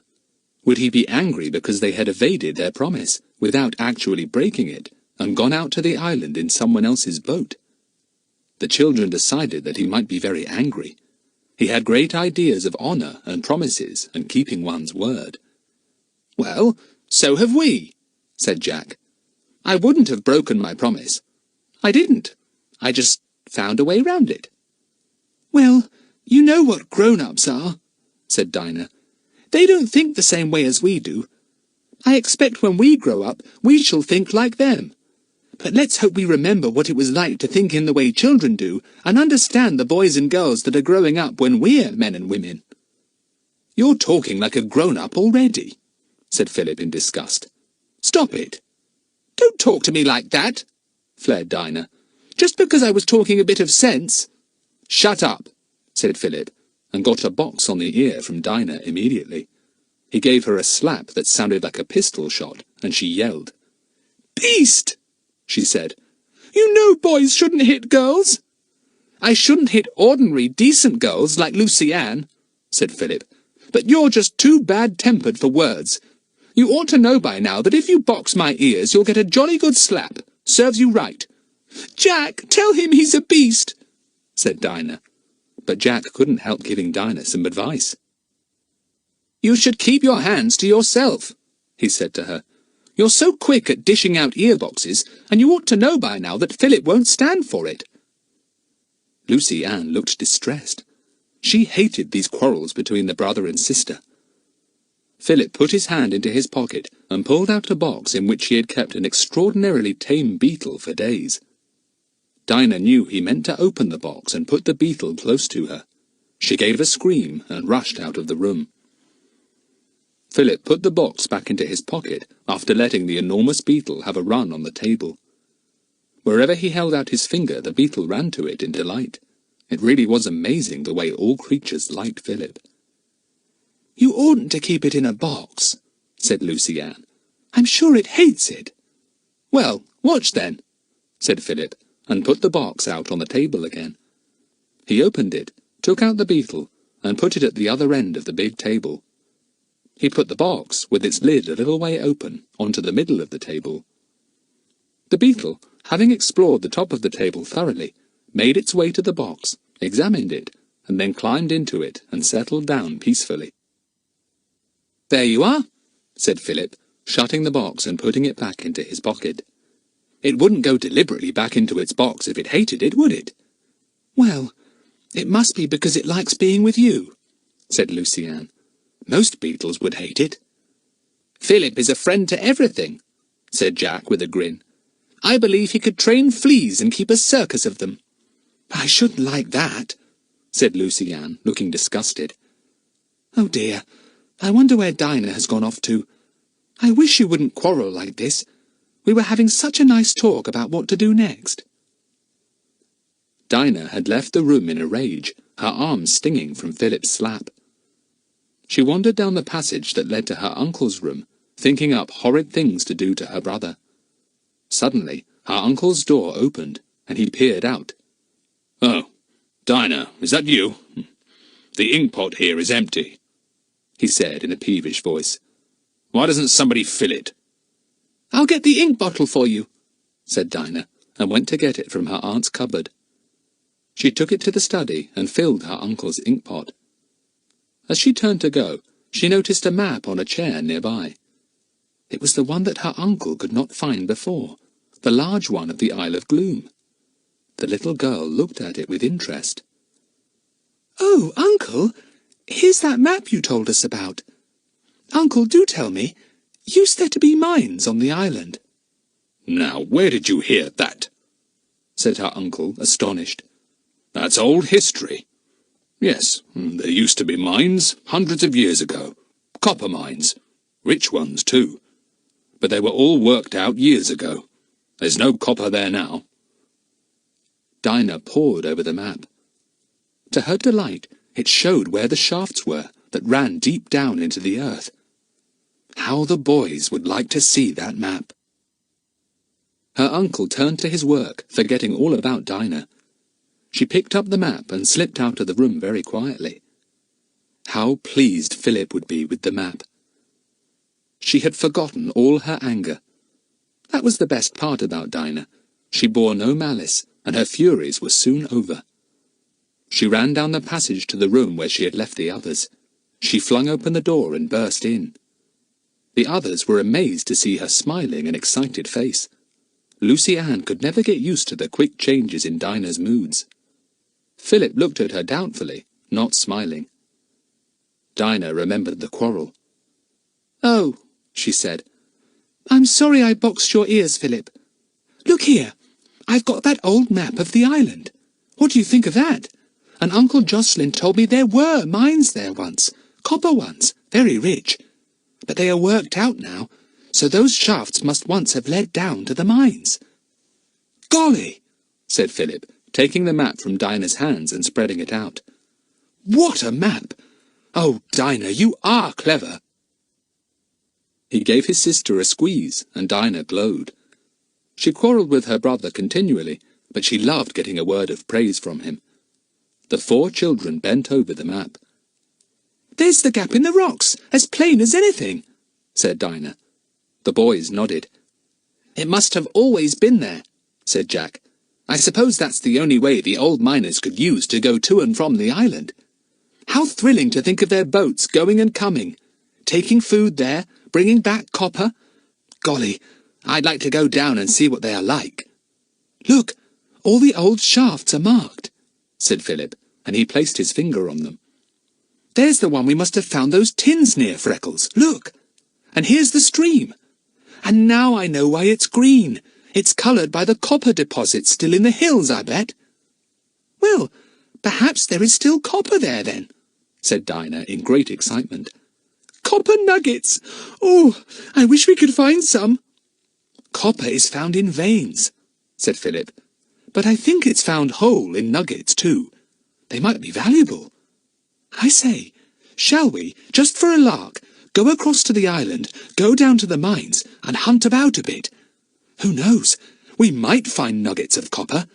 Would he be angry because they had evaded their promise, without actually breaking it, and gone out to the island in someone else's boat? The children decided that he might be very angry. He had great ideas of honour and promises and keeping one's word. "Well, so have we," said Jack. "I wouldn't have broken my promise. I didn't. I just found a way round it." "Well, you know what grown-ups are," said Dinah. "They don't think the same way as we do. I expect when we grow up, we shall think like them. But let's hope we remember what it was like to think in the way children do, and understand the boys and girls that are growing up when we're men and women." "You're talking like a grown-up already," said Philip in disgust. "Stop it." "Don't talk to me like that," flared Dinah. "Just because I was talking a bit of sense." "Shut up," said Philip, and got a box on the ear from Dinah immediately. He gave her a slap that sounded like a pistol shot, and she yelled. "Beast!" she said. "You know boys shouldn't hit girls." "I shouldn't hit ordinary, decent girls like Lucy Ann," said Philip. "But you're just too bad-tempered for words. You ought to know by now that if you box my ears, you'll get a jolly good slap. Serves you right." "Jack, tell him he's a beast," said Dinah. But Jack couldn't help giving Dinah some advice. "You should keep your hands to yourself," he said to her. "You're so quick at dishing out earboxes, and you ought to know by now that Philip won't stand for it." Lucy Ann looked distressed. She hated these quarrels between the brother and sister. Philip put his hand into his pocket and pulled out a box in which he had kept an extraordinarily tame beetle for days. Dinah knew he meant to open the box and put the beetle close to her. She gave a scream and rushed out of the room. Philip put the box back into his pocket after letting the enormous beetle have a run on the table. Wherever he held out his finger, the beetle ran to it in delight. It really was amazing the way all creatures liked Philip. "You oughtn't to keep it in a box," said Lucy Ann. "I'm sure it hates it." "Well, watch then," said Philip, and put the box out on the table again. He opened it, took out the beetle, and put it at the other end of the big table. He put the box, with its lid a little way open, onto the middle of the table. The beetle, having explored the top of the table thoroughly, made its way to the box, examined it, and then climbed into it and settled down peacefully. "There you are," said Philip, shutting the box and putting it back into his pocket. "It wouldn't go deliberately back into its box if it hated it, would it?" "Well, it must be because it likes being with you," said Lucy Ann. "Most beetles would hate it." "Philip is a friend to everything," said Jack with a grin. "I believe he could train fleas and keep a circus of them." "I shouldn't like that," said Lucy Ann, looking disgusted. "Oh dear, I wonder where Dinah has gone off to. I wish you wouldn't quarrel like this. We were having such a nice talk about what to do next." Dinah had left the room in a rage, her arms stinging from Philip's slap. She wandered down the passage that led to her uncle's room, thinking up horrid things to do to her brother. Suddenly, her uncle's door opened, and he peered out. "Oh, Dinah, is that you? The inkpot here is empty," he said in a peevish voice. "Why doesn't somebody fill it?" "I'll get the ink bottle for you," said Dinah, and went to get it from her aunt's cupboard. She took it to the study and filled her uncle's inkpot. As she turned to go, she noticed a map on a chair nearby. It was the one that her uncle could not find before, the large one of the Isle of Gloom. The little girl looked at it with interest. "Oh, Uncle, here's that map you told us about. Uncle, do tell me, used there to be mines on the island?" "Now, where did you hear that?" said her uncle, astonished. "That's old history. Yes, there used to be mines hundreds of years ago. Copper mines. Rich ones, too. But they were all worked out years ago. There's no copper there now." Dinah pored over the map. To her delight, it showed where the shafts were that ran deep down into the earth. How the boys would like to see that map! Her uncle turned to his work, forgetting all about Dinah. She picked up the map and slipped out of the room very quietly. How pleased Philip would be with the map! She had forgotten all her anger. That was the best part about Dinah. She bore no malice, and her furies were soon over. She ran down the passage to the room where she had left the others. She flung open the door and burst in. The others were amazed to see her smiling and excited face. Lucy Ann could never get used to the quick changes in Dinah's moods. Philip looked at her doubtfully, not smiling. Dinah remembered the quarrel. "Oh," she said, "I'm sorry I boxed your ears, Philip. Look here, I've got that old map of the island. What do you think of that? And Uncle Jocelyn told me there were mines there once, copper ones, very rich. But they are worked out now, so those shafts must once have led down to the mines." "Golly!" said Philip, taking the map from Dinah's hands and spreading it out. "What a map! Oh, Dinah, you are clever!" He gave his sister a squeeze, and Dinah glowed. She quarrelled with her brother continually, but she loved getting a word of praise from him. The 4 children bent over the map. "There's the gap in the rocks, as plain as anything," said Dinah. The boys nodded. "It must have always been there," said Jack. "I suppose that's the only way the old miners could use to go to and from the island. How thrilling to think of their boats going and coming, taking food there, bringing back copper. Golly, I'd like to go down and see what they are like." "Look, all the old shafts are marked," said Philip, and he placed his finger on them. "There's the one we must have found those tins near, Freckles. Look! And here's the stream. And now I know why it's green. It's coloured by the copper deposits still in the hills, I bet." "Well, perhaps there is still copper there, then," said Dinah in great excitement. copper nuggets! Oh, I wish we could find some. Copper is found in veins, said Philip. But I think it's found whole in nuggets too. They might be valuable. I say, shall we, just for a lark, go across to the island, go down to the mines, and hunt about a bit? Who knows? We might find nuggets of copper.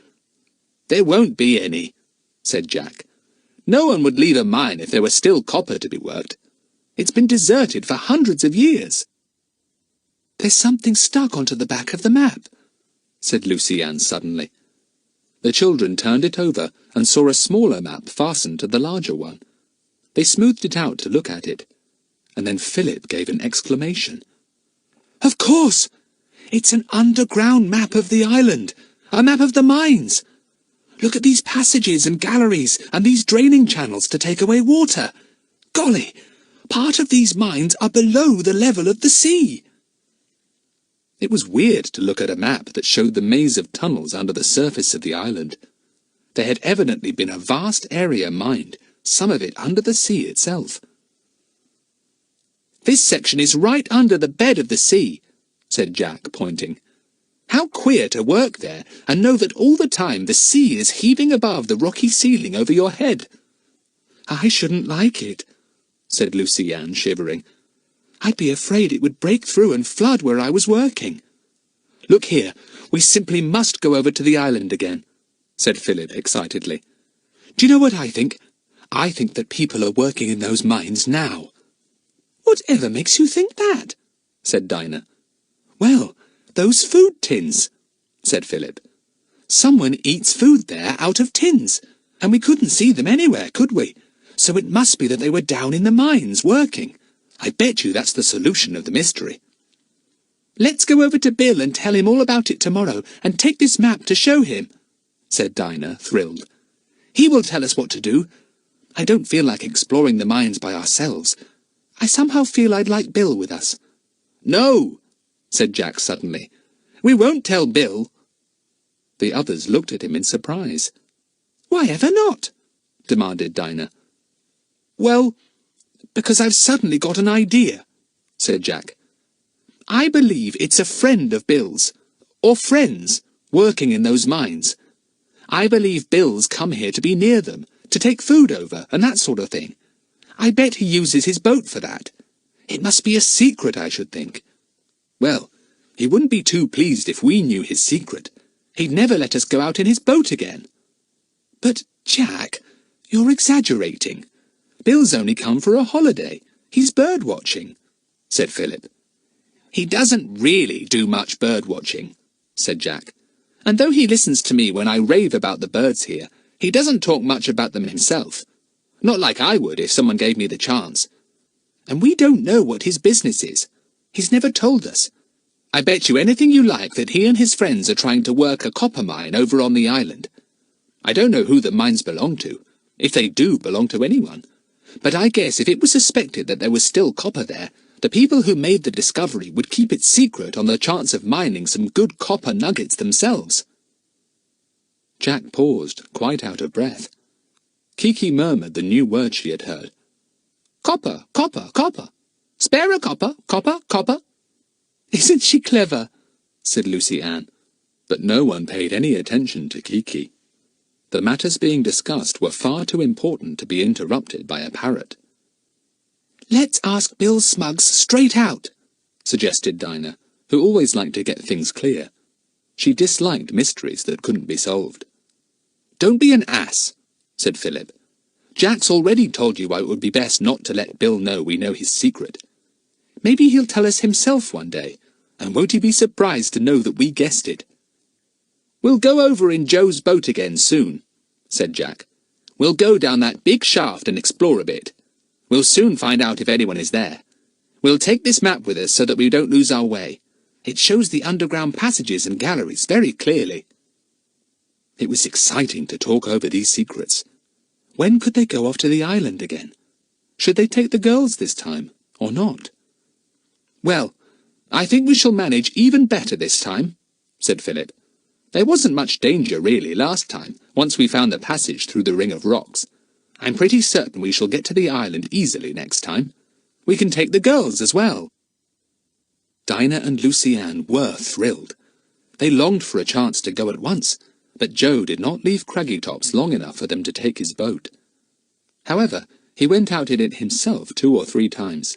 There won't be any, said Jack. No one would leave a mine if there were still copper to be worked. It's been deserted for hundreds of years. There's something stuck onto the back of the map, said Lucy Ann suddenly. The children turned it over and saw a smaller map fastened to the larger one. They smoothed it out to look at it, and then Philip gave an exclamation. Of course! It's an underground map of the island, a map of the mines. Look at these passages and galleries and these draining channels to take away water. Golly, part of these mines are below the level of the sea. It was weird to look at a map that showed the maze of tunnels under the surface of the island. There had evidently been a vast area mined, some of it under the sea itself. This section is right under the bed of the sea, said Jack, pointing. How queer to work there and know that all the time the sea is heaving above the rocky ceiling over your head. I shouldn't like it, said Lucy Ann, shivering. I'd be afraid it would break through and flood where I was working. Look here, we simply must go over to the island again, said Philip excitedly. Do you know what I think? I think that people are working in those mines now. Whatever makes you think that? Said Dinah. Well, those food tins, said Philip. Someone eats food there out of tins, and we couldn't see them anywhere, could we? So it must be that they were down in the mines working. I bet you that's the solution of the mystery. Let's go over to Bill and tell him all about it tomorrow, and take this map to show him, said Dinah, thrilled. He will tell us what to do. I don't feel like exploring the mines by ourselves. I somehow feel I'd like Bill with us. No, said Jack suddenly. We won't tell Bill. The others looked at him in surprise. Why ever not? Demanded Dinah. Well, because I've suddenly got an idea, said Jack. I believe it's a friend of Bill's, or friends, working in those mines. I believe Bill's come here to be near them, to take food over, and that sort of thing. I bet he uses his boat for that. It must be a secret, I should think. Well, he wouldn't be too pleased if we knew his secret. He'd never let us go out in his boat again. But, Jack, you're exaggerating. Bill's only come for a holiday. He's bird-watching, said Philip. He doesn't really do much bird-watching, said Jack. And though he listens to me when I rave about the birds here, he doesn't talk much about them himself. Not like I would if someone gave me the chance. And we don't know what his business is. He's never told us. I bet you anything you like that he and his friends are trying to work a copper mine over on the island. I don't know who the mines belong to, if they do belong to anyone. But I guess if it was suspected that there was still copper there, the people who made the discovery would keep it secret on the chance of mining some good copper nuggets themselves. Jack paused, quite out of breath. Kiki murmured the new word she had heard. Copper, copper, copper. Spare a copper, copper, copper. Isn't she clever? Said Lucy Ann. But no one paid any attention to Kiki. The matters being discussed were far too important to be interrupted by a parrot. Let's ask Bill Smuggs straight out, suggested Dinah, who always liked to get things clear. She disliked mysteries that couldn't be solved. Don't be an ass, said Philip. Jack's already told you why it would be best not to let Bill know we know his secret. Maybe he'll tell us himself one day, and won't he be surprised to know that we guessed it? We'll go over in Joe's boat again soon, said Jack. We'll go down that big shaft and explore a bit. We'll soon find out if anyone is there. We'll take this map with us so that we don't lose our way. It shows the underground passages and galleries very clearly. It was exciting to talk over these secrets. When could they go off to the island again? Should they take the girls this time, or not? Well, I think we shall manage even better this time, said Philip. There wasn't much danger, really, last time, once we found the passage through the ring of rocks. I'm pretty certain we shall get to the island easily next time. We can take the girls as well." Dinah and Lucy Ann were thrilled. They longed for a chance to go at once, but Joe did not leave Craggytops long enough for them to take his boat. However, he went out in it himself 2 or 3 times.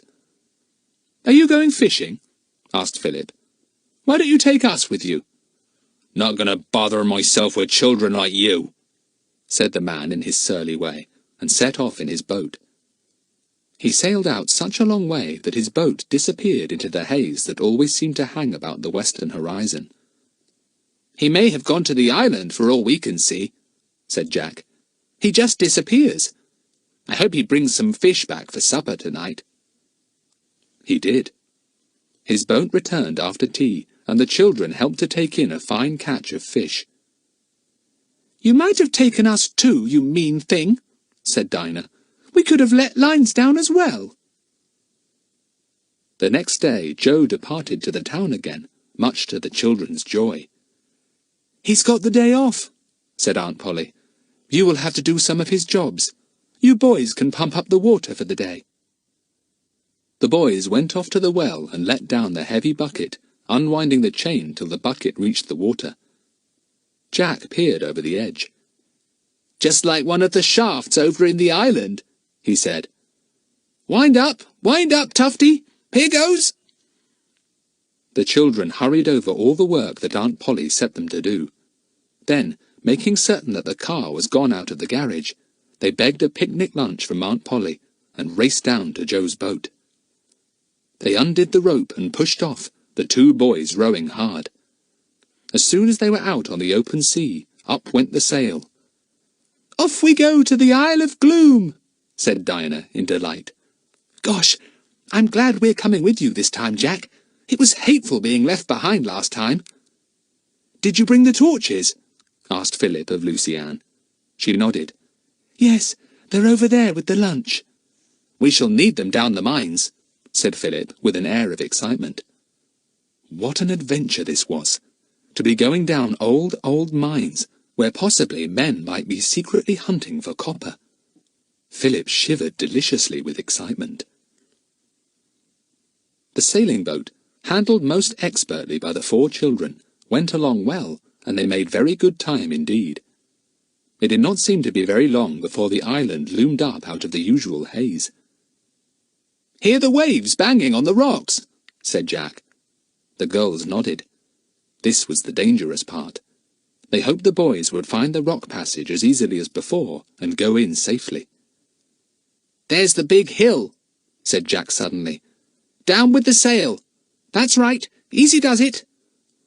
"Are you going fishing?" asked Philip. "Why don't you take us with you?" "Not going to bother myself with children like you," said the man in his surly way, and set off in his boat. He sailed out such a long way that his boat disappeared into the haze that always seemed to hang about the western horizon. "He may have gone to the island for all we can see," said Jack. "He just disappears. I hope he brings some fish back for supper tonight." He did. His boat returned after tea, and the children helped to take in a fine catch of fish. "You might have taken us too, you mean thing," said Dinah. "We could have let lines down as well." The next day Joe departed to the town again, much to the children's joy. "He's got the day off," said Aunt Polly. "You will have to do some of his jobs. You boys can pump up the water for the day." The boys went off to the well and let down the heavy bucket, unwinding the chain till the bucket reached the water. Jack peered over the edge. "Just like one of the shafts over in the island," he said. Wind up, Tufty! Here goes!" The children hurried over all the work that Aunt Polly set them to do. Then, making certain that the car was gone out of the garage, they begged a picnic lunch from Aunt Polly and raced down to Joe's boat. They undid the rope and pushed off, the 2 boys rowing hard. As soon as they were out on the open sea, up went the sail. "Off we go to the Isle of Gloom," said Dinah in delight. "Gosh, I'm glad we're coming with you this time, Jack. It was hateful being left behind last time." "Did you bring the torches?" asked Philip of Lucy Ann. She nodded. "Yes, they're over there with the lunch." "We shall need them down the mines," said Philip with an air of excitement. What an adventure this was! To be going down old mines, where possibly men might be secretly hunting for copper. Philip shivered deliciously with excitement. The sailing boat, handled most expertly by the 4 children, went along well, and they made very good time indeed. It did not seem to be very long before the island loomed up out of the usual haze. "Hear the waves banging on the rocks," said Jack. The girls nodded. This was the dangerous part. They hoped the boys would find the rock passage as easily as before and go in safely. "There's the big hill," said Jack suddenly. "Down with the sail. That's right. Easy does it.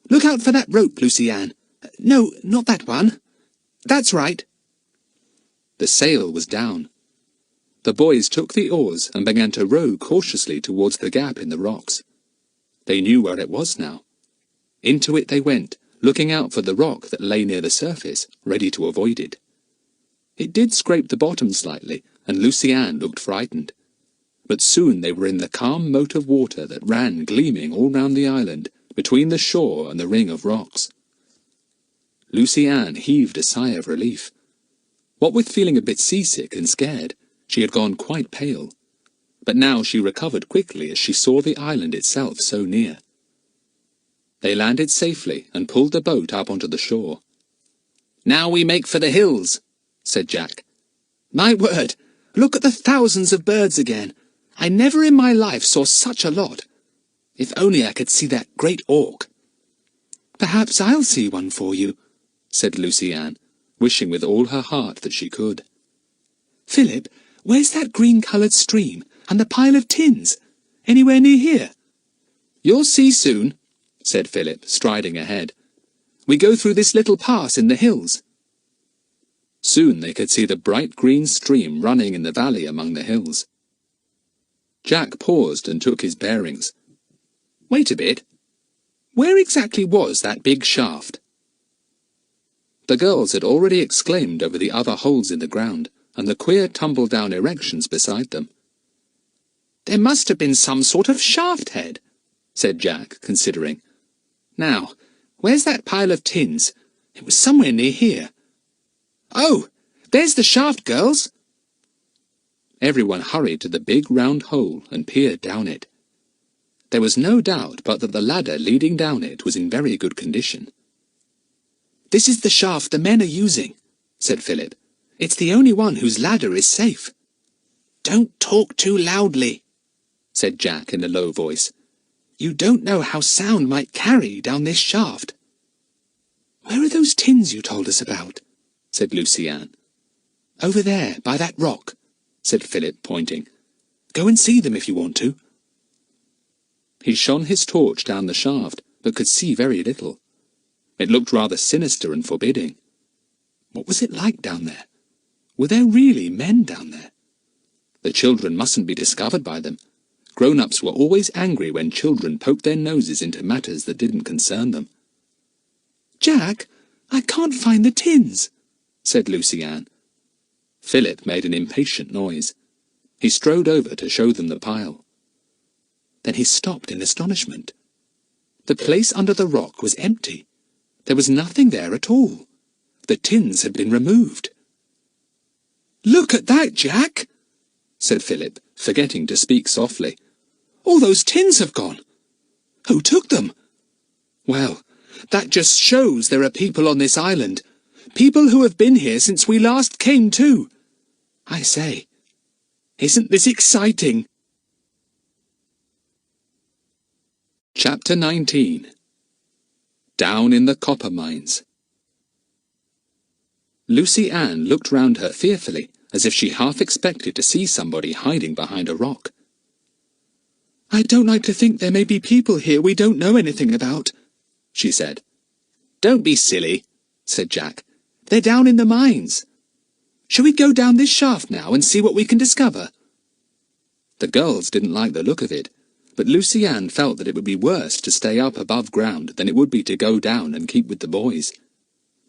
Look out for that rope, Lucy Ann. No, not that one. That's right." The sail was down. The boys took the oars and began to row cautiously towards the gap in the rocks. They knew where it was now. Into it they went, looking out for the rock that lay near the surface, ready to avoid it. It did scrape the bottom slightly, and Lucy Ann looked frightened. But soon they were in the calm moat of water that ran gleaming all round the island, between the shore and the ring of rocks. Lucy Ann heaved a sigh of relief. What with feeling a bit seasick and scared, she had gone quite pale. But now she recovered quickly as she saw the island itself so near. They landed safely and pulled the boat up onto the shore. "Now we make for the hills," said Jack. "My word, look at the thousands of birds again. I never in my life saw such a lot. If only I could see that great auk." "Perhaps I'll see one for you," said Lucy Ann, wishing with all her heart that she could. "Philip, where's that green-coloured stream and the pile of tins? Anywhere near here?" "You'll see soon," said Philip, striding ahead. "We go through this little pass in the hills." Soon they could see the bright green stream running in the valley among the hills. Jack paused and took his bearings. Wait a bit. Where exactly was that big shaft? The girls had already exclaimed over the other holes in the ground, and the queer tumble-down erections beside them. "There must have been some sort of shaft head," said Jack, considering. "Now, where's that pile of tins? It was somewhere near here. Oh, there's the shaft, girls!" Everyone hurried to the big round hole and peered down it. There was no doubt but that the ladder leading down it was in very good condition. "This is the shaft the men are using," said Philip. "It's the only one whose ladder is safe." "Don't talk too loudly," said Jack in a low voice. "You don't know how sound might carry down this shaft." "Where are those tins you told us about?" said Lucy Ann. "Over there, by that rock," said Philip, pointing. "Go and see them if you want to." He shone his torch down the shaft, but could see very little. It looked rather sinister and forbidding. What was it like down there? Were there really men down there? The children mustn't be discovered by them. Grown-ups were always angry when children poked their noses into matters that didn't concern them. "Jack, I can't find the tins," said Lucy Ann. Philip made an impatient noise. He strode over to show them the pile. Then he stopped in astonishment. The place under the rock was empty. There was nothing there at all. The tins had been removed. "Look at that, Jack," said Philip, forgetting to speak softly. "All those tins have gone. Who took them?" Well, "That just shows there are people on this island. People who have been here since we last came to. I say, isn't this exciting?" Chapter 19. Down in the Copper Mines. Lucy Ann looked round her fearfully, as if she half expected to see somebody hiding behind a rock. "I don't like to think there may be people here we don't know anything about," she said. "Don't be silly," said Jack. "They're down in the mines. Shall we go down this shaft now and see what we can discover?" The girls didn't like the look of it, but Lucy Ann felt that it would be worse to stay up above ground than it would be to go down and keep with the boys.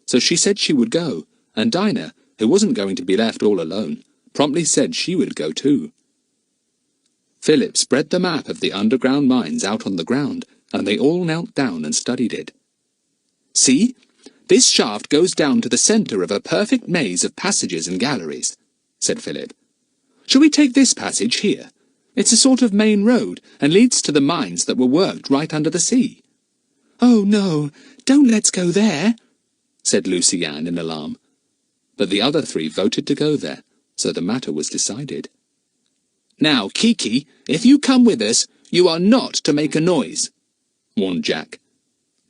So she said she would go, and Dinah, who wasn't going to be left all alone, promptly said she would go too. Philip spread the map of the underground mines out on the ground, and they all knelt down and studied it. "See? This shaft goes down to the centre of a perfect maze of passages and galleries," said Philip. "Shall we take this passage here? It's a sort of main road, and leads to the mines that were worked right under the sea." "Oh, no, don't let's go there," said Lucy Ann in alarm. But the other three voted to go there, so the matter was decided. "Now, Kiki, if you come with us, you are not to make a noise," warned Jack.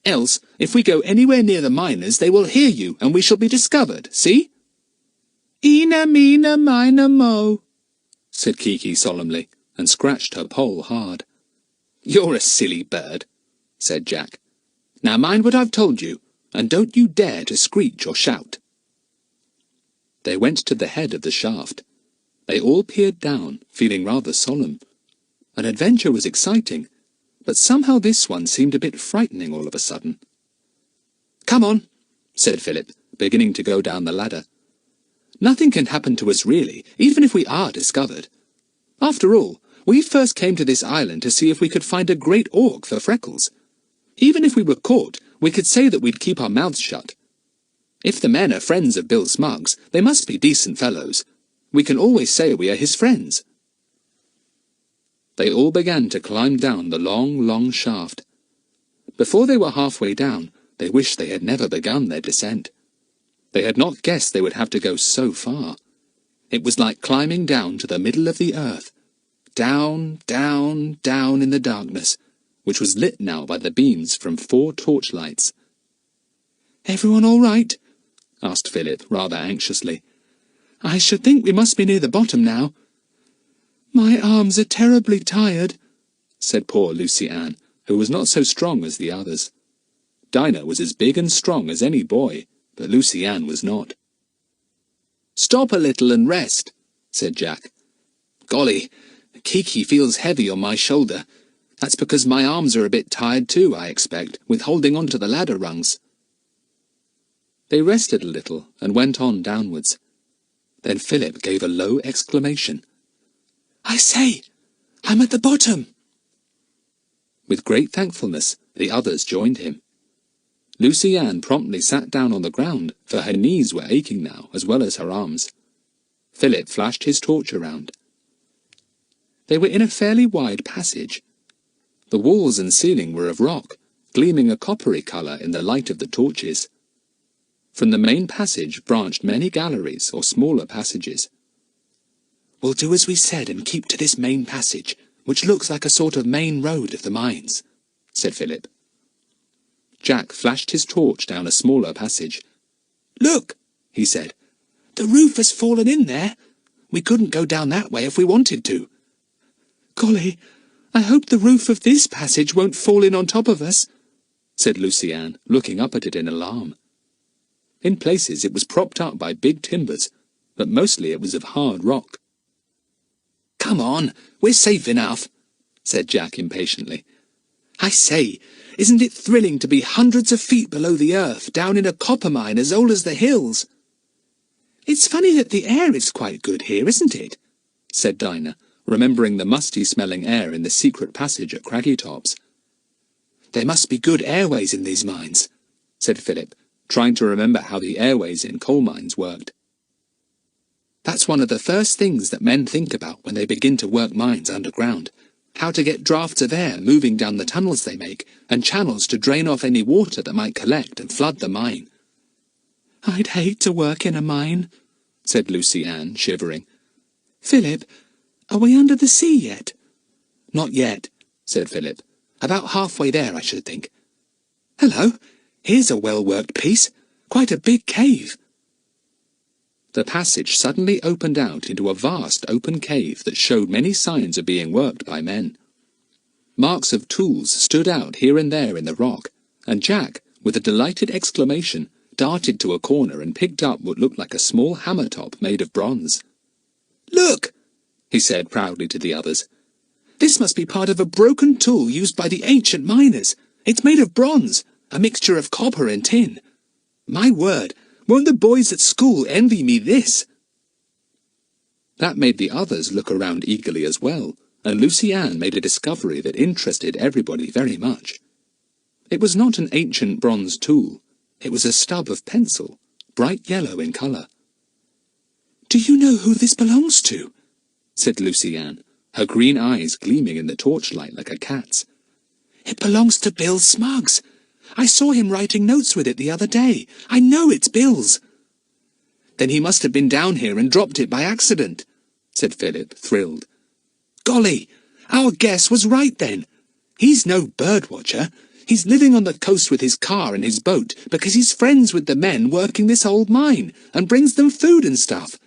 "Else, if we go anywhere near the miners, they will hear you, and we shall be discovered, see?" "Eena, meena, miner, mo," said Kiki solemnly, and scratched her poll hard. "You're a silly bird," said Jack. "Now mind what I've told you, and don't you dare to screech or shout." They went to the head of the shaft. They all peered down, feeling rather solemn. An adventure was exciting, but somehow this one seemed a bit frightening all of a sudden. "Come on," said Philip, beginning to go down the ladder. "Nothing can happen to us really, even if we are discovered. After all, we first came to this island to see if we could find a great auk for Freckles. Even if we were caught, we could say that we'd keep our mouths shut. If the men are friends of Bill Smuggs, they must be decent fellows. We can always say we are his friends." They all began to climb down the long, long shaft. Before they were halfway down, they wished they had never begun their descent. They had not guessed they would have to go so far. It was like climbing down to the middle of the earth. Down, down, down in the darkness, which was lit now by the beams from 4 torchlights. "Everyone all right?" asked Philip, rather anxiously. "I should think we must be near the bottom now." "My arms are terribly tired," said poor Lucy Ann, who was not so strong as the others. Dinah was as big and strong as any boy, but Lucy Ann was not. "Stop a little and rest," said Jack. "Golly, Kiki feels heavy on my shoulder. That's because my arms are a bit tired too, I expect, with holding on to the ladder rungs." They rested a little and went on downwards. Then Philip gave a low exclamation. "I say, I'm at the bottom!" With great thankfulness, the others joined him. Lucy Ann promptly sat down on the ground, for her knees were aching now, as well as her arms. Philip flashed his torch around. They were in a fairly wide passage. The walls and ceiling were of rock, gleaming a coppery colour in the light of the torches. From the main passage branched many galleries or smaller passages. "We'll do as we said and keep to this main passage, which looks like a sort of main road of the mines," said Philip. Jack flashed his torch down a smaller passage. "Look," he said. "The roof has fallen in there. We couldn't go down that way if we wanted to." "Golly, I hope the roof of this passage won't fall in on top of us," said Lucy-Anne, looking up at it in alarm. In places it was propped up by big timbers, but mostly it was of hard rock. "Come on, we're safe enough," said Jack impatiently. "I say, isn't it thrilling to be hundreds of feet below the earth, down in a copper mine as old as the hills?" "It's funny that the air is quite good here, isn't it?" said Dinah, remembering the musty-smelling air in the secret passage at Craggy Tops. "There must be good airways in these mines," said Philip, trying to remember how the airways in coal mines worked. "That's one of the first things that men think about when they begin to work mines underground. How to get drafts of air moving down the tunnels they make, and channels to drain off any water that might collect and flood the mine." "I'd hate to work in a mine," said Lucy-Anne, shivering. "Philip, are we under the sea yet?" "Not yet," said Philip. "About halfway there, I should think. Hello, here's a well-worked piece. Quite a big cave." The passage suddenly opened out into a vast open cave that showed many signs of being worked by men. Marks of tools stood out here and there in the rock, and Jack, with a delighted exclamation, darted to a corner and picked up what looked like a small hammer-top made of bronze. "Look!" he said proudly to the others. "This must be part of a broken tool used by the ancient miners. It's made of bronze, a mixture of copper and tin. My word, won't the boys at school envy me this?" That made the others look around eagerly as well, and Lucy-Anne made a discovery that interested everybody very much. It was not an ancient bronze tool. It was a stub of pencil, bright yellow in colour. "Do you know who this belongs to?" said Lucy-Anne, her green eyes gleaming in the torchlight like a cat's. "It belongs to Bill Smuggs. I saw him writing notes with it the other day. I know it's Bill's." "Then he must have been down here and dropped it by accident," said Philip, thrilled. "Golly, our guess was right then. He's no bird-watcher. He's living on the coast with his car and his boat because he's friends with the men working this old mine and brings them food and stuff.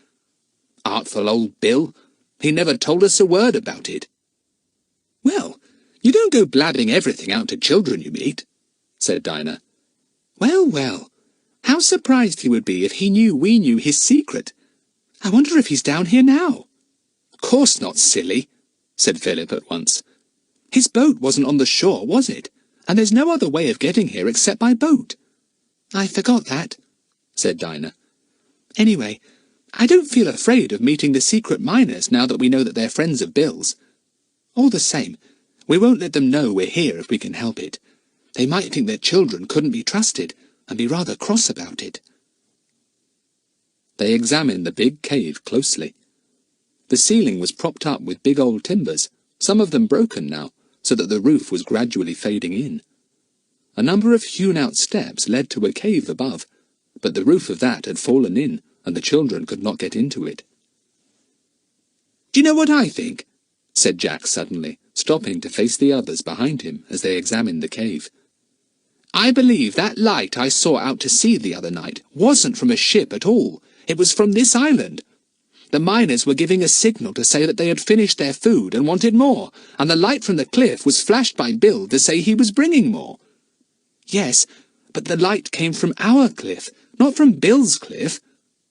Artful old Bill. He never told us a word about it." "Well, you don't go blabbing everything out to children you meet," said Dinah. "Well, well, how surprised he would be if he knew we knew his secret. I wonder if he's down here now." "Course not, silly," said Philip at once. "His boat wasn't on the shore, was it? And there's no other way of getting here except by boat." "I forgot that," said Dinah. "Anyway, I don't feel afraid of meeting the secret miners now that we know that they're friends of Bill's. All the same, we won't let them know we're here if we can help it. They might think their children couldn't be trusted and be rather cross about it." They examined the big cave closely. The ceiling was propped up with big old timbers, some of them broken now, so that the roof was gradually fading in. A number of hewn-out steps led to a cave above, but the roof of that had fallen in, and the children could not get into it. "Do you know what I think?" said Jack suddenly, stopping to face the others behind him as they examined the cave. "I believe that light I saw out to sea the other night wasn't from a ship at all. It was from this island. The miners were giving a signal to say that they had finished their food and wanted more, and the light from the cliff was flashed by Bill to say he was bringing more." "Yes, but the light came from our cliff, not from Bill's cliff,"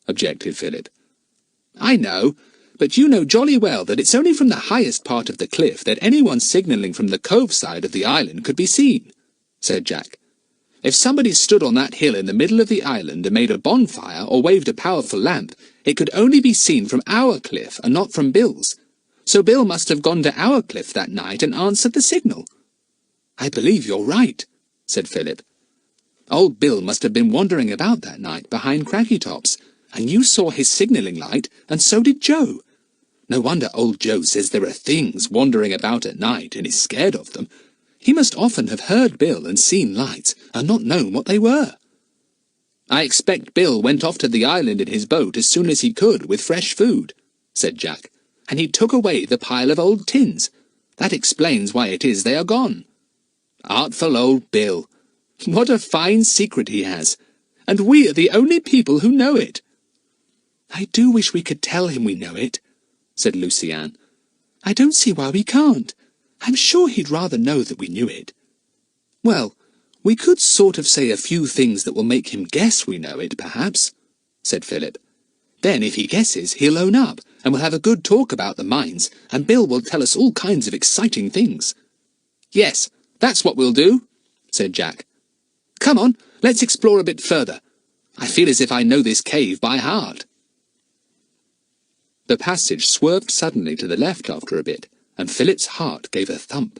objected Philip. "I know, but you know jolly well that it's only from the highest part of the cliff that anyone signalling from the cove side of the island could be seen," said Jack. "If somebody stood on that hill in the middle of the island and made a bonfire or waved a powerful lamp, it could only be seen from our cliff and not from Bill's. So Bill must have gone to our cliff that night and answered the signal." "I believe you're right," said Philip. "Old Bill must have been wandering about that night behind Craggy Tops, and you saw his signalling light, and so did Joe. No wonder old Joe says there are things wandering about at night and is scared of them. He must often have heard Bill and seen lights and not known what they were. I expect Bill went off to the island in his boat as soon as he could with fresh food, said Jack, and he took away the pile of old tins. That explains why it is they are gone. Artful old Bill. What a fine secret he has, and we are the only people who know it. I do wish we could tell him we know it, said Lucy Ann. I don't see why we can't. I'm sure he'd rather know that we knew it. Well, we could sort of say a few things that will make him guess we know it, perhaps, said Philip. Then if he guesses, he'll own up, and we'll have a good talk about the mines, and Bill will tell us all kinds of exciting things. Yes, that's what we'll do, said Jack. Come on, let's explore a bit further. I feel as if I know this cave by heart. The passage swerved suddenly to the left after a bit, and Philip's heart gave a thump.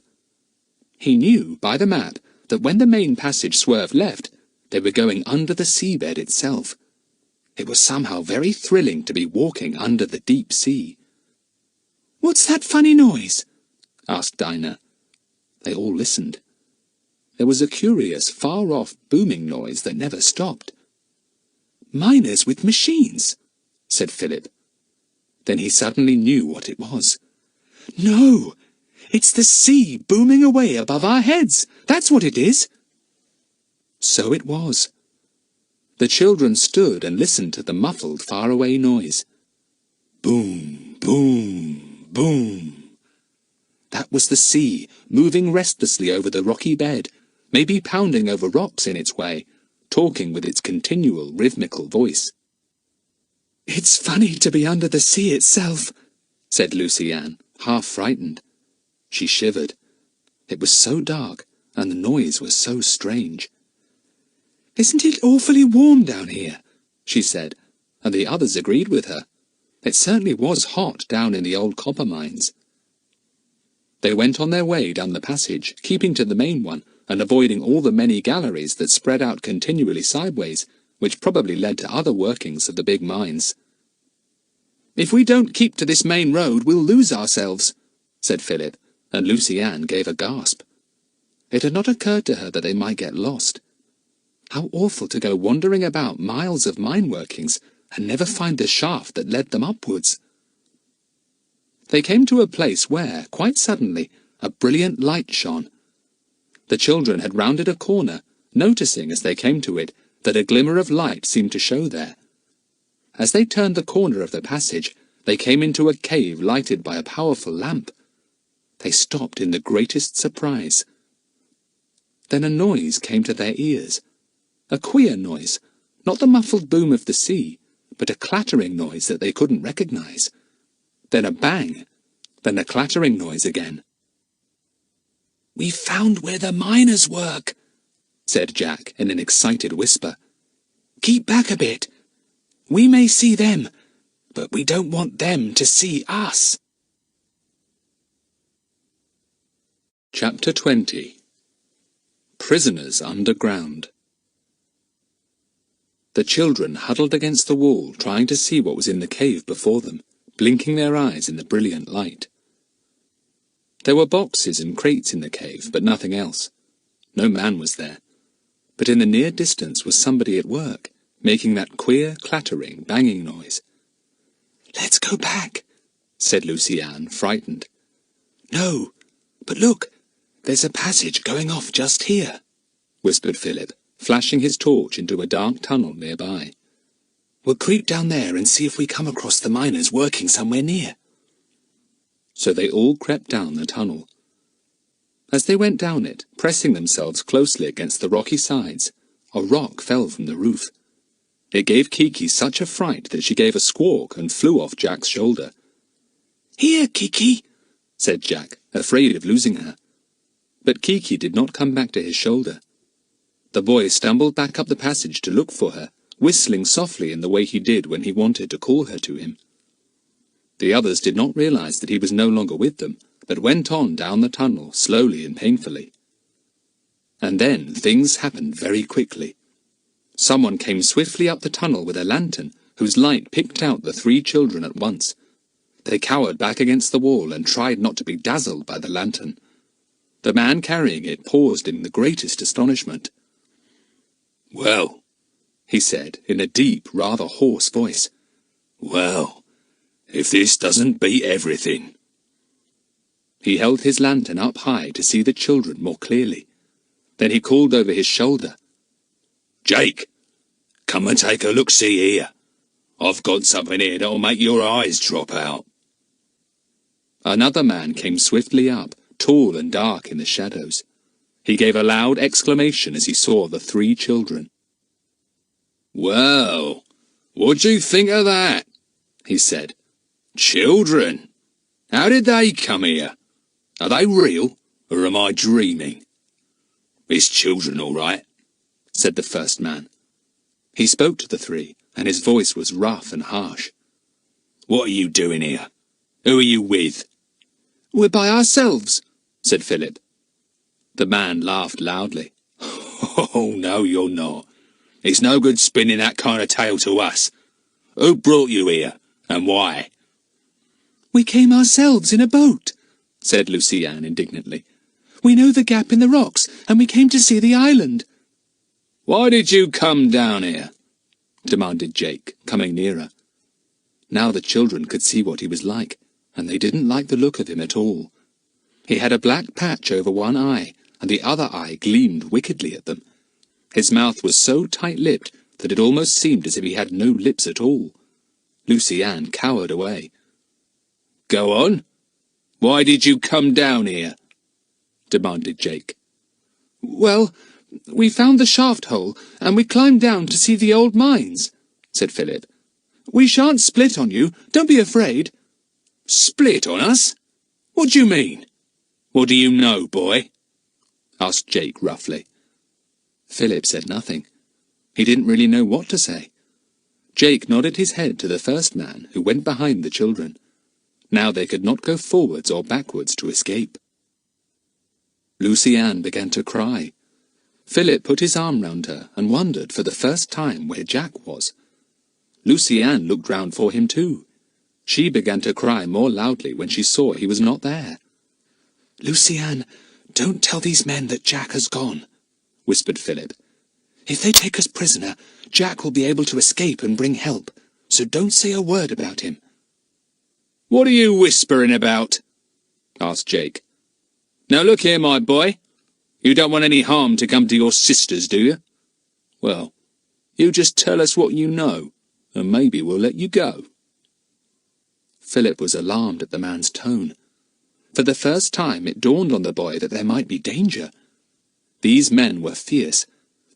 He knew, by the map, that when the main passage swerved left, they were going under the seabed itself. It was somehow very thrilling to be walking under the deep sea. "What's that funny noise?" asked Dinah. They all listened. There was a curious, far-off, booming noise that never stopped. "Miners with machines," said Philip. Then he suddenly knew what it was. "No! It's the sea booming away above our heads! That's what it is!" So it was. The children stood and listened to the muffled, far-away noise. Boom, boom, boom. That was the sea, moving restlessly over the rocky bed, maybe pounding over rocks in its way, talking with its continual, rhythmical voice. "It's funny to be under the sea itself," said Lucy Ann, half frightened. She shivered. It was so dark, and the noise was so strange. "Isn't it awfully warm down here?" she said, and the others agreed with her. It certainly was hot down in the old copper mines. They went on their way down the passage, keeping to the main one, and avoiding all the many galleries that spread out continually sideways, which probably led to other workings of the big mines. "If we don't keep to this main road, we'll lose ourselves," said Philip, and Lucy Ann gave a gasp. It had not occurred to her that they might get lost. How awful to go wandering about miles of mine workings and never find the shaft that led them upwards. They came to a place where, quite suddenly, a brilliant light shone. The children had rounded a corner, noticing as they came to it that a glimmer of light seemed to show there. As they turned the corner of the passage, they came into a cave lighted by a powerful lamp. They stopped in the greatest surprise. Then a noise came to their ears. A queer noise, not the muffled boom of the sea, but a clattering noise that they couldn't recognize. Then a bang, then a clattering noise again. "We've found where the miners work," said Jack in an excited whisper. "Keep back a bit. We may see them, but we don't want them to see us." Chapter 20. Prisoners Underground. The children huddled against the wall, trying to see what was in the cave before them, blinking their eyes in the brilliant light. There were boxes and crates in the cave, but nothing else. No man was there. But in the near distance was somebody at work, making that queer, clattering, banging noise. "Let's go back," said Lucy Ann, frightened. "No, but look, there's a passage going off just here," whispered Philip, flashing his torch into a dark tunnel nearby. "We'll creep down there and see if we come across the miners working somewhere near." So they all crept down the tunnel. As they went down it, pressing themselves closely against the rocky sides, a rock fell from the roof. It gave Kiki such a fright that she gave a squawk and flew off Jack's shoulder. "Here, Kiki," said Jack, afraid of losing her. But Kiki did not come back to his shoulder. The boy stumbled back up the passage to look for her, whistling softly in the way he did when he wanted to call her to him. The others did not realize that he was no longer with them, but went on down the tunnel, slowly and painfully. And then things happened very quickly. Someone came swiftly up the tunnel with a lantern, whose light picked out the three children at once. They cowered back against the wall and tried not to be dazzled by the lantern. The man carrying it paused in the greatest astonishment. "Well," he said, in a deep, rather hoarse voice. "Well, if this doesn't beat everything." He held his lantern up high to see the children more clearly. Then he called over his shoulder. "Jake, come and take a look-see here. I've got something here that'll make your eyes drop out." Another man came swiftly up, tall and dark in the shadows. He gave a loud exclamation as he saw the 3 children. "Well, what do you think of that?" he said. "Children! How did they come here? Are they real, or am I dreaming?" "It's children, all right," said the first man. He spoke to the 3, and his voice was rough and harsh. "What are you doing here? Who are you with?" "We're by ourselves," said Philip. The man laughed loudly. "Oh, no, you're not. It's no good spinning that kind of tale to us. Who brought you here, and why?" "We came ourselves in a boat," said Lucy-Anne indignantly. "We know the gap in the rocks, and we came to see the island." "Why did you come down here?" demanded Jake, coming nearer. Now the children could see what he was like, and they didn't like the look of him at all. He had a black patch over one eye, and the other eye gleamed wickedly at them. His mouth was so tight-lipped that it almost seemed as if he had no lips at all. Lucy-Anne cowered away. "Go on. Why did you come down here?" demanded Jake. "Well, we found the shaft hole, and we climbed down to see the old mines," said Philip. "We shan't split on you. Don't be afraid." "Split on us? What do you mean? What do you know, boy?" asked Jake roughly. Philip said nothing. He didn't really know what to say. Jake nodded his head to the first man, who went behind the children. Now they could not go forwards or backwards to escape. Lucy-Anne began to cry. Philip put his arm round her and wondered for the first time where Jack was. Lucy-Anne looked round for him too. She began to cry more loudly when she saw he was not there. "Lucy-Anne, don't tell these men that Jack has gone," whispered Philip. "If they take us prisoner, Jack will be able to escape and bring help, so don't say a word about him." "What are you whispering about?" asked Jake. "Now look here, my boy. You don't want any harm to come to your sisters, do you? Well, you just tell us what you know, and maybe we'll let you go." Philip was alarmed at the man's tone. For the first time it dawned on the boy that there might be danger. These men were fierce.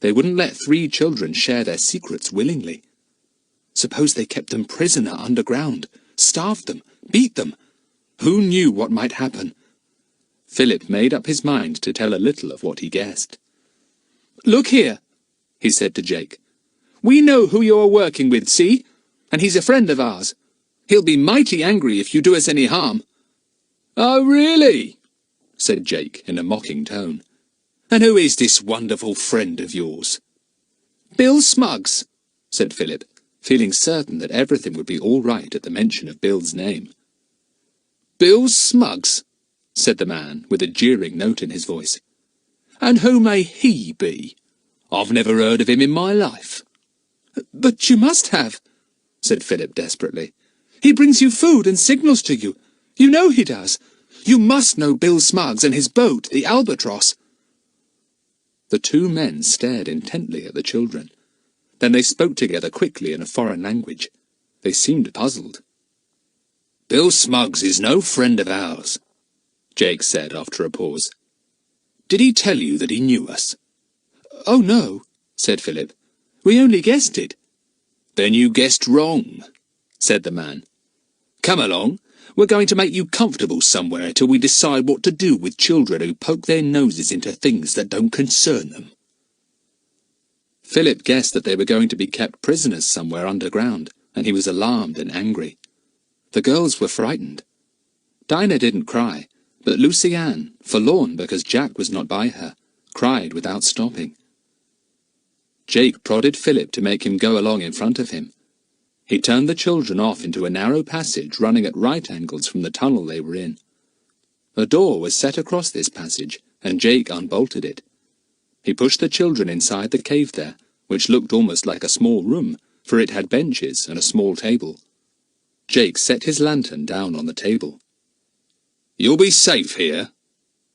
They wouldn't let 3 children share their secrets willingly. Suppose they kept them prisoner underground, starved them, beat them? Who knew what might happen? Philip made up his mind to tell a little of what he guessed. "Look here," he said to Jake. "We know who you're working with, see? And he's a friend of ours. He'll be mighty angry if you do us any harm." "Oh, really?" said Jake in a mocking tone. "And who is this wonderful friend of yours?" "Bill Smuggs," said Philip, feeling certain that everything would be all right at the mention of Bill's name. "Bill Smuggs," said the man, with a jeering note in his voice. "And who may he be? I've never heard of him in my life." "But you must have," said Philip desperately. "He brings you food and signals to you. You know he does. You must know Bill Smuggs and his boat, the Albatross." The 2 men stared intently at the children. Then they spoke together quickly in a foreign language. They seemed puzzled. "Bill Smuggs is no friend of ours," Jake said after a pause. "Did he tell you that he knew us?" "Oh, no," said Philip. "We only guessed it." "Then you guessed wrong," said the man. "Come along. We're going to make you comfortable somewhere till we decide what to do with children who poke their noses into things that don't concern them." Philip guessed that they were going to be kept prisoners somewhere underground, and he was alarmed and angry. The girls were frightened. Dinah didn't cry, but Lucy-Anne, forlorn because Jack was not by her, cried without stopping. Jake prodded Philip to make him go along in front of him. He turned the children off into a narrow passage running at right angles from the tunnel they were in. A door was set across this passage, and Jake unbolted it. He pushed the children inside the cave there, which looked almost like a small room, for it had benches and a small table. Jake set his lantern down on the table. "You'll be safe here,"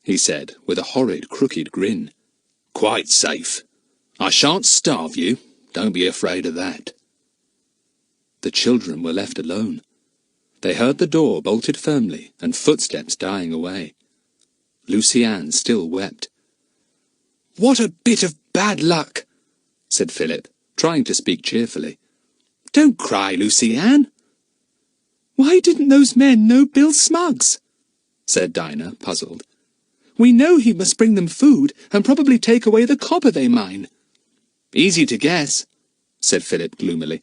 he said, with a horrid, crooked grin. "Quite safe. I shan't starve you, don't be afraid of that." The children were left alone. They heard the door bolted firmly and footsteps dying away. Lucy Ann still wept. "What a bit of bad luck," said Philip, trying to speak cheerfully. "Don't cry, Lucy Ann." "Why didn't those men know Bill Smuggs?" said Dinah, puzzled. "We know he must bring them food and probably take away the copper they mine." "Easy to guess," said Philip gloomily.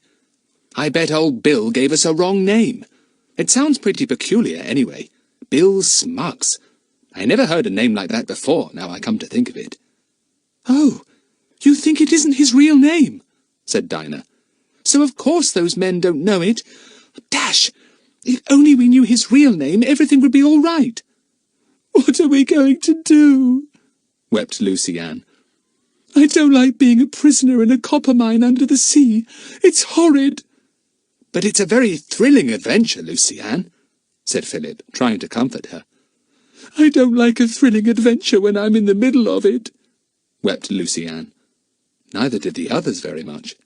"I bet old Bill gave us a wrong name. It sounds pretty peculiar anyway. Bill Smuggs. I never heard a name like that before, now I come to think of it." "Oh, you think it isn't his real name?" said Dinah. "So of course those men don't know it. Dash! If only we knew his real name, everything would be all right." "What are we going to do?" wept Lucy Ann. "I don't like being a prisoner in a copper mine under the sea. It's horrid." "But it's a very thrilling adventure, Lucy Ann," said Philip, trying to comfort her. "I don't like a thrilling adventure when I'm in the middle of it," wept Lucy Ann. Neither did the others very much.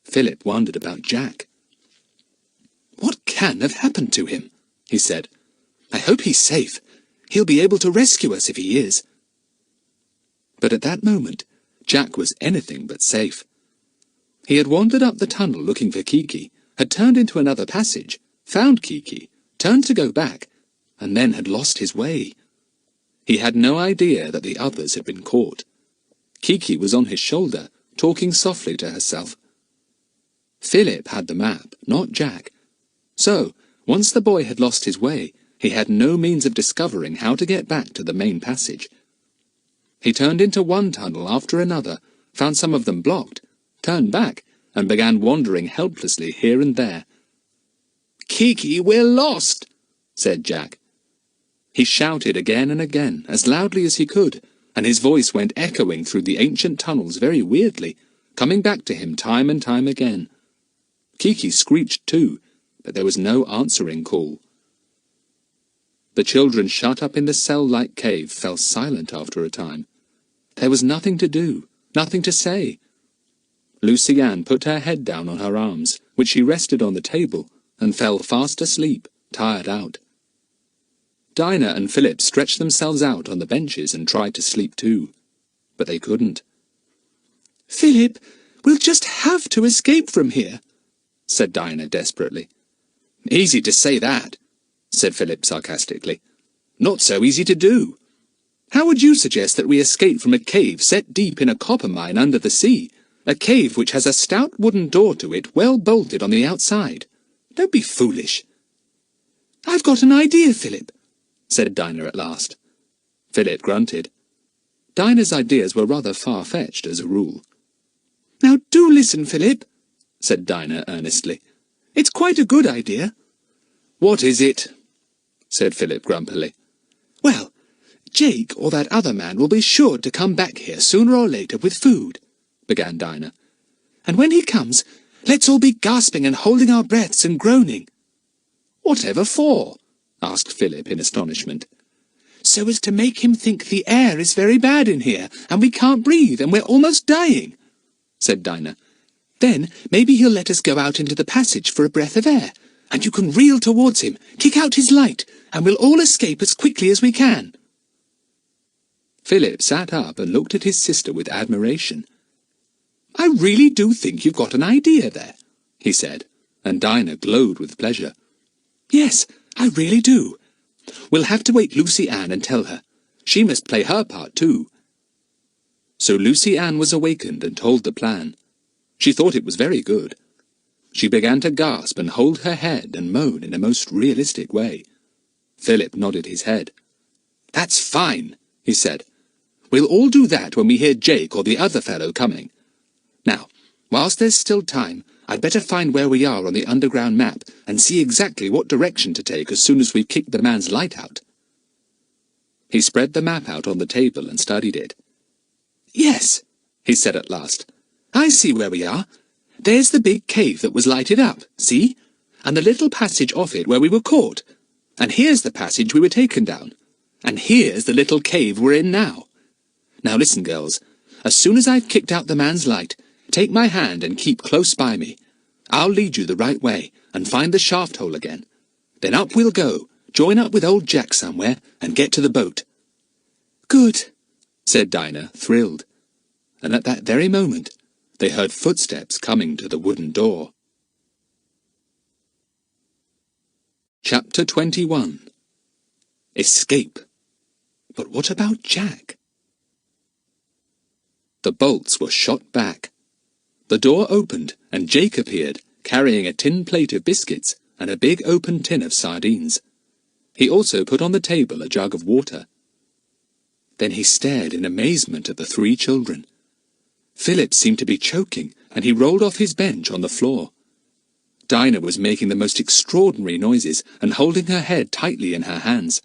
Philip wondered about Jack. "What can have happened to him?" he said. "I hope he's safe. He'll be able to rescue us if he is." But at that moment, Jack was anything but safe. He had wandered up the tunnel looking for Kiki, had turned into another passage, found Kiki, turned to go back, and then had lost his way. He had no idea that the others had been caught. Kiki was on his shoulder, talking softly to herself. Philip had the map, not Jack. So, once the boy had lost his way, he had no means of discovering how to get back to the main passage. He turned into one tunnel after another, found some of them blocked, turned back, and began wandering helplessly here and there. "Kiki, we're lost!" said Jack. He shouted again and again, as loudly as he could, and his voice went echoing through the ancient tunnels very weirdly, coming back to him time and time again. Kiki screeched too, but there was no answering call. The children shut up in the cell-like cave fell silent after a time. There was nothing to do, nothing to say. Lucy Ann put her head down on her arms, which she rested on the table, and fell fast asleep, tired out. Dinah and Philip stretched themselves out on the benches and tried to sleep too, but they couldn't. "Philip, we'll just have to escape from here," said Dinah desperately. "Easy to say that," said Philip sarcastically. "Not so easy to do. How would you suggest that we escape from a cave set deep in a copper mine under the sea, a cave which has a stout wooden door to it well bolted on the outside? Don't be foolish." "I've got an idea, Philip," said Dinah at last. Philip grunted. Dinah's ideas were rather far-fetched as a rule. "Now do listen, Philip," said Dinah earnestly. "It's quite a good idea." "What is it?" said Philip grumpily. "Well, Jake or that other man will be sure to come back here sooner or later with food," began Dinah. "And when he comes, let's all be gasping and holding our breaths and groaning." "Whatever for?" asked Philip in astonishment. "So as to make him think the air is very bad in here, and we can't breathe, and we're almost dying," said Dinah. "Then maybe he'll let us go out into the passage for a breath of air, and you can reel towards him, kick out his light, and we'll all escape as quickly as we can." Philip sat up and looked at his sister with admiration. "I really do think you've got an idea there," he said, and Dinah glowed with pleasure. "Yes, I really do. We'll have to wake Lucy Ann and tell her. She must play her part too." So Lucy Ann was awakened and told the plan. She thought it was very good. She began to gasp and hold her head and moan in a most realistic way. Philip nodded his head. "That's fine," he said. "We'll all do that when we hear Jake or the other fellow coming. Now, whilst there's still time, I'd better find where we are on the underground map and see exactly what direction to take as soon as we've kicked the man's light out. He spread the map out on the table and studied it. Yes, he said at last. I see where we are. There's the big cave that was lighted up, see? And the little passage off it where we were caught. And here's the passage we were taken down. And here's the little cave we're in now. Now listen, girls. As soon as I've kicked out the man's light, take my hand and keep close by me. I'll lead you the right way and find the shaft hole again. Then up we'll go, join up with old Jack somewhere, and get to the boat. Good, said Dinah, thrilled. And at that very moment, they heard footsteps coming to the wooden door. Chapter 21. Escape. But what about Jack? The bolts were shot back. The door opened, and Jake appeared, carrying a tin plate of biscuits and a big open tin of sardines. He also put on the table a jug of water. Then he stared in amazement at the three children. Philip seemed to be choking, and he rolled off his bench on the floor. Dinah was making the most extraordinary noises and holding her head tightly in her hands.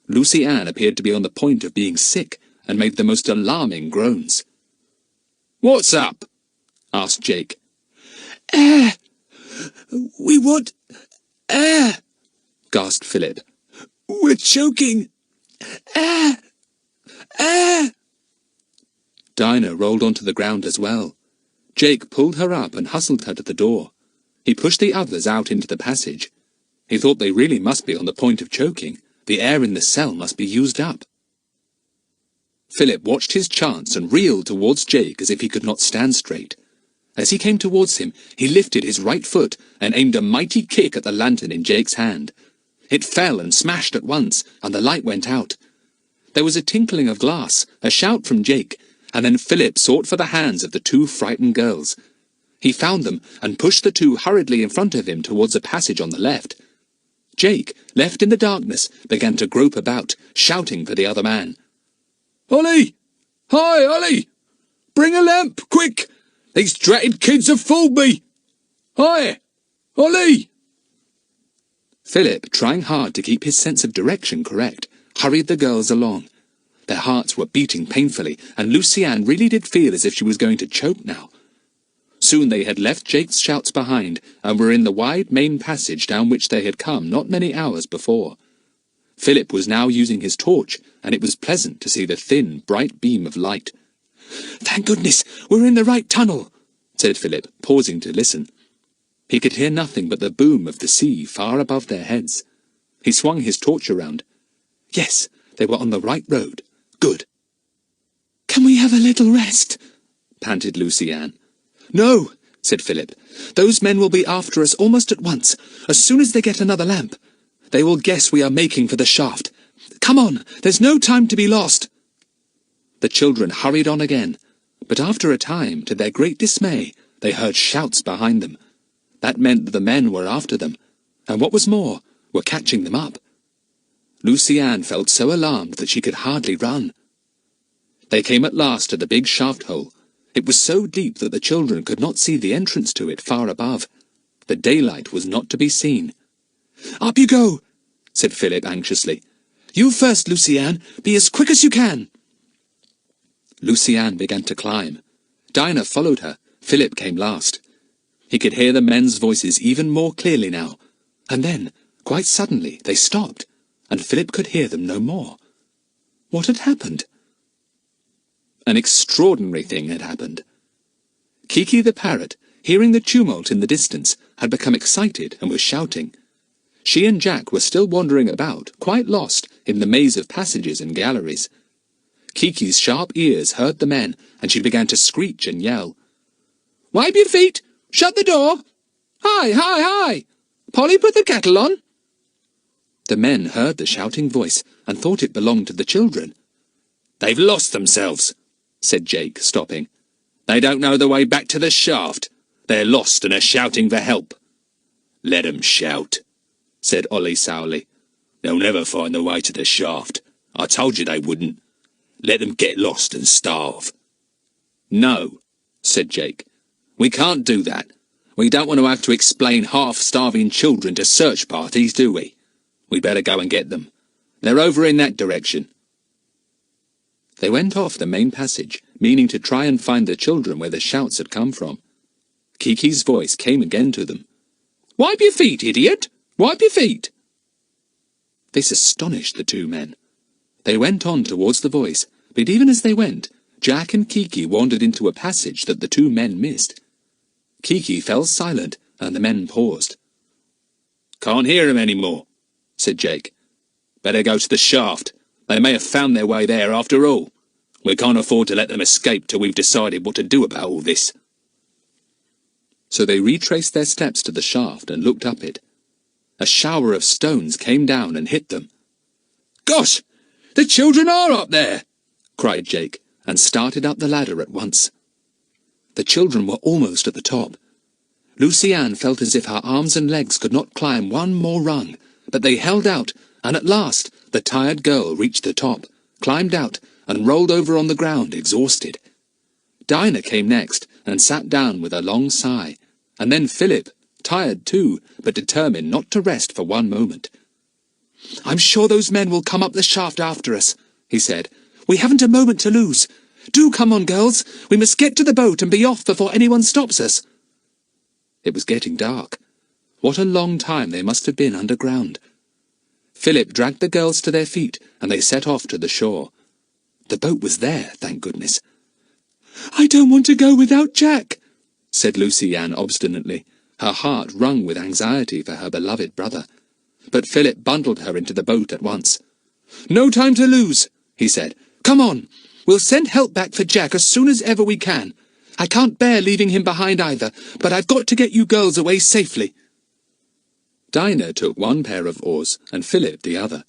Lucy Ann appeared to be on the point of being sick and made the most alarming groans. "What's up?" asked Jake. Air! We want air! Gasped Philip. We're choking! Air! Air! Dinah rolled onto the ground as well. Jake pulled her up and hustled her to the door. He pushed the others out into the passage. He thought they really must be on the point of choking. The air in the cell must be used up. Philip watched his chance and reeled towards Jake as if he could not stand straight. As he came towards him, he lifted his right foot and aimed a mighty kick at the lantern in Jake's hand. It fell and smashed at once, and the light went out. There was a tinkling of glass, a shout from Jake, and then Philip sought for the hands of the two frightened girls. He found them and pushed the two hurriedly in front of him towards a passage on the left. Jake, left in the darkness, began to grope about, shouting for the other man. "Ollie! Hi, Ollie! Bring a lamp, quick! These dratted kids have fooled me! Hi! Ollie!" Philip, trying hard to keep his sense of direction correct, hurried the girls along. Their hearts were beating painfully, and Lucy Ann really did feel as if she was going to choke now. Soon they had left Jake's shouts behind, and were in the wide main passage down which they had come not many hours before. Philip was now using his torch, and it was pleasant to see the thin, bright beam of light. "Thank goodness, we're in the right tunnel," said Philip, pausing to listen. He could hear nothing but the boom of the sea far above their heads. He swung his torch around. Yes, they were on the right road. Good. "Can we have a little rest?" panted Lucy Ann. "No," said Philip. "Those men will be after us almost at once, as soon as they get another lamp. They will guess we are making for the shaft. Come on, there's no time to be lost." The children hurried on again, but after a time, to their great dismay, they heard shouts behind them. That meant that the men were after them, and what was more, were catching them up. Lucy Ann felt so alarmed that she could hardly run. They came at last to the big shaft hole. It was so deep that the children could not see the entrance to it far above. The daylight was not to be seen. "Up you go," said Philip anxiously. "You first, Lucy Ann. Be as quick as you can." Lucy Ann began to climb. Dinah followed her. Philip came last. He could hear the men's voices even more clearly now. And then, quite suddenly, they stopped, and Philip could hear them no more. What had happened? An extraordinary thing had happened. Kiki the parrot, hearing the tumult in the distance, had become excited and was shouting. She and Jack were still wandering about, quite lost, in the maze of passages and galleries. Kiki's sharp ears heard the men, and she began to screech and yell. "Wipe your feet! Shut the door! Hi, hi, hi! Polly, put the kettle on!" The men heard the shouting voice, and thought it belonged to the children. "They've lost themselves," said Jake, stopping. "They don't know the way back to the shaft. They're lost and are shouting for help." "Let 'em shout," said Ollie sourly. "They'll never find the way to the shaft. I told you they wouldn't. Let them get lost and starve." "No," said Jake. "We can't do that. We don't want to have to explain half-starving children to search parties, do we? We'd better go and get them. They're over in that direction. They went off the main passage, meaning to try and find the children where the shouts had come from. Kiki's voice came again to them. "Wipe your feet, idiot! Wipe your feet!" This astonished the two men. They went on towards the voice, but even as they went, Jack and Kiki wandered into a passage that the two men missed. Kiki fell silent, and the men paused. "Can't hear 'em any more," said Jake. "Better go to the shaft. They may have found their way there after all. We can't afford to let them escape till we've decided what to do about all this." So they retraced their steps to the shaft and looked up it. A shower of stones came down and hit them. "Gosh! The children are up there!" cried Jake, and started up the ladder at once. The children were almost at the top. Lucy Ann felt as if her arms and legs could not climb one more rung, but they held out, and at last the tired girl reached the top, climbed out, and rolled over on the ground, exhausted. Dinah came next, and sat down with a long sigh, and then Philip, tired too, but determined not to rest for one moment. "I'm sure those men will come up the shaft after us," he said. "We haven't a moment to lose. Do come on, girls. We must get to the boat and be off before anyone stops us." It was getting dark. What a long time they must have been underground. Philip dragged the girls to their feet, and they set off to the shore. The boat was there, thank goodness. "I don't want to go without Jack," said Lucy Ann obstinately, her heart wrung with anxiety for her beloved brother. But Philip bundled her into the boat at once. "No time to lose," he said. "Come on. We'll send help back for Jack as soon as ever we can. I can't bear leaving him behind either, but I've got to get you girls away safely." Dinah took one pair of oars, and Philip the other.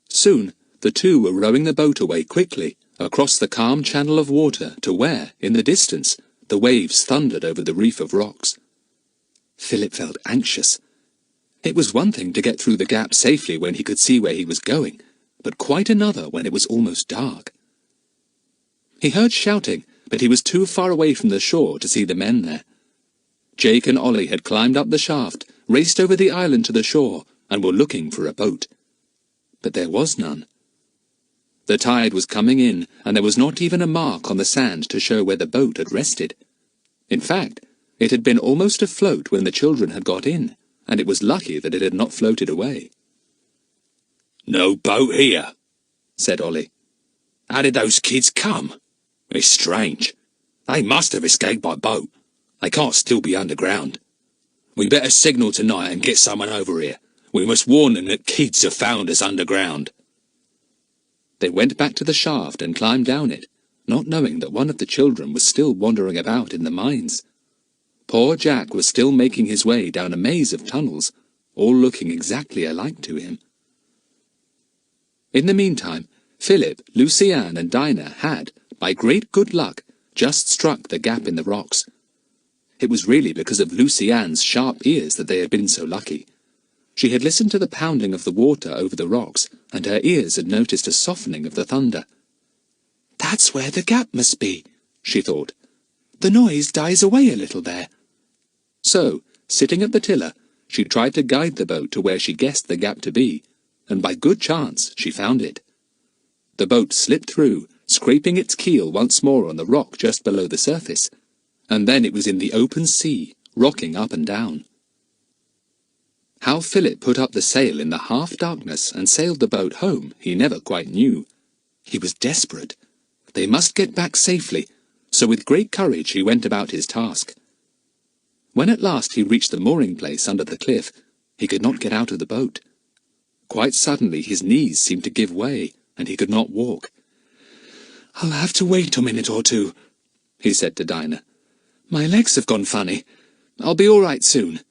Soon the two were rowing the boat away quickly, across the calm channel of water to where, in the distance, the waves thundered over the reef of rocks. Philip felt anxious. It was one thing to get through the gap safely when he could see where he was going, but quite another when it was almost dark. He heard shouting, but he was too far away from the shore to see the men there. Jake and Ollie had climbed up the shaft, raced over the island to the shore, and were looking for a boat. But there was none. The tide was coming in, and there was not even a mark on the sand to show where the boat had rested. In fact, it had been almost afloat when the children had got in, and it was lucky that it had not floated away. "No boat here," said Ollie. "How did those kids come? It's strange. They must have escaped by boat. They can't still be underground. We better signal tonight and get someone over here. We must warn them that kids have found us underground." They went back to the shaft and climbed down it, not knowing that one of the children was still wandering about in the mines. Poor Jack was still making his way down a maze of tunnels, all looking exactly alike to him. In the meantime, Philip, Lucy Ann, and Dinah had, by great good luck, just struck the gap in the rocks. It was really because of Lucy Ann's sharp ears that they had been so lucky. She had listened to the pounding of the water over the rocks, and her ears had noticed a softening of the thunder. "That's where the gap must be," she thought. "The noise dies away a little there." So, sitting at the tiller, she tried to guide the boat to where she guessed the gap to be, and by good chance she found it. The boat slipped through, scraping its keel once more on the rock just below the surface, and then it was in the open sea, rocking up and down. How Philip put up the sail in the half-darkness and sailed the boat home he never quite knew. He was desperate. They must get back safely, so with great courage he went about his task. When at last he reached the mooring place under the cliff, he could not get out of the boat. Quite suddenly his knees seemed to give way, and he could not walk. "I'll have to wait a minute or two," he said to Dinah. "My legs have gone funny. I'll be all right soon."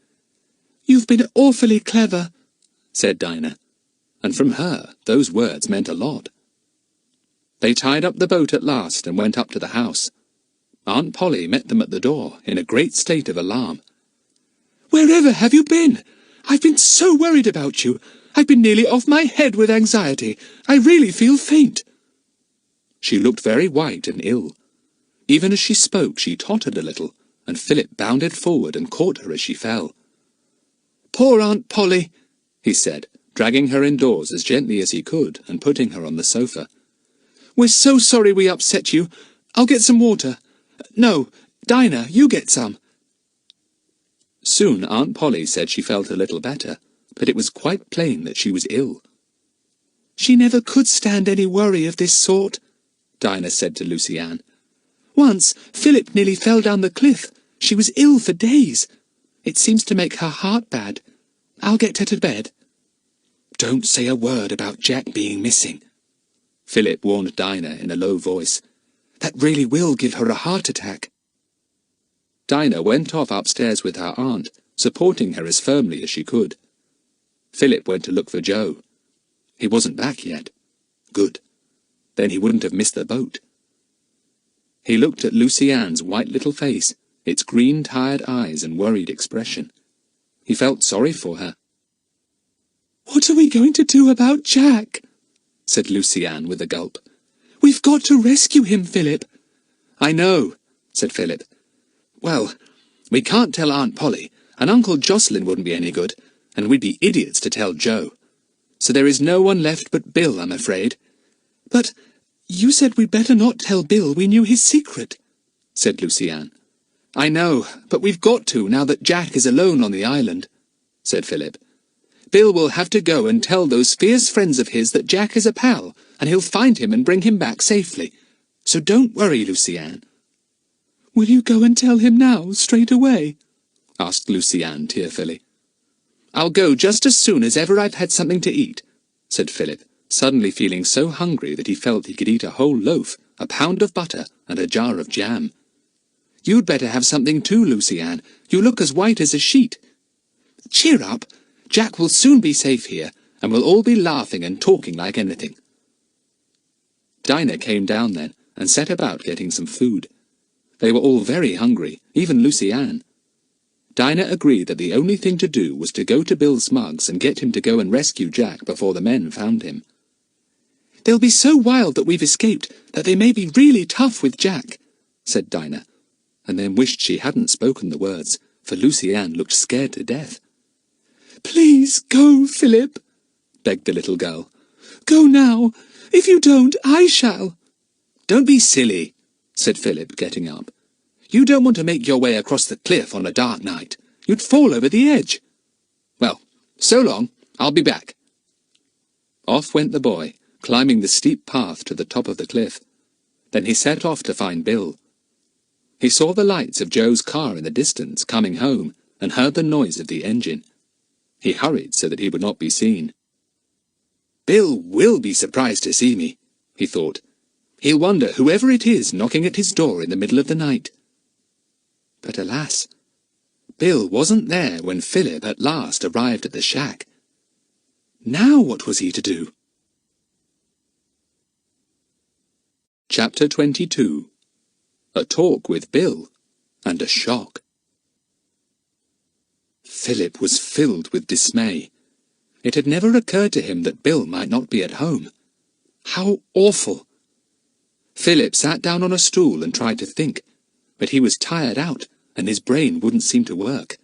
"You've been awfully clever," said Dinah, and from her those words meant a lot. They tied up the boat at last and went up to the house. Aunt Polly met them at the door in a great state of alarm. "Wherever have you been? I've been so worried about you. I've been nearly off my head with anxiety. I really feel faint." She looked very white and ill. Even as she spoke she tottered a little, and Philip bounded forward and caught her as she fell. "Poor Aunt Polly," he said, dragging her indoors as gently as he could and putting her on the sofa. "We're so sorry we upset you. I'll get some water. No, Dinah, you get some." Soon Aunt Polly said she felt a little better, but it was quite plain that she was ill. "She never could stand any worry of this sort," Dinah said to Lucy Ann. "Once Philip nearly fell down the cliff. She was ill for days. It seems to make her heart bad. I'll get her to bed." "Don't say a word about Jack being missing," Philip warned Dinah in a low voice. "That really will give her a heart attack." Dinah went off upstairs with her aunt, supporting her as firmly as she could. Philip went to look for Joe. He wasn't back yet. Good. Then he wouldn't have missed the boat. He looked at Lucy Ann's white little face, its green tired eyes and worried expression. He felt sorry for her. "What are we going to do about Jack?" said Lucy Ann with a gulp. "We've got to rescue him, Philip." "I know," said Philip. "Well, we can't tell Aunt Polly, and Uncle Jocelyn wouldn't be any good, and we'd be idiots to tell Joe. So there is no one left but Bill, I'm afraid." "But you said we'd better not tell Bill we knew his secret," said Lucy Ann. "I know, but we've got to now that Jack is alone on the island," said Philip. "Bill will have to go and tell those fierce friends of his that Jack is a pal, and he'll find him and bring him back safely. So don't worry, Lucy Ann." "Will you go and tell him now, straight away?" asked Lucy Ann tearfully. "I'll go just as soon as ever I've had something to eat," said Philip, suddenly feeling so hungry that he felt he could eat a whole loaf, a pound of butter, and a jar of jam. "You'd better have something too, Lucy Ann. You look as white as a sheet." "Cheer up. Jack will soon be safe here, and we'll all be laughing and talking like anything." Dinah came down then, and set about getting some food. They were all very hungry, even Lucy Ann. Dinah agreed that the only thing to do was to go to Bill Smuggs and get him to go and rescue Jack before the men found him. "They'll be so wild that we've escaped that they may be really tough with Jack," said Dinah, and then wished she hadn't spoken the words, for Lucy Ann looked scared to death. "Please go, Philip," begged the little girl. "Go now. If you don't, I shall." "Don't be silly," said Philip, getting up. "You don't want to make your way across the cliff on a dark night. You'd fall over the edge. Well, so long. I'll be back." Off went the boy, climbing the steep path to the top of the cliff. Then he set off to find Bill. He saw the lights of Joe's car in the distance coming home and heard the noise of the engine. He hurried so that he would not be seen. "Bill will be surprised to see me," he thought. "He'll wonder whoever it is knocking at his door in the middle of the night." But alas, Bill wasn't there when Philip at last arrived at the shack. Now what was he to do? Chapter 22. A Talk with Bill, and a Shock. Philip was filled with dismay. It had never occurred to him that Bill might not be at home. How awful! Philip sat down on a stool and tried to think, but he was tired out, and his brain wouldn't seem to work.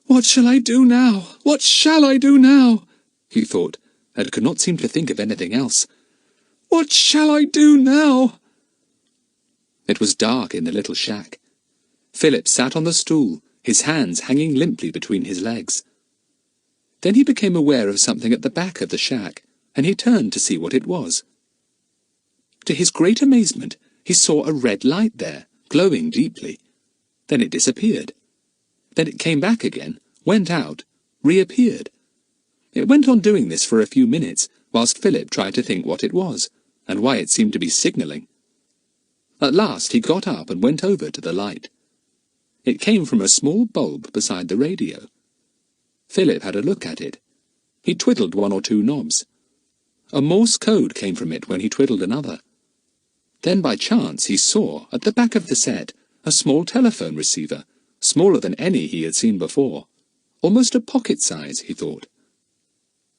"What shall I do now? What shall I do now?" he thought, and could not seem to think of anything else. "What shall I do now?" It was dark in the little shack. Philip sat on the stool, his hands hanging limply between his legs. Then he became aware of something at the back of the shack, and he turned to see what it was. To his great amazement, he saw a red light there, glowing deeply. Then it disappeared. Then it came back again, went out, reappeared. It went on doing this for a few minutes, whilst Philip tried to think what it was, and why it seemed to be signalling. At last he got up and went over to the light. It came from a small bulb beside the radio. Philip had a look at it. He twiddled one or two knobs. A Morse code came from it when he twiddled another. Then by chance he saw, at the back of the set, a small telephone receiver, smaller than any he had seen before. Almost a pocket size, he thought.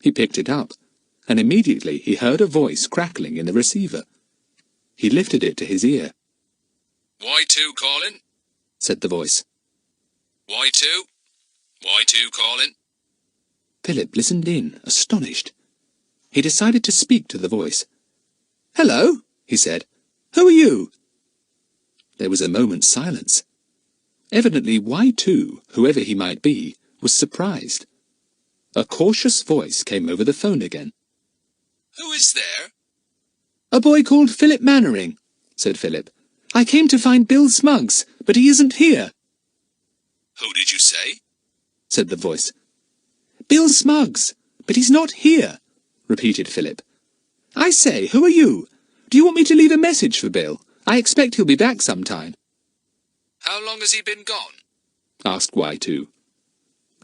He picked it up, and immediately he heard a voice crackling in the receiver. He lifted it to his ear. Y2 calling? said the voice. Y2? Y2 calling? Philip listened in, astonished. He decided to speak to the voice. "Hello," he said. "Who are you?" There was a moment's silence. Evidently Y2, whoever he might be, was surprised. A cautious voice came over the phone again. Who is there? "A boy called Philip Mannering," said Philip. "I came to find Bill Smuggs, but he isn't here," Who did you say? said the voice. "Bill Smuggs, but he's not here," repeated Philip. "I say, who are you? Do you want me to leave a message for Bill? I expect he'll be back sometime." How long has he been gone? asked Y2.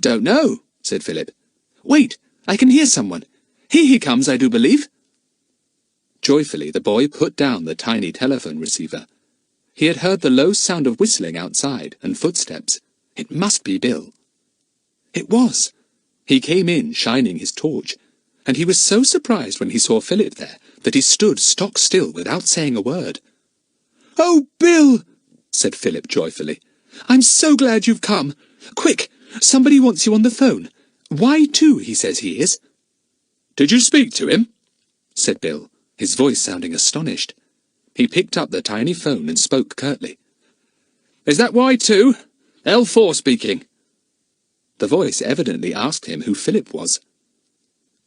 "Don't know," said Philip. "Wait, I can hear someone. Here he comes, I do believe." Joyfully, the boy put down the tiny telephone receiver. He had heard the low sound of whistling outside and footsteps. It must be Bill. It was. He came in, shining his torch, and he was so surprised when he saw Philip there that he stood stock still without saying a word. "Oh, Bill," said Philip joyfully. "I'm so glad you've come. Quick, somebody wants you on the phone. Y2, he says he is." "Did you speak to him?" said Bill, his voice sounding astonished. He picked up the tiny phone and spoke curtly. "Is that Y2? L4 speaking." The voice evidently asked him who Philip was.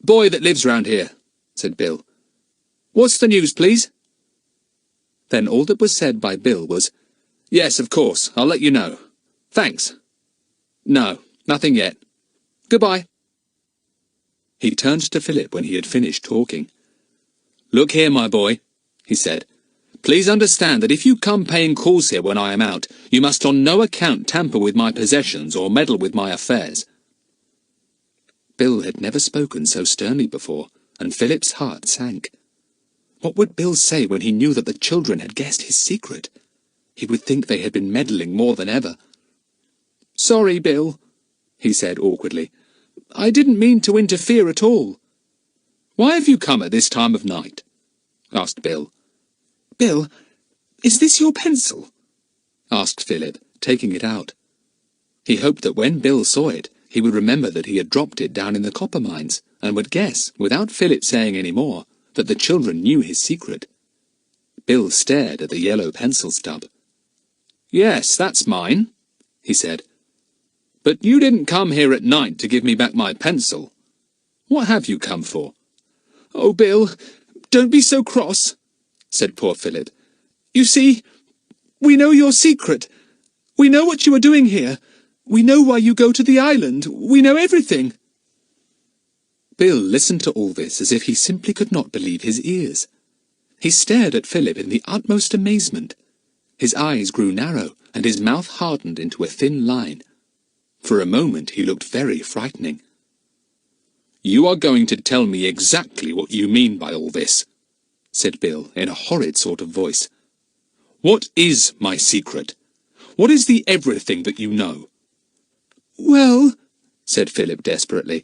"Boy that lives round here," said Bill. "What's the news, please?" Then all that was said by Bill was, "Yes, of course, I'll let you know. Thanks. No, nothing yet. Goodbye." He turned to Philip when he had finished talking. "Look here, my boy," he said. "Please understand that if you come paying calls here when I am out, you must on no account tamper with my possessions or meddle with my affairs." Bill had never spoken so sternly before, and Philip's heart sank. What would Bill say when he knew that the children had guessed his secret? He would think they had been meddling more than ever. "Sorry, Bill," he said awkwardly. "I didn't mean to interfere at all." "Why have you come at this time of night?" asked Bill. "Bill, is this your pencil?" asked Philip, taking it out. He hoped that when Bill saw it, he would remember that he had dropped it down in the copper mines, and would guess, without Philip saying any more, that the children knew his secret. Bill stared at the yellow pencil stub. "Yes, that's mine," he said. "But you didn't come here at night to give me back my pencil. What have you come for?" "Oh, Bill, don't be so cross," said poor Philip. "You see, we know your secret. We know what you are doing here. We know why you go to the island. We know everything." Bill listened to all this as if he simply could not believe his ears. He stared at Philip in the utmost amazement. His eyes grew narrow, and his mouth hardened into a thin line. For a moment he looked very frightening. "You are going to tell me exactly what you mean by all this," said Bill in a horrid sort of voice. "What is my secret? What is the everything that you know?" "Well," said Philip desperately,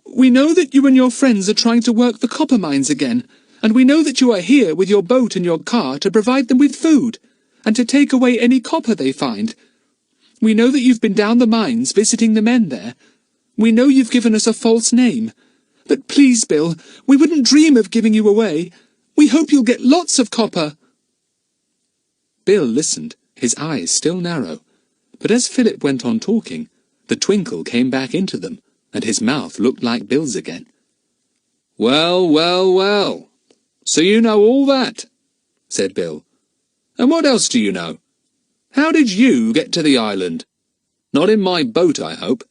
"we know that you and your friends are trying to work the copper mines again, and we know that you are here with your boat and your car to provide them with food, and to take away any copper they find. We know that you've been down the mines visiting the men there. We know you've given us a false name. But please, Bill, we wouldn't dream of giving you away. We hope you'll get lots of copper." Bill listened, his eyes still narrow, but as Philip went on talking, the twinkle came back into them, and his mouth looked like Bill's again. "Well, well, well, so you know all that," said Bill. "And what else do you know? How did you get to the island? Not in my boat, I hope."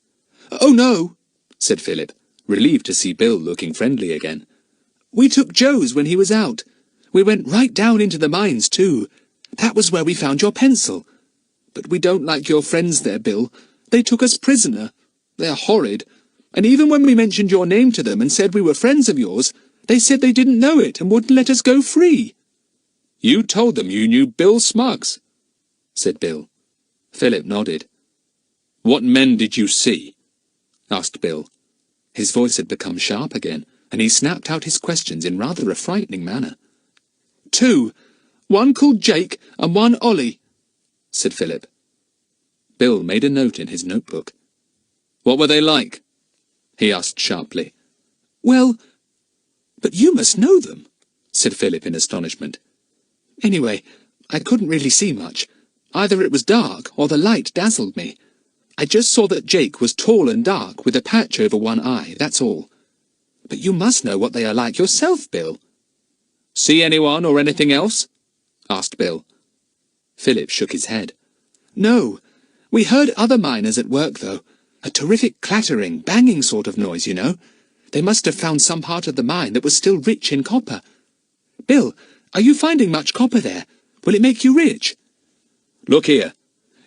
"Oh, no," said Philip, relieved to see Bill looking friendly again. "We took Joe's when he was out. We went right down into the mines, too. That was where we found your pencil. But we don't like your friends there, Bill. They took us prisoner. They're horrid. And even when we mentioned your name to them and said we were friends of yours, they said they didn't know it and wouldn't let us go free." "You told them you knew Bill Smuggs?" said Bill. Philip nodded. "What men did you see?" asked Bill. His voice had become sharp again, and he snapped out his questions in rather a frightening manner. "Two. One called Jake and one Ollie," said Philip. Bill made a note in his notebook. "What were they like?" he asked sharply. "Well, but you must know them," said Philip in astonishment. "Anyway, I couldn't really see much. Either it was dark, or the light dazzled me. I just saw that Jake was tall and dark, with a patch over one eye, that's all. But you must know what they are like yourself, Bill." "See anyone or anything else?" asked Bill. Philip shook his head. "No. We heard other miners at work, though. A terrific clattering, banging sort of noise, you know. They must have found some part of the mine that was still rich in copper. Bill, are you finding much copper there? Will it make you rich?" "Look here.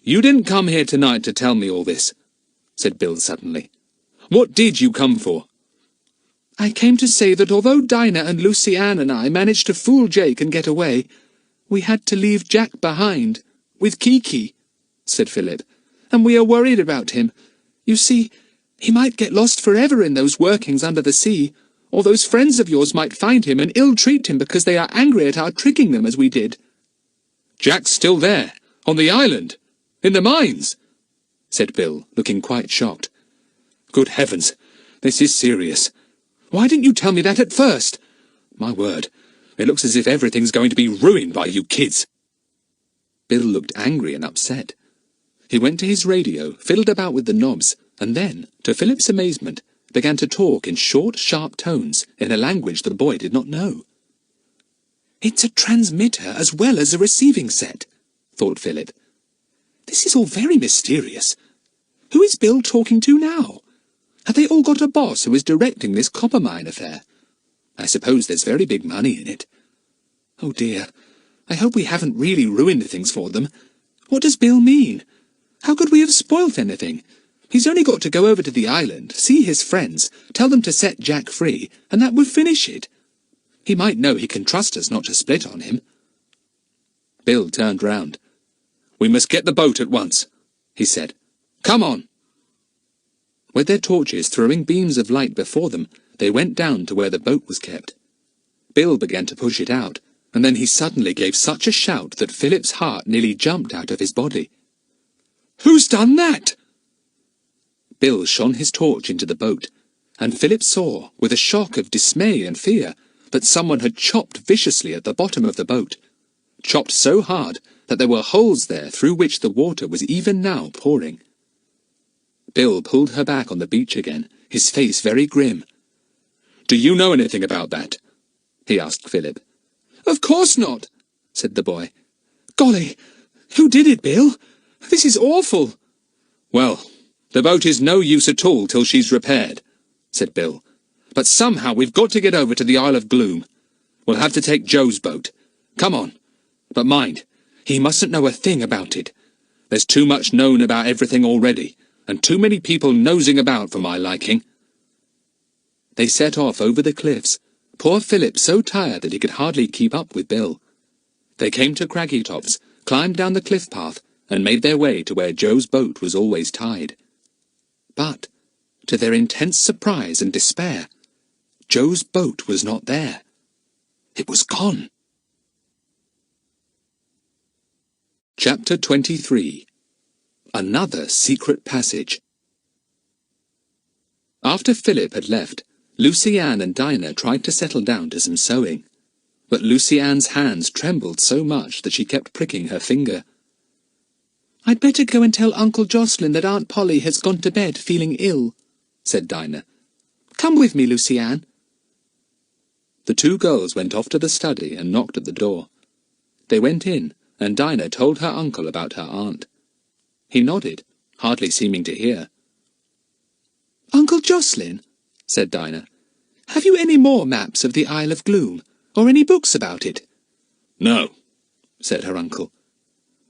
You didn't come here tonight to tell me all this," said Bill suddenly. "What did you come for?" "I came to say that although Dinah and Lucy Ann and I managed to fool Jake and get away, we had to leave Jack behind, with Kiki," said Philip, "and we are worried about him. You see, he might get lost forever in those workings under the sea, or those friends of yours might find him and ill-treat him because they are angry at our tricking them as we did." "Jack's still there, on the island, in the mines," said Bill, looking quite shocked. "Good heavens, this is serious. Why didn't you tell me that at first? My word, it looks as if everything's going to be ruined by you kids." Bill looked angry and upset. He went to his radio, fiddled about with the knobs, and then, to Philip's amazement, began to talk in short, sharp tones in a language the boy did not know. "It's a transmitter as well as a receiving set," thought Philip. "This is all very mysterious. Who is Bill talking to now? Have they all got a boss who is directing this copper mine affair? I suppose there's very big money in it. Oh dear, I hope we haven't really ruined things for them. What does Bill mean? How could we have spoilt anything? He's only got to go over to the island, see his friends, tell them to set Jack free, and that would finish it. He might know he can trust us not to split on him." Bill turned round. "We must get the boat at once," he said. "Come on." With their torches throwing beams of light before them, they went down to where the boat was kept. Bill began to push it out, and then he suddenly gave such a shout that Philip's heart nearly jumped out of his body. "Who's done that?" Bill shone his torch into the boat, and Philip saw, with a shock of dismay and fear, that someone had chopped viciously at the bottom of the boat, chopped so hard that there were holes there through which the water was even now pouring. Bill pulled her back on the beach again, his face very grim. "Do you know anything about that?" he asked Philip. "Of course not," said the boy. "Golly, who did it, Bill? This is awful." "Well, the boat is no use at all till she's repaired," said Bill. "But somehow we've got to get over to the Isle of Gloom. We'll have to take Joe's boat. Come on. But mind, he mustn't know a thing about it. There's too much known about everything already, and too many people nosing about for my liking." They set off over the cliffs, poor Philip so tired that he could hardly keep up with Bill. They came to craggy tops, climbed down the cliff path, and made their way to where Joe's boat was always tied. But, to their intense surprise and despair, Joe's boat was not there. It was gone. Chapter 23. Another Secret Passage. After Philip had left, Lucy Ann and Dinah tried to settle down to some sewing, but Lucy Ann's hands trembled so much that she kept pricking her finger. "I'd better go and tell Uncle Jocelyn that Aunt Polly has gone to bed feeling ill," said Dinah. "Come with me, Lucy Ann." The two girls went off to the study and knocked at the door. They went in, and Dinah told her uncle about her aunt. He nodded, hardly seeming to hear. "Uncle Jocelyn," said Dinah, "have you any more maps of the Isle of Gloom, or any books about it?" "No," said her uncle.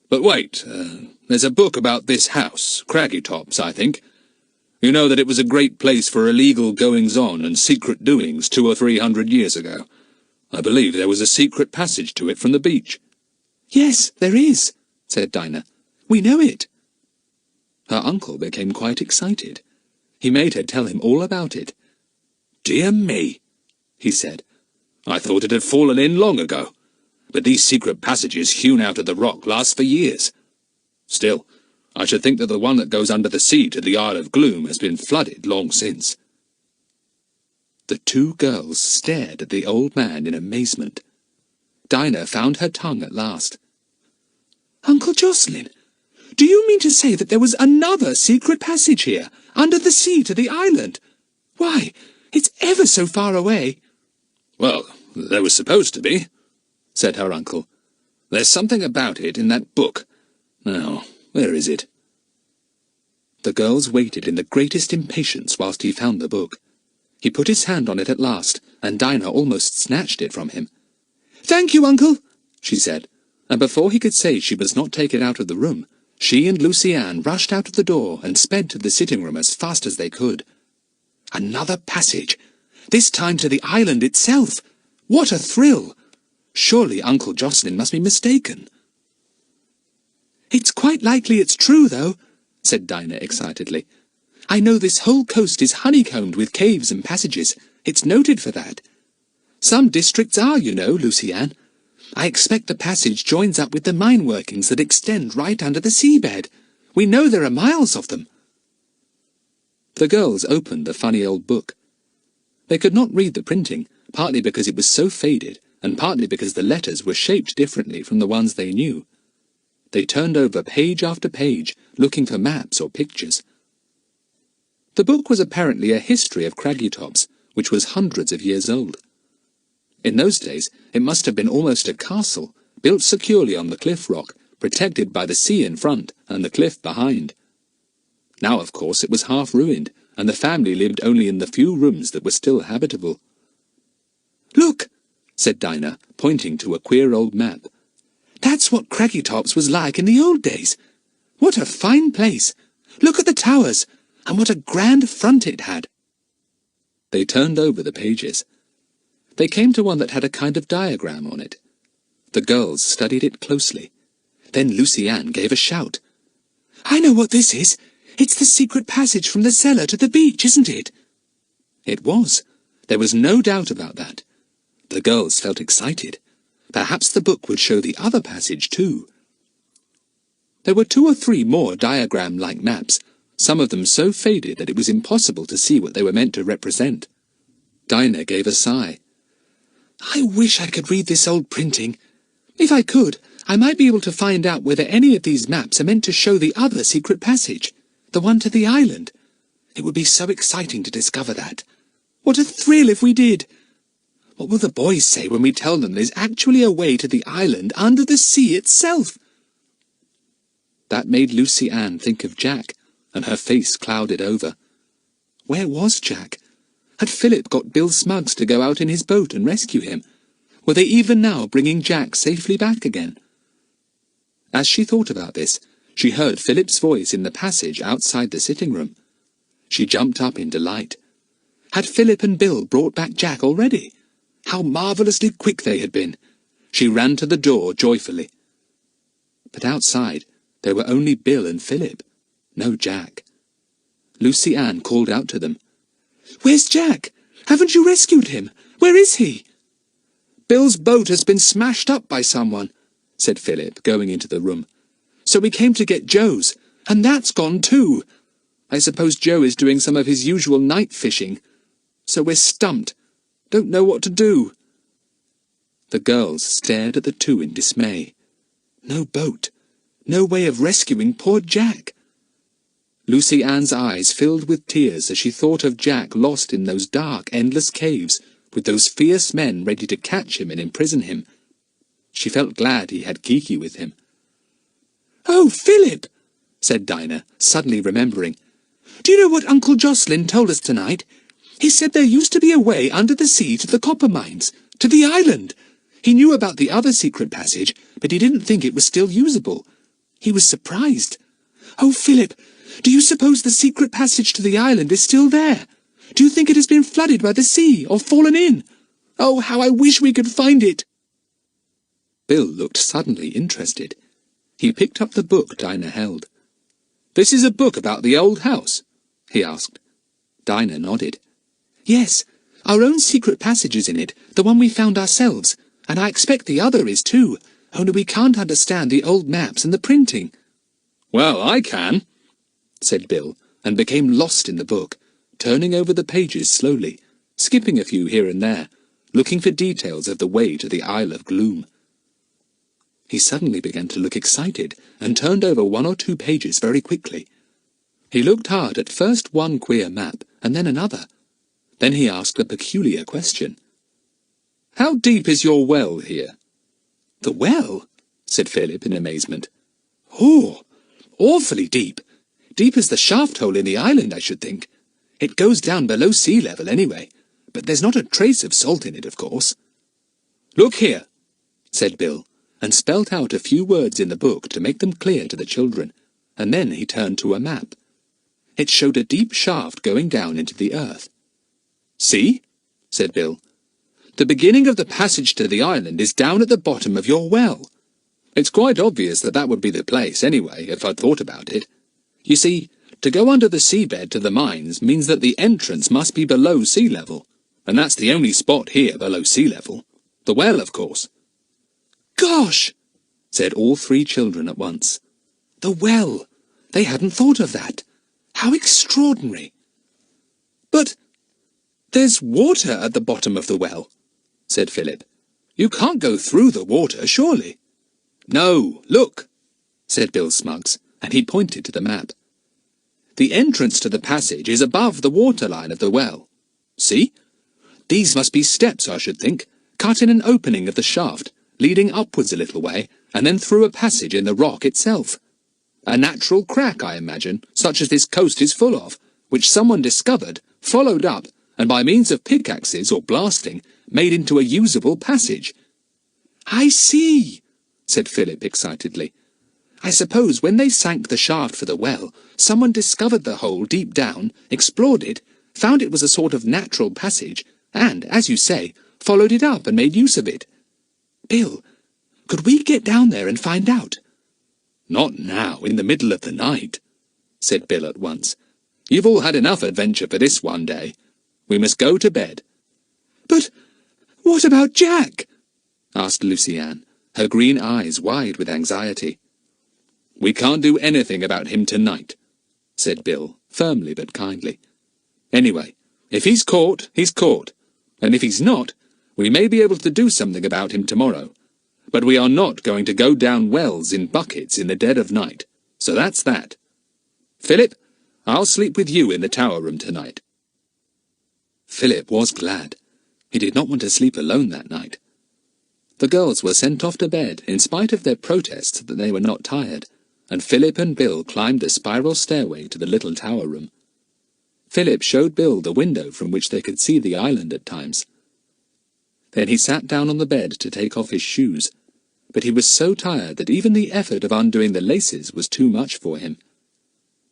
"But wait, there's a book about this house, Craggy Tops, I think. You know that it was a great place for illegal goings-on and secret doings 200 or 300 years ago. I believe there was a secret passage to it from the beach." "Yes, there is," said Dinah. "We know it." Her uncle became quite excited. He made her tell him all about it. "Dear me," he said. "I thought it had fallen in long ago. But these secret passages hewn out of the rock last for years. Still, I should think that the one that goes under the sea to the Isle of Gloom has been flooded long since." The two girls stared at the old man in amazement. Dinah found her tongue at last. "Uncle Jocelyn, do you mean to say that there was another secret passage here, under the sea to the island? Why, it's ever so far away." "Well, there was supposed to be," said her uncle. "There's something about it in that book. Now, where is it?" The girls waited in the greatest impatience whilst he found the book. He put his hand on it at last, and Dinah almost snatched it from him. "Thank you, Uncle," she said, and before he could say she must not take it out of the room, she and Lucy Ann rushed out of the door and sped to the sitting-room as fast as they could. Another passage, this time to the island itself. What a thrill! Surely Uncle Jocelyn must be mistaken. "It's quite likely it's true, though," said Dinah excitedly. "I know this whole coast is honeycombed with caves and passages. It's noted for that. Some districts are, you know, Lucy Ann. I expect the passage joins up with the mine workings that extend right under the seabed. We know there are miles of them." The girls opened the funny old book. They could not read the printing, partly because it was so faded, and partly because the letters were shaped differently from the ones they knew. They turned over page after page, looking for maps or pictures. The book was apparently a history of Craggytops, which was hundreds of years old. In those days, it must have been almost a castle, built securely on the cliff rock, protected by the sea in front and the cliff behind. Now, of course, it was half ruined, and the family lived only in the few rooms that were still habitable. "Look," said Dinah, pointing to a queer old map. "That's what Craggytops was like in the old days. What a fine place! Look at the towers, and what a grand front it had." They turned over the pages. They came to one that had a kind of diagram on it. The girls studied it closely. Then Lucy Ann gave a shout. "I know what this is. It's the secret passage from the cellar to the beach, isn't it?" It was. There was no doubt about that. The girls felt excited. Perhaps the book would show the other passage too. There were 2 or 3 more diagram-like maps, some of them so faded that it was impossible to see what they were meant to represent. Dinah gave a sigh. "I wish I could read this old printing. If I could, I might be able to find out whether any of these maps are meant to show the other secret passage, the one to the island. It would be so exciting to discover that. What a thrill if we did! What will the boys say when we tell them there's actually a way to the island under the sea itself?" That made Lucy Ann think of Jack, and her face clouded over. Where was Jack? Had Philip got Bill Smuggs to go out in his boat and rescue him? Were they even now bringing Jack safely back again? As she thought about this, she heard Philip's voice in the passage outside the sitting-room. She jumped up in delight. Had Philip and Bill brought back Jack already? How marvellously quick they had been! She ran to the door joyfully. But outside, there were only Bill and Philip, no Jack. Lucy Ann called out to them. "Where's Jack? Haven't you rescued him? Where is he?" "Bill's boat has been smashed up by someone," said Philip, going into the room. "So we came to get Joe's, and that's gone too. I suppose Joe is doing some of his usual night fishing. So we're stumped. Don't know what to do." The girls stared at the 2 in dismay. No boat. No way of rescuing poor Jack. Lucy Ann's eyes filled with tears as she thought of Jack lost in those dark, endless caves, with those fierce men ready to catch him and imprison him. She felt glad he had Kiki with him. "Oh, Philip," said Dinah, suddenly remembering. "Do you know what Uncle Jocelyn told us tonight? He said there used to be a way under the sea to the copper mines, to the island. He knew about the other secret passage, but he didn't think it was still usable. He was surprised. Oh, Philip, do you suppose the secret passage to the island is still there? Do you think it has been flooded by the sea or fallen in? Oh, how I wish we could find it!" Bill looked suddenly interested. He picked up the book Dinah held. "This is a book about the old house?" he asked. Dinah nodded. "Yes, our own secret passage is in it, the one we found ourselves, and I expect the other is too, only we can't understand the old maps and the printing." Well, I can, said Bill, and became lost in the book, turning over the pages slowly, skipping a few here and there, looking for details of the way to the Isle of Gloom. He suddenly began to look excited, and turned over 1 or 2 pages very quickly. He looked hard at first one queer map, and then another. Then he asked a peculiar question. "How deep is your well here?" "The well?" said Philip in amazement. "Oh, awfully deep. Deep as the shaft hole in the island, I should think. It goes down below sea level anyway, but there's not a trace of salt in it, of course." "Look here," said Bill, and spelt out a few words in the book to make them clear to the children, and then he turned to a map. It showed a deep shaft going down into the earth. "See?" said Bill. "The beginning of the passage to the island is down at the bottom of your well. It's quite obvious that that would be the place, anyway, if I'd thought about it. You see, to go under the seabed to the mines means that the entrance must be below sea level, and that's the only spot here below sea level. The well, of course." "Gosh!" said all 3 children at once. "The well! They hadn't thought of that. How extraordinary!" "But there's water at the bottom of the well," said Philip. "You can't go through the water, surely." "No, look," said Bill Smuggs, and he pointed to the map. "The entrance to the passage is above the waterline of the well. See? These must be steps, I should think, cut in an opening of the shaft, leading upwards a little way, and then through a passage in the rock itself. A natural crack, I imagine, such as this coast is full of, which someone discovered, followed up, and by means of pickaxes or blasting, made into a usable passage." "I see," said Philip excitedly. "I suppose when they sank the shaft for the well, someone discovered the hole deep down, explored it, found it was a sort of natural passage, and, as you say, followed it up and made use of it. Bill, could we get down there and find out?" "Not now, in the middle of the night," said Bill at once. "You've all had enough adventure for this one day. We must go to bed." "But what about Jack?" asked Lucy-Anne, her green eyes wide with anxiety. "We can't do anything about him tonight," said Bill, firmly but kindly. "Anyway, if he's caught, he's caught, and if he's not, we may be able to do something about him tomorrow. But we are not going to go down wells in buckets in the dead of night, so that's that. Philip, I'll sleep with you in the tower room tonight." Philip was glad. He did not want to sleep alone that night. The girls were sent off to bed in spite of their protests that they were not tired, and Philip and Bill climbed the spiral stairway to the little tower room. Philip showed Bill the window from which they could see the island at times. Then he sat down on the bed to take off his shoes, but he was so tired that even the effort of undoing the laces was too much for him.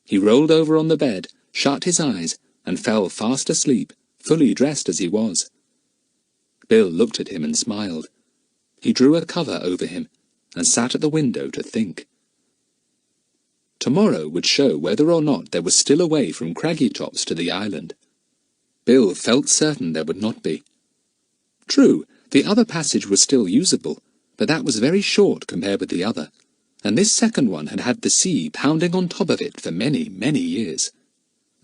He rolled over on the bed, shut his eyes, and fell fast asleep, fully dressed as he was. Bill looked at him and smiled. He drew a cover over him, and sat at the window to think. Tomorrow would show whether or not there was still a way from Craggy Tops to the island. Bill felt certain there would not be. True, the other passage was still usable, but that was very short compared with the other, and this second one had had the sea pounding on top of it for many, many years.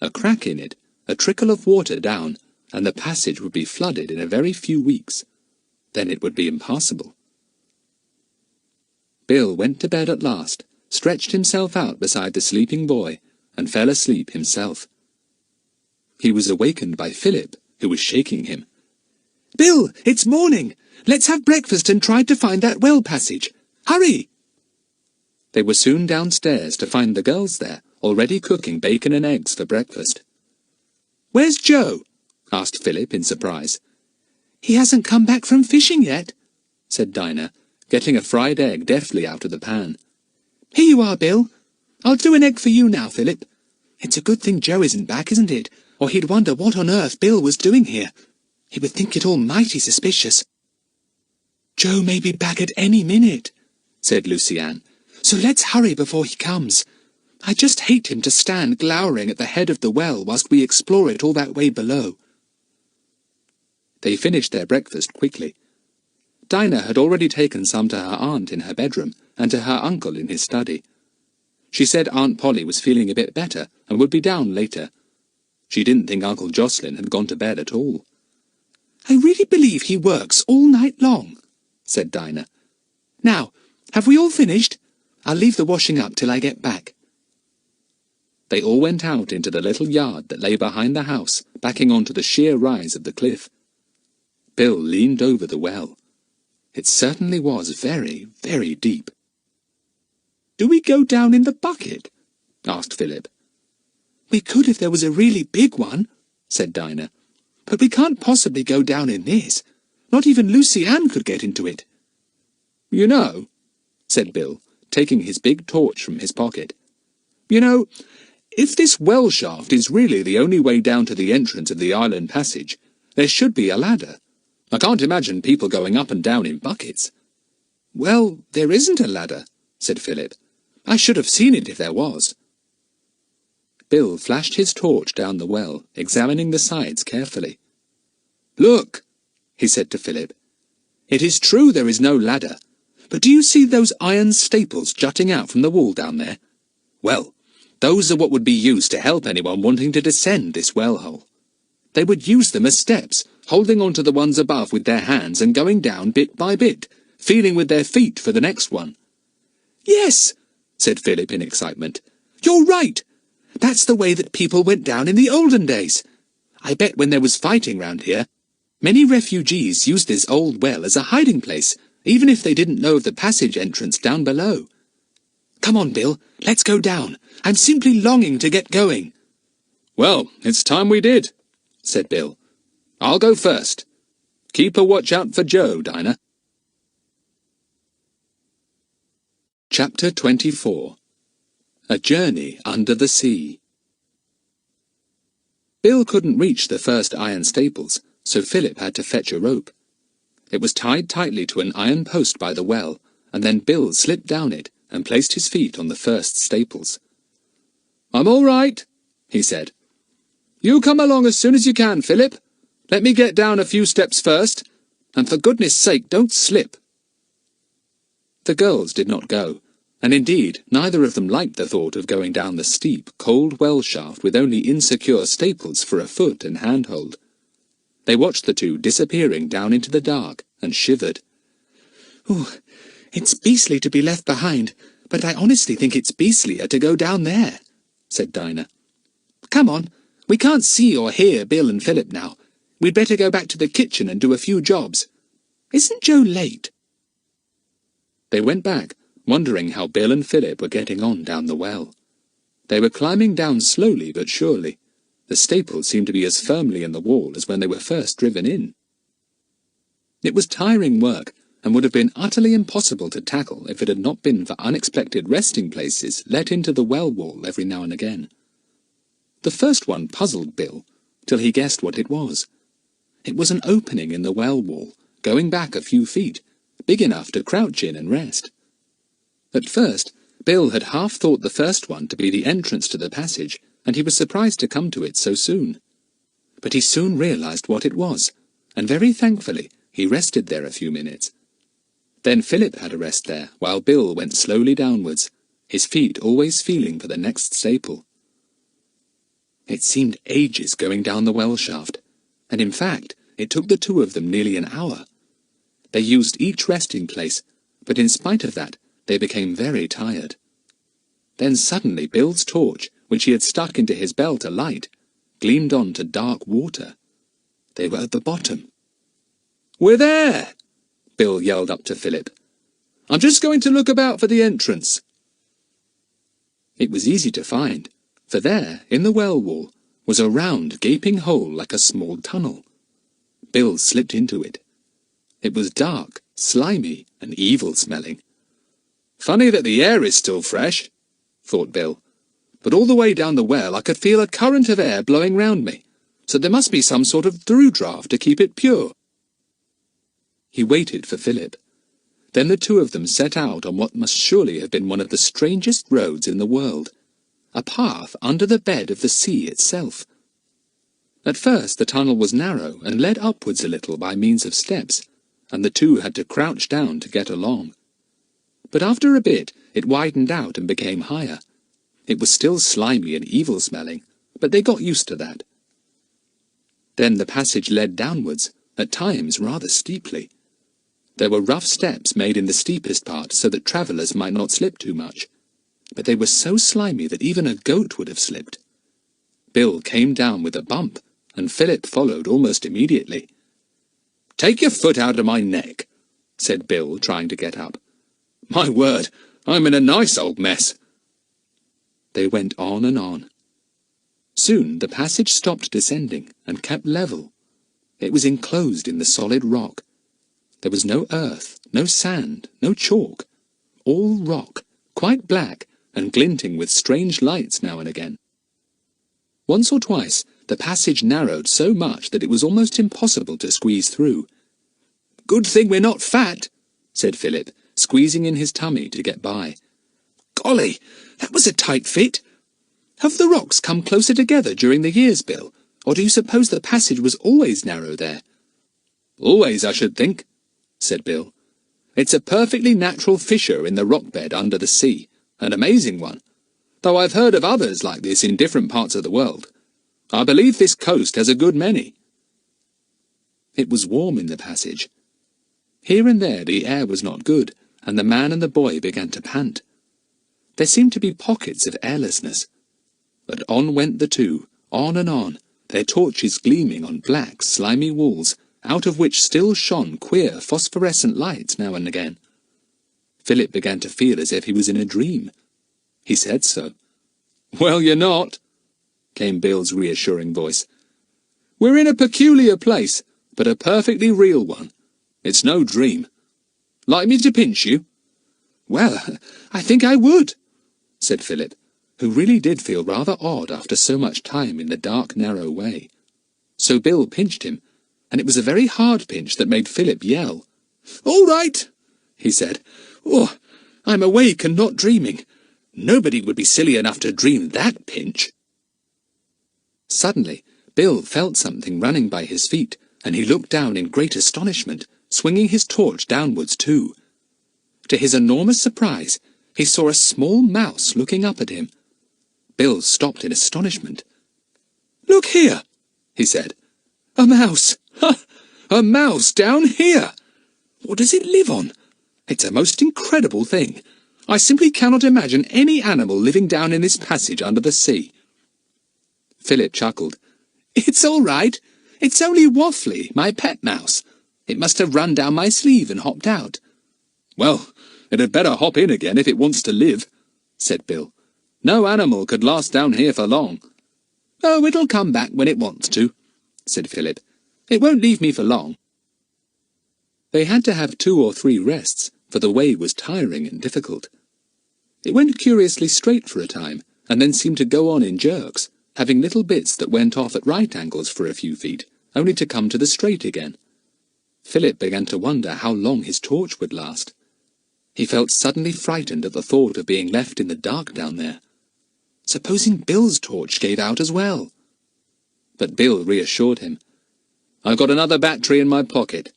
A crack in it, a trickle of water down, and the passage would be flooded in a very few weeks. Then it would be impassable. Bill went to bed at last, stretched himself out beside the sleeping boy, and fell asleep himself. He was awakened by Philip, who was shaking him. "Bill, it's morning! Let's have breakfast and try to find that well passage. Hurry!" They were soon downstairs to find the girls there, already cooking bacon and eggs for breakfast. "Where's Joe?" asked Philip in surprise. "He hasn't come back from fishing yet," said Dinah, getting a fried egg deftly out of the pan. "Here you are, Bill. I'll do an egg for you now, Philip. It's a good thing Joe isn't back, isn't it? Or he'd wonder what on earth Bill was doing here. He would think it all mighty suspicious." "Joe may be back at any minute," said Lucy-Anne, "so let's hurry before he comes. I just hate him to stand glowering at the head of the well whilst we explore it all that way below." They finished their breakfast quickly. Dinah had already taken some to her aunt in her bedroom, and to her uncle in his study. She said Aunt Polly was feeling a bit better and would be down later. She didn't think Uncle Jocelyn had gone to bed at all. "I really believe he works all night long," said Dinah. "Now, have we all finished? I'll leave the washing up till I get back." They all went out into the little yard that lay behind the house, backing onto the sheer rise of the cliff. Bill leaned over the well. It certainly was very, very deep. "Do we go down in the bucket?" asked Philip. "We could if there was a really big one," said Dinah. "But we can't possibly go down in this. Not even Lucy Ann could get into it." "You know," said Bill, taking his big torch from his pocket, "you know, if this well shaft is really the only way down to the entrance of the island passage, there should be a ladder. I can't imagine people going up and down in buckets." "Well, there isn't a ladder," said Philip. "I should have seen it if there was." Bill flashed his torch down the well, examining the sides carefully. "Look," he said to Philip. "It is true there is no ladder, but do you see those iron staples jutting out from the wall down there? Well, those are what would be used to help anyone wanting to descend this well hole. They would use them as steps, holding on to the ones above with their hands and going down bit by bit, feeling with their feet for the next one." "Yes," said Philip in excitement. "You're right. That's the way that people went down in the olden days. I bet when there was fighting round here, many refugees used this old well as a hiding place, even if they didn't know of the passage entrance down below. Come on, Bill, let's go down. I'm simply longing to get going." "Well, it's time we did," said Bill. "I'll go first. Keep a watch out for Joe, Dinah." Chapter 24. A Journey Under the Sea. Bill couldn't reach the first iron staples, so Philip had to fetch a rope. It was tied tightly to an iron post by the well, and then Bill slipped down it and placed his feet on the first staples. "I'm all right," he said. "You come along as soon as you can, Philip. Let me get down a few steps first, and for goodness sake don't slip." The girls did not go, and indeed neither of them liked the thought of going down the steep, cold well shaft with only insecure staples for a foot and handhold. They watched the two disappearing down into the dark and shivered. "Ooh, it's beastly to be left behind, but I honestly think it's beastlier to go down there," said Dinah. "Come on, we can't see or hear Bill and Philip now. We'd better go back to the kitchen and do a few jobs. Isn't Joe late?" They went back, wondering how Bill and Philip were getting on down the well. They were climbing down slowly but surely. The staples seemed to be as firmly in the wall as when they were first driven in. It was tiring work, and would have been utterly impossible to tackle if it had not been for unexpected resting places let into the well wall every now and again. The first one puzzled Bill, till he guessed what it was. It was an opening in the well wall, going back a few feet, big enough to crouch in and rest. At first, Bill had half thought the first one to be the entrance to the passage, and he was surprised to come to it so soon. But he soon realized what it was, and very thankfully he rested there a few minutes. Then Philip had a rest there, while Bill went slowly downwards, his feet always feeling for the next staple. It seemed ages going down the well shaft, and in fact it took the two of them nearly an hour. They used each resting place, but in spite of that they became very tired. Then suddenly Bill's torch, which he had stuck into his belt alight, gleamed on to dark water. They were at the bottom. "We're there!" Bill yelled up to Philip. "I'm just going to look about for the entrance." It was easy to find, for there, in the well wall, was a round, gaping hole like a small tunnel. Bill slipped into it. It was dark, slimy, and evil-smelling. "Funny that the air is still fresh," thought Bill. "But all the way down the well I could feel a current of air blowing round me, so there must be some sort of through-draught to keep it pure." He waited for Philip. Then the two of them set out on what must surely have been one of the strangest roads in the world, a path under the bed of the sea itself. At first the tunnel was narrow and led upwards a little by means of steps, and the two had to crouch down to get along. But after a bit it widened out and became higher, It was still slimy and evil-smelling, but they got used to that. Then the passage led downwards, at times rather steeply. There were rough steps made in the steepest part so that travellers might not slip too much, but they were so slimy that even a goat would have slipped. Bill came down with a bump, and Philip followed almost immediately. "Take your foot out of my neck," said Bill, trying to get up. "My word, I'm in a nice old mess." They went on and on. Soon the passage stopped descending and kept level. It was enclosed in the solid rock. There was no earth, no sand, no chalk. All rock, quite black and glinting with strange lights now and again. Once or twice the passage narrowed so much that it was almost impossible to squeeze through. "Good thing we're not fat," said Philip, squeezing in his tummy to get by. "Golly, that was a tight fit. Have the rocks come closer together during the years, Bill, or do you suppose the passage was always narrow there?" "Always, I should think," said Bill. "It's a perfectly natural fissure in the rock bed under the sea, an amazing one, though I've heard of others like this in different parts of the world. I believe this coast has a good many." It was warm in the passage. Here and there the air was not good, and the man and the boy began to pant. There seemed to be pockets of airlessness. But on went the two, on and on, their torches gleaming on black, slimy walls, out of which still shone queer phosphorescent lights now and again. Philip began to feel as if he was in a dream. He said so. "Well, you're not," came Bill's reassuring voice. "We're in a peculiar place, but a perfectly real one. It's no dream. Like me to pinch you?" "Well, I think I would," said Philip, who really did feel rather odd after so much time in the dark, narrow way. So Bill pinched him, and it was a very hard pinch that made Philip yell. "All right," he said. "Oh, I'm awake and not dreaming. Nobody would be silly enough to dream that pinch." Suddenly, Bill felt something running by his feet, and he looked down in great astonishment, swinging his torch downwards too. To his enormous surprise, he saw a small mouse looking up at him. Bill stopped in astonishment. "Look here," he said. "A mouse! Ha! A mouse down here! What does it live on? It's a most incredible thing. I simply cannot imagine any animal living down in this passage under the sea." Philip chuckled. "It's all right. It's only Waffly, my pet mouse. It must have run down my sleeve and hopped out." "Well, it had better hop in again if it wants to live," said Bill. "No animal could last down here for long." "Oh, it'll come back when it wants to," said Philip. "It won't leave me for long." They had to have 2 or 3 rests, for the way was tiring and difficult. It went curiously straight for a time, and then seemed to go on in jerks, having little bits that went off at right angles for a few feet, only to come to the straight again. Philip began to wonder how long his torch would last. He felt suddenly frightened at the thought of being left in the dark down there. Supposing Bill's torch gave out as well? But Bill reassured him. "I've got another battery in my pocket,"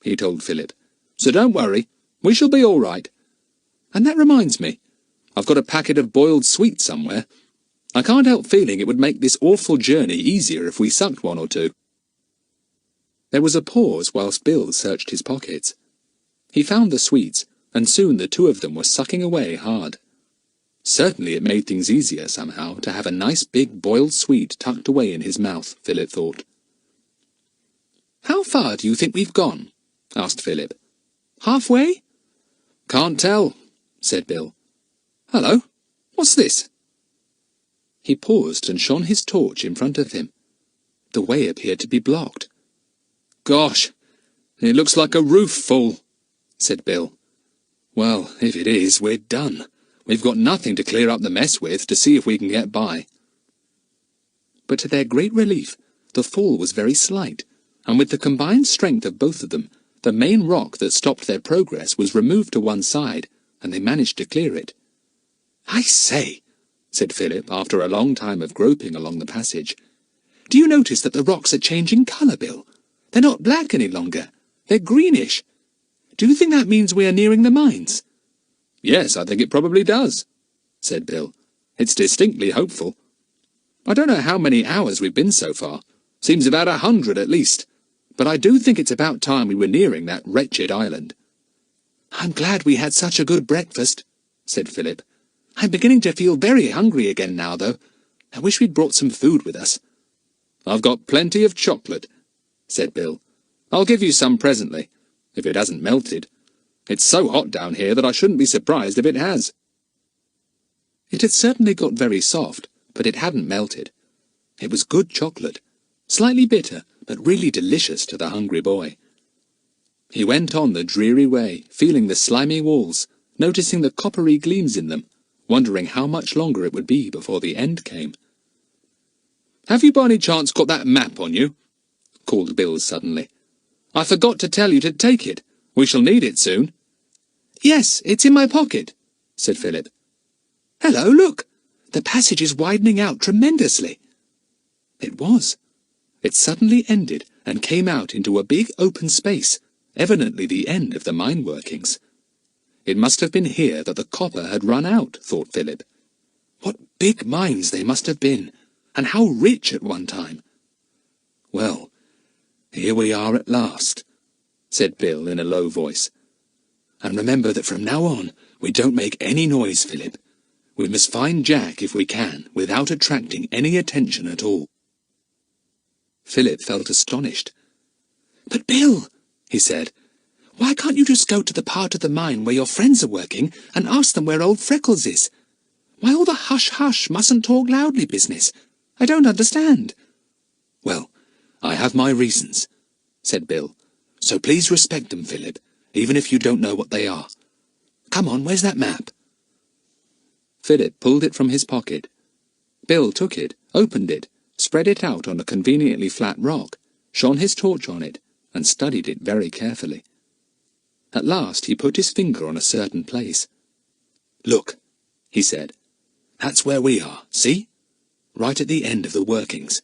he told Philip, "so don't worry, we shall be all right. And that reminds me, I've got a packet of boiled sweets somewhere. I can't help feeling it would make this awful journey easier if we sucked 1 or 2. There was a pause whilst Bill searched his pockets. He found the sweets, and soon the 2 of them were sucking away hard. Certainly it made things easier somehow to have a nice big boiled sweet tucked away in his mouth, Philip thought. "How far do you think we've gone?" asked Philip. "Halfway?" "Can't tell," said Bill. "Hello, what's this?" He paused and shone his torch in front of him. The way appeared to be blocked. "Gosh, it looks like a roof full," said Bill. "Well, if it is, we're done. We've got nothing to clear up the mess with to see if we can get by." But to their great relief, the fall was very slight, and with the combined strength of both of them, the main rock that stopped their progress was removed to one side, and they managed to clear it. "I say," said Philip, after a long time of groping along the passage, "do you notice that the rocks are changing colour, Bill? They're not black any longer. They're greenish. Do you think that means we are nearing the mines?" "Yes, I think it probably does," said Bill. It's distinctly hopeful. I don't know how many hours we've been so far. Seems about 100 at least. But I do think it's about time we were nearing that wretched island." "I'm glad we had such a good breakfast," said Philip. "I'm beginning to feel very hungry again now, though. I wish we'd brought some food with us." "I've got plenty of chocolate," said Bill. "I'll give you some presently, if it hasn't melted. It's so hot down here that I shouldn't be surprised if it has." It had certainly got very soft, but it hadn't melted. It was good chocolate, slightly bitter, but really delicious to the hungry boy. He went on the dreary way, feeling the slimy walls, noticing the coppery gleams in them, wondering how much longer it would be before the end came. "Have you by any chance got that map on you?" called Bill suddenly. "I forgot to tell you to take it. We shall need it soon." "Yes, it's in my pocket," said Philip. "Hello, look! The passage is widening out tremendously." It was. It suddenly ended and came out into a big open space, evidently the end of the mine workings. It must have been here that the copper had run out, thought Philip. What big mines they must have been, and how rich at one time. "Well, here we are at last," said Bill in a low voice. "And remember that from now on we don't make any noise, Philip. We must find Jack if we can, without attracting any attention at all." Philip felt astonished. "But Bill," he said, "why can't you just go to the part of the mine where your friends are working and ask them where old Freckles is? Why all the hush-hush, mustn't talk loudly business? I don't understand." "Well, I have my reasons," said Bill, "so please respect them, Philip, even if you don't know what they are. Come on, where's that map?" Philip pulled it from his pocket. Bill took it, opened it, spread it out on a conveniently flat rock, shone his torch on it, and studied it very carefully. At last he put his finger on a certain place. "Look," he said, "that's where we are, see? Right at the end of the workings.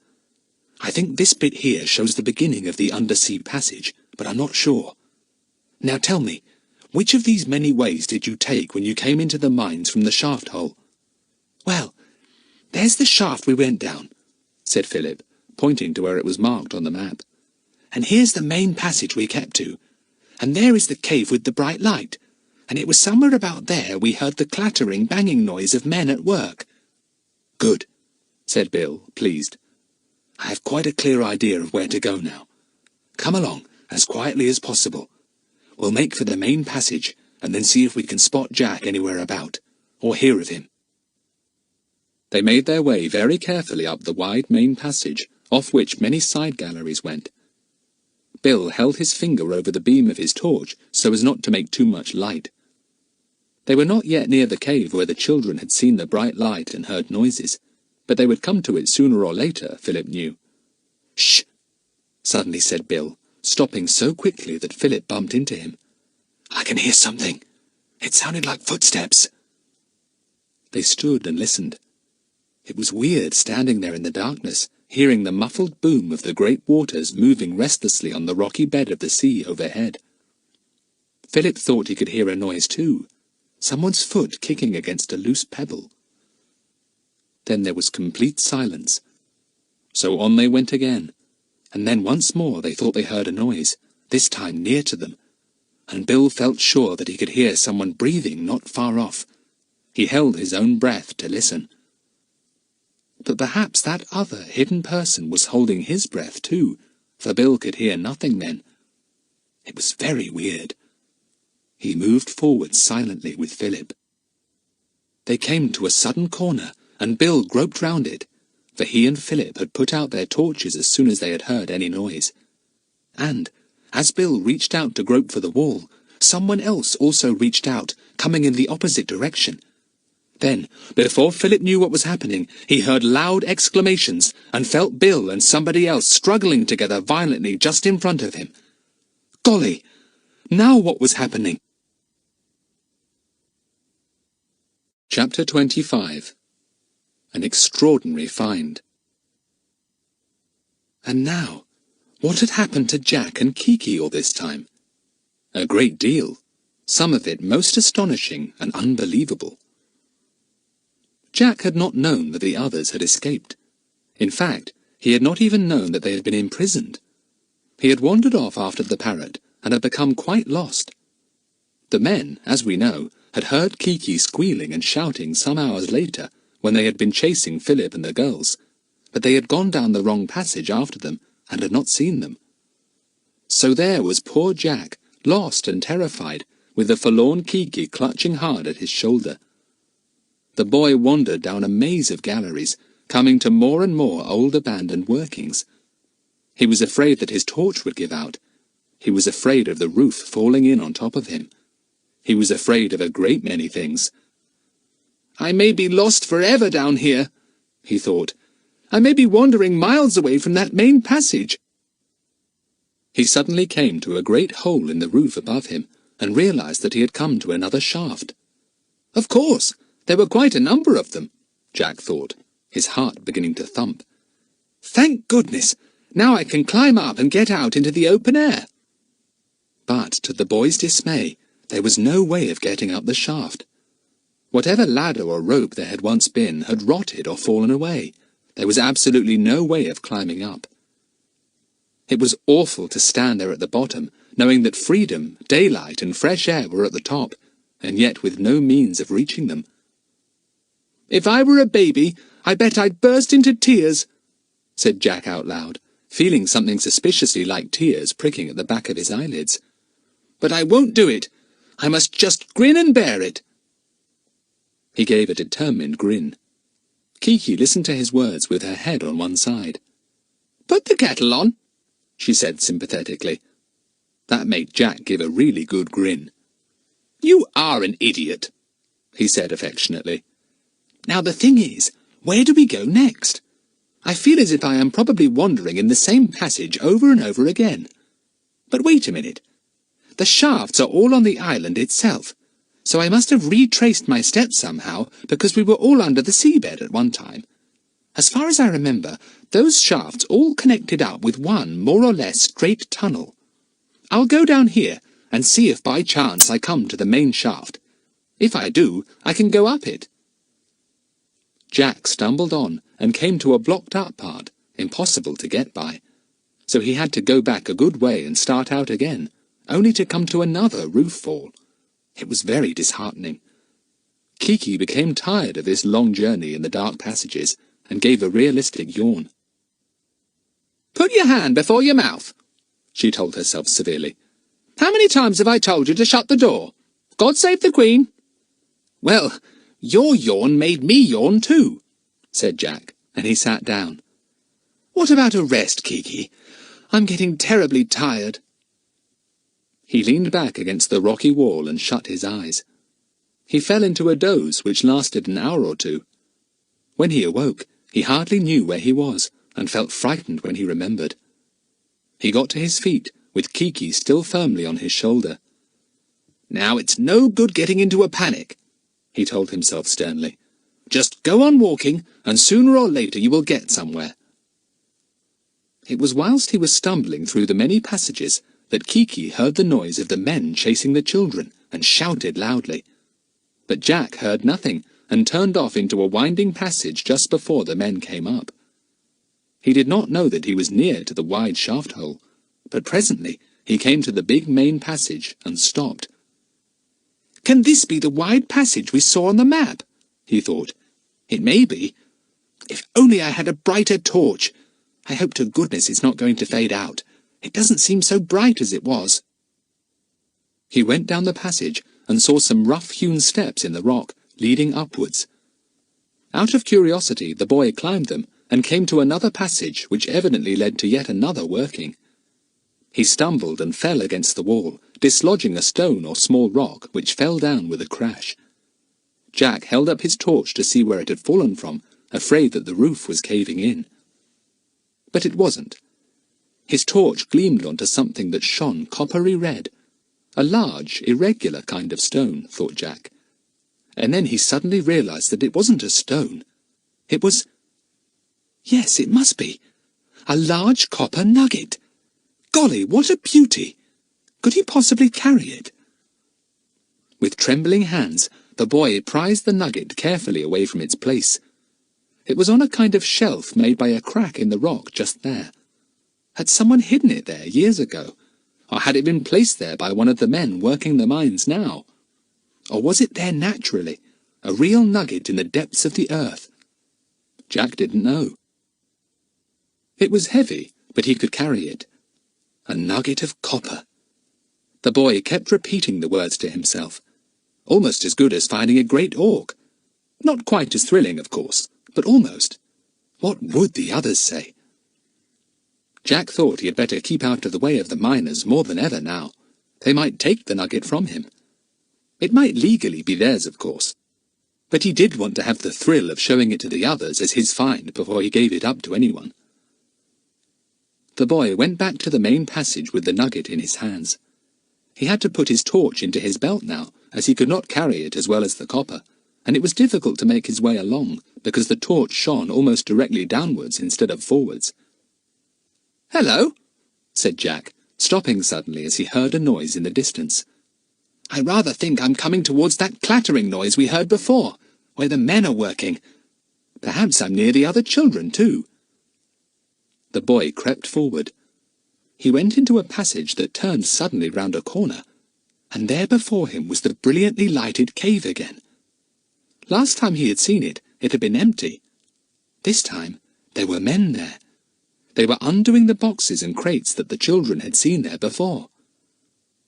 I think this bit here shows the beginning of the undersea passage, but I'm not sure. Now tell me, which of these many ways did you take when you came into the mines from the shaft hole?" "Well, there's the shaft we went down," said Philip, pointing to where it was marked on the map. "And here's the main passage we kept to. And there is the cave with the bright light. And it was somewhere about there we heard the clattering, banging noise of men at work." "Good," said Bill, pleased. "I have quite a clear idea of where to go now. Come along, as quietly as possible. We'll make for the main passage, and then see if we can spot Jack anywhere about, or hear of him." They made their way very carefully up the wide main passage, off which many side galleries went. Bill held his finger over the beam of his torch so as not to make too much light. They were not yet near the cave where the children had seen the bright light and heard noises, but they would come to it sooner or later, Philip knew. "Shh!" suddenly said Bill, stopping so quickly that Philip bumped into him. "I can hear something. It sounded like footsteps." They stood and listened. It was weird standing there in the darkness, hearing the muffled boom of the great waters moving restlessly on the rocky bed of the sea overhead. Philip thought he could hear a noise too, someone's foot kicking against a loose pebble. Then there was complete silence. So on they went again, and then once more they thought they heard a noise, this time near to them, and Bill felt sure that he could hear someone breathing not far off. He held his own breath to listen. But perhaps that other hidden person was holding his breath too, for Bill could hear nothing then. It was very weird. He moved forward silently with Philip. They came to a sudden corner, and Bill groped round it, for he and Philip had put out their torches as soon as they had heard any noise. And, as Bill reached out to grope for the wall, someone else also reached out, coming in the opposite direction. Then, before Philip knew what was happening, he heard loud exclamations and felt Bill and somebody else struggling together violently just in front of him. Golly! Now what was happening? Chapter 25. An Extraordinary Find. And now, what had happened to Jack and Kiki all this time? A great deal, some of it most astonishing and unbelievable. Jack had not known that the others had escaped. In fact, he had not even known that they had been imprisoned. He had wandered off after the parrot, and had become quite lost. The men, as we know, had heard Kiki squealing and shouting some hours later, when they had been chasing Philip and the girls, but they had gone down the wrong passage after them, and had not seen them. So there was poor Jack, lost and terrified, with the forlorn Kiki clutching hard at his shoulder. The boy wandered down a maze of galleries, coming to more and more old abandoned workings. He was afraid that his torch would give out. He was afraid of the roof falling in on top of him. He was afraid of a great many things. I may be lost forever down here, he thought. I may be wandering miles away from that main passage. He suddenly came to a great hole in the roof above him, and realized that he had come to another shaft. Of course, there were quite a number of them, Jack thought, his heart beginning to thump. Thank goodness! Now I can climb up and get out into the open air. But, to the boy's dismay, there was no way of getting up the shaft. Whatever ladder or rope there had once been had rotted or fallen away. There was absolutely no way of climbing up. It was awful to stand there at the bottom, knowing that freedom, daylight, and fresh air were at the top, and yet with no means of reaching them. If I were a baby, I bet I'd burst into tears, said Jack out loud, feeling something suspiciously like tears pricking at the back of his eyelids. But I won't do it. I must just grin and bear it. He gave a determined grin. Kiki listened to his words with her head on one side. Put the kettle on, she said sympathetically. That made Jack give a really good grin. You are an idiot, he said affectionately. Now the thing is, where do we go next? I feel as if I am probably wandering in the same passage over and over again. But wait a minute. The shafts are all on the island itself, so I must have retraced my steps somehow, because we were all under the seabed at one time. As far as I remember, those shafts all connected up with one more or less straight tunnel. I'll go down here and see if by chance I come to the main shaft. If I do, I can go up it. Jack stumbled on and came to a blocked-up part, impossible to get by. So he had to go back a good way and start out again, only to come to another roof fall. It was very disheartening. Kiki became tired of this long journey in the dark passages and gave a realistic yawn. Put your hand before your mouth, she told herself severely. How many times have I told you to shut the door? God save the Queen. Well, your yawn made me yawn too, said Jack, and he sat down. What about a rest, Kiki? I'm getting terribly tired. He leaned back against the rocky wall and shut his eyes. He fell into a doze which lasted an hour or two. When he awoke, he hardly knew where he was, and felt frightened when he remembered. He got to his feet, with Kiki still firmly on his shoulder. Now it's no good getting into a panic, he told himself sternly. Just go on walking, and sooner or later you will get somewhere. It was whilst he was stumbling through the many passages that Kiki heard the noise of the men chasing the children, and shouted loudly. But Jack heard nothing, and turned off into a winding passage just before the men came up. He did not know that he was near to the wide shaft hole, but presently he came to the big main passage and stopped. Can this be the wide passage we saw on the map? He thought. It may be. If only I had a brighter torch. I hope to goodness it's not going to fade out. It doesn't seem so bright as it was. He went down the passage and saw some rough-hewn steps in the rock, leading upwards. Out of curiosity, the boy climbed them, and came to another passage which evidently led to yet another working. He stumbled and fell against the wall, dislodging a stone or small rock which fell down with a crash. Jack held up his torch to see where it had fallen from, afraid that the roof was caving in. But it wasn't. His torch gleamed onto something that shone coppery red. A large, irregular kind of stone, thought Jack. And then he suddenly realized that it wasn't a stone. It was... Yes, it must be. A large copper nugget. Golly, what a beauty! Could he possibly carry it? With trembling hands, The boy prized the nugget carefully away from its place. It was on a kind of shelf made by a crack in the rock just there. Had someone hidden it there years ago? Or had it been placed there by one of the men working the mines now? Or was it there naturally, a real nugget in the depths of the earth? Jack didn't know. It was heavy, but he could carry it. A nugget of copper. The boy kept repeating the words to himself. Almost as good as finding a great auk. Not quite as thrilling, of course, but almost. What would the others say? Jack thought he had better keep out of the way of the miners more than ever now. They might take the nugget from him. It might legally be theirs, of course. But he did want to have the thrill of showing it to the others as his find before he gave it up to anyone. The boy went back to the main passage with the nugget in his hands. He had to put his torch into his belt now, as he could not carry it as well as the copper, and it was difficult to make his way along, because the torch shone almost directly downwards instead of forwards. "Hello," said Jack, stopping suddenly as he heard a noise in the distance. "I rather think I'm coming towards that clattering noise we heard before, where the men are working. Perhaps I'm near the other children, too." The boy crept forward. He went into a passage that turned suddenly round a corner, and there before him was the brilliantly lighted cave again. Last time he had seen it, it had been empty. This time, there were men there. They were undoing the boxes and crates that the children had seen there before.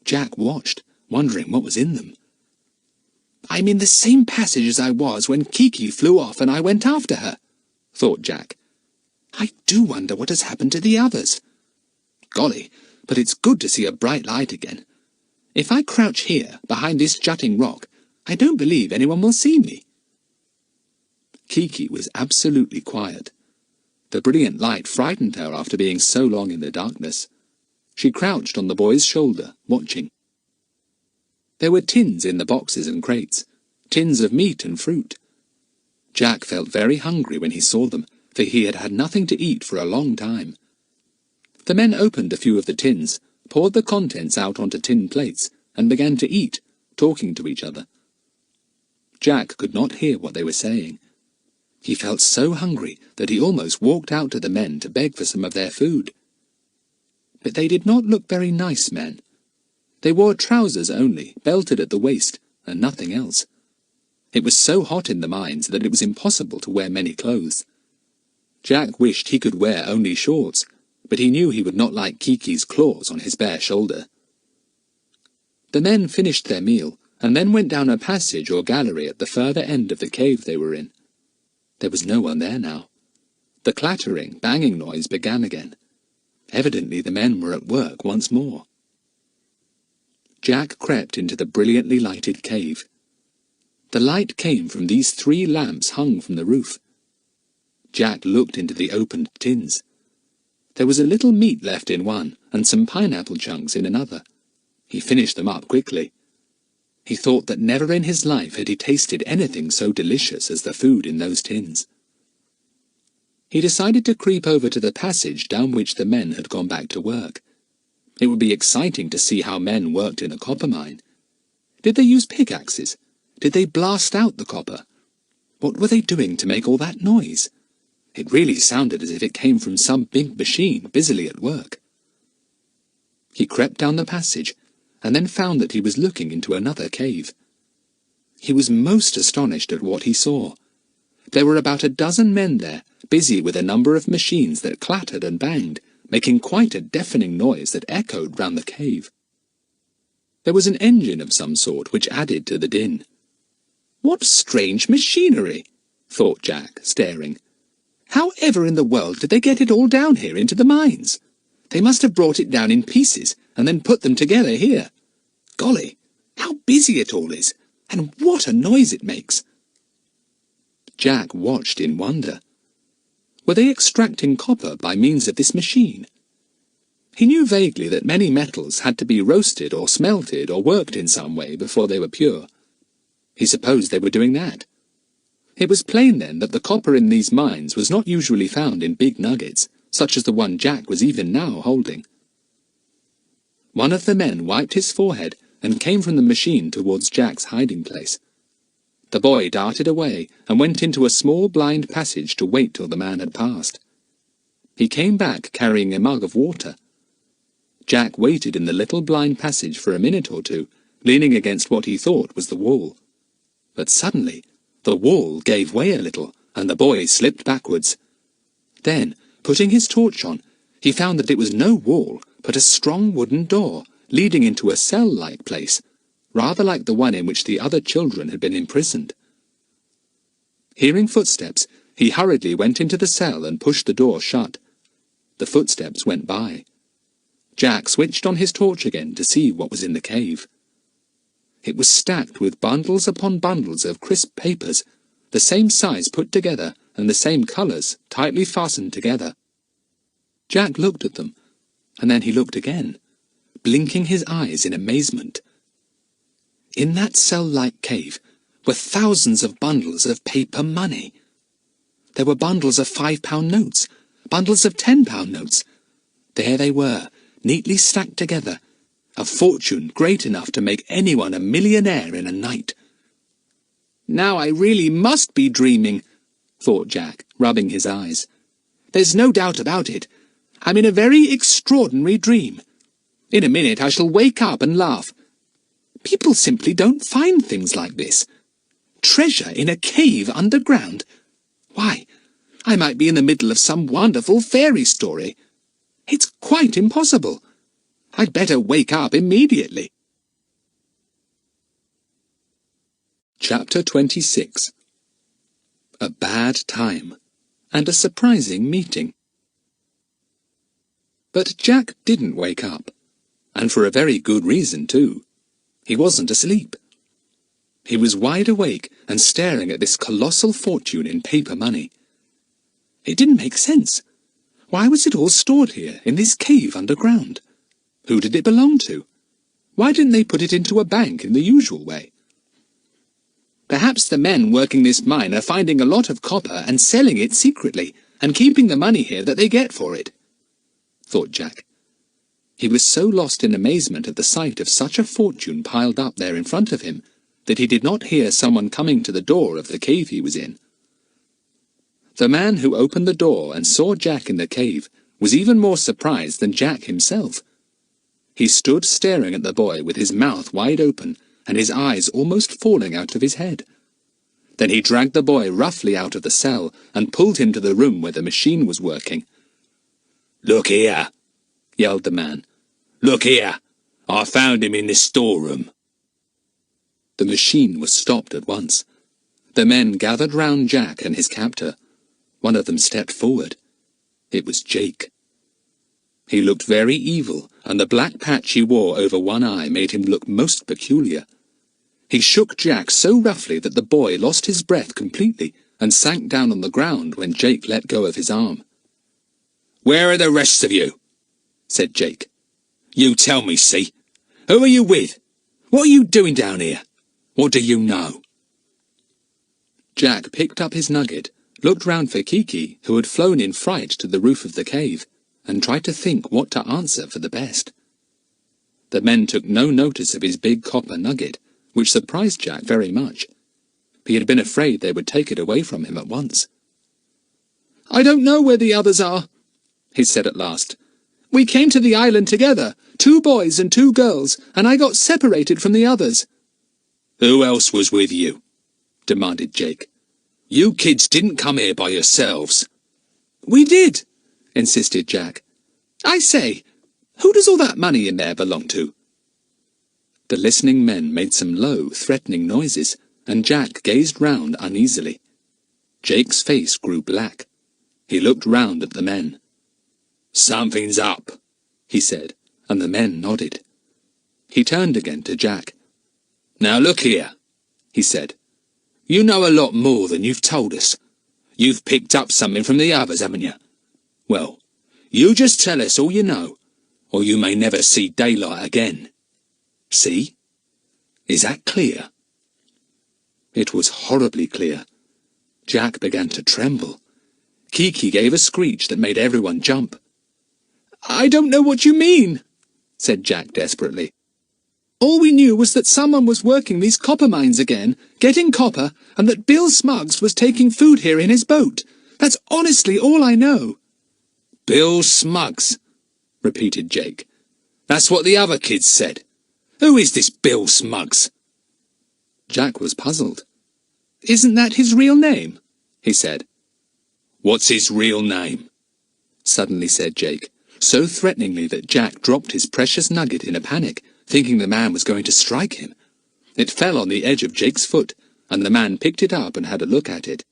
Jack watched, wondering what was in them. "I'm in the same passage as I was when Kiki flew off and I went after her," thought Jack. "I do wonder what has happened to the others. Golly, but it's good to see a bright light again. If I crouch here, behind this jutting rock, I don't believe anyone will see me." Kiki was absolutely quiet. The brilliant light frightened her after being so long in the darkness. She crouched on the boy's shoulder, watching. There were tins in the boxes and crates, tins of meat and fruit. Jack felt very hungry when he saw them, for he had had nothing to eat for a long time. The men opened a few of the tins, poured the contents out onto tin plates, and began to eat, talking to each other. Jack could not hear what they were saying. He felt so hungry that he almost walked out to the men to beg for some of their food. But they did not look very nice men. They wore trousers only, belted at the waist, and nothing else. It was so hot in the mines that it was impossible to wear many clothes. Jack wished he could wear only shorts, but he knew he would not like Kiki's claws on his bare shoulder. The men finished their meal, and then went down a passage or gallery at the further end of the cave they were in. There was no one there now. The clattering, banging noise began again. Evidently the men were at work once more. Jack crept into the brilliantly lighted cave. The light came from these 3 lamps hung from the roof. Jack looked into the opened tins. There was a little meat left in one, and some pineapple chunks in another. He finished them up quickly. He thought that never in his life had he tasted anything so delicious as the food in those tins. He decided to creep over to the passage down which the men had gone back to work. It would be exciting to see how men worked in a copper mine. Did they use pickaxes? Did they blast out the copper? What were they doing to make all that noise? It really sounded as if it came from some big machine busily at work. He crept down the passage, and then found that he was looking into another cave. He was most astonished at what he saw. There were about a dozen men there, busy with a number of machines that clattered and banged, making quite a deafening noise that echoed round the cave. There was an engine of some sort which added to the din. "What strange machinery!" thought Jack, staring. "How ever in the world did they get it all down here into the mines? They must have brought it down in pieces, and then put them together here. Golly, how busy it all is, and what a noise it makes!" Jack watched in wonder. Were they extracting copper by means of this machine? He knew vaguely that many metals had to be roasted or smelted or worked in some way before they were pure. He supposed they were doing that. It was plain then that the copper in these mines was not usually found in big nuggets, such as the one Jack was even now holding. One of the men wiped his forehead and came from the machine towards Jack's hiding place. The boy darted away and went into a small blind passage to wait till the man had passed. He came back carrying a mug of water. Jack waited in the little blind passage for a minute or two, leaning against what he thought was the wall. But suddenly, the wall gave way a little, and the boy slipped backwards. Then, putting his torch on, he found that it was no wall, but a strong wooden door, leading into a cell-like place, rather like the one in which the other children had been imprisoned. Hearing footsteps, he hurriedly went into the cell and pushed the door shut. The footsteps went by. Jack switched on his torch again to see what was in the cave. It was stacked with bundles upon bundles of crisp papers, the same size put together and the same colours tightly fastened together. Jack looked at them, and then he looked again, blinking his eyes in amazement. In that cell-like cave were thousands of bundles of paper money. There were bundles of £5 notes, bundles of £10 notes. There they were, neatly stacked together, a fortune great enough to make anyone a millionaire in a night. Now I really must be dreaming, thought Jack, rubbing his eyes. There's no doubt about it. I'm in a very extraordinary dream. In a minute I shall wake up and laugh. People simply don't find things like this. Treasure in a cave underground. Why, I might be in the middle of some wonderful fairy story. It's quite impossible. I'd better wake up immediately. Chapter 26. A Bad Time, and a Surprising Meeting. But Jack didn't wake up, and for a very good reason too. He wasn't asleep. He was wide awake and staring at this colossal fortune in paper money. It didn't make sense. Why was it all stored here, in this cave underground? Who did it belong to? Why didn't they put it into a bank in the usual way? Perhaps the men working this mine are finding a lot of copper and selling it secretly, and keeping the money here that they get for it, thought Jack. He was so lost in amazement at the sight of such a fortune piled up there in front of him that he did not hear someone coming to the door of the cave he was in. The man who opened the door and saw Jack in the cave was even more surprised than Jack himself. He stood staring at the boy with his mouth wide open and his eyes almost falling out of his head. Then he dragged the boy roughly out of the cell and pulled him to the room where the machine was working. "Look here," yelled the man. "Look here! I found him in this storeroom." The machine was stopped at once. The men gathered round Jack and his captor. One of them stepped forward. It was Jake. He looked very evil, and the black patch he wore over one eye made him look most peculiar. He shook Jack so roughly that the boy lost his breath completely and sank down on the ground when Jake let go of his arm. "Where are the rest of you?" said Jake. "You tell me, see? Who are you with? What are you doing down here? What do you know?" Jack picked up his nugget, looked round for Kiki, who had flown in fright to the roof of the cave, and tried to think what to answer for the best. The men took no notice of his big copper nugget, which surprised Jack very much. He had been afraid they would take it away from him at once. "I don't know where the others are," he said at last. "We came to the island together, 2 boys and 2 girls, and I got separated from the others." "Who else was with you?" demanded Jake. "You kids didn't come here by yourselves." "We did," insisted Jack. "I say, who does all that money in there belong to?" The listening men made some low, threatening noises, and Jack gazed round uneasily. Jake's face grew black. He looked round at the men. "Something's up," he said, and the men nodded. He turned again to Jack. "Now look here," he said. "You know a lot more than you've told us. You've picked up something from the others, haven't you? Well, you just tell us all you know, or you may never see daylight again. See? Is that clear?" It was horribly clear. Jack began to tremble. Kiki gave a screech that made everyone jump. "I don't know what you mean," said Jack desperately. All we knew was that someone was working these copper mines again, getting copper, and that Bill Smuggs was taking food here in his boat. That's honestly all I know." "Bill Smuggs," repeated Jake. "That's what the other kids said. Who is this Bill Smuggs?" Jack was puzzled. "Isn't that his real name?" he said. "What's his real name?" suddenly said Jake, so threateningly that Jack dropped his precious nugget in a panic, thinking the man was going to strike him. It fell on the edge of Jake's foot, and the man picked it up and had a look at it.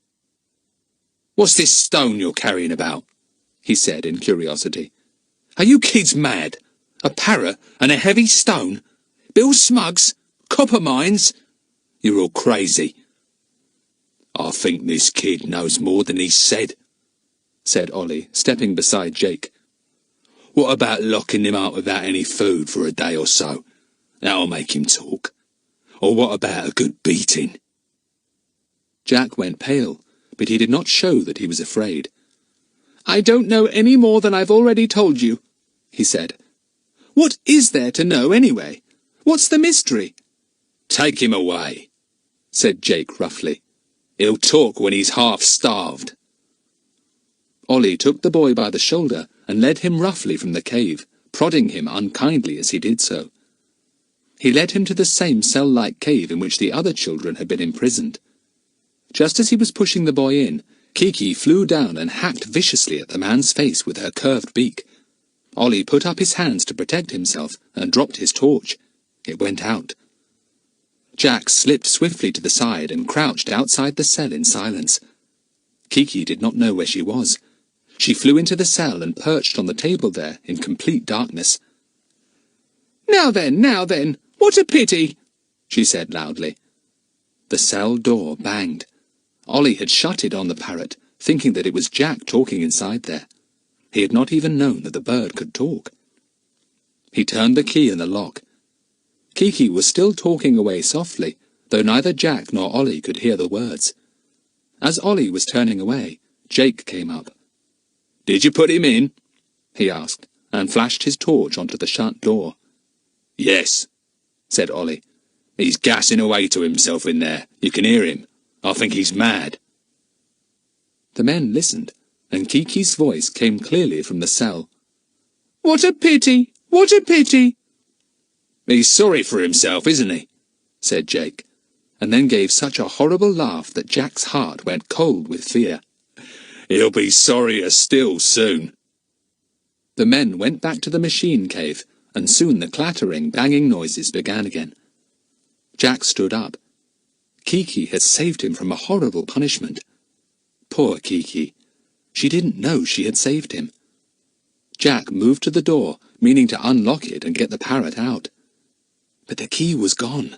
"What's this stone you're carrying about?" he said in curiosity. "Are you kids mad? A parrot and a heavy stone? Bill Smuggs? Copper mines? You're all crazy." "I think this kid knows more than he's said," said Ollie, stepping beside Jake. "What about locking him up without any food for a day or so? That'll make him talk. Or what about a good beating?" Jack went pale, but he did not show that he was afraid. "I don't know any more than I've already told you," he said. "What is there to know, anyway? What's the mystery?" "Take him away," said Jake roughly. "He'll talk when he's half-starved." Ollie took the boy by the shoulder and led him roughly from the cave, prodding him unkindly as he did so. He led him to the same cell-like cave in which the other children had been imprisoned. Just as he was pushing the boy in, Kiki flew down and hacked viciously at the man's face with her curved beak. Ollie put up his hands to protect himself and dropped his torch. It went out. Jack slipped swiftly to the side and crouched outside the cell in silence. Kiki did not know where she was. She flew into the cell and perched on the table there in complete darkness. Now then, what a pity," she said loudly. The cell door banged. Ollie had shut it on the parrot, thinking that it was Jack talking inside there. He had not even known that the bird could talk. He turned the key in the lock. Kiki was still talking away softly, though neither Jack nor Ollie could hear the words. As Ollie was turning away, Jake came up. "Did you put him in?" he asked, and flashed his torch onto the shut door. "Yes," said Ollie. "He's gassing away to himself in there. You can hear him. I think he's mad." The men listened, and Kiki's voice came clearly from the cell. "What a pity! What a pity!" "He's sorry for himself, isn't he?" said Jake, and then gave such a horrible laugh that Jack's heart went cold with fear. "He'll be sorrier still soon." The men went back to the machine cave, and soon the clattering, banging noises began again. Jack stood up. Kiki had saved him from a horrible punishment. Poor Kiki. She didn't know she had saved him. Jack moved to the door, meaning to unlock it and get the parrot out. But the key was gone.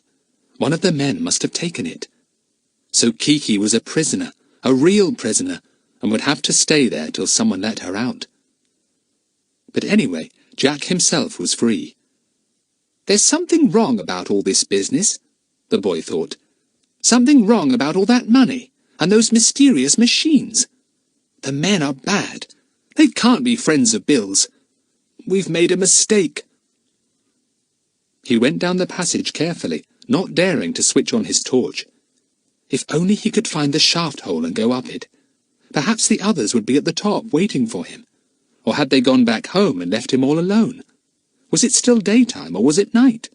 One of the men must have taken it. So Kiki was a prisoner, a real prisoner, and would have to stay there till someone let her out. But anyway, Jack himself was free. "There's something wrong about all this business," the boy thought. "Something wrong about all that money, and those mysterious machines. The men are bad. They can't be friends of Bill's. We've made a mistake." He went down the passage carefully, not daring to switch on his torch. If only he could find the shaft hole and go up it. Perhaps the others would be at the top waiting for him. Or had they gone back home and left him all alone? Was it still daytime, or was it night?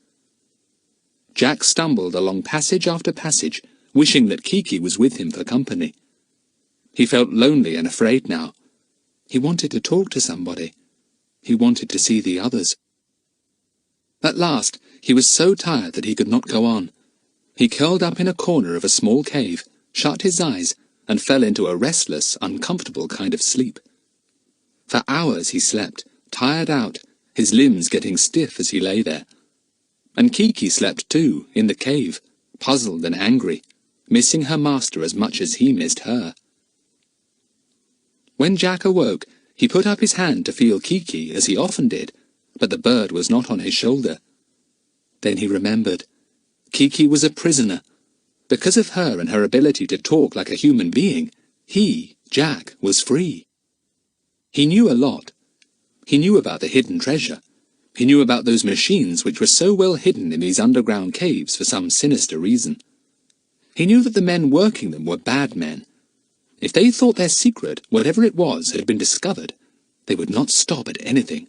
Jack stumbled along passage after passage, wishing that Kiki was with him for company. He felt lonely and afraid now. He wanted to talk to somebody. He wanted to see the others. At last, he was so tired that he could not go on. He curled up in a corner of a small cave, shut his eyes, and fell into a restless, uncomfortable kind of sleep. For hours he slept, tired out, his limbs getting stiff as he lay there. And Kiki slept too, in the cave, puzzled and angry, missing her master as much as he missed her. When Jack awoke, he put up his hand to feel Kiki, as he often did, but the bird was not on his shoulder. Then he remembered. Kiki was a prisoner. Because of her and her ability to talk like a human being, he, Jack, was free. He knew a lot. He knew about the hidden treasure. He knew about those machines which were so well hidden in these underground caves for some sinister reason. He knew that the men working them were bad men. If they thought their secret, whatever it was, had been discovered, they would not stop at anything.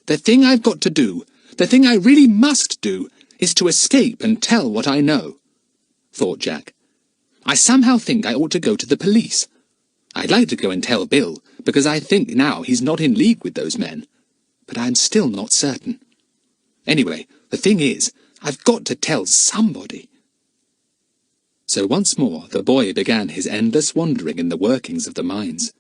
"The thing I've got to do, the thing I really must do, is to escape and tell what I know," thought Jack. "I somehow think I ought to go to the police. I'd like to go and tell Bill, because I think now he's not in league with those men. But I'm still not certain. Anyway, the thing is, I've got to tell somebody." So once more the boy began his endless wandering in the workings of the mines.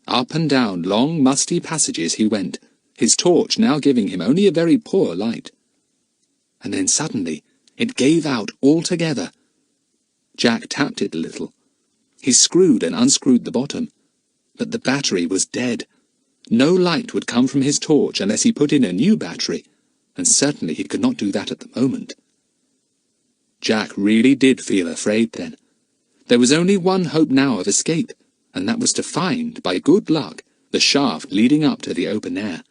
Up and down long, musty passages he went, his torch now giving him only a very poor light. And then suddenly it gave out altogether. Jack tapped it a little. He screwed and unscrewed the bottom, but the battery was dead. No light would come from his torch unless he put in a new battery, and certainly he could not do that at the moment. Jack really did feel afraid then. There was only one hope now of escape, and that was to find, by good luck, the shaft leading up to the open air.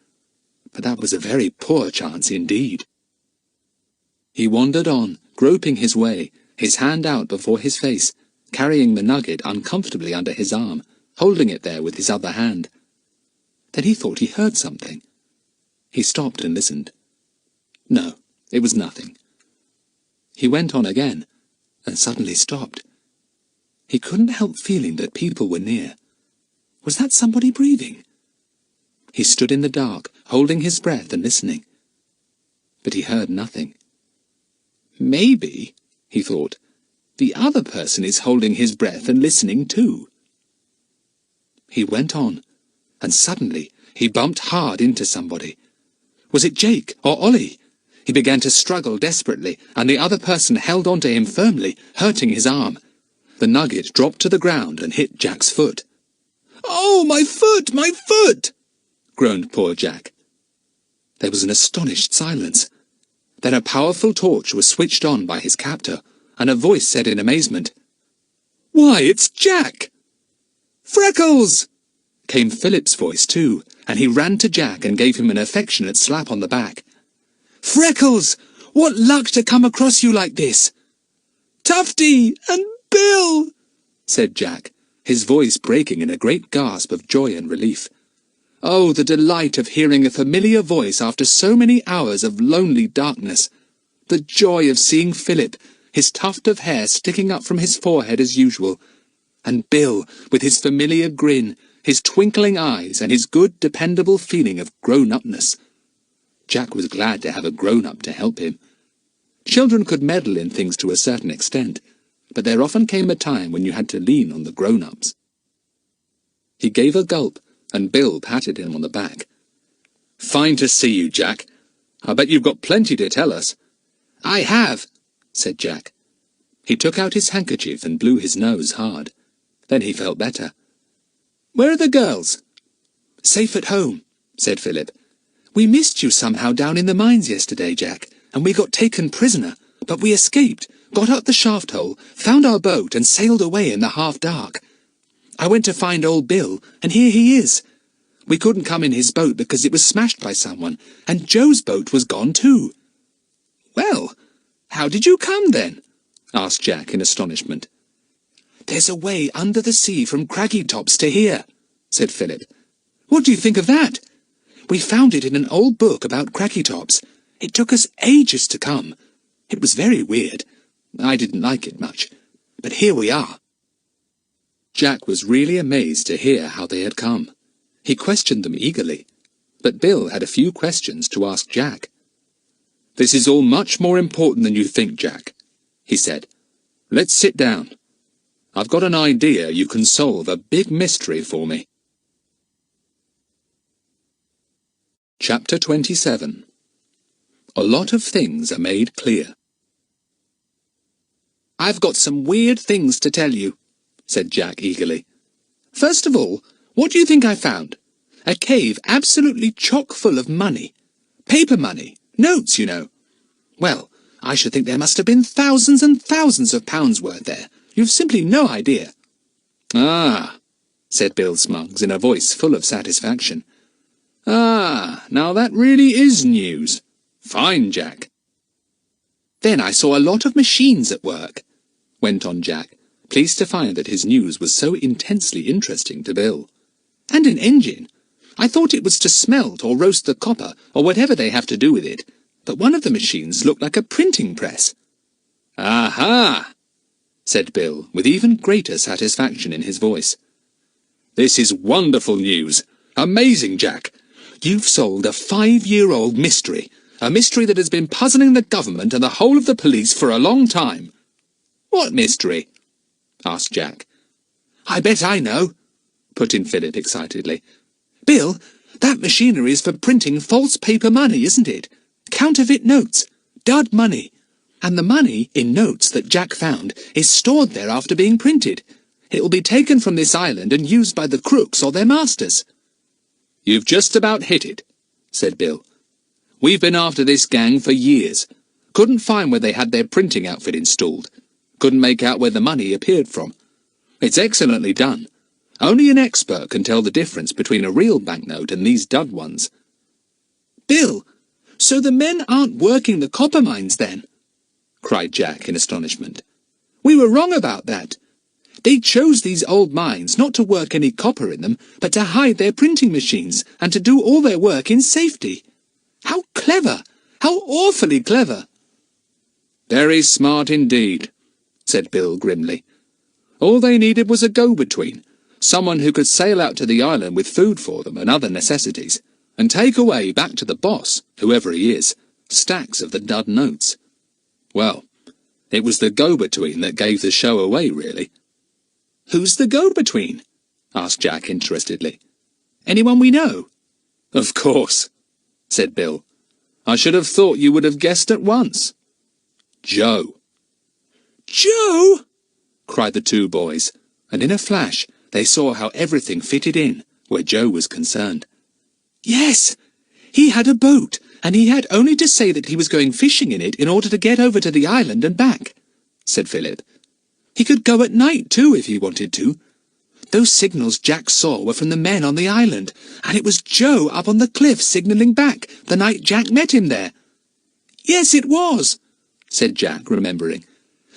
But that was a very poor chance indeed. He wandered on, groping his way, his hand out before his face, carrying the nugget uncomfortably under his arm, holding it there with his other hand. Then he thought he heard something. He stopped and listened. No, it was nothing. He went on again, and suddenly stopped. He couldn't help feeling that people were near. Was that somebody breathing? He stood in the dark, holding his breath and listening. But he heard nothing. Maybe, he thought, the other person is holding his breath and listening too. He went on, and suddenly he bumped hard into somebody. Was it Jake or Ollie? He began to struggle desperately, and the other person held on to him firmly, hurting his arm. The nugget dropped to the ground and hit Jack's foot. "Oh, my foot, my foot!" groaned poor Jack. There was an astonished silence. Then a powerful torch was switched on by his captor, and a voice said in amazement, "Why, it's Jack!" "Freckles!" came Philip's voice too, and he ran to Jack and gave him an affectionate slap on the back. "Freckles! What luck to come across you like this!" "Tufty! And Bill!" said Jack, his voice breaking in a great gasp of joy and relief. Oh, the delight of hearing a familiar voice after so many hours of lonely darkness! The joy of seeing Philip, his tuft of hair sticking up from his forehead as usual, and Bill with his familiar grin, his twinkling eyes, and his good, dependable feeling of grown-upness. Jack was glad to have a grown-up to help him. Children could meddle in things to a certain extent, but there often came a time when you had to lean on the grown-ups. He gave a gulp, and Bill patted him on the back. "Fine to see you, Jack. I bet you've got plenty to tell us." "I have," said Jack. He took out his handkerchief and blew his nose hard. Then he felt better. "Where are the girls?" "Safe at home," said Philip. "We missed you somehow down in the mines yesterday, Jack, and we got taken prisoner, but we escaped, got up the shaft hole, found our boat, and sailed away in the half-dark. I went to find old Bill, and here he is. We couldn't come in his boat because it was smashed by someone, and Joe's boat was gone too." "Well, how did you come then?" asked Jack in astonishment. "There's a way under the sea from Craggy Tops to here," said Philip. "What do you think of that? We found it in an old book about Craggy Tops. It took us ages to come. It was very weird. I didn't like it much. But here we are." Jack was really amazed to hear how they had come. He questioned them eagerly, but Bill had a few questions to ask Jack. "This is all much more important than you think, Jack," he said. "Let's sit down. I've got an idea you can solve a big mystery for me." Chapter 27. A lot of things are made clear. "I've got some weird things to tell you," said Jack eagerly. "First of all, what do you think I found? A cave absolutely chock full of money. Paper money. Notes, you know. Well, I should think there must have been thousands and thousands of pounds worth there. You've simply no idea." "Ah," said Bill Smuggs in a voice full of satisfaction. Ah, now that really is news. Fine, Jack. Then I saw a lot of machines at work, went on Jack, pleased to find that his news was so intensely interesting to Bill. And an engine. I thought it was to smelt or roast the copper, or whatever they have to do with it, but one of the machines looked like a printing press. Aha! said Bill, with even greater satisfaction in his voice. This is wonderful news. Amazing, Jack. You've solved a 5-year-old mystery, a mystery that has been puzzling the government and the whole of the police for a long time. What mystery? asked Jack. I bet I know, put in Philip excitedly. Bill, that machinery is for printing false paper money, isn't it? Counterfeit notes, dud money. And the money in notes that Jack found is stored there after being printed. It will be taken from this island and used by the crooks or their masters. You've just about hit it, said Bill. We've been after this gang for years. Couldn't find where they had their printing outfit installed. Couldn't make out where the money appeared from. It's excellently done. Only an expert can tell the difference between a real banknote and these dud ones. Bill, so the men aren't working the copper mines then? Cried Jack in astonishment. We were wrong about that. They chose these old mines not to work any copper in them, but to hide their printing machines and to do all their work in safety. How clever! How awfully clever! Very smart indeed, said Bill grimly. All they needed was a go-between, someone who could sail out to the island with food for them and other necessities, and take away back to the boss, whoever he is, stacks of the dud notes. Well, it was the go-between that gave the show away, really. Who's the go-between? asked Jack interestedly. Anyone we know? Of course, said Bill. I should have thought you would have guessed at once. Joe. Joe! cried the two boys, and in a flash they saw how everything fitted in where Joe was concerned. Yes, he had a boat, and he had only to say that he was going fishing in it in order to get over to the island and back, said Philip. He could go at night, too, if he wanted to. Those signals Jack saw were from the men on the island, and it was Joe up on the cliff signalling back the night Jack met him there. Yes, it was, said Jack, remembering.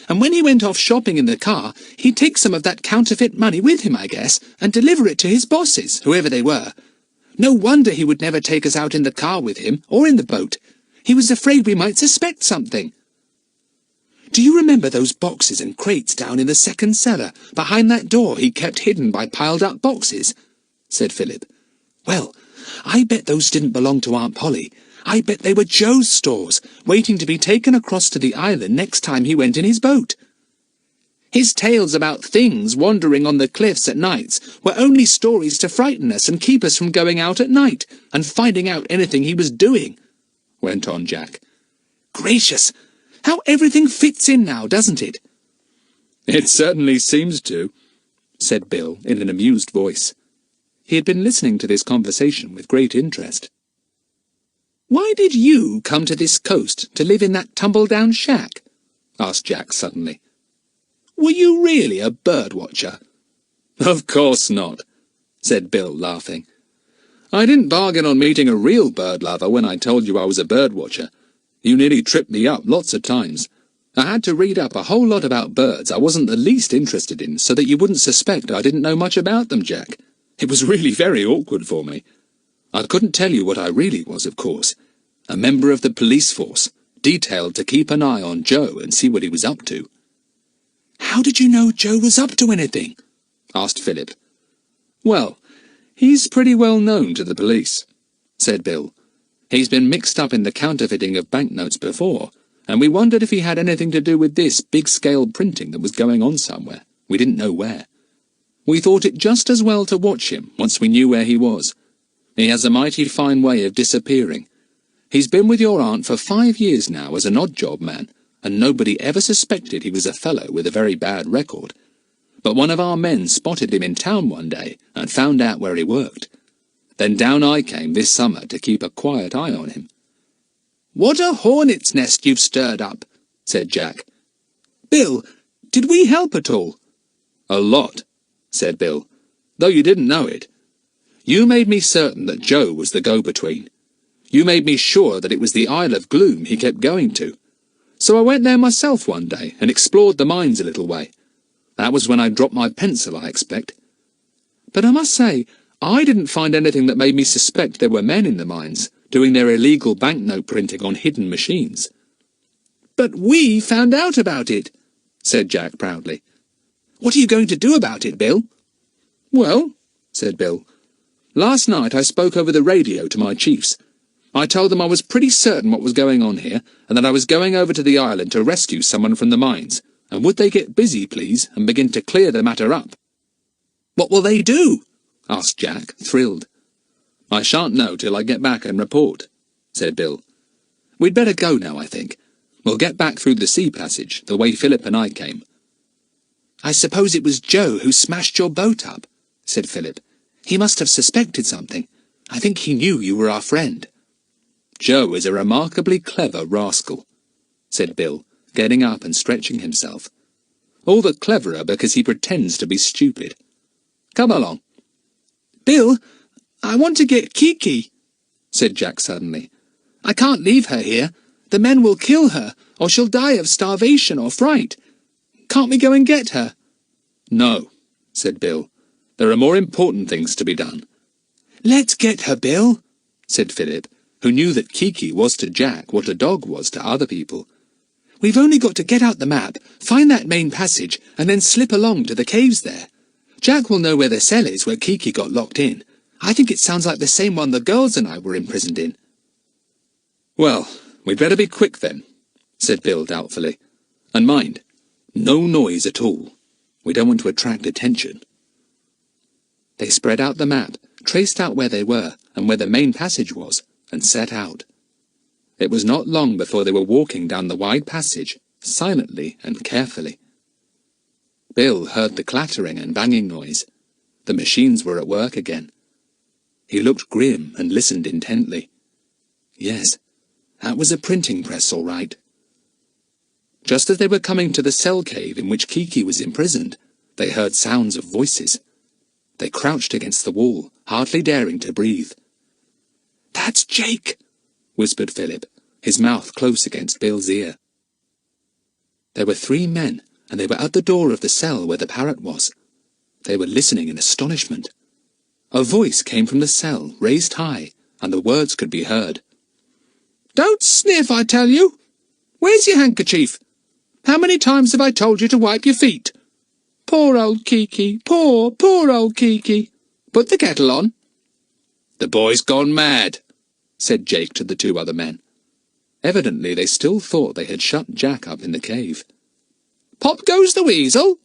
And when he went off shopping in the car, he'd take some of that counterfeit money with him, I guess, and deliver it to his bosses, whoever they were. No wonder he would never take us out in the car with him, or in the boat. He was afraid we might suspect something. Do you remember those boxes and crates down in the second cellar, behind that door he kept hidden by piled-up boxes? Said Philip. Well, I bet those didn't belong to Aunt Polly. I bet they were Joe's stores, waiting to be taken across to the island next time he went in his boat. His tales about things wandering on the cliffs at nights were only stories to frighten us and keep us from going out at night and finding out anything he was doing, went on Jack. Gracious! How everything fits in now, doesn't it? It certainly seems to, said Bill in an amused voice. He had been listening to this conversation with great interest. Why did you come to this coast to live in that tumble-down shack? asked Jack suddenly. Were you really a bird-watcher? Of course not, said Bill, laughing. I didn't bargain on meeting a real bird-lover when I told you I was a bird-watcher. You nearly tripped me up lots of times. I had to read up a whole lot about birds I wasn't the least interested in, so that you wouldn't suspect I didn't know much about them, Jack. It was really very awkward for me. I couldn't tell you what I really was, of course. A member of the police force, detailed to keep an eye on Joe and see what he was up to. How did you know Joe was up to anything? asked Philip. Well, he's pretty well known to the police, said Bill. He's been mixed up in the counterfeiting of banknotes before, and we wondered if he had anything to do with this big-scale printing that was going on somewhere. We didn't know where. We thought it just as well to watch him once we knew where he was. He has a mighty fine way of disappearing. He's been with your aunt for 5 years now as an odd-job man, and nobody ever suspected he was a fellow with a very bad record. But one of our men spotted him in town one day and found out where he worked. Then down I came this summer to keep a quiet eye on him. What a hornet's nest you've stirred up, said Jack. Bill, did we help at all? A lot, said Bill, though you didn't know it. You made me certain that Joe was the go-between. You made me sure that it was the Isle of Gloom he kept going to. So I went there myself one day and explored the mines a little way. That was when I dropped my pencil, I expect. But I must say, I didn't find anything that made me suspect there were men in the mines, doing their illegal banknote printing on hidden machines. But we found out about it, said Jack proudly. What are you going to do about it, Bill? Well, said Bill, last night I spoke over the radio to my chiefs. I told them I was pretty certain what was going on here, and that I was going over to the island to rescue someone from the mines, and would they get busy, please, and begin to clear the matter up? What will they do? Asked Jack, thrilled. I shan't know till I get back and report, said Bill. We'd better go now, I think. We'll get back through the sea passage, the way Philip and I came. I suppose it was Joe who smashed your boat up, said Philip. He must have suspected something. I think he knew you were our friend. Joe is a remarkably clever rascal, said Bill, getting up and stretching himself. All the cleverer because he pretends to be stupid. Come along. Bill, I want to get Kiki, said Jack suddenly. I can't leave her here. The men will kill her, or she'll die of starvation or fright. Can't we go and get her? No, said Bill. There are more important things to be done. Let's get her, Bill, said Philip, who knew that Kiki was to Jack what a dog was to other people. We've only got to get out the map, find that main passage, and then slip along to the caves there. Jack will know where the cell is where Kiki got locked in. I think it sounds like the same one the girls and I were imprisoned in. Well, we'd better be quick then, said Bill doubtfully. And mind, no noise at all. We don't want to attract attention. They spread out the map, traced out where they were and where the main passage was, and set out. It was not long before they were walking down the wide passage, silently and carefully. Bill heard the clattering and banging noise. The machines were at work again. He looked grim and listened intently. Yes, that was a printing press, all right. Just as they were coming to the cell cave in which Kiki was imprisoned, they heard sounds of voices. They crouched against the wall, hardly daring to breathe. "That's Jake," whispered Philip, his mouth close against Bill's ear. There were 3 men, and they were at the door of the cell where the parrot was. They were listening in astonishment. A voice came from the cell, raised high, and the words could be heard. "Don't sniff, I tell you! Where's your handkerchief? How many times have I told you to wipe your feet? Poor old Kiki, poor old Kiki. Put the kettle on." "The boy's gone mad," said Jake to the 2 other men. Evidently they still thought they had shut Jack up in the cave. "Pop goes the weasel,"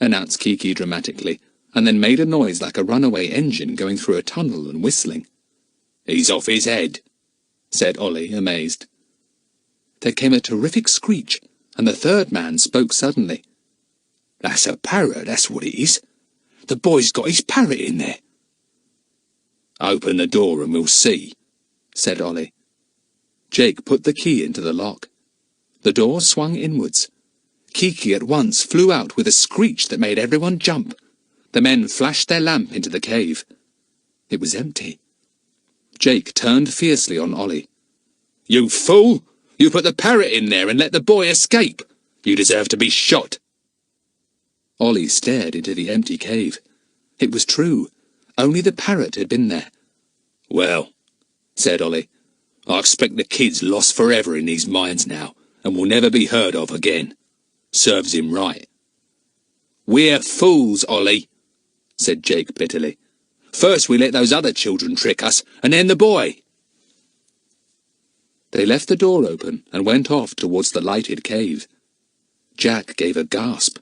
announced Kiki dramatically, and then made a noise like a runaway engine going through a tunnel and whistling. "He's off his head," said Ollie, amazed. There came a terrific screech, and the 3rd man spoke suddenly. "That's a parrot, that's what it is. The boy's got his parrot in there." "Open the door and we'll see," said Ollie. Jake put the key into the lock. The door swung inwards. Kiki at once flew out with a screech that made everyone jump. The men flashed their lamp into the cave. It was empty. Jake turned fiercely on Ollie. "You fool! You put the parrot in there and let the boy escape! You deserve to be shot!" Ollie stared into the empty cave. It was true. Only the parrot had been there. "Well," said Ollie, "I expect the kid's lost forever in these mines now, and will never be heard of again. Serves him right." "We're fools, Ollie," said Jake bitterly. "First we let those other children trick us, and then the boy." They left the door open and went off towards the lighted cave. Jack gave a gasp.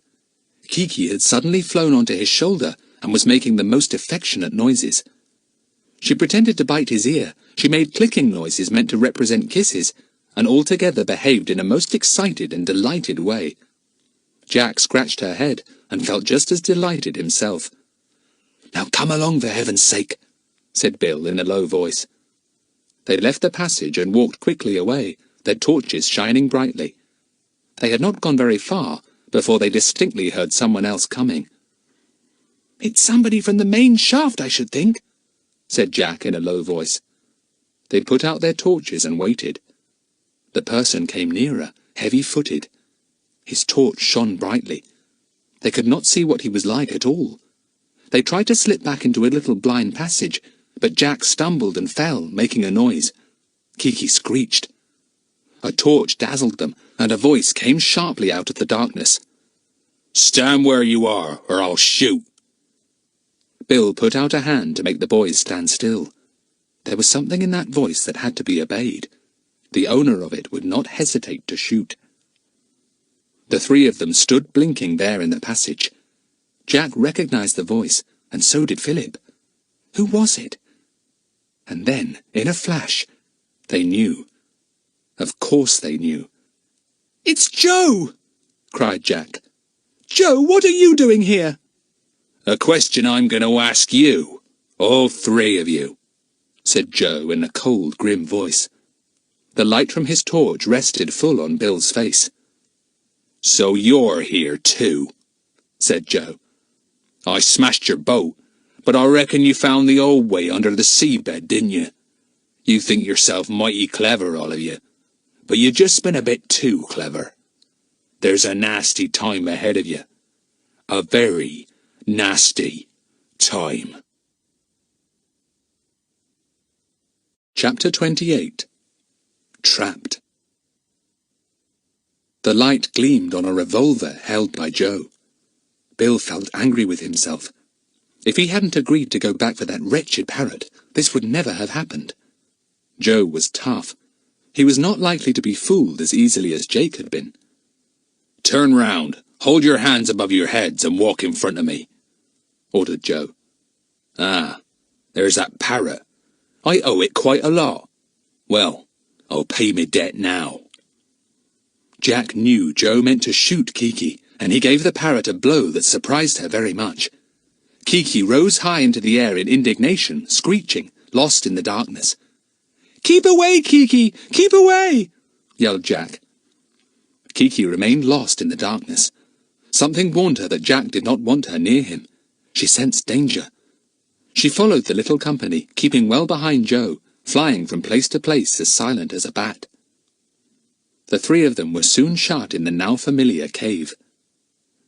Kiki had suddenly flown onto his shoulder and was making the most affectionate noises. She pretended to bite his ear, she made clicking noises meant to represent kisses, and altogether behaved in a most excited and delighted way. Jack scratched her head and felt just as delighted himself. "Now come along, for heaven's sake," said Bill in a low voice. They left the passage and walked quickly away, their torches shining brightly. They had not gone very far before they distinctly heard someone else coming. "It's somebody from the main shaft, I should think," said Jack in a low voice. They put out their torches and waited. The person came nearer, heavy-footed. His torch shone brightly. They could not see what he was like at all. They tried to slip back into a little blind passage, but Jack stumbled and fell, making a noise. Kiki screeched. A torch dazzled them, and a voice came sharply out of the darkness. "Stand where you are, or I'll shoot." Bill put out a hand to make the boys stand still. There was something in that voice that had to be obeyed. The owner of it would not hesitate to shoot. The three of them stood blinking there in the passage. Jack recognized the voice, and so did Philip. Who was it? And then, in a flash, they knew. Of course they knew. "It's Joe!" cried Jack. "Joe, what are you doing here?" "A question I'm going to ask you, all three of you," said Joe in a cold, grim voice. The light from his torch rested full on Bill's face. "So you're here too," said Joe. "I smashed your boat, but I reckon you found the old way under the seabed, didn't you? You think yourself mighty clever, all of you, but you've just been a bit too clever. There's a nasty time ahead of you. A very nasty time." Chapter 28. Trapped. The light gleamed on a revolver held by Joe. Bill felt angry with himself. If he hadn't agreed to go back for that wretched parrot, this would never have happened. Joe was tough. He was not likely to be fooled as easily as Jake had been. "Turn round, hold your hands above your heads and walk in front of me," ordered Joe. "Ah, there's that parrot. I owe it quite a lot. Well, I'll pay me debt now." Jack knew Joe meant to shoot Kiki, and he gave the parrot a blow that surprised her very much. Kiki rose high into the air in indignation, screeching, lost in the darkness. "Keep away, Kiki! Keep away!" yelled Jack. Kiki remained lost in the darkness. Something warned her that Jack did not want her near him. She sensed danger. She followed the little company, keeping well behind Joe, flying from place to place as silent as a bat. The three of them were soon shut in the now familiar cave.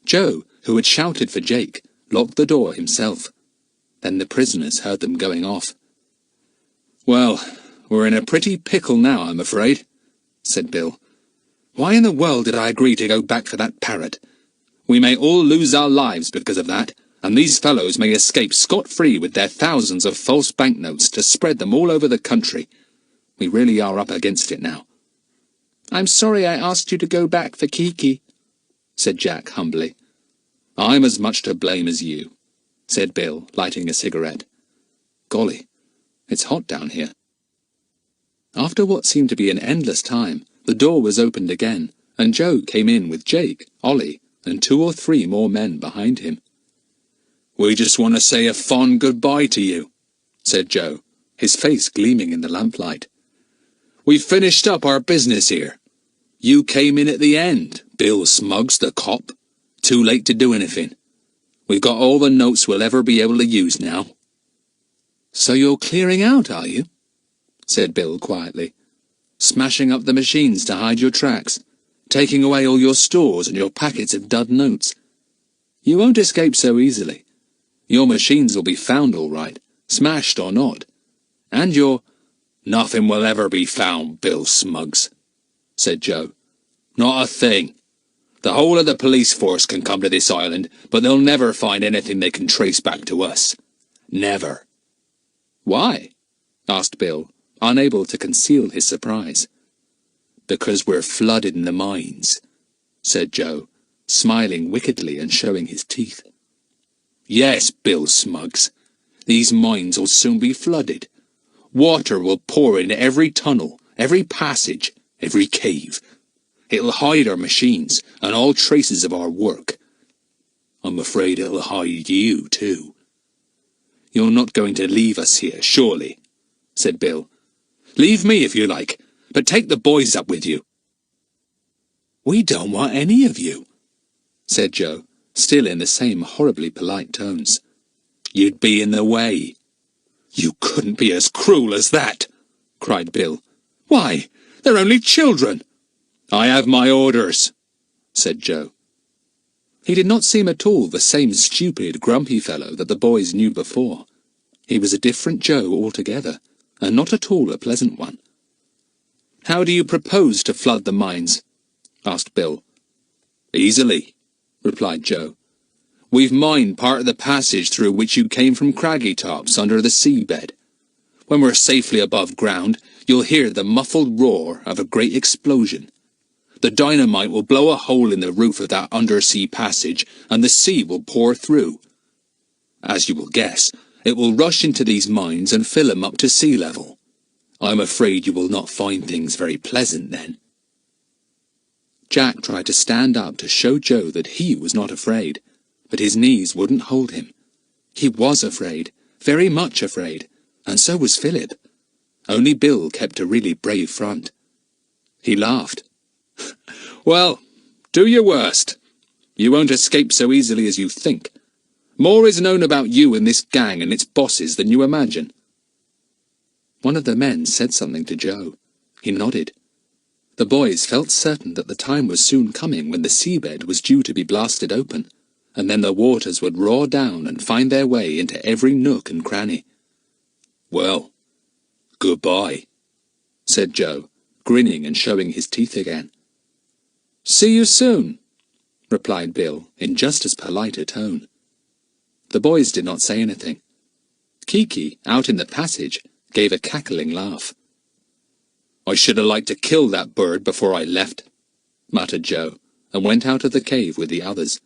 Joe, who had shouted for Jake, locked the door himself. Then the prisoners heard them going off. "Well, we're in a pretty pickle now, I'm afraid," said Bill. "Why in the world did I agree to go back for that parrot? We may all lose our lives because of that, and these fellows may escape scot-free with their thousands of false banknotes to spread them all over the country. We really are up against it now." "I'm sorry I asked you to go back for Kiki," said Jack humbly. "I'm as much to blame as you," said Bill, lighting a cigarette. "Golly, it's hot down here." After what seemed to be an endless time, the door was opened again, and Joe came in with Jake, Ollie, and 2 or 3 more men behind him. "We just want to say a fond goodbye to you," said Joe, his face gleaming in the lamplight. "We've finished up our business here. You came in at the end, Bill Smuggs, the cop. Too late to do anything. We've got all the notes we'll ever be able to use now." "So you're clearing out, are you?" said Bill quietly. "Smashing up the machines to hide your tracks, taking away all your stores and your packets of dud notes. You won't escape so easily. Your machines will be found all right, smashed or not. And your—" "Nothing will ever be found, Bill Smuggs," said Joe. "Not a thing. The whole of the police force can come to this island, but they'll never find anything they can trace back to us. Never." "Why?" asked Bill, unable to conceal his surprise. "Because we're flooded in the mines," said Joe, smiling wickedly and showing his teeth. "Yes, Bill Smuggs, these mines will soon be flooded. Water will pour into every tunnel, every passage, every cave. It'll hide our machines and all traces of our work. I'm afraid it'll hide you, too." "You're not going to leave us here, surely," said Bill. "Leave me if you like, but take the boys up with you." "We don't want any of you," said Joe, still in the same horribly polite tones. "You'd be in the way." You couldn't be as cruel as that, cried Bill. Why, they're only children. I have my orders, said Joe. He did not seem at all the same stupid, grumpy fellow that the boys knew before. He was a different Joe altogether, and not at all a pleasant one. "How do you propose to flood the mines?" asked Bill. "Easily," replied Joe. "We've mined part of the passage through which you came from Craggy Tops under the seabed. When we're safely above ground, you'll hear the muffled roar of a great explosion. The dynamite will blow a hole in the roof of that undersea passage, and the sea will pour through. As you will guess, it will rush into these mines and fill them up to sea level. I'm afraid you will not find things very pleasant then." Jack tried to stand up to show Joe that he was not afraid, but his knees wouldn't hold him. He was afraid, very much afraid, and so was Philip. Only Bill kept a really brave front. He laughed. "Well, do your worst. You won't escape so easily as you think. More is known about you and this gang and its bosses than you imagine." One of the men said something to Joe. He nodded. The boys felt certain that the time was soon coming when the seabed was due to be blasted open, and then the waters would roar down and find their way into every nook and cranny. "Well, goodbye," said Joe, grinning and showing his teeth again. "See you soon," replied Bill in just as polite a tone. The boys did not say anything. Kiki, out in the passage, gave a cackling laugh. "I should have liked to kill that bird before I left," muttered Joe, and went out of the cave with the others.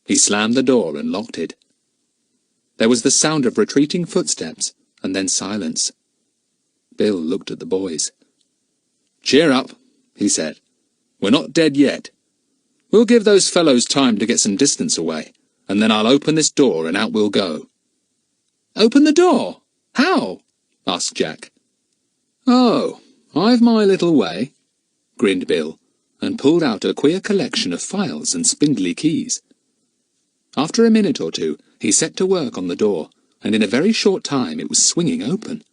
He slammed the door and locked it. There was the sound of retreating footsteps, and then silence. Bill looked at the boys. "Cheer up," he said. "We're not dead yet. We'll give those fellows time to get some distance away, and then I'll open this door and out we'll go." "Open the door? How?" asked Jack. "Oh, I've my little way," grinned Bill, and pulled out a queer collection of files and spindly keys. After a minute or two, he set to work on the door, and in a very short time it was swinging open.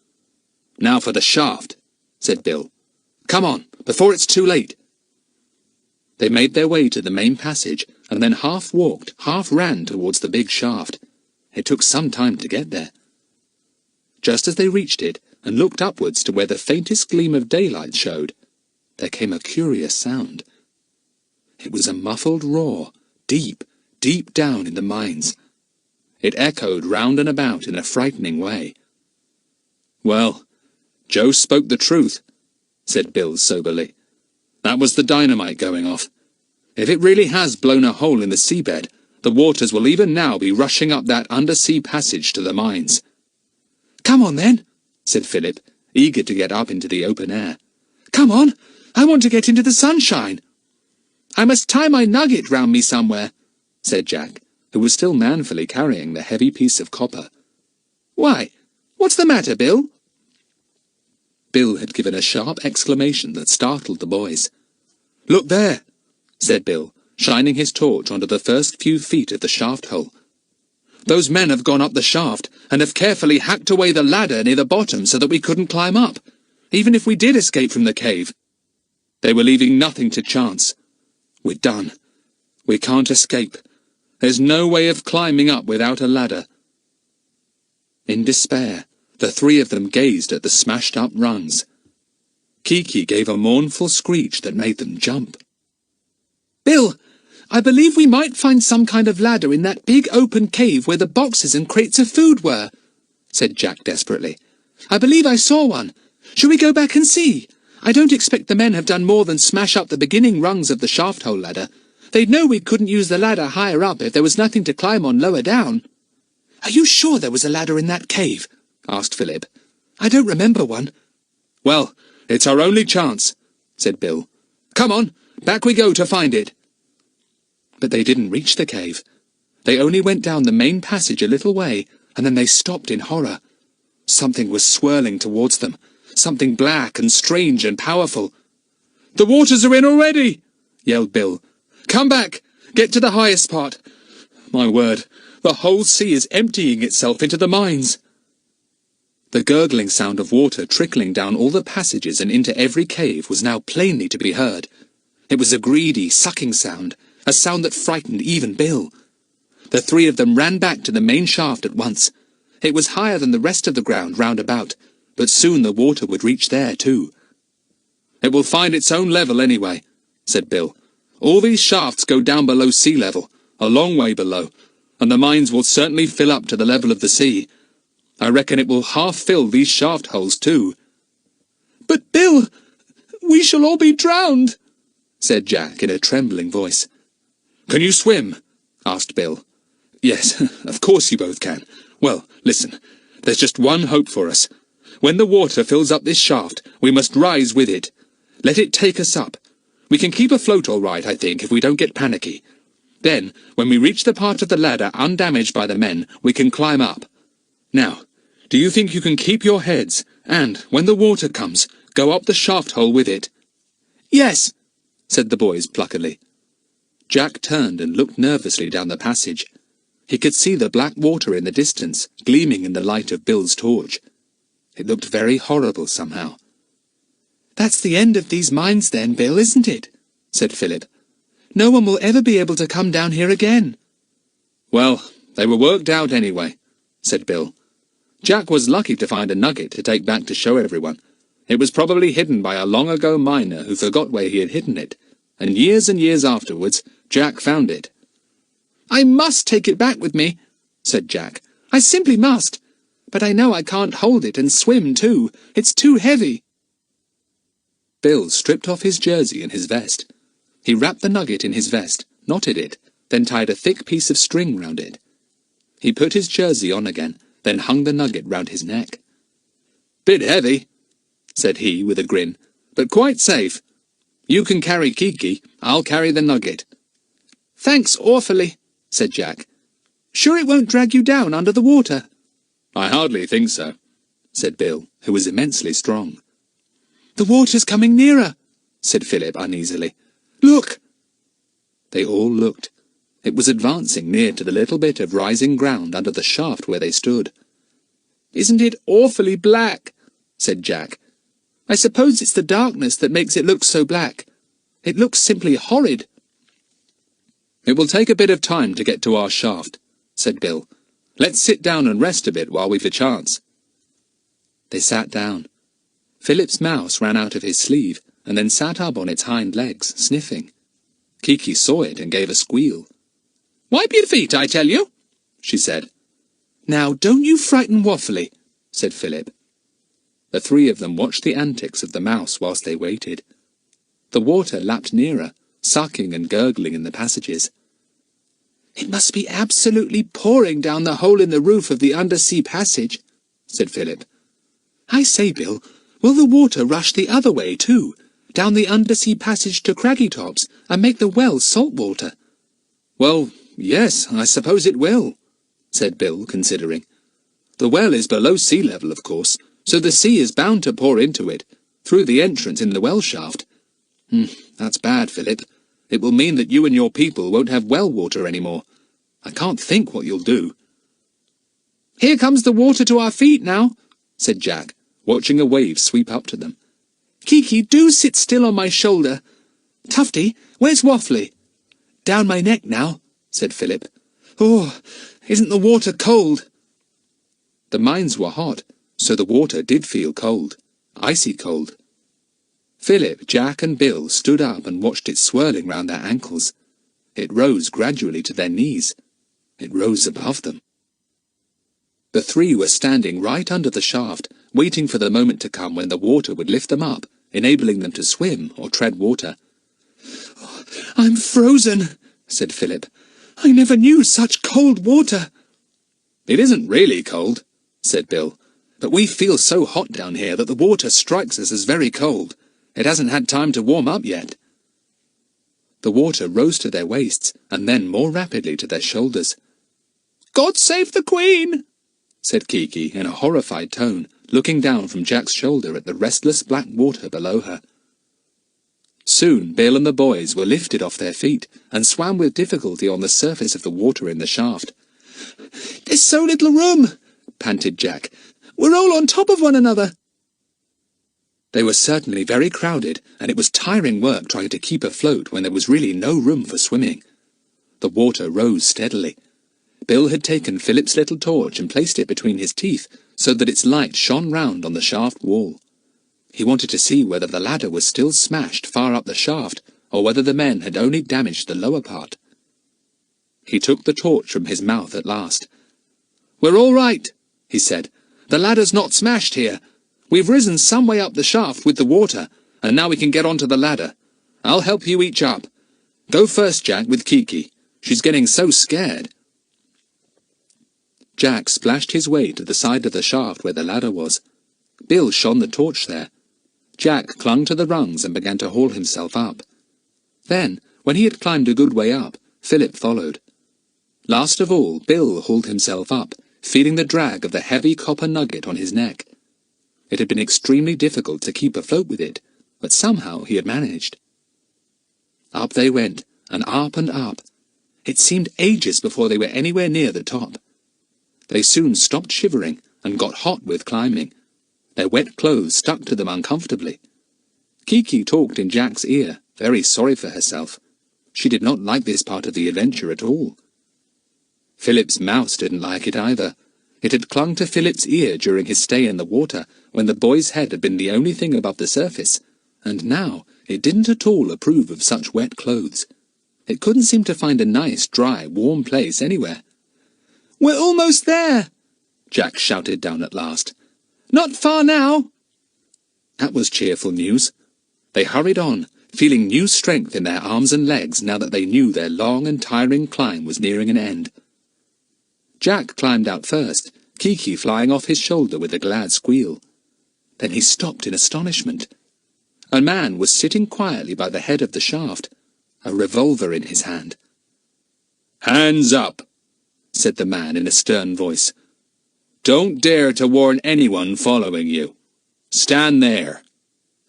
"Now for the shaft," said Bill. "Come on, before it's too late." They made their way to the main passage, and then half walked, half ran towards the big shaft. It took some time to get there. Just as they reached it, and looked upwards to where the faintest gleam of daylight showed, there came a curious sound. It was a muffled roar, deep, deep down in the mines. It echoed round and about in a frightening way. "Well, Joe spoke the truth," said Bill soberly. "That was the dynamite going off. If it really has blown a hole in the seabed, the waters will even now be rushing up that undersea passage to the mines." "Come on, then," said Philip, eager to get up into the open air. "Come on, I want to get into the sunshine." "I must tie my nugget round me somewhere," said Jack, who was still manfully carrying the heavy piece of copper. "Why, what's the matter, Bill?" Bill had given a sharp exclamation that startled the boys. "Look there," said Bill, shining his torch onto the first few feet of the shaft hole. "Those men have gone up the shaft, and have carefully hacked away the ladder near the bottom so that we couldn't climb up, even if we did escape from the cave. They were leaving nothing to chance. We're done. We can't escape. There's no way of climbing up without a ladder." In despair, the three of them gazed at the smashed-up rungs. Kiki gave a mournful screech that made them jump. "Bill, I believe we might find some kind of ladder in that big open cave where the boxes and crates of food were," said Jack desperately. "I believe I saw one. Shall we go back and see? I don't expect the men have done more than smash up the beginning rungs of the shaft-hole ladder. They'd know we couldn't use the ladder higher up if there was nothing to climb on lower down." "Are you sure there was a ladder in that cave?" asked Philip. "I don't remember one." "Well, it's our only chance," said Bill. "Come on, back we go to find it." But they didn't reach the cave. They only went down the main passage a little way, and then they stopped in horror. Something was swirling towards them, something black and strange and powerful. "The waters are in already!" yelled Bill. "Come back! Get to the highest part! My word, the whole sea is emptying itself into the mines!" The gurgling sound of water trickling down all the passages and into every cave was now plainly to be heard. It was a greedy, sucking sound, a sound that frightened even Bill. The three of them ran back to the main shaft at once. It was higher than the rest of the ground round about, but soon the water would reach there too. "It will find its own level anyway," said Bill. "All these shafts go down below sea level, a long way below, and the mines will certainly fill up to the level of the sea. I reckon it will half fill these shaft holes too." "But, Bill, we shall all be drowned," said Jack in a trembling voice. "Can you swim?" asked Bill. "Yes, of course you both can. Well, listen, there's just one hope for us. When the water fills up this shaft, we must rise with it. Let it take us up. We can keep afloat all right, I think, if we don't get panicky. Then, when we reach the part of the ladder undamaged by the men, we can climb up. Now, do you think you can keep your heads, and, when the water comes, go up the shaft hole with it?" "Yes," said the boys pluckily. Jack turned and looked nervously down the passage. He could see the black water in the distance, gleaming in the light of Bill's torch. It looked very horrible somehow. "That's the end of these mines then, Bill, isn't it?" said Philip. "No one will ever be able to come down here again." "Well, they were worked out anyway," said Bill. "Jack was lucky to find a nugget to take back to show everyone. It was probably hidden by a long-ago miner who forgot where he had hidden it, and years afterwards, Jack found it." "I must take it back with me," said Jack. "I simply must. But I know I can't hold it and swim too. It's too heavy." Bill stripped off his jersey and his vest. He wrapped the nugget in his vest, knotted it, then tied a thick piece of string round it. He put his jersey on again, then hung the nugget round his neck. "Bit heavy," said he with a grin, "but quite safe. You can carry Kiki, I'll carry the nugget." "Thanks awfully," said Jack. "Sure it won't drag you down under the water?" "I hardly think so," said Bill, who was immensely strong. "The water's coming nearer," said Philip uneasily. "Look!" They all looked. It was advancing near to the little bit of rising ground under the shaft where they stood. "Isn't it awfully black?" said Jack. "I suppose it's the darkness that makes it look so black. It looks simply horrid." "It will take a bit of time to get to our shaft," said Bill. "Let's sit down and rest a bit while we've a chance." They sat down. Philip's mouse ran out of his sleeve, and then sat up on its hind legs, sniffing. Kiki saw it and gave a squeal. "Wipe your feet, I tell you," she said. "Now, don't you frighten Waffly," said Philip. The three of them watched the antics of the mouse whilst they waited. The water lapped nearer, sucking and gurgling in the passages. "It must be absolutely pouring down the hole in the roof of the undersea passage," said Philip. "I say, Bill, will the water rush the other way too, down the undersea passage to Craggy Tops, and make the well salt water?" "Well, yes, I suppose it will," said Bill, considering. "The well is below sea level, of course, so the sea is bound to pour into it, through the entrance in the well shaft. That's bad, Philip. It will mean that you and your people won't have well water any more. I can't think what you'll do." "Here comes the water to our feet now," said Jack, watching a wave sweep up to them. "Kiki, do sit still on my shoulder. Tufty, where's Waffly?" "Down my neck now," said Philip. "Oh, isn't the water cold?" The mines were hot, so the water did feel cold, icy cold. Philip, Jack and Bill stood up and watched it swirling round their ankles. It rose gradually to their knees. It rose above them. The three were standing right under the shaft, waiting for the moment to come when the water would lift them up, enabling them to swim or tread water. "Oh, I'm frozen," said Philip. "I never knew such cold water." "It isn't really cold," said Bill, "but we feel so hot down here that the water strikes us as very cold. It hasn't had time to warm up yet." The water rose to their waists, and then more rapidly to their shoulders. "God save the Queen!" said Kiki in a horrified tone, looking down from Jack's shoulder at the restless black water below her. Soon Bill and the boys were lifted off their feet, and swam with difficulty on the surface of the water in the shaft. "There's so little room," panted Jack. We're all on top of one another. They were certainly very crowded, and it was tiring work trying to keep afloat when there was really no room for swimming. The water rose steadily. Bill had taken Philip's little torch and placed it between his teeth so that its light shone round on the shaft wall. He wanted to see whether the ladder was still smashed far up the shaft, or whether the men had only damaged the lower part. He took the torch from his mouth at last. "We're all right," he said. "The ladder's not smashed here. We've risen some way up the shaft with the water, and now we can get onto the ladder. I'll help you each up. Go first, Jack, with Kiki. She's getting so scared." Jack splashed his way to the side of the shaft where the ladder was. Bill shone the torch there. Jack clung to the rungs and began to haul himself up. Then, when he had climbed a good way up, Philip followed. Last of all, Bill hauled himself up, feeling the drag of the heavy copper nugget on his neck. It had been extremely difficult to keep afloat with it, but somehow he had managed. Up they went, and up and up. It seemed ages before they were anywhere near the top. They soon stopped shivering and got hot with climbing. Their wet clothes stuck to them uncomfortably. Kiki talked in Jack's ear, very sorry for herself. She did not like this part of the adventure at all. Philip's mouse didn't like it either. It had clung to Philip's ear during his stay in the water, when the boy's head had been the only thing above the surface, and now it didn't at all approve of such wet clothes. It couldn't seem to find a nice, dry, warm place anywhere. "We're almost there," Jack shouted down at last. "Not far now." That was cheerful news. They hurried on, feeling new strength in their arms and legs now that they knew their long and tiring climb was nearing an end. Jack climbed out first, Kiki flying off his shoulder with a glad squeal. Then he stopped in astonishment. A man was sitting quietly by the head of the shaft, a revolver in his hand. "Hands up," said the man in a stern voice. "Don't dare to warn anyone following you. Stand there.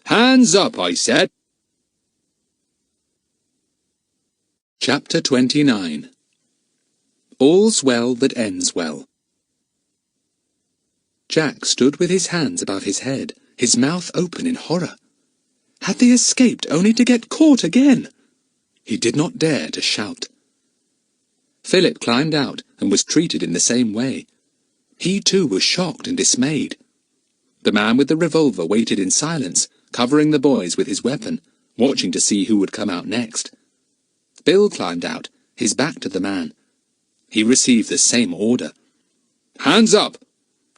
Hands up, I said." Chapter 29. All's Well That Ends Well. Jack stood with his hands above his head, his mouth open in horror. Had they escaped only to get caught again? He did not dare to shout. Philip climbed out and was treated in the same way. He too was shocked and dismayed. The man with the revolver waited in silence, covering the boys with his weapon, watching to see who would come out next. Bill climbed out, his back to the man. He received the same order. "Hands up!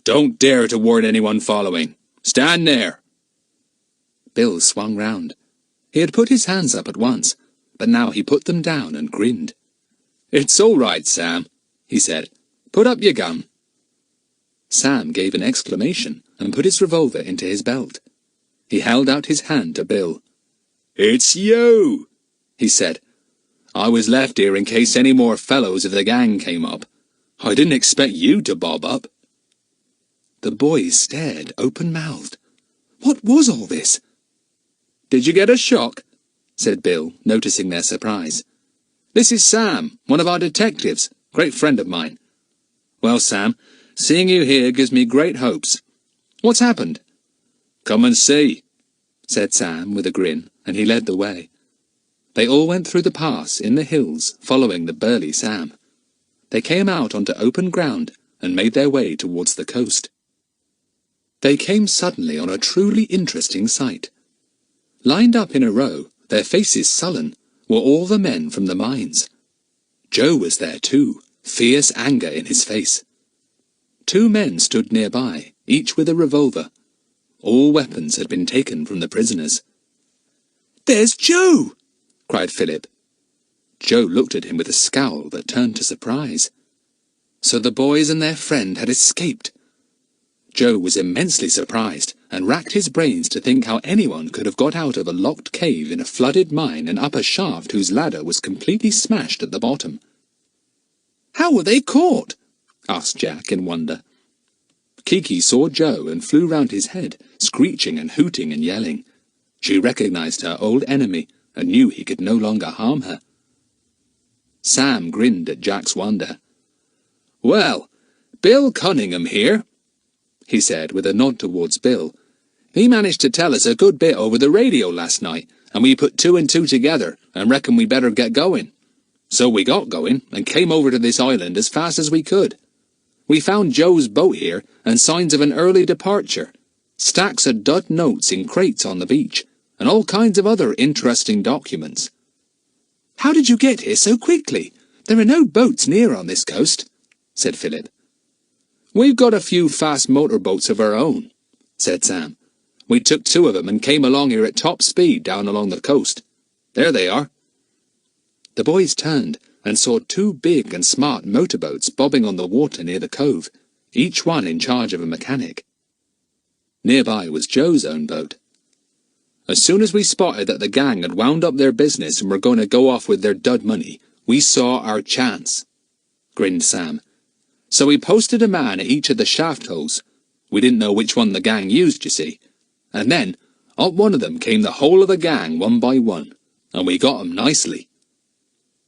Don't dare to warn anyone following. Stand there!" Bill swung round. He had put his hands up at once, but now he put them down and grinned. "It's all right, Sam," he said. "Put up your gun." Sam gave an exclamation and put his revolver into his belt. He held out his hand to Bill. "It's you," he said. "I was left here in case any more fellows of the gang came up. I didn't expect you to bob up." The boys stared, open-mouthed. What was all this? "Did you get a shock?" said Bill, noticing their surprise. "This is Sam, one of our detectives, great friend of mine." "Well, Sam, seeing you here gives me great hopes. What's happened?" "Come and see," said Sam with a grin, and he led the way. They all went through the pass in the hills, following the burly Sam. They came out onto open ground and made their way towards the coast. They came suddenly on a truly interesting sight. Lined up in a row, their faces sullen, were all the men from the mines. Joe was there too, fierce anger in his face. Two men stood nearby, each with a revolver. All weapons had been taken from the prisoners. "There's Joe!" cried Philip. Joe looked at him with a scowl that turned to surprise. So the boys and their friend had escaped. Joe was immensely surprised, and racked his brains to think how anyone could have got out of a locked cave in a flooded mine and up a shaft whose ladder was completely smashed at the bottom. "How were they caught?" asked Jack in wonder. Kiki saw Joe and flew round his head, screeching and hooting and yelling. She recognized her old enemy and knew he could no longer harm her. Sam grinned at Jack's wonder. "Well, Bill Cunningham here." he said with a nod towards Bill. "He managed to tell us a good bit over the radio last night, and we put 2 and 2 together and reckoned we better get going. So we got going and came over to this island as fast as we could. We found Joe's boat here and signs of an early departure, stacks of dud notes in crates on the beach, and all kinds of other interesting documents." "How did you get here so quickly? There are no boats near on this coast," said Philip. "We've got a few fast motorboats of our own," said Sam. "We took 2 of them and came along here at top speed down along the coast. There they are." The boys turned and saw 2 big and smart motorboats bobbing on the water near the cove, each one in charge of a mechanic. Nearby was Joe's own boat. "As soon as we spotted that the gang had wound up their business and were going to go off with their dud money, we saw our chance," grinned Sam. "So we posted a man at each of the shaft holes. We didn't know which one the gang used, you see. And then, up one of them came the whole of the gang one by one, and we got 'em nicely."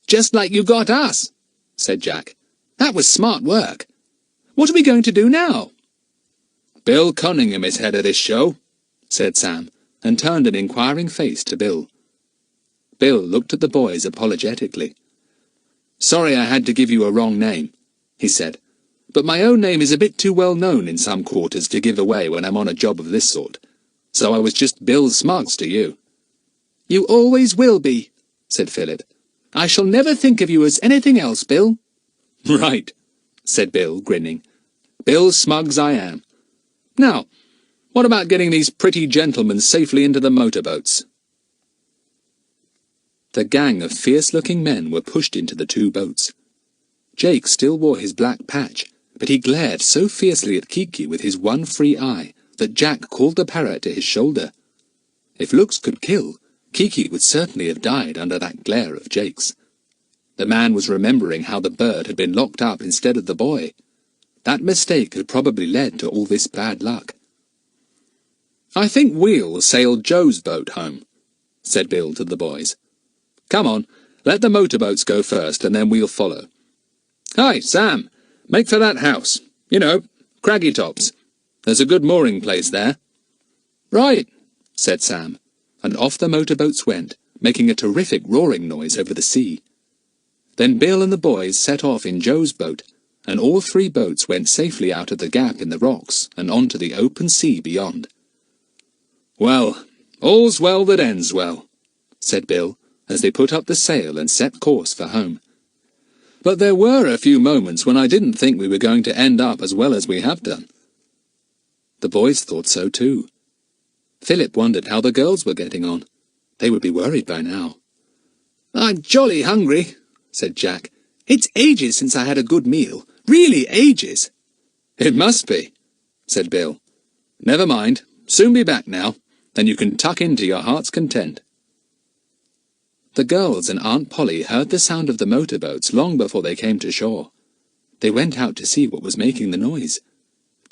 "Just like you got us," said Jack. "That was smart work. What are we going to do now?" "Bill Cunningham is head of this show," said Sam, and turned an inquiring face to Bill. Bill looked at the boys apologetically. "Sorry I had to give you a wrong name," he said, "but my own name is a bit too well known in some quarters to give away when I'm on a job of this sort. So I was just Bill Smuggs to you." "You always will be," said Philip. "I shall never think of you as anything else, Bill." "Right," said Bill, grinning. "Bill Smuggs I am. Now, what about getting these pretty gentlemen safely into the motorboats?" The gang of fierce-looking men were pushed into the 2 boats. Jake still wore his black patch, but he glared so fiercely at Kiki with his one free eye that Jack called the parrot to his shoulder. If looks could kill, Kiki would certainly have died under that glare of Jake's. The man was remembering how the bird had been locked up instead of the boy. That mistake had probably led to all this bad luck. "I think we'll sail Joe's boat home," said Bill to the boys. "Come on, let the motorboats go first, and then we'll follow. Hi, Sam, make for that house. You know, Craggy Tops. There's a good mooring place there." "Right," said Sam, and off the motorboats went, making a terrific roaring noise over the sea. Then Bill and the boys set off in Joe's boat, and all 3 boats went safely out of the gap in the rocks and onto the open sea beyond. "Well, all's well that ends well," said Bill, as they put up the sail and set course for home. "But there were a few moments when I didn't think we were going to end up as well as we have done." The boys thought so too. Philip wondered how the girls were getting on. They would be worried by now. "I'm jolly hungry," said Jack. "It's ages since I had a good meal. Really ages." "It must be," said Bill. "Never mind. Soon be back now. Then you can tuck in to your heart's content." The girls and Aunt Polly heard the sound of the motorboats long before they came to shore. They went out to see what was making the noise.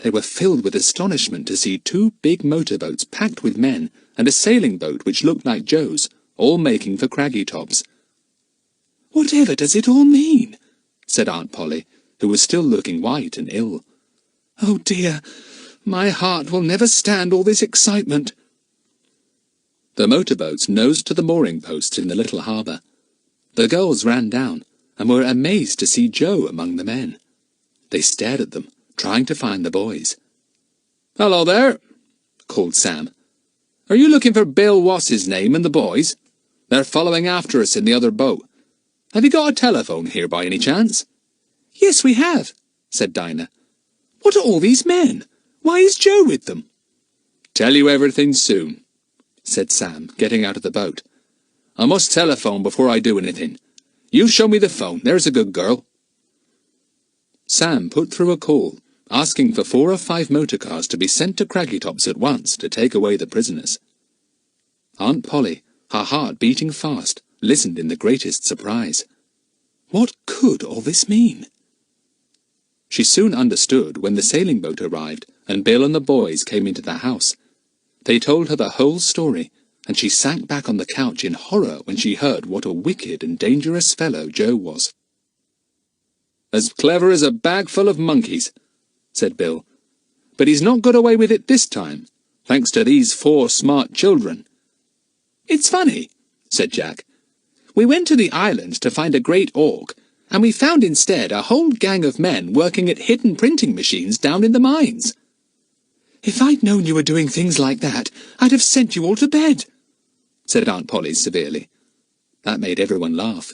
They were filled with astonishment to see 2 big motorboats packed with men and a sailing boat which looked like Joe's, all making for Craggy Tops. "Whatever does it all mean?" said Aunt Polly, who was still looking white and ill. "Oh dear, my heart will never stand all this excitement." The motorboats nosed to the mooring posts in the little harbour. The girls ran down and were amazed to see Joe among the men. They stared at them, trying to find the boys. "Hello there," called Sam. "Are you looking for Bill What's-his name and the boys? They're following after us in the other boat. Have you got a telephone here by any chance?" "Yes, we have," said Dinah. "What are all these men? Why is Joe with them?" "Tell you everything soon," said Sam, getting out of the boat. "I must telephone before I do anything. You show me the phone, there's a good girl." Sam put through a call, asking for 4 or 5 motor cars to be sent to Craggy Tops at once to take away the prisoners. Aunt Polly, her heart beating fast, listened in the greatest surprise. What could all this mean? She soon understood when the sailing boat arrived and Bill and the boys came into the house. They told her the whole story, and she sank back on the couch in horror when she heard what a wicked and dangerous fellow Joe was. "As clever as a bag full of monkeys," said Bill. But he's not got away with it this time, thanks to these 4 smart children. It's funny, said Jack. We went to the island to find a great orc, and we found instead a whole gang of men working at hidden printing machines down in the mines. If I'd known you were doing things like that, I'd have sent you all to bed, said Aunt Polly severely. That made everyone laugh.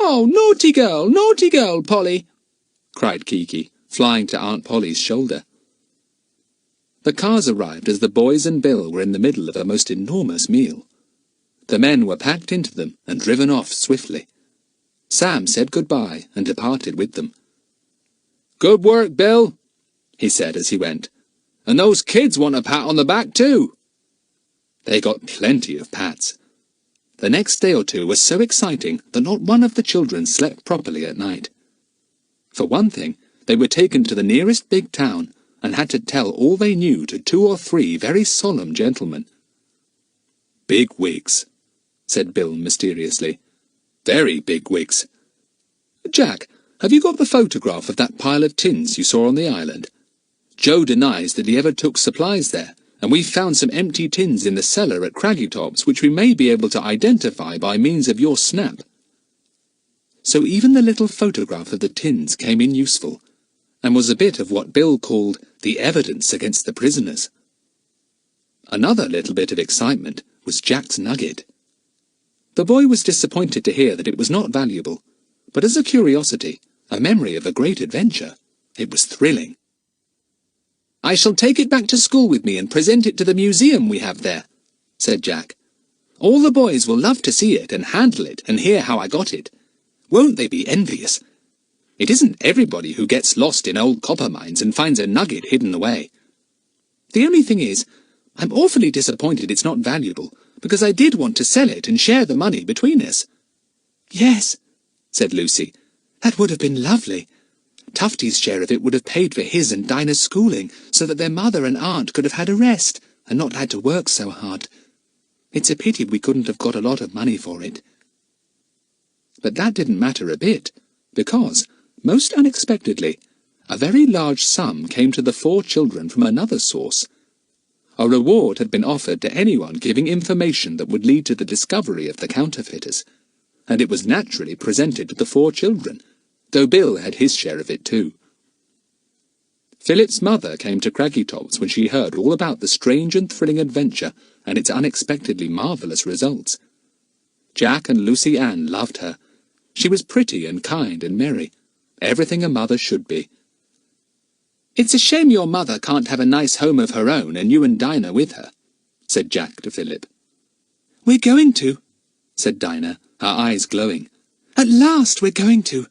Oh, naughty girl, Polly, cried Kiki, flying to Aunt Polly's shoulder. The cars arrived as the boys and Bill were in the middle of a most enormous meal. The men were packed into them and driven off swiftly. Sam said goodbye and departed with them. Good work, Bill, he said as he went. And those kids want a pat on the back too. They got plenty of pats. The next day or two was so exciting that not one of the children slept properly at night. For one thing, they were taken to the nearest big town and had to tell all they knew to 2 or 3 very solemn gentlemen. Big wigs, said Bill mysteriously. Very big wigs. Jack, have you got the photograph of that pile of tins you saw on the island? Joe denies that he ever took supplies there, and we've found some empty tins in the cellar at Craggytop's which we may be able to identify by means of your snap. So even the little photograph of the tins came in useful, and was a bit of what Bill called the evidence against the prisoners. Another little bit of excitement was Jack's nugget. The boy was disappointed to hear that it was not valuable, but as a curiosity, a memory of a great adventure, it was thrilling. I shall take it back to school with me and present it to the museum we have there, said Jack. All the boys will love to see it and handle it and hear how I got it. Won't they be envious? It isn't everybody who gets lost in old copper mines and finds a nugget hidden away. The only thing is, I'm awfully disappointed it's not valuable, because I did want to sell it and share the money between us. Yes, said Lucy. That would have been lovely. Tufty's share of it would have paid for his and Dinah's schooling, so that their mother and aunt could have had a rest, and not had to work so hard. It's a pity we couldn't have got a lot of money for it. But that didn't matter a bit, because, most unexpectedly, a very large sum came to the 4 children from another source. A reward had been offered to anyone giving information that would lead to the discovery of the counterfeiters, and it was naturally presented to the 4 children, though Bill had his share of it too. Philip's mother came to Craggytop's when she heard all about the strange and thrilling adventure and its unexpectedly marvellous results. Jack and Lucy Ann loved her. She was pretty and kind and merry, everything a mother should be. It's a shame your mother can't have a nice home of her own and you and Dinah with her, said Jack to Philip. We're going to, said Dinah, her eyes glowing. At last we're going to.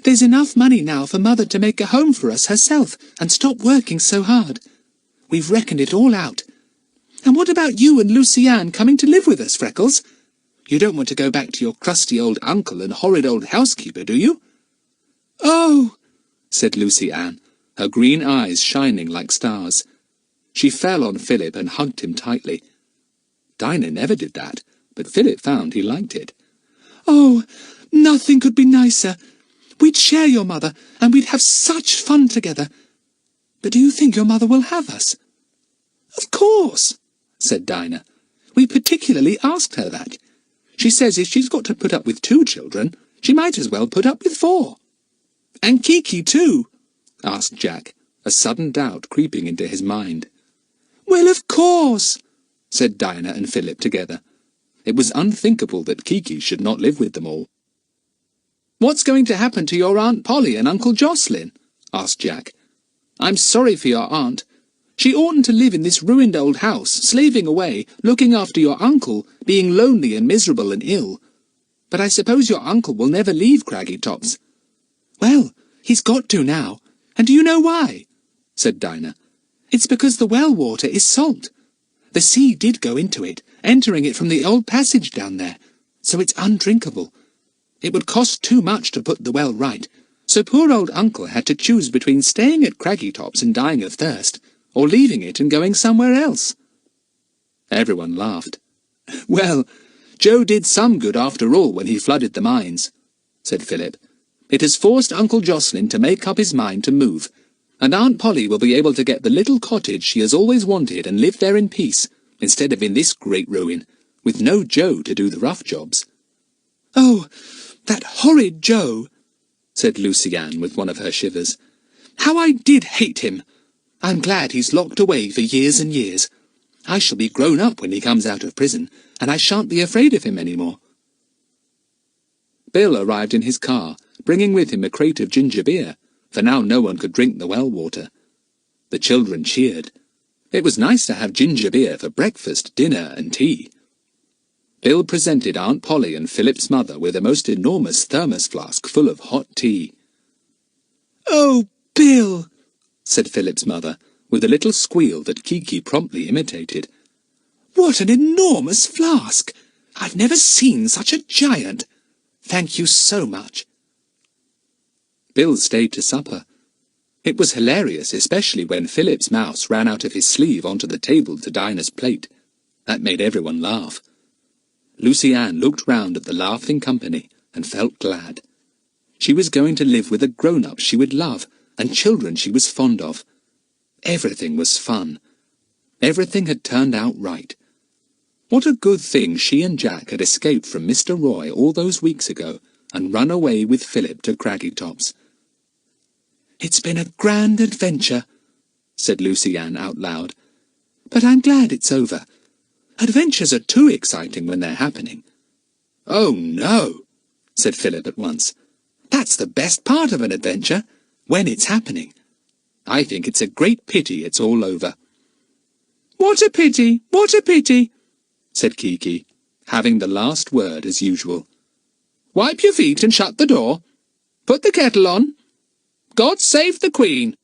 There's enough money now for Mother to make a home for us herself and stop working so hard. We've reckoned it all out. And what about you and Lucy Ann coming to live with us, Freckles? You don't want to go back to your crusty old uncle and horrid old housekeeper, do you? Oh, said Lucy Ann, her green eyes shining like stars. She fell on Philip and hugged him tightly. Dinah never did that, but Philip found he liked it. Oh, nothing could be nicer. We'd share your mother, and we'd have such fun together. But do you think your mother will have us? Of course, said Dinah. We particularly asked her that. She says if she's got to put up with 2 children, she might as well put up with 4. And Kiki too, asked Jack, a sudden doubt creeping into his mind. Well, of course, said Dinah and Philip together. It was unthinkable that Kiki should not live with them all. What's going to happen to your Aunt Polly and Uncle Jocelyn? Asked Jack. I'm sorry for your aunt. She oughtn't to live in this ruined old house, slaving away, looking after your uncle, being lonely and miserable and ill. But I suppose your uncle will never leave Craggytop's. Well, he's got to now. And do you know why? Said Dinah. It's because the well water is salt. The sea did go into it, entering it from the old passage down there, so it's undrinkable. It would cost too much to put the well right, so poor old uncle had to choose between staying at Craggytop's and dying of thirst, or leaving it and going somewhere else. Everyone laughed. Well, Joe did some good after all when he flooded the mines, said Philip. It has forced Uncle Jocelyn to make up his mind to move, and Aunt Polly will be able to get the little cottage she has always wanted and live there in peace, instead of in this great ruin, with no Joe to do the rough jobs." "Oh, that horrid Joe!" said Lucy Ann with one of her shivers. "How I did hate him! I'm glad he's locked away for years and years. I shall be grown up when he comes out of prison, and I shan't be afraid of him any more." Bill arrived in his car, bringing with him a crate of ginger beer, for now no one could drink the well water. The children cheered. It was nice to have ginger beer for breakfast, dinner, and tea. Bill presented Aunt Polly and Philip's mother with a most enormous thermos flask full of hot tea. "Oh, Bill," said Philip's mother, with a little squeal that Kiki promptly imitated. "What an enormous flask! I've never seen such a giant. Thank you so much." Bill stayed to supper. It was hilarious, especially when Philip's mouse ran out of his sleeve onto the table to Dinah's plate. That made everyone laugh. Lucy Ann looked round at the laughing company and felt glad. She was going to live with a grown-up she would love, and children she was fond of. Everything was fun. Everything had turned out right. What a good thing she and Jack had escaped from Mr. Roy all those weeks ago and run away with Philip to Craggy Tops. "It's been a grand adventure," said Lucy Ann out loud. "But I'm glad it's over. Adventures are too exciting when they're happening." "Oh, no," said Philip at once. "That's the best part of an adventure, when it's happening. I think it's a great pity it's all over." "What a pity! What a pity!" said Kiki, having the last word as usual. "Wipe your feet and shut the door. Put the kettle on. God save the Queen."